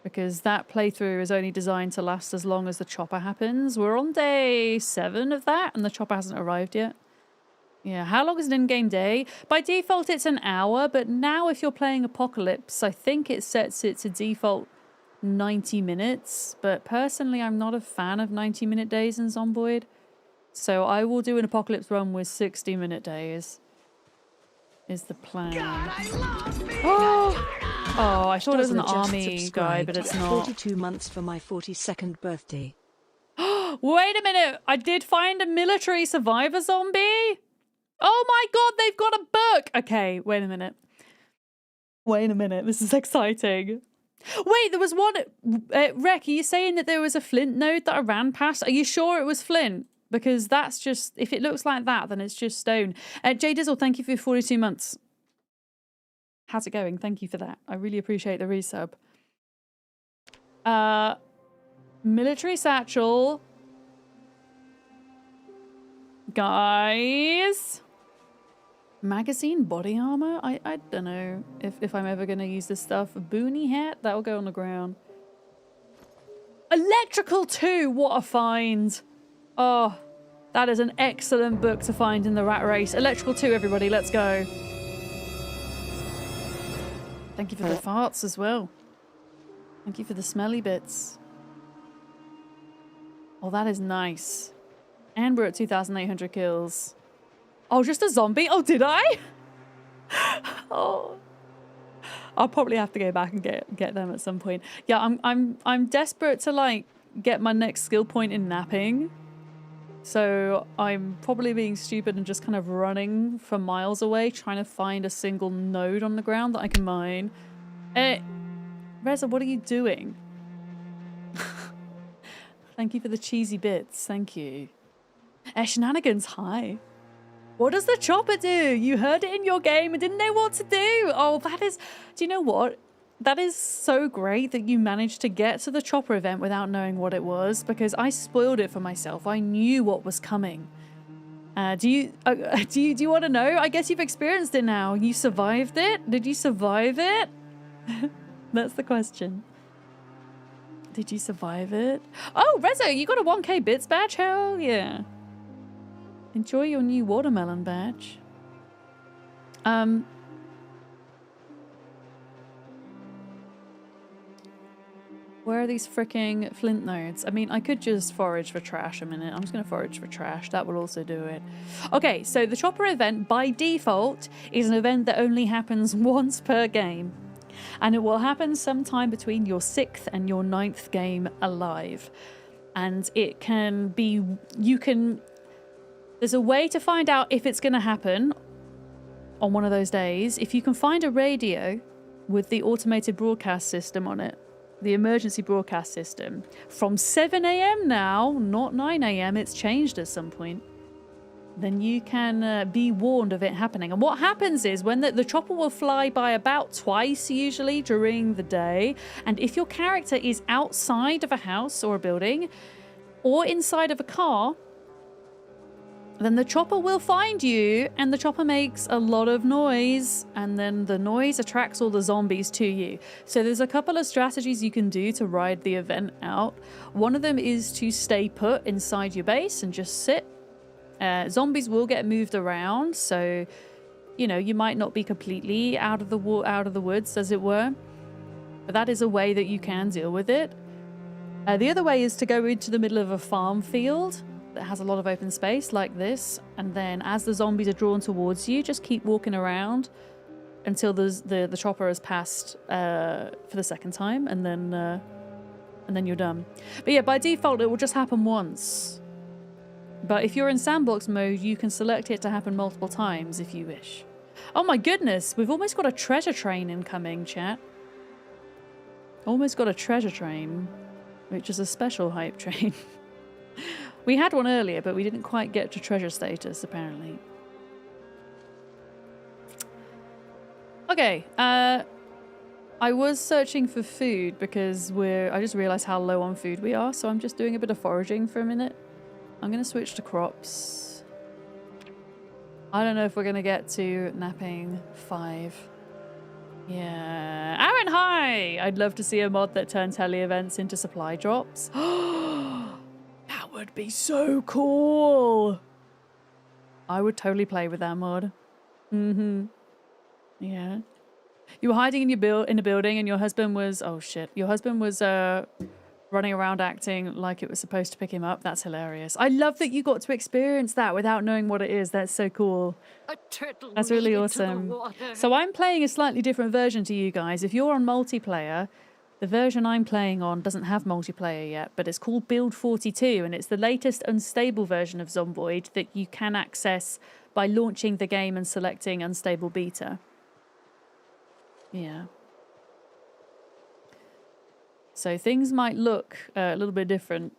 because that playthrough is only designed to last as long as the chopper happens. We're on day 7 of that and the chopper hasn't arrived yet. Yeah, how long is an in-game day? By default it's an hour, but now if you're playing Apocalypse, I think it sets it to default 90 minutes, but personally I'm not a fan of 90-minute days in Zomboid. So I will do an Apocalypse run with 60-minute days. Is the plan. God, I love being Oh, I thought it was an Just army guy, but it's not. 42 months for my 42nd birthday. Wait a minute! I did find a military survivor zombie! Oh my god, they've got a book! Okay, wait a minute. Wait a minute, this is exciting. Wait, there was one... Rek, are you saying that there was a flint node that I ran past? Are you sure it was flint? Because that's just... If it looks like that, then it's just stone. Jay Dizzle, thank you for 42 months. How's it going? Thank you for that. I really appreciate the resub. Military satchel. Guys. Magazine body armor? I don't know if I'm ever going to use this stuff. A boonie hat? That'll go on the ground. Electrical 2! What a find! Oh, that is an excellent book to find in the rat race. Electrical 2, everybody, let's go. Thank you for the farts as well. Thank you for the smelly bits. Oh, that is nice. And we're at 2,800 kills. Oh, just a zombie? Oh, did I? Oh. I'll probably have to go back and get them at some point. Yeah, I'm desperate to like get my next skill point in napping. So I'm probably being stupid and just kind of running for miles away, trying to find a single node on the ground that I can mine. Reza, what are you doing? Thank you for the cheesy bits. Thank you. Shenanigans, hi. What does the chopper do? You heard it in your game and didn't know what to do. Oh, that is... Do you know what? That is so great that you managed to get to the chopper event without knowing what it was, because I spoiled it for myself. I knew what was coming. Do you want to know? I guess you've experienced it now. You survived it? Did you survive it? That's the question. Did you survive it? Oh, Rezo, you got a 1K bits badge? Hell yeah. Enjoy your new watermelon badge. Where are these freaking flint nodes? I mean, I could just forage for trash a minute. I'm just going to forage for trash. That will also do it. Okay, so the chopper event, by default, is an event that only happens once per game. And it will happen sometime between your 6th and your 9th game alive. And it can be... There's a way to find out if it's going to happen on one of those days. If you can find a radio with the automated broadcast system on it, the emergency broadcast system, from 7 AM now, not 9 AM, it's changed at some point, then you can be warned of it happening. And what happens is when the chopper will fly by about twice usually during the day, and if your character is outside of a house or a building or inside of a car, then the chopper will find you, and the chopper makes a lot of noise, and then the noise attracts all the zombies to you. So there's a couple of strategies you can do to ride the event out. One of them is to stay put inside your base and just sit. Zombies will get moved around, so you know you might not be completely out of the woods, as it were. But that is a way that you can deal with it. The other way is to go into the middle of a farm field that has a lot of open space like this, and then as the zombies are drawn towards you, just keep walking around until the chopper has passed for the second time, and then you're done. But yeah, by default it will just happen once. But if you're in sandbox mode, you can select it to happen multiple times if you wish. Oh my goodness, we've almost got a treasure train incoming, chat. Almost got a treasure train, which is a special hype train. We had one earlier, but we didn't quite get to treasure status, apparently. Okay, I was searching for food because I just realized how low on food we are, so I'm just doing a bit of foraging for a minute. I'm gonna switch to crops. I don't know if we're gonna get to napping 5. Yeah. Aaron, hi! I'd love to see a mod that turns heli events into supply drops. That would be so cool! I would totally play with that mod. Mm-hmm. Yeah. You were hiding in a building and your husband was... Oh, shit. Your husband was running around acting like it was supposed to pick him up. That's hilarious. I love that you got to experience that without knowing what it is. That's so cool. A turtle That's really made it to awesome. the water. So I'm playing a slightly different version to you guys. If you're on multiplayer, the version I'm playing on doesn't have multiplayer yet, but it's called Build 42, and it's the latest unstable version of Zomboid that you can access by launching the game and selecting unstable beta. Yeah. So things might look a little bit different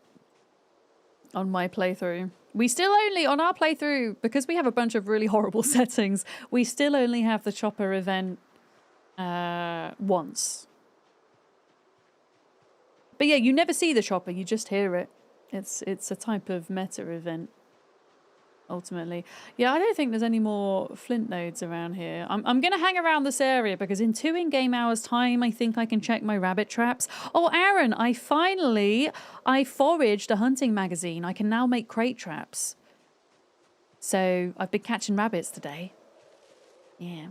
on my playthrough. We still only, on our playthrough, because we have a bunch of really horrible settings, we still only have the chopper event once. But yeah, you never see the chopper, you just hear it. It's a type of meta event, ultimately. Yeah, I don't think there's any more flint nodes around here. I'm going to hang around this area because in 2 in-game hours time, I think I can check my rabbit traps. Oh, Aaron, I foraged a hunting magazine. I can now make crate traps. So I've been catching rabbits today. Yeah.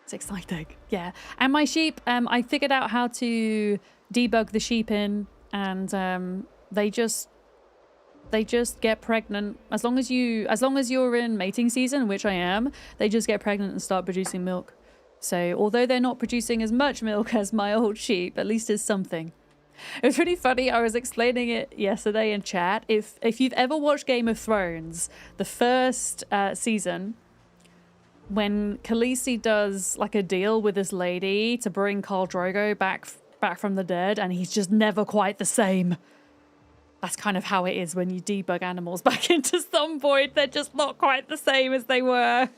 It's exciting. Yeah. And my sheep, I figured out how to debug the sheep in, and they just get pregnant as long as you're in mating season, which I am. They just get pregnant and start producing milk. So although they're not producing as much milk as my old sheep, at least it's something. It was really funny. I was explaining it yesterday in chat. If you've ever watched Game of Thrones, the first season, when Khaleesi does like a deal with this lady to bring Khal Drogo back from the dead, and he's just never quite the same. That's kind of how it is when you debug animals back into Zomboid. They're just not quite the same as they were.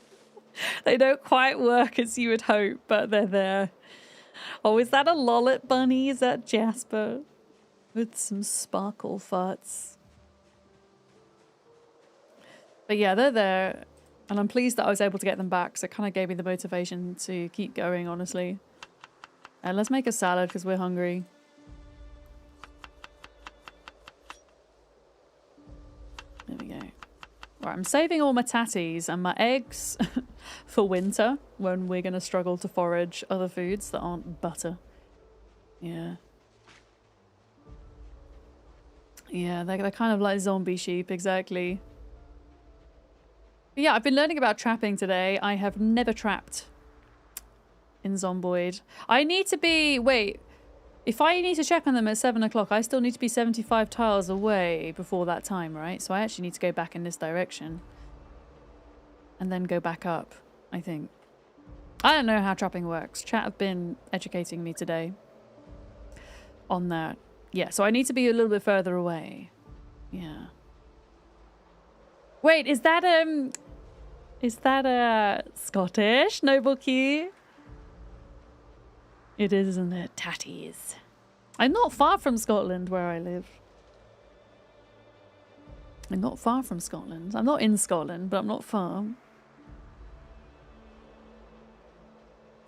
They don't quite work as you would hope, but they're there. Oh, is that a Lollet bunny? Is that Jasper? With some sparkle farts. But yeah, they're there. And I'm pleased that I was able to get them back, so it kind of gave me the motivation to keep going, honestly. And let's make a salad because we're hungry. There we go. Right, I'm saving all my tatties and my eggs for winter when we're going to struggle to forage other foods that aren't butter. Yeah. Yeah, they're kind of like zombie sheep, exactly. But yeah, I've been learning about trapping today. I have never trapped in Zomboid. I need to be... Wait. If I need to check on them at 7 o'clock, I still need to be 75 tiles away before that time, right? So I actually need to go back in this direction. And then go back up, I think. I don't know how trapping works. Chat have been educating me today on that. Yeah, so I need to be a little bit further away. Yeah. Wait, is that Scottish? Noble Q? It is, isn't it? Tatties. I'm not far from Scotland where I live. I'm not far from Scotland. I'm not in Scotland, but I'm not far.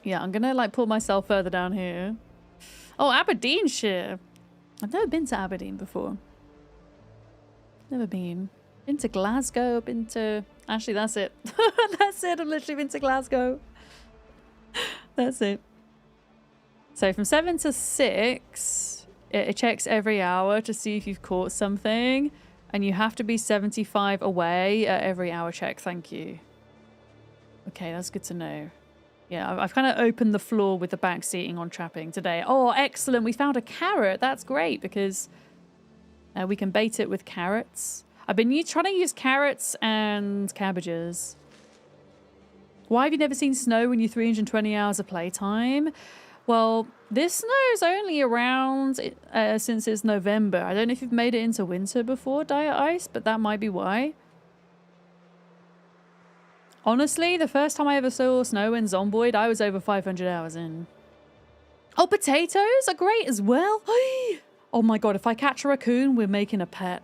Yeah, I'm gonna like pull myself further down here. Oh, Aberdeenshire. I've never been to Aberdeen before. Never been. Been to Glasgow, been to... Actually, that's it. That's it. I've literally been to Glasgow. That's it. So from 7 to 6, it checks every hour to see if you've caught something. And you have to be 75 away at every hour check. Thank you. Okay, that's good to know. Yeah, I've kind of opened the floor with the back seating on trapping today. Oh, excellent. We found a carrot. That's great because we can bait it with carrots. I've been trying to use carrots and cabbages. Why have you never seen snow in your 320 hours of playtime? Well, this snow's only around since it's November. I don't know if you've made it into winter before, Dire Ice, but that might be why. Honestly, the first time I ever saw snow in Zomboid, I was over 500 hours in. Oh, potatoes are great as well. Oh my god, if I catch a raccoon, we're making a pet.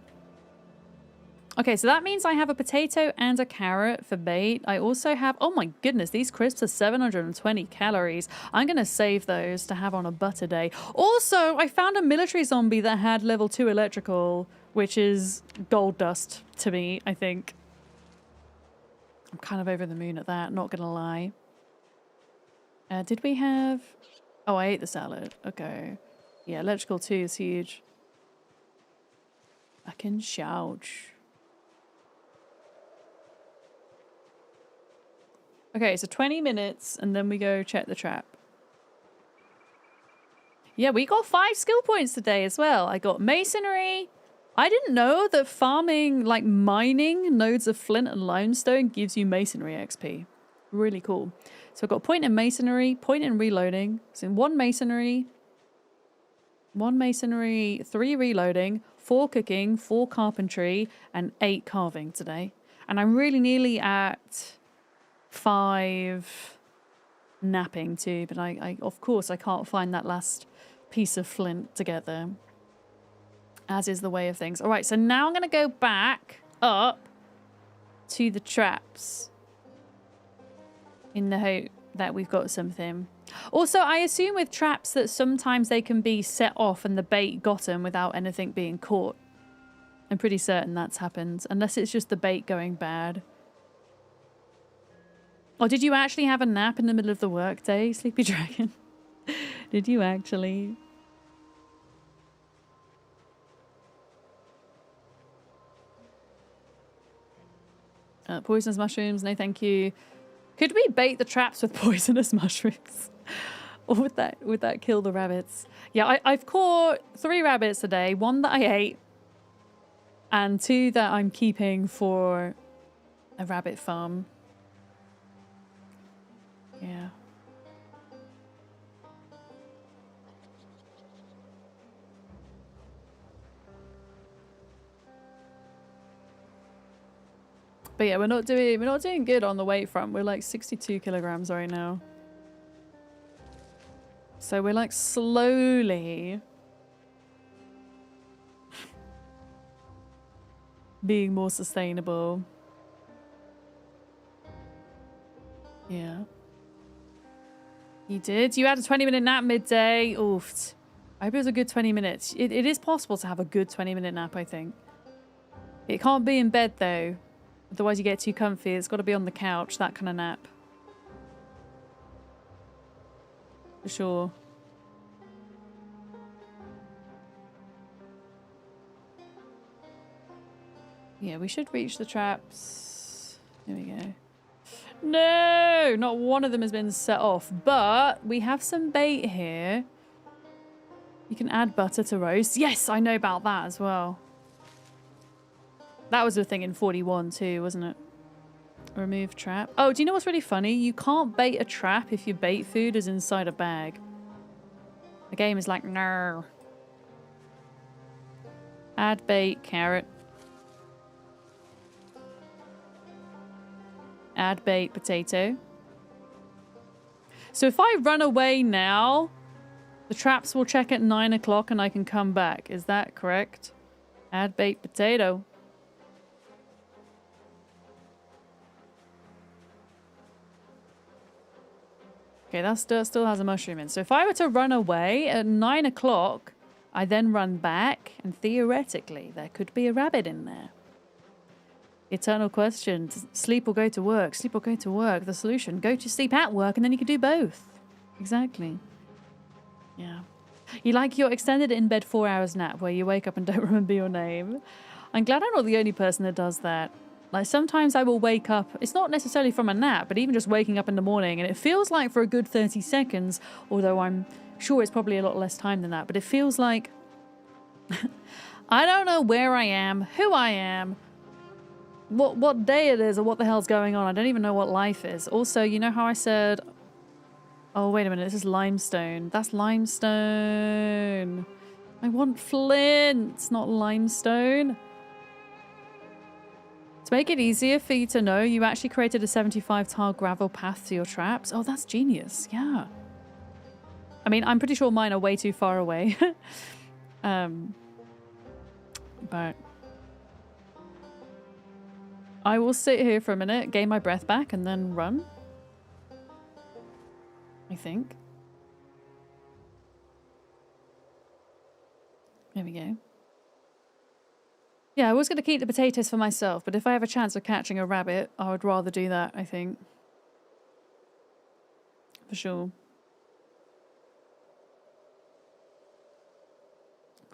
Okay, so that means I have a potato and a carrot for bait. I also have, oh my goodness, these crisps are 720 calories. I'm going to save those to have on a butter day. Also, I found a military zombie that had level 2 electrical, which is gold dust to me, I think. I'm kind of over the moon at that, not going to lie. Did we have... Oh, I ate the salad. Okay. Yeah, electrical 2 is huge. I can shout. Okay, so 20 minutes, and then we go check the trap. Yeah, we got 5 skill points today as well. I got masonry. I didn't know that farming, like mining nodes of flint and limestone gives you masonry XP. Really cool. So I've got point in masonry, point in reloading. So 1 masonry, 3 reloading, 4 cooking, 4 carpentry, and 8 carving today. And I'm really nearly at 5 napping too, but I of course I can't find that last piece of flint together, as is the way of things. All right, so now I'm gonna go back up to the traps in the hope that we've got something. Also, I assume with traps that sometimes they can be set off and the bait got them without anything being caught. I'm pretty certain that's happened, unless it's just the bait going bad. Or did you actually have a nap in the middle of the workday, Sleepy Dragon? Did you actually? Poisonous mushrooms, no thank you. Could we bait the traps with poisonous mushrooms? Or would that kill the rabbits? Yeah, I've caught 3 rabbits today. 1 that I ate. And 2 that I'm keeping for a rabbit farm. Yeah. But yeah, we're not doing good on the weight front. We're like 62 kilograms right now. So we're like slowly being more sustainable. Yeah. You did? You had a 20-minute nap midday. Oof. I hope it was a good 20 minutes. It is possible to have a good 20-minute nap, I think. It can't be in bed, though. Otherwise you get too comfy. It's got to be on the couch, that kind of nap. For sure. Yeah, we should reach the traps. Here we go. No! Not one of them has been set off, but we have some bait here. You can add butter to roast. Yes, I know about that as well. That was a thing in 41 too, wasn't it? Remove trap. Oh, do you know what's really funny? You can't bait a trap if your bait food is inside a bag. The game is like, no. Add bait, carrot. Add bait, potato. So if I run away now, the traps will check at 9 o'clock and I can come back. Is that correct? Add bait, potato. Okay, that still has a mushroom in. So if I were to run away at 9 o'clock, I then run back, and theoretically, there could be a rabbit in there. Eternal question. Sleep or go to work? Sleep or go to work? The solution. Go to sleep at work, and then you could do both. Exactly. Yeah. You like your extended in-bed 4 hours nap where you wake up and don't remember your name. I'm glad I'm not the only person that does that. Like, sometimes I will wake up, it's not necessarily from a nap, but even just waking up in the morning, and it feels like for a good 30 seconds, although I'm sure it's probably a lot less time than that, but it feels like I don't know where I am, who I am, what day it is, or what the hell's going on. I don't even know what life is. Also, you know how I said, oh, wait a minute, this is limestone. That's limestone. I want flint, not limestone. To make it easier for you to know, you actually created a 75 tile gravel path to your traps. Oh, that's genius. Yeah. I mean, I'm pretty sure mine are way too far away. But I will sit here for a minute, gain my breath back, and then run. I think. There we go. Yeah, I was going to keep the potatoes for myself, but if I have a chance of catching a rabbit, I would rather do that, I think. For sure.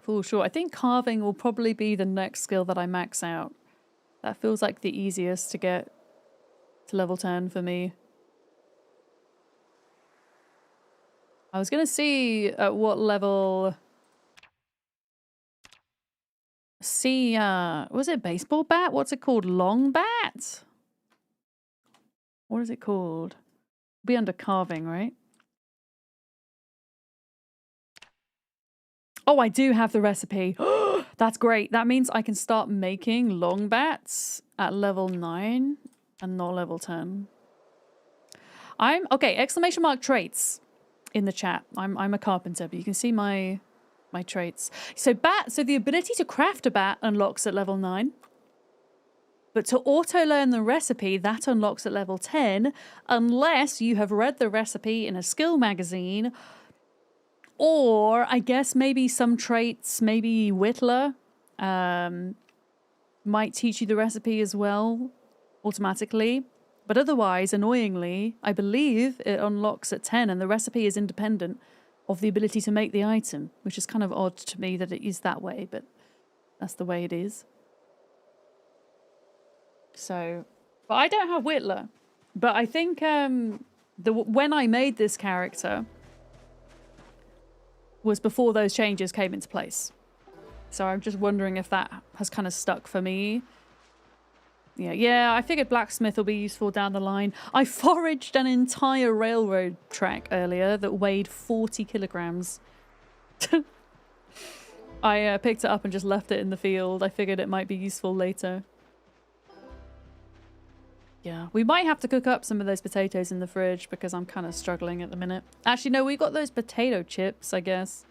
For sure. I think carving will probably be the next skill that I max out. That feels like the easiest to get to level 10 for me. I was going to see at what level... See, was it baseball bat? What's it called? Long bat? What is it called? Be under carving, right? Oh, I do have the recipe. That's great. That means I can start making long bats at level 9 and not level 10. Okay, exclamation mark traits in the chat. I'm a carpenter, but you can see my traits. So the ability to craft a bat unlocks at level 9. But to auto-learn the recipe, that unlocks at level 10, unless you have read the recipe in a skill magazine, or I guess maybe some traits, maybe Whittler, might teach you the recipe as well, automatically. But otherwise, annoyingly, I believe it unlocks at 10, and the recipe is independent of the ability to make the item, which is kind of odd to me that it is that way, but that's the way it is. So, but I don't have Whittler. But I think when I made this character was before those changes came into place. So I'm just wondering if that has kind of stuck for me. Yeah, I figured blacksmith will be useful down the line. I foraged an entire railroad track earlier that weighed 40 kilograms. I picked it up and just left it in the field. I figured it might be useful later. Yeah, we might have to cook up some of those potatoes in the fridge because I'm kind of struggling at the minute. Actually, no, we got those potato chips, I guess.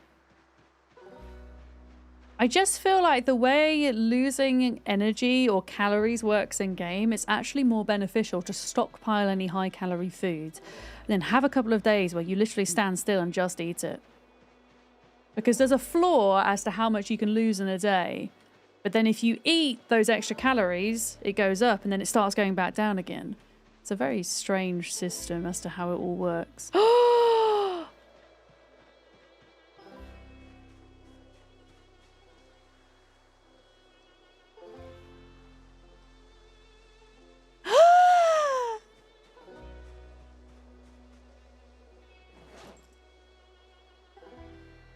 I just feel like the way losing energy or calories works in game, it's actually more beneficial to stockpile any high calorie food and then have a couple of days where you literally stand still and just eat it. Because there's a flaw as to how much you can lose in a day. But then if you eat those extra calories, it goes up and then it starts going back down again. It's a very strange system as to how it all works.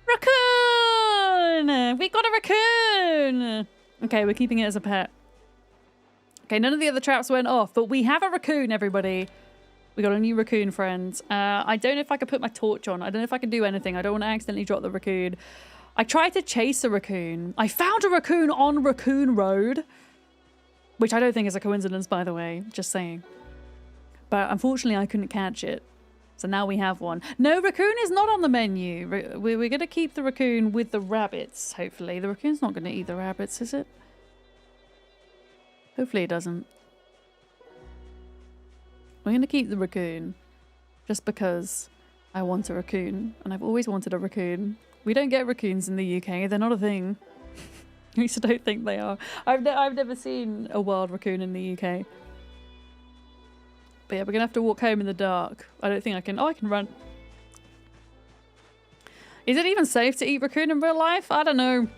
Raccoon! We got a raccoon! Okay, we're keeping it as a pet. Okay, none of the other traps went off, but we have a raccoon, everybody. We got a new raccoon friend. I don't know if I could put my torch on. I don't know if I can do anything. I don't want to accidentally drop the raccoon. I tried to chase a raccoon. I found a raccoon on Raccoon Road, which I don't think is a coincidence, by the way. Just saying. But unfortunately, I couldn't catch it. So now we have one. No, raccoon is not on the menu. We're going to keep the raccoon with the rabbits, hopefully. The raccoon's not going to eat the rabbits, is it? Hopefully it doesn't. We're going to keep the raccoon just because I want a raccoon. And I've always wanted a raccoon. We don't get raccoons in the UK. They're not a thing. At least I don't think they are. I've never seen a wild raccoon in the UK. But yeah, we're going to have to walk home in the dark. I don't think I can... Oh, I can run. Is it even safe to eat raccoon in real life? I don't know.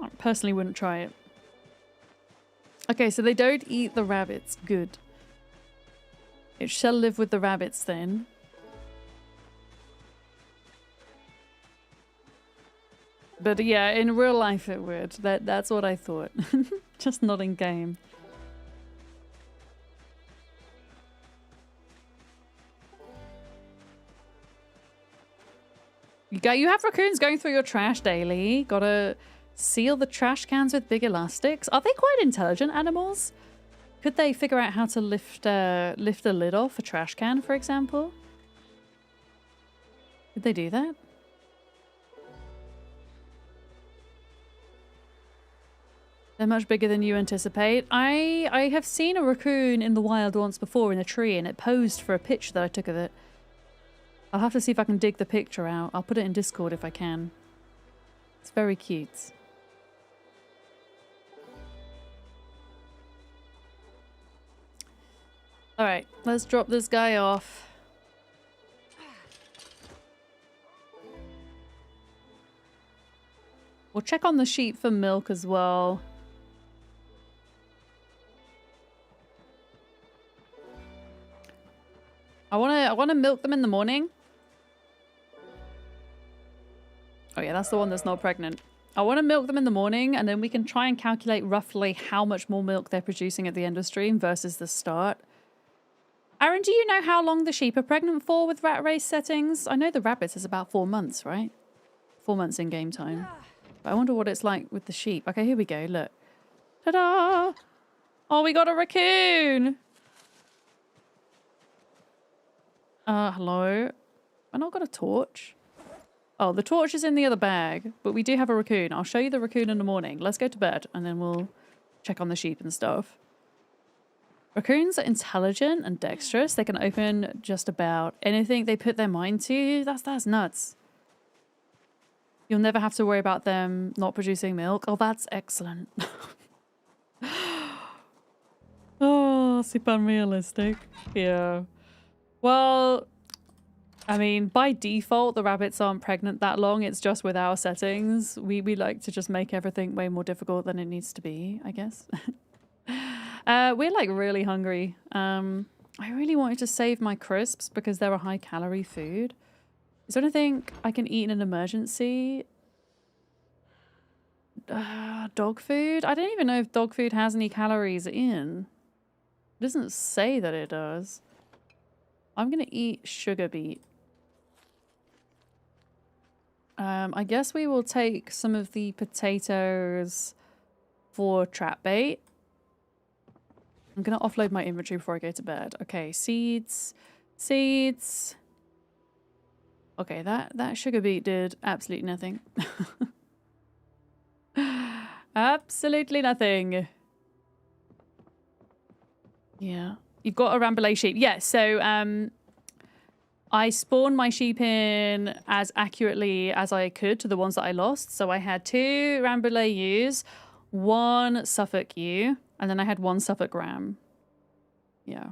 I personally wouldn't try it. Okay, so they don't eat the rabbits. Good. It shall live with the rabbits then. But yeah, in real life it would. That's what I thought. Just not in game. You have raccoons going through your trash daily. Gotta seal the trash cans with big elastics. Are they quite intelligent animals? Could they figure out how to lift the lid off a trash can, for example? Could they do that? They're much bigger than you anticipate. I have seen a raccoon in the wild once before in a tree, and it posed for a picture that I took of it. I'll have to see if I can dig the picture out. I'll put it in Discord if I can. It's very cute. Alright, let's drop this guy off. We'll check on the sheep for milk as well. I wanna milk them in the morning. Oh yeah, that's the one that's not pregnant. I want to milk them in the morning, and then we can try and calculate roughly how much more milk they're producing at the end of stream versus the start. Aaron, do you know how long the sheep are pregnant for with rat race settings? I know the rabbits is about 4 months, right? 4 months in game time. But I wonder what it's like with the sheep. Okay, here we go. Look. Ta-da! Oh, we got a raccoon! Hello? I not got a torch? Oh, the torch is in the other bag, but we do have a raccoon. I'll show you the raccoon in the morning. Let's go to bed, and then we'll check on the sheep and stuff. Raccoons are intelligent and dexterous. They can open just about anything they put their mind to. That's nuts. You'll never have to worry about them not producing milk. Oh, that's excellent. Oh, super unrealistic. Yeah. Well, I mean, by default, the rabbits aren't pregnant that long. It's just with our settings. We like to just make everything way more difficult than it needs to be, I guess. We're like really hungry. I really wanted to save my crisps because they're a high calorie food. Is there anything I can eat in an emergency? Dog food? I don't even know if dog food has any calories in. It doesn't say that it does. I'm gonna eat sugar beet. I guess we will take some of the potatoes for trap bait. I'm gonna offload my inventory before I go to bed. Okay, seeds. Seeds. Okay, that sugar beet did absolutely nothing. Absolutely nothing. Yeah. You've got a Rambouillet sheep. Yeah, so I spawned my sheep in as accurately as I could to the ones that I lost. So I had 2 Rambouillet ewes, 1 Suffolk ewe, and then I had 1 Suffolk ram. Yeah.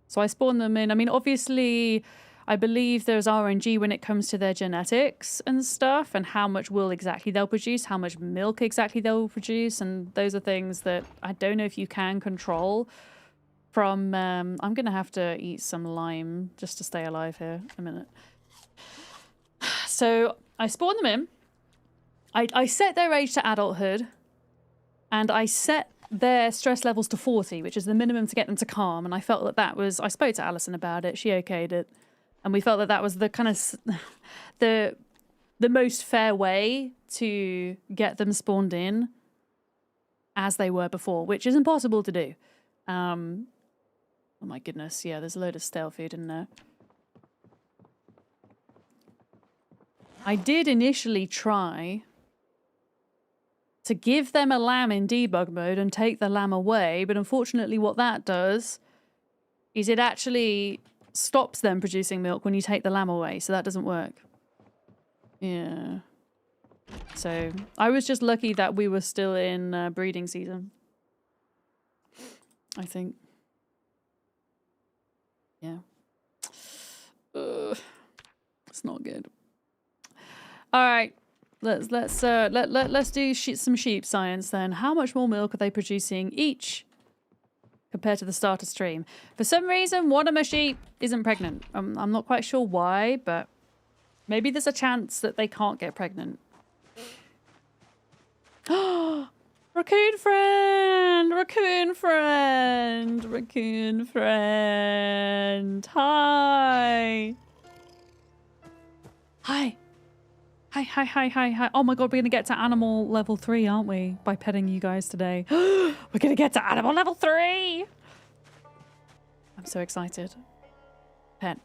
So I spawned them in. I mean, obviously, I believe there's RNG when it comes to their genetics and stuff, and how much wool exactly they'll produce, how much milk exactly they'll produce, and those are things that I don't know if you can control. From, I'm gonna have to eat some lime just to stay alive here a minute. So I spawned them in. I set their age to adulthood, and I set their stress levels to 40, which is the minimum to get them to calm. And I felt that that was, I spoke to Alison about it. She okayed it. And we felt that that was the kind of, the most fair way to get them spawned in as they were before, which is impossible to do. Oh my goodness, yeah, there's a load of stale food in there. I did initially try to give them a lamb in debug mode and take the lamb away, but unfortunately what that does is it actually stops them producing milk when you take the lamb away, so that doesn't work. Yeah. So I was just lucky that we were still in breeding season, I think. Yeah. It's not good. All right. Let's do some sheep science then. How much more milk are they producing each compared to the starter stream? For some reason, one of my sheep isn't pregnant. I'm not quite sure why, but maybe there's a chance that they can't get pregnant. Raccoon friend! Raccoon friend! Raccoon friend! Hi! Hi! Hi. Oh my god, we're gonna get to animal level 3, aren't we? By petting you guys today. We're gonna get to animal level 3! so excited. Pet.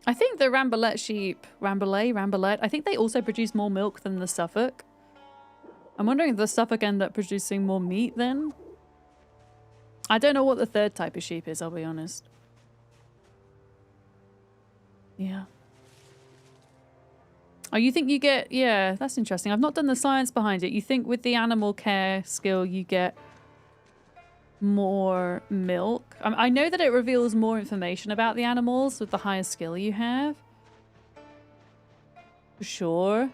I think the Rambolette sheep, Rambolette, I think they also produce more milk than the Suffolk. I'm wondering if the Suffolk end up producing more meat then? I don't know what the third type of sheep is, I'll be honest. Yeah. Oh, you think you get... Yeah, that's interesting. I've not done the science behind it. You think with the animal care skill you get more milk? I know that it reveals more information about the animals with the higher skill you have. For sure.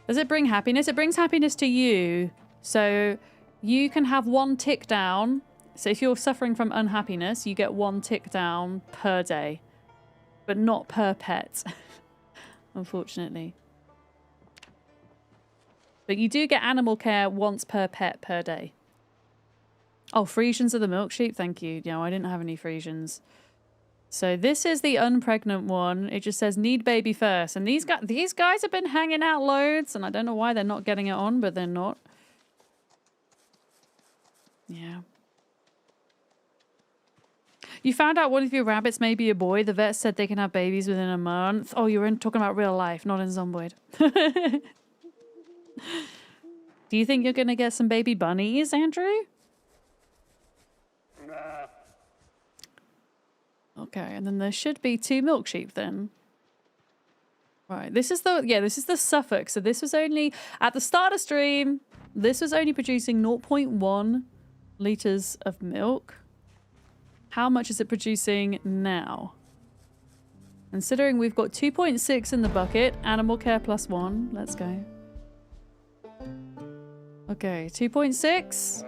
Does it bring happiness? It brings happiness to you. So you can have 1 tick down. So if you're suffering from unhappiness, you get 1 tick down per day. But not per pet. Unfortunately. But you do get animal care once per pet per day. Oh, Frisians are the milk sheep? Thank you. No, I didn't have any Frisians. So this is the unpregnant one. It just says need baby first. And these guys have been hanging out loads. And I don't know why they're not getting it on, but they're not. Yeah. You found out one of your rabbits may be a boy. The vet said they can have babies within a month. Oh, you were talking about real life, not in Zomboid. Do you think you're going to get some baby bunnies, Andrew? Okay, and then there should be 2 milk sheep then. Right, this is the Suffolk. So this was only, at the start of stream, this was only producing 0.1 litres of milk. How much is it producing now? Considering we've got 2.6 in the bucket, animal care +1. Let's go. Okay, 2.6.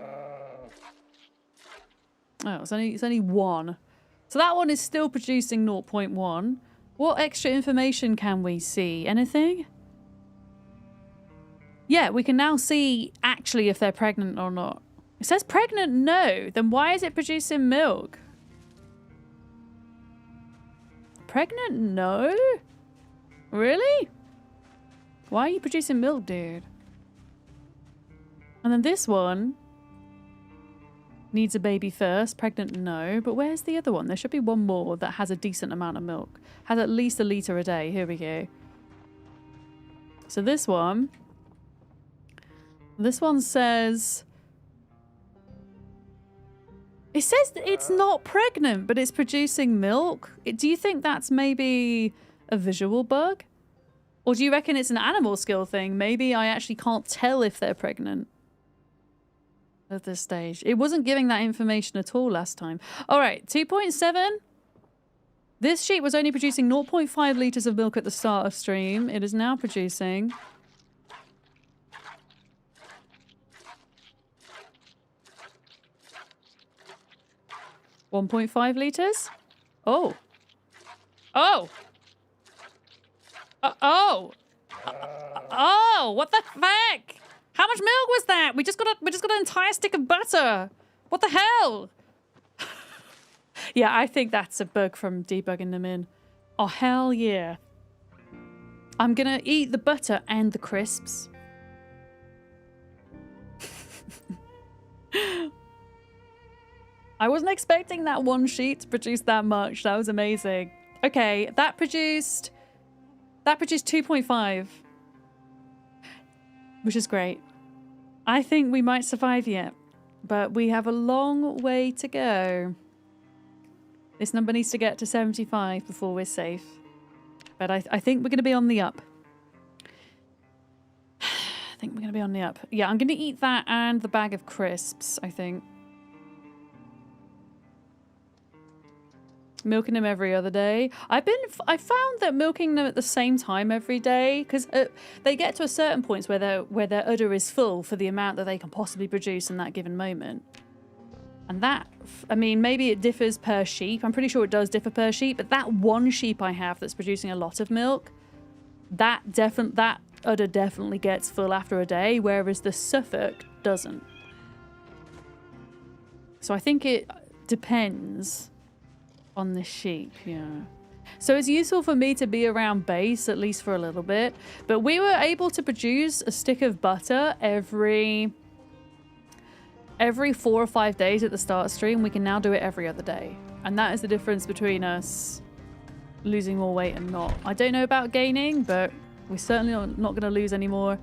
Oh, it's only 1. So that one is still producing 0.1. What extra information can we see? Anything? Yeah, we can now see actually if they're pregnant or not. It says pregnant, no. Then why is it producing milk? Pregnant, no? Really? Why are you producing milk, dude? And then this one needs a baby first. Pregnant, no. But where's the other one? There should be one more that has a decent amount of milk. Has at least a litre a day. Here we go. So this one says... It says that it's not pregnant, but it's producing milk. Do you think that's maybe a visual bug? Or do you reckon it's an animal skill thing? Maybe I actually can't tell if they're pregnant at this stage. It wasn't giving that information at all last time. All right, 2.7. This sheep was only producing 0.5 litres of milk at the start of stream. It is now producing... 1.5 litres? Oh. Oh! Oh! Oh! What the fuck? How much milk was that? We just got an entire stick of butter. What the hell? Yeah, I think that's a bug from debugging them in. Oh, hell yeah. I'm gonna eat the butter and the crisps. I wasn't expecting that one sheet to produce that much. That was amazing. Okay, that produced 2.5. Which is great. I think we might survive yet, but we have a long way to go. This number needs to get to 75 before we're safe. But I think we're going to be on the up. I think we're going to be on the up. Yeah, I'm going to eat that and the bag of crisps, I think. Milking them every other day. I found that milking them at the same time every day, because they get to a certain point where their udder is full for the amount that they can possibly produce in that given moment. And that, I mean, maybe it differs per sheep. I'm pretty sure it does differ per sheep, but that one sheep I have that's producing a lot of milk, that udder definitely gets full after a day, whereas the Suffolk doesn't. So I think it depends on the sheep, yeah. So it's useful for me to be around base, at least for a little bit. But we were able to produce a stick of butter every every 4 or 5 days at the start stream. We can now do it every other day. And that is the difference between us losing more weight and not. I don't know about gaining, but we're certainly not going to lose any more.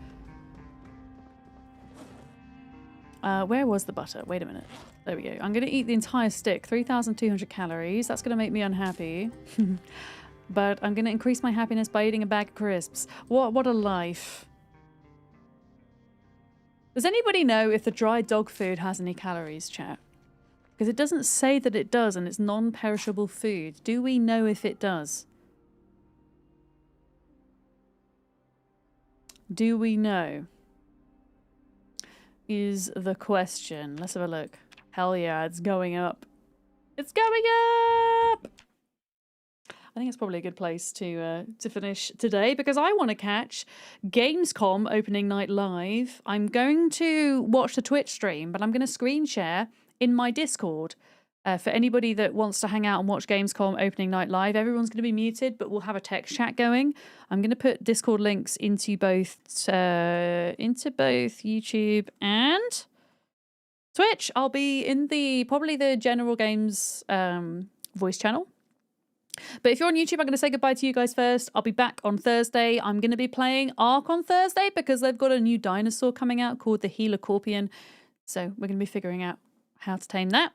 Where was the butter? Wait a minute. There we go. I'm going to eat the entire stick. 3,200 calories. That's going to make me unhappy. But I'm going to increase my happiness by eating a bag of crisps. What a life. Does anybody know if the dry dog food has any calories, chat? Because it doesn't say that it does, and it's non-perishable food. Do we know if it does? Do we know? Is the question. Let's have a look. Hell yeah, it's going up. It's going up! I think it's probably a good place to finish today because I want to catch Gamescom opening night live. I'm going to watch the Twitch stream, but I'm going to screen share in my Discord for anybody that wants to hang out and watch Gamescom opening night live. Everyone's going to be muted, but we'll have a text chat going. I'm going to put Discord links into both YouTube and Twitch. I'll be in probably the general games voice channel. But if you're on YouTube, I'm going to say goodbye to you guys first. I'll be back on Thursday. I'm going to be playing Ark on Thursday because they've got a new dinosaur coming out called the Helicorpion. So we're going to be figuring out how to tame that.